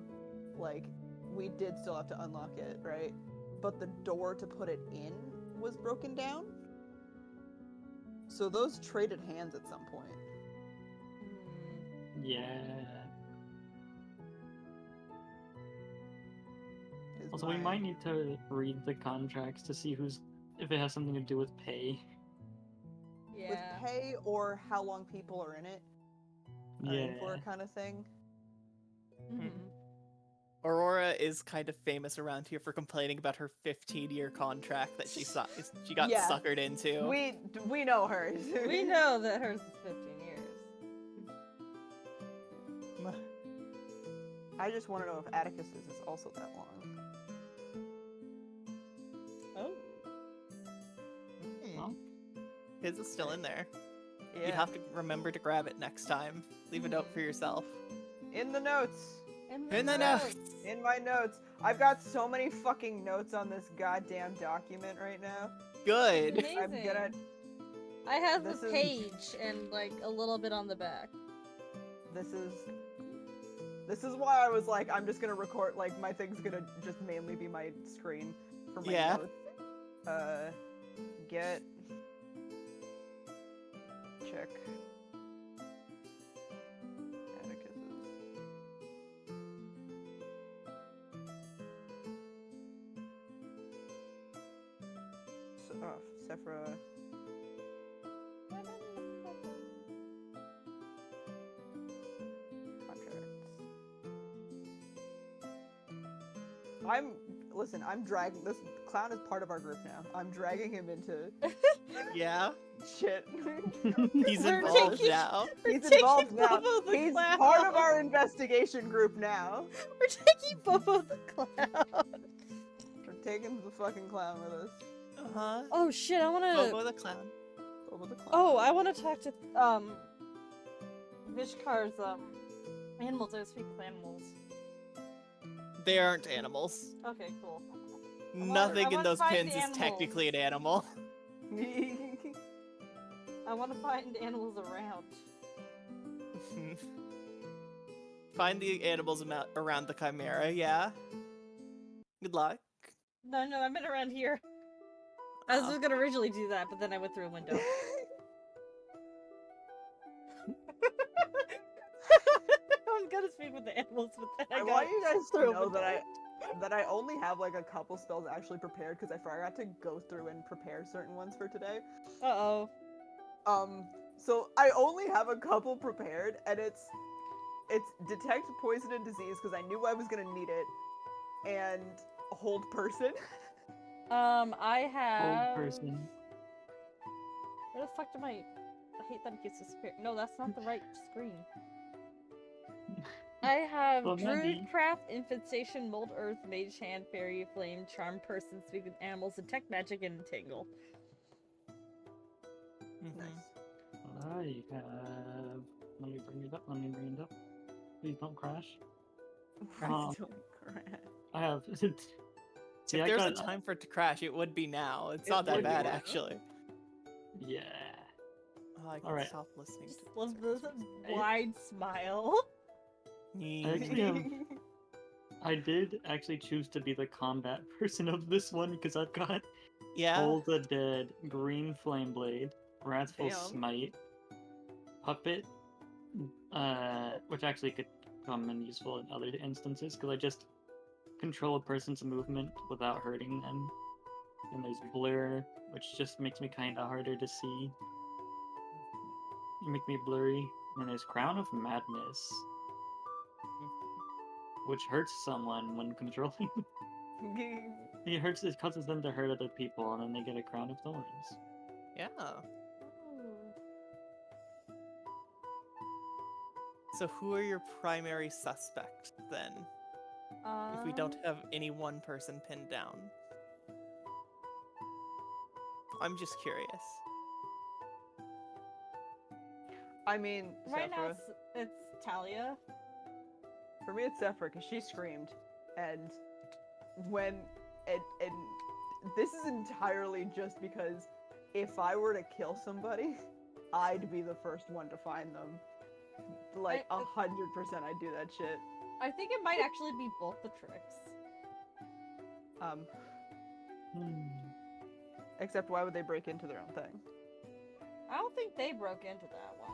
[SPEAKER 1] Like, we did still have to unlock it, right? But the door to put it in was broken down. So those traded hands at some point.
[SPEAKER 4] Yeah.
[SPEAKER 1] is
[SPEAKER 4] Also, we
[SPEAKER 1] my-
[SPEAKER 4] might need to read the contracts to see if it has something to do with pay.
[SPEAKER 3] Yeah.
[SPEAKER 1] with pay or how long people are in it.
[SPEAKER 4] Yeah.
[SPEAKER 1] For kind of thing.
[SPEAKER 3] Mhm.
[SPEAKER 2] Aurora is kind of famous around here for complaining about her 15-year contract that she got
[SPEAKER 1] Yeah.
[SPEAKER 2] suckered into.
[SPEAKER 1] We know her.
[SPEAKER 3] We know that hers is 15 years.
[SPEAKER 1] I just want to know if Atticus's is also that long.
[SPEAKER 3] Oh.
[SPEAKER 2] Hmm.
[SPEAKER 4] Well,
[SPEAKER 2] His is still in there.
[SPEAKER 1] Yeah.
[SPEAKER 2] You'd have to remember to grab it next time. Leave a note for yourself.
[SPEAKER 1] In the notes.
[SPEAKER 2] In the notes.
[SPEAKER 1] In my notes. I've got so many fucking notes on this goddamn document right now.
[SPEAKER 2] Good.
[SPEAKER 3] Amazing.
[SPEAKER 1] I'm gonna.
[SPEAKER 3] I have
[SPEAKER 1] This
[SPEAKER 3] the
[SPEAKER 1] is-
[SPEAKER 3] page and like a little bit on the back.
[SPEAKER 1] This is why I was like, I'm just gonna record. Like, my thing's gonna just mainly be my screen for my
[SPEAKER 2] Yeah.
[SPEAKER 1] notes. Get. Check. Atticus's. Sephra. Contracts. I'm dragging this clown is part of our group now. I'm dragging him into
[SPEAKER 2] Yeah.
[SPEAKER 1] shit.
[SPEAKER 2] He's
[SPEAKER 3] We're
[SPEAKER 2] involved
[SPEAKER 3] taking-
[SPEAKER 2] now.
[SPEAKER 1] He's
[SPEAKER 3] taking
[SPEAKER 1] involved now.
[SPEAKER 3] Bobo the
[SPEAKER 1] He's
[SPEAKER 3] clown.
[SPEAKER 1] part of our investigation group now.
[SPEAKER 3] We're taking Bobo the clown.
[SPEAKER 1] We're taking the fucking clown with us.
[SPEAKER 2] Uh-huh.
[SPEAKER 3] Oh shit! I wanna.
[SPEAKER 2] Bobo the clown.
[SPEAKER 1] Bobo the clown.
[SPEAKER 3] Oh, I wanna talk to Vishkar's animals. I speak with animals.
[SPEAKER 2] They aren't animals.
[SPEAKER 3] Okay, cool.
[SPEAKER 2] Nothing in
[SPEAKER 3] wanna
[SPEAKER 2] those
[SPEAKER 3] find
[SPEAKER 2] pins is technically an animal.
[SPEAKER 3] I want to find animals around.
[SPEAKER 2] Find the animals around the chimera, yeah. Good luck.
[SPEAKER 3] No, I meant around here. I was
[SPEAKER 2] Oh.
[SPEAKER 3] just gonna originally do that, but then I went through a window. I was gonna speak with the animals, but then I
[SPEAKER 1] I
[SPEAKER 3] got
[SPEAKER 1] want you guys
[SPEAKER 3] through
[SPEAKER 1] to
[SPEAKER 3] a
[SPEAKER 1] know that
[SPEAKER 3] window.
[SPEAKER 1] I only have like a couple spells actually prepared because I forgot to go through and prepare certain ones for today.
[SPEAKER 3] Uh-oh.
[SPEAKER 1] So I only have a couple prepared, and it's detect poison and disease because I knew I was gonna need it, and hold person.
[SPEAKER 3] I have...
[SPEAKER 4] Old person.
[SPEAKER 3] Where the fuck do I hate that it gets disappeared. No, that's not the right screen. I have
[SPEAKER 4] Well, maybe.
[SPEAKER 3] Druidcraft, Infestation, Mold Earth, Mage Hand, Fairy Flame, Charm Person, Speak with Animals, Detect Magic, and Entangle.
[SPEAKER 1] Nice.
[SPEAKER 4] I have. Let me bring it up. Please don't crash.
[SPEAKER 1] Please don't crash.
[SPEAKER 4] I have. See,
[SPEAKER 2] If
[SPEAKER 4] I
[SPEAKER 2] there's
[SPEAKER 4] got.
[SPEAKER 2] a time for it to crash, it would be now. It's
[SPEAKER 1] It
[SPEAKER 2] not that
[SPEAKER 1] would be
[SPEAKER 2] bad,
[SPEAKER 1] now.
[SPEAKER 2] actually.
[SPEAKER 4] Yeah.
[SPEAKER 2] Oh, I can
[SPEAKER 4] Alright.
[SPEAKER 2] stop listening
[SPEAKER 3] Just
[SPEAKER 2] to
[SPEAKER 3] love the wide smile.
[SPEAKER 4] I actually have. I did actually choose to be the combat person of this one because I've got
[SPEAKER 2] Yeah.
[SPEAKER 4] Toll the Dead, Green Flame Blade, Wrathful
[SPEAKER 1] Damn.
[SPEAKER 4] Smite, Puppet, which actually could come in useful in other instances because I just control a person's movement without hurting them. And there's Blur, which just makes me kind of harder to see. You make me blurry. And there's Crown of Madness, which hurts someone when controlling. It causes them to hurt other people, and then they get a Crown of Thorns.
[SPEAKER 2] Yeah. So who are your primary suspects then? If we don't have any one person pinned down. I'm just curious.
[SPEAKER 1] I mean,
[SPEAKER 3] Right now
[SPEAKER 1] Sephra.
[SPEAKER 3] it's Talia.
[SPEAKER 1] For me, it's Sephra because she screamed, and when and this is entirely just because if I were to kill somebody, I'd be the first one to find them. Like 100%, I'd do that shit.
[SPEAKER 3] I think it might actually be both the tricks.
[SPEAKER 1] Except why would they break into their own thing?
[SPEAKER 3] I don't think they broke into that one.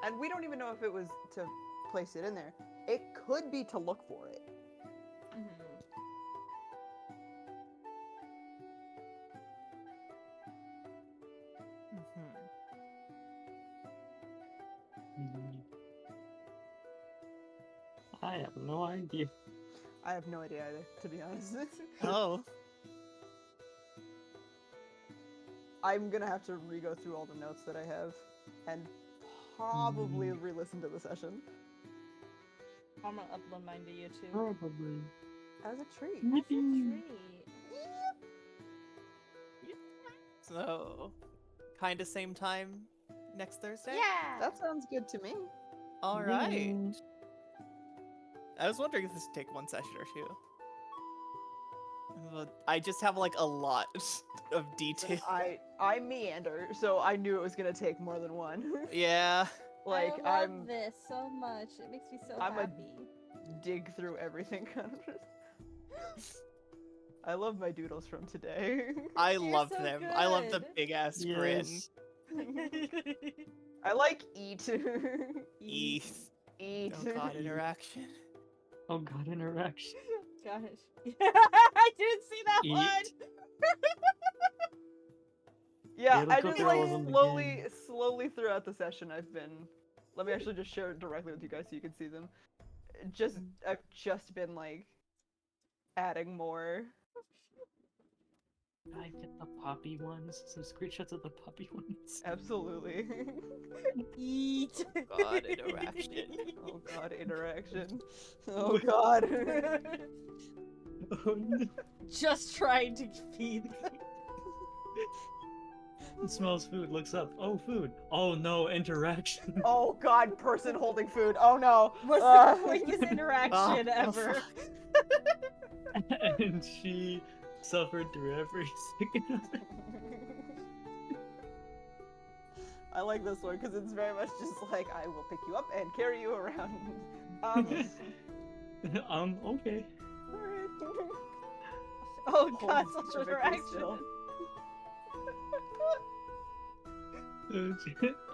[SPEAKER 1] And we don't even know if it was to place it in there. It could be to look for it.
[SPEAKER 4] I have no idea.
[SPEAKER 1] I have no idea either, to be honest.
[SPEAKER 2] Oh.
[SPEAKER 1] I'm gonna have to re-go through all the notes that I have, and probably re-listen to the session.
[SPEAKER 3] I'm gonna upload mine to YouTube.
[SPEAKER 4] Probably.
[SPEAKER 1] As a treat.
[SPEAKER 3] As a treat.
[SPEAKER 2] So, kind of same time next Thursday?
[SPEAKER 3] Yeah!
[SPEAKER 1] That sounds good to me.
[SPEAKER 2] All right. I was wondering if this would take one session or two. I just have like a lot of detail.
[SPEAKER 1] I meander, so I knew it was gonna take more than one.
[SPEAKER 2] Yeah.
[SPEAKER 1] Like
[SPEAKER 3] I love this so much. It makes me so
[SPEAKER 1] I'm a-
[SPEAKER 3] happy.
[SPEAKER 1] dig through everything kind of. I love my doodles from today.
[SPEAKER 2] I
[SPEAKER 3] You're
[SPEAKER 2] love
[SPEAKER 3] so
[SPEAKER 2] them. I love the
[SPEAKER 3] good.
[SPEAKER 2] big ass grin.
[SPEAKER 4] Yes.
[SPEAKER 1] I like eat.
[SPEAKER 2] Eat.
[SPEAKER 1] Eat.
[SPEAKER 2] Oh god, interaction.
[SPEAKER 4] Oh god, interaction.
[SPEAKER 3] Gosh. I didn't see that
[SPEAKER 4] Eat.
[SPEAKER 3] one!
[SPEAKER 1] Yeah,
[SPEAKER 4] let's
[SPEAKER 1] I
[SPEAKER 4] go
[SPEAKER 1] just
[SPEAKER 4] through
[SPEAKER 1] like
[SPEAKER 4] all of them again.
[SPEAKER 1] slowly throughout the session I've been. Let me actually just share it directly with you guys so you can see them. I've just been like adding more.
[SPEAKER 4] I get the poppy ones. Some screenshots of the poppy ones.
[SPEAKER 1] Absolutely.
[SPEAKER 3] Eat!
[SPEAKER 2] God, interaction.
[SPEAKER 1] Oh god, interaction. Oh god.
[SPEAKER 4] Oh no.
[SPEAKER 3] Just trying to feed.
[SPEAKER 4] Smells food, looks up. Oh, food. Oh no, interaction.
[SPEAKER 1] Oh god, person holding food. Oh no.
[SPEAKER 3] What's
[SPEAKER 1] Uh,
[SPEAKER 3] the quickest interaction
[SPEAKER 2] Oh,
[SPEAKER 3] ever?
[SPEAKER 4] And she suffered through every second of it.
[SPEAKER 1] I like this one because it's very much just like I will pick you up and carry you around.
[SPEAKER 4] Okay.
[SPEAKER 1] Alright.
[SPEAKER 3] Oh
[SPEAKER 1] Hold
[SPEAKER 3] god,
[SPEAKER 1] it
[SPEAKER 3] such
[SPEAKER 1] perfectly
[SPEAKER 3] interaction.
[SPEAKER 1] still.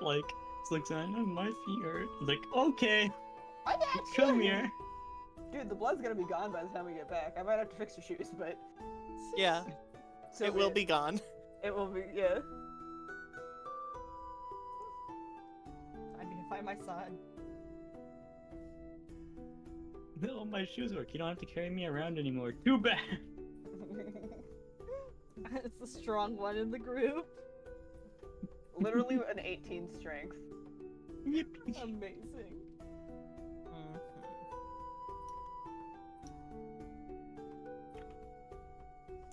[SPEAKER 4] Like, it's like, I know my feet hurt. Like, okay,
[SPEAKER 1] I got you.
[SPEAKER 4] come here.
[SPEAKER 1] Dude, the blood's gonna be gone by the time we get back. I might have to fix your shoes, but
[SPEAKER 2] Yeah,
[SPEAKER 1] so
[SPEAKER 2] it will be gone.
[SPEAKER 1] It will be, yeah.
[SPEAKER 3] I need to find my son.
[SPEAKER 4] No, my shoes work. You don't have to carry me around anymore. Too bad.
[SPEAKER 3] It's the strong one in the group.
[SPEAKER 1] Literally an 18 strength.
[SPEAKER 4] Yippee.
[SPEAKER 3] Amazing.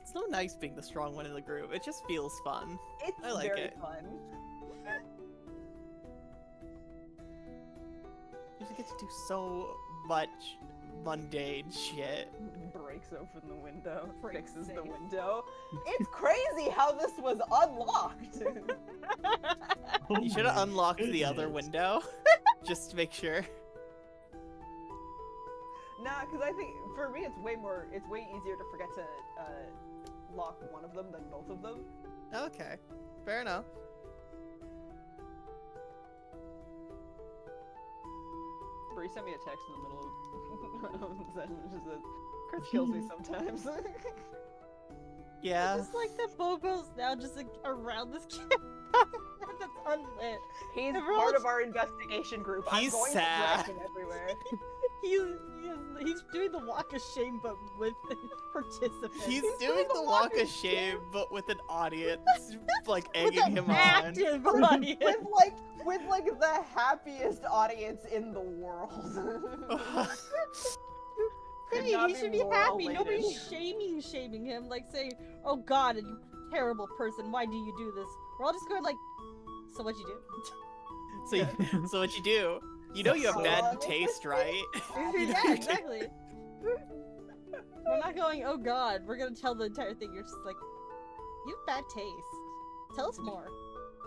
[SPEAKER 2] It's so nice being the strong one in the group. It just feels fun.
[SPEAKER 1] It's
[SPEAKER 2] I like
[SPEAKER 1] very
[SPEAKER 2] it.
[SPEAKER 1] fun.
[SPEAKER 2] You just get to do so much mundane shit.
[SPEAKER 1] Breaks open the window,
[SPEAKER 3] Breaks
[SPEAKER 1] fixes the
[SPEAKER 3] safe.
[SPEAKER 1] window. It's crazy how this was unlocked.
[SPEAKER 4] Oh
[SPEAKER 2] You should have
[SPEAKER 4] my
[SPEAKER 2] unlocked the other
[SPEAKER 4] goodness.
[SPEAKER 2] window, just to make sure.
[SPEAKER 1] Nah, because I think for me it's way easier to forget to lock one of them than both of them.
[SPEAKER 2] Okay, fair enough.
[SPEAKER 1] Bree sent me a text in the middle of the session, which is that Chris kills me sometimes.
[SPEAKER 2] Yeah.
[SPEAKER 3] Just like the Bobo's now just like, around this campfire that's unlit.
[SPEAKER 1] He's
[SPEAKER 3] Everyone's-
[SPEAKER 1] part of our investigation group. I'm
[SPEAKER 2] He's
[SPEAKER 1] going
[SPEAKER 2] sad.
[SPEAKER 1] to drag him everywhere.
[SPEAKER 3] He's doing the walk of shame but with participants.
[SPEAKER 2] He's doing the walk of shame, but with an audience, like
[SPEAKER 3] with
[SPEAKER 2] egging
[SPEAKER 3] an
[SPEAKER 2] him on.
[SPEAKER 3] active audience.
[SPEAKER 1] with the happiest audience in the world. Could
[SPEAKER 3] Hey,
[SPEAKER 1] not
[SPEAKER 3] he
[SPEAKER 1] be
[SPEAKER 3] should be
[SPEAKER 1] more
[SPEAKER 3] happy.
[SPEAKER 1] elated.
[SPEAKER 3] Nobody's shaming him, like saying, "Oh God, you terrible person, why do you do this?" We're all just going like, "So what'd you do?"
[SPEAKER 2] So what you do? You know you have
[SPEAKER 1] So
[SPEAKER 2] bad
[SPEAKER 1] long.
[SPEAKER 2] taste, right? You know
[SPEAKER 3] Yeah,
[SPEAKER 2] you
[SPEAKER 3] exactly. We're not going, "Oh God," we're gonna tell the entire thing. You're just like, "You have bad taste." Tell us more.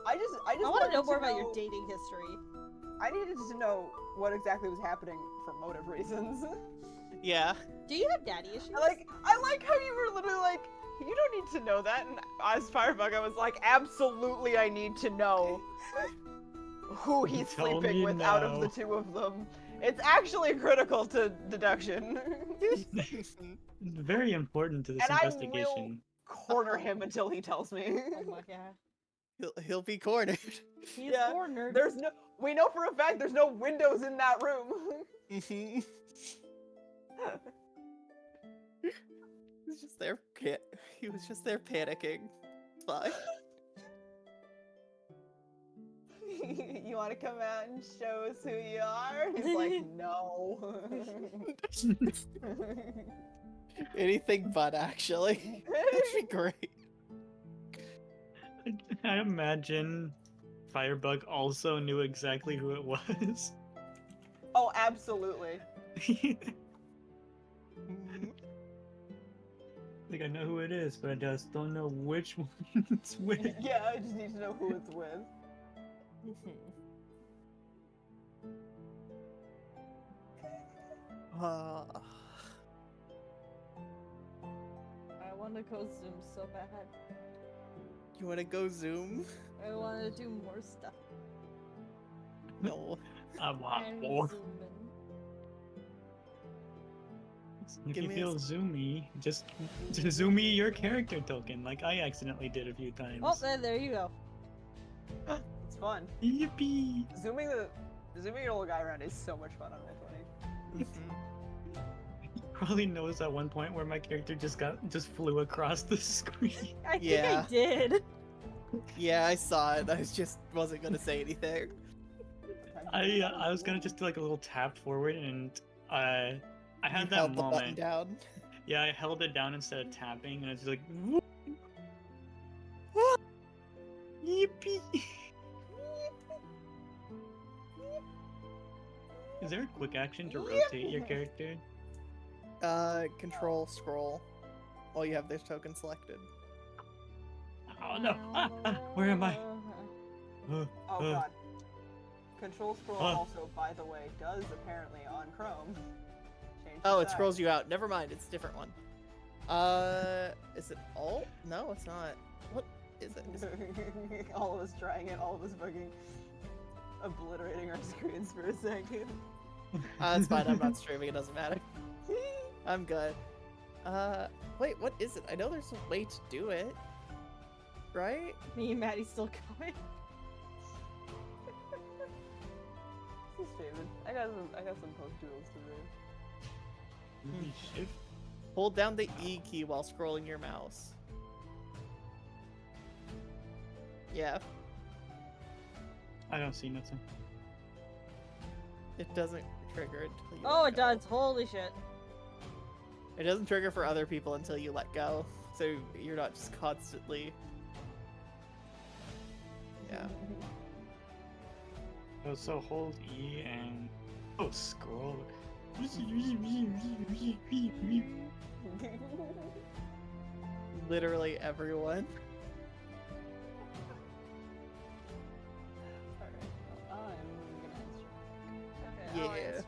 [SPEAKER 1] I just
[SPEAKER 3] I want to
[SPEAKER 1] wanted
[SPEAKER 3] know more about your dating history.
[SPEAKER 1] I needed to know what exactly was happening for motive reasons.
[SPEAKER 2] Yeah.
[SPEAKER 3] Do you have daddy issues?
[SPEAKER 1] I like how you were literally like, you don't need to know that, and as Firebug, I was like, absolutely, I need to know who he's
[SPEAKER 4] Tell
[SPEAKER 1] sleeping
[SPEAKER 4] me
[SPEAKER 1] with out of the
[SPEAKER 4] now.
[SPEAKER 1] two of them. It's actually critical to deduction.
[SPEAKER 4] Very important to this
[SPEAKER 1] And I will-
[SPEAKER 4] investigation.
[SPEAKER 1] Corner him until he tells me.
[SPEAKER 3] Oh my God,
[SPEAKER 2] He'll be cornered.
[SPEAKER 3] he's
[SPEAKER 1] Yeah,
[SPEAKER 3] cornered.
[SPEAKER 1] We know for a fact there's no windows in that room.
[SPEAKER 2] Mhm. He's just there. He was just there panicking. It's fine.
[SPEAKER 1] You want to come out and show us who you are? He's like, no.
[SPEAKER 2] Anything but, actually. That'd be great.
[SPEAKER 4] I imagine Firebug also knew exactly who it was.
[SPEAKER 1] Oh, absolutely.
[SPEAKER 4] Like, I know who it is, but I just don't know which one it's with.
[SPEAKER 1] Yeah, I just need to know who it's with.
[SPEAKER 3] I want to go zoom so bad.
[SPEAKER 2] You wanna go zoom?
[SPEAKER 3] I want to do more stuff.
[SPEAKER 2] No.
[SPEAKER 4] I want
[SPEAKER 3] And
[SPEAKER 4] more.
[SPEAKER 3] zoom in.
[SPEAKER 4] If
[SPEAKER 2] Give
[SPEAKER 4] you
[SPEAKER 2] me a
[SPEAKER 4] feel zoomy, just zoom me your character token, like I accidentally did a few times.
[SPEAKER 3] Oh, there you go.
[SPEAKER 1] It's fun.
[SPEAKER 4] Yippee!
[SPEAKER 1] Zooming your little guy around is so much fun on Roll20.
[SPEAKER 4] Probably knows at one point where my character just flew across the screen.
[SPEAKER 3] I think
[SPEAKER 2] Yeah.
[SPEAKER 3] I did.
[SPEAKER 2] Yeah, I saw it. I wasn't gonna say anything.
[SPEAKER 4] I was gonna just do like a little tap forward, and I had
[SPEAKER 2] You
[SPEAKER 4] that
[SPEAKER 2] held the button
[SPEAKER 4] moment.
[SPEAKER 2] down.
[SPEAKER 4] Yeah, I held it down instead of tapping, and it's like, whoop. Yippee! Is there a quick action to rotate your character?
[SPEAKER 2] Control scroll. While you have this token selected.
[SPEAKER 4] Oh no! Where am I?
[SPEAKER 1] Oh god. Control scroll also, by the way, does apparently on Chrome. Change the
[SPEAKER 2] Oh, it
[SPEAKER 1] size.
[SPEAKER 2] scrolls you out. Never mind, it's a different one. Is it Alt? No, it's not. What is it?
[SPEAKER 1] All of us trying it, all of us fucking obliterating our screens for a second.
[SPEAKER 2] It's fine, I'm not streaming, it doesn't matter. I'm good. Wait, what is it? I know there's a way to do it. Right?
[SPEAKER 3] Me and Maddie still going.
[SPEAKER 1] This is David. I got some post duels to do.
[SPEAKER 4] Holy shit.
[SPEAKER 2] Hold down the E key while scrolling your mouse. Yeah,
[SPEAKER 4] I don't see nothing.
[SPEAKER 2] it doesn't trigger until you
[SPEAKER 3] Oh,
[SPEAKER 2] let
[SPEAKER 3] it
[SPEAKER 2] go.
[SPEAKER 3] does. Holy shit.
[SPEAKER 2] It doesn't trigger for other people until you let go. So you're not just constantly... Yeah.
[SPEAKER 4] Oh, so hold E and scroll.
[SPEAKER 2] Literally everyone.
[SPEAKER 1] Alright, well, I'm gonna answer.
[SPEAKER 3] Okay, I'll
[SPEAKER 2] Yeah.
[SPEAKER 3] answer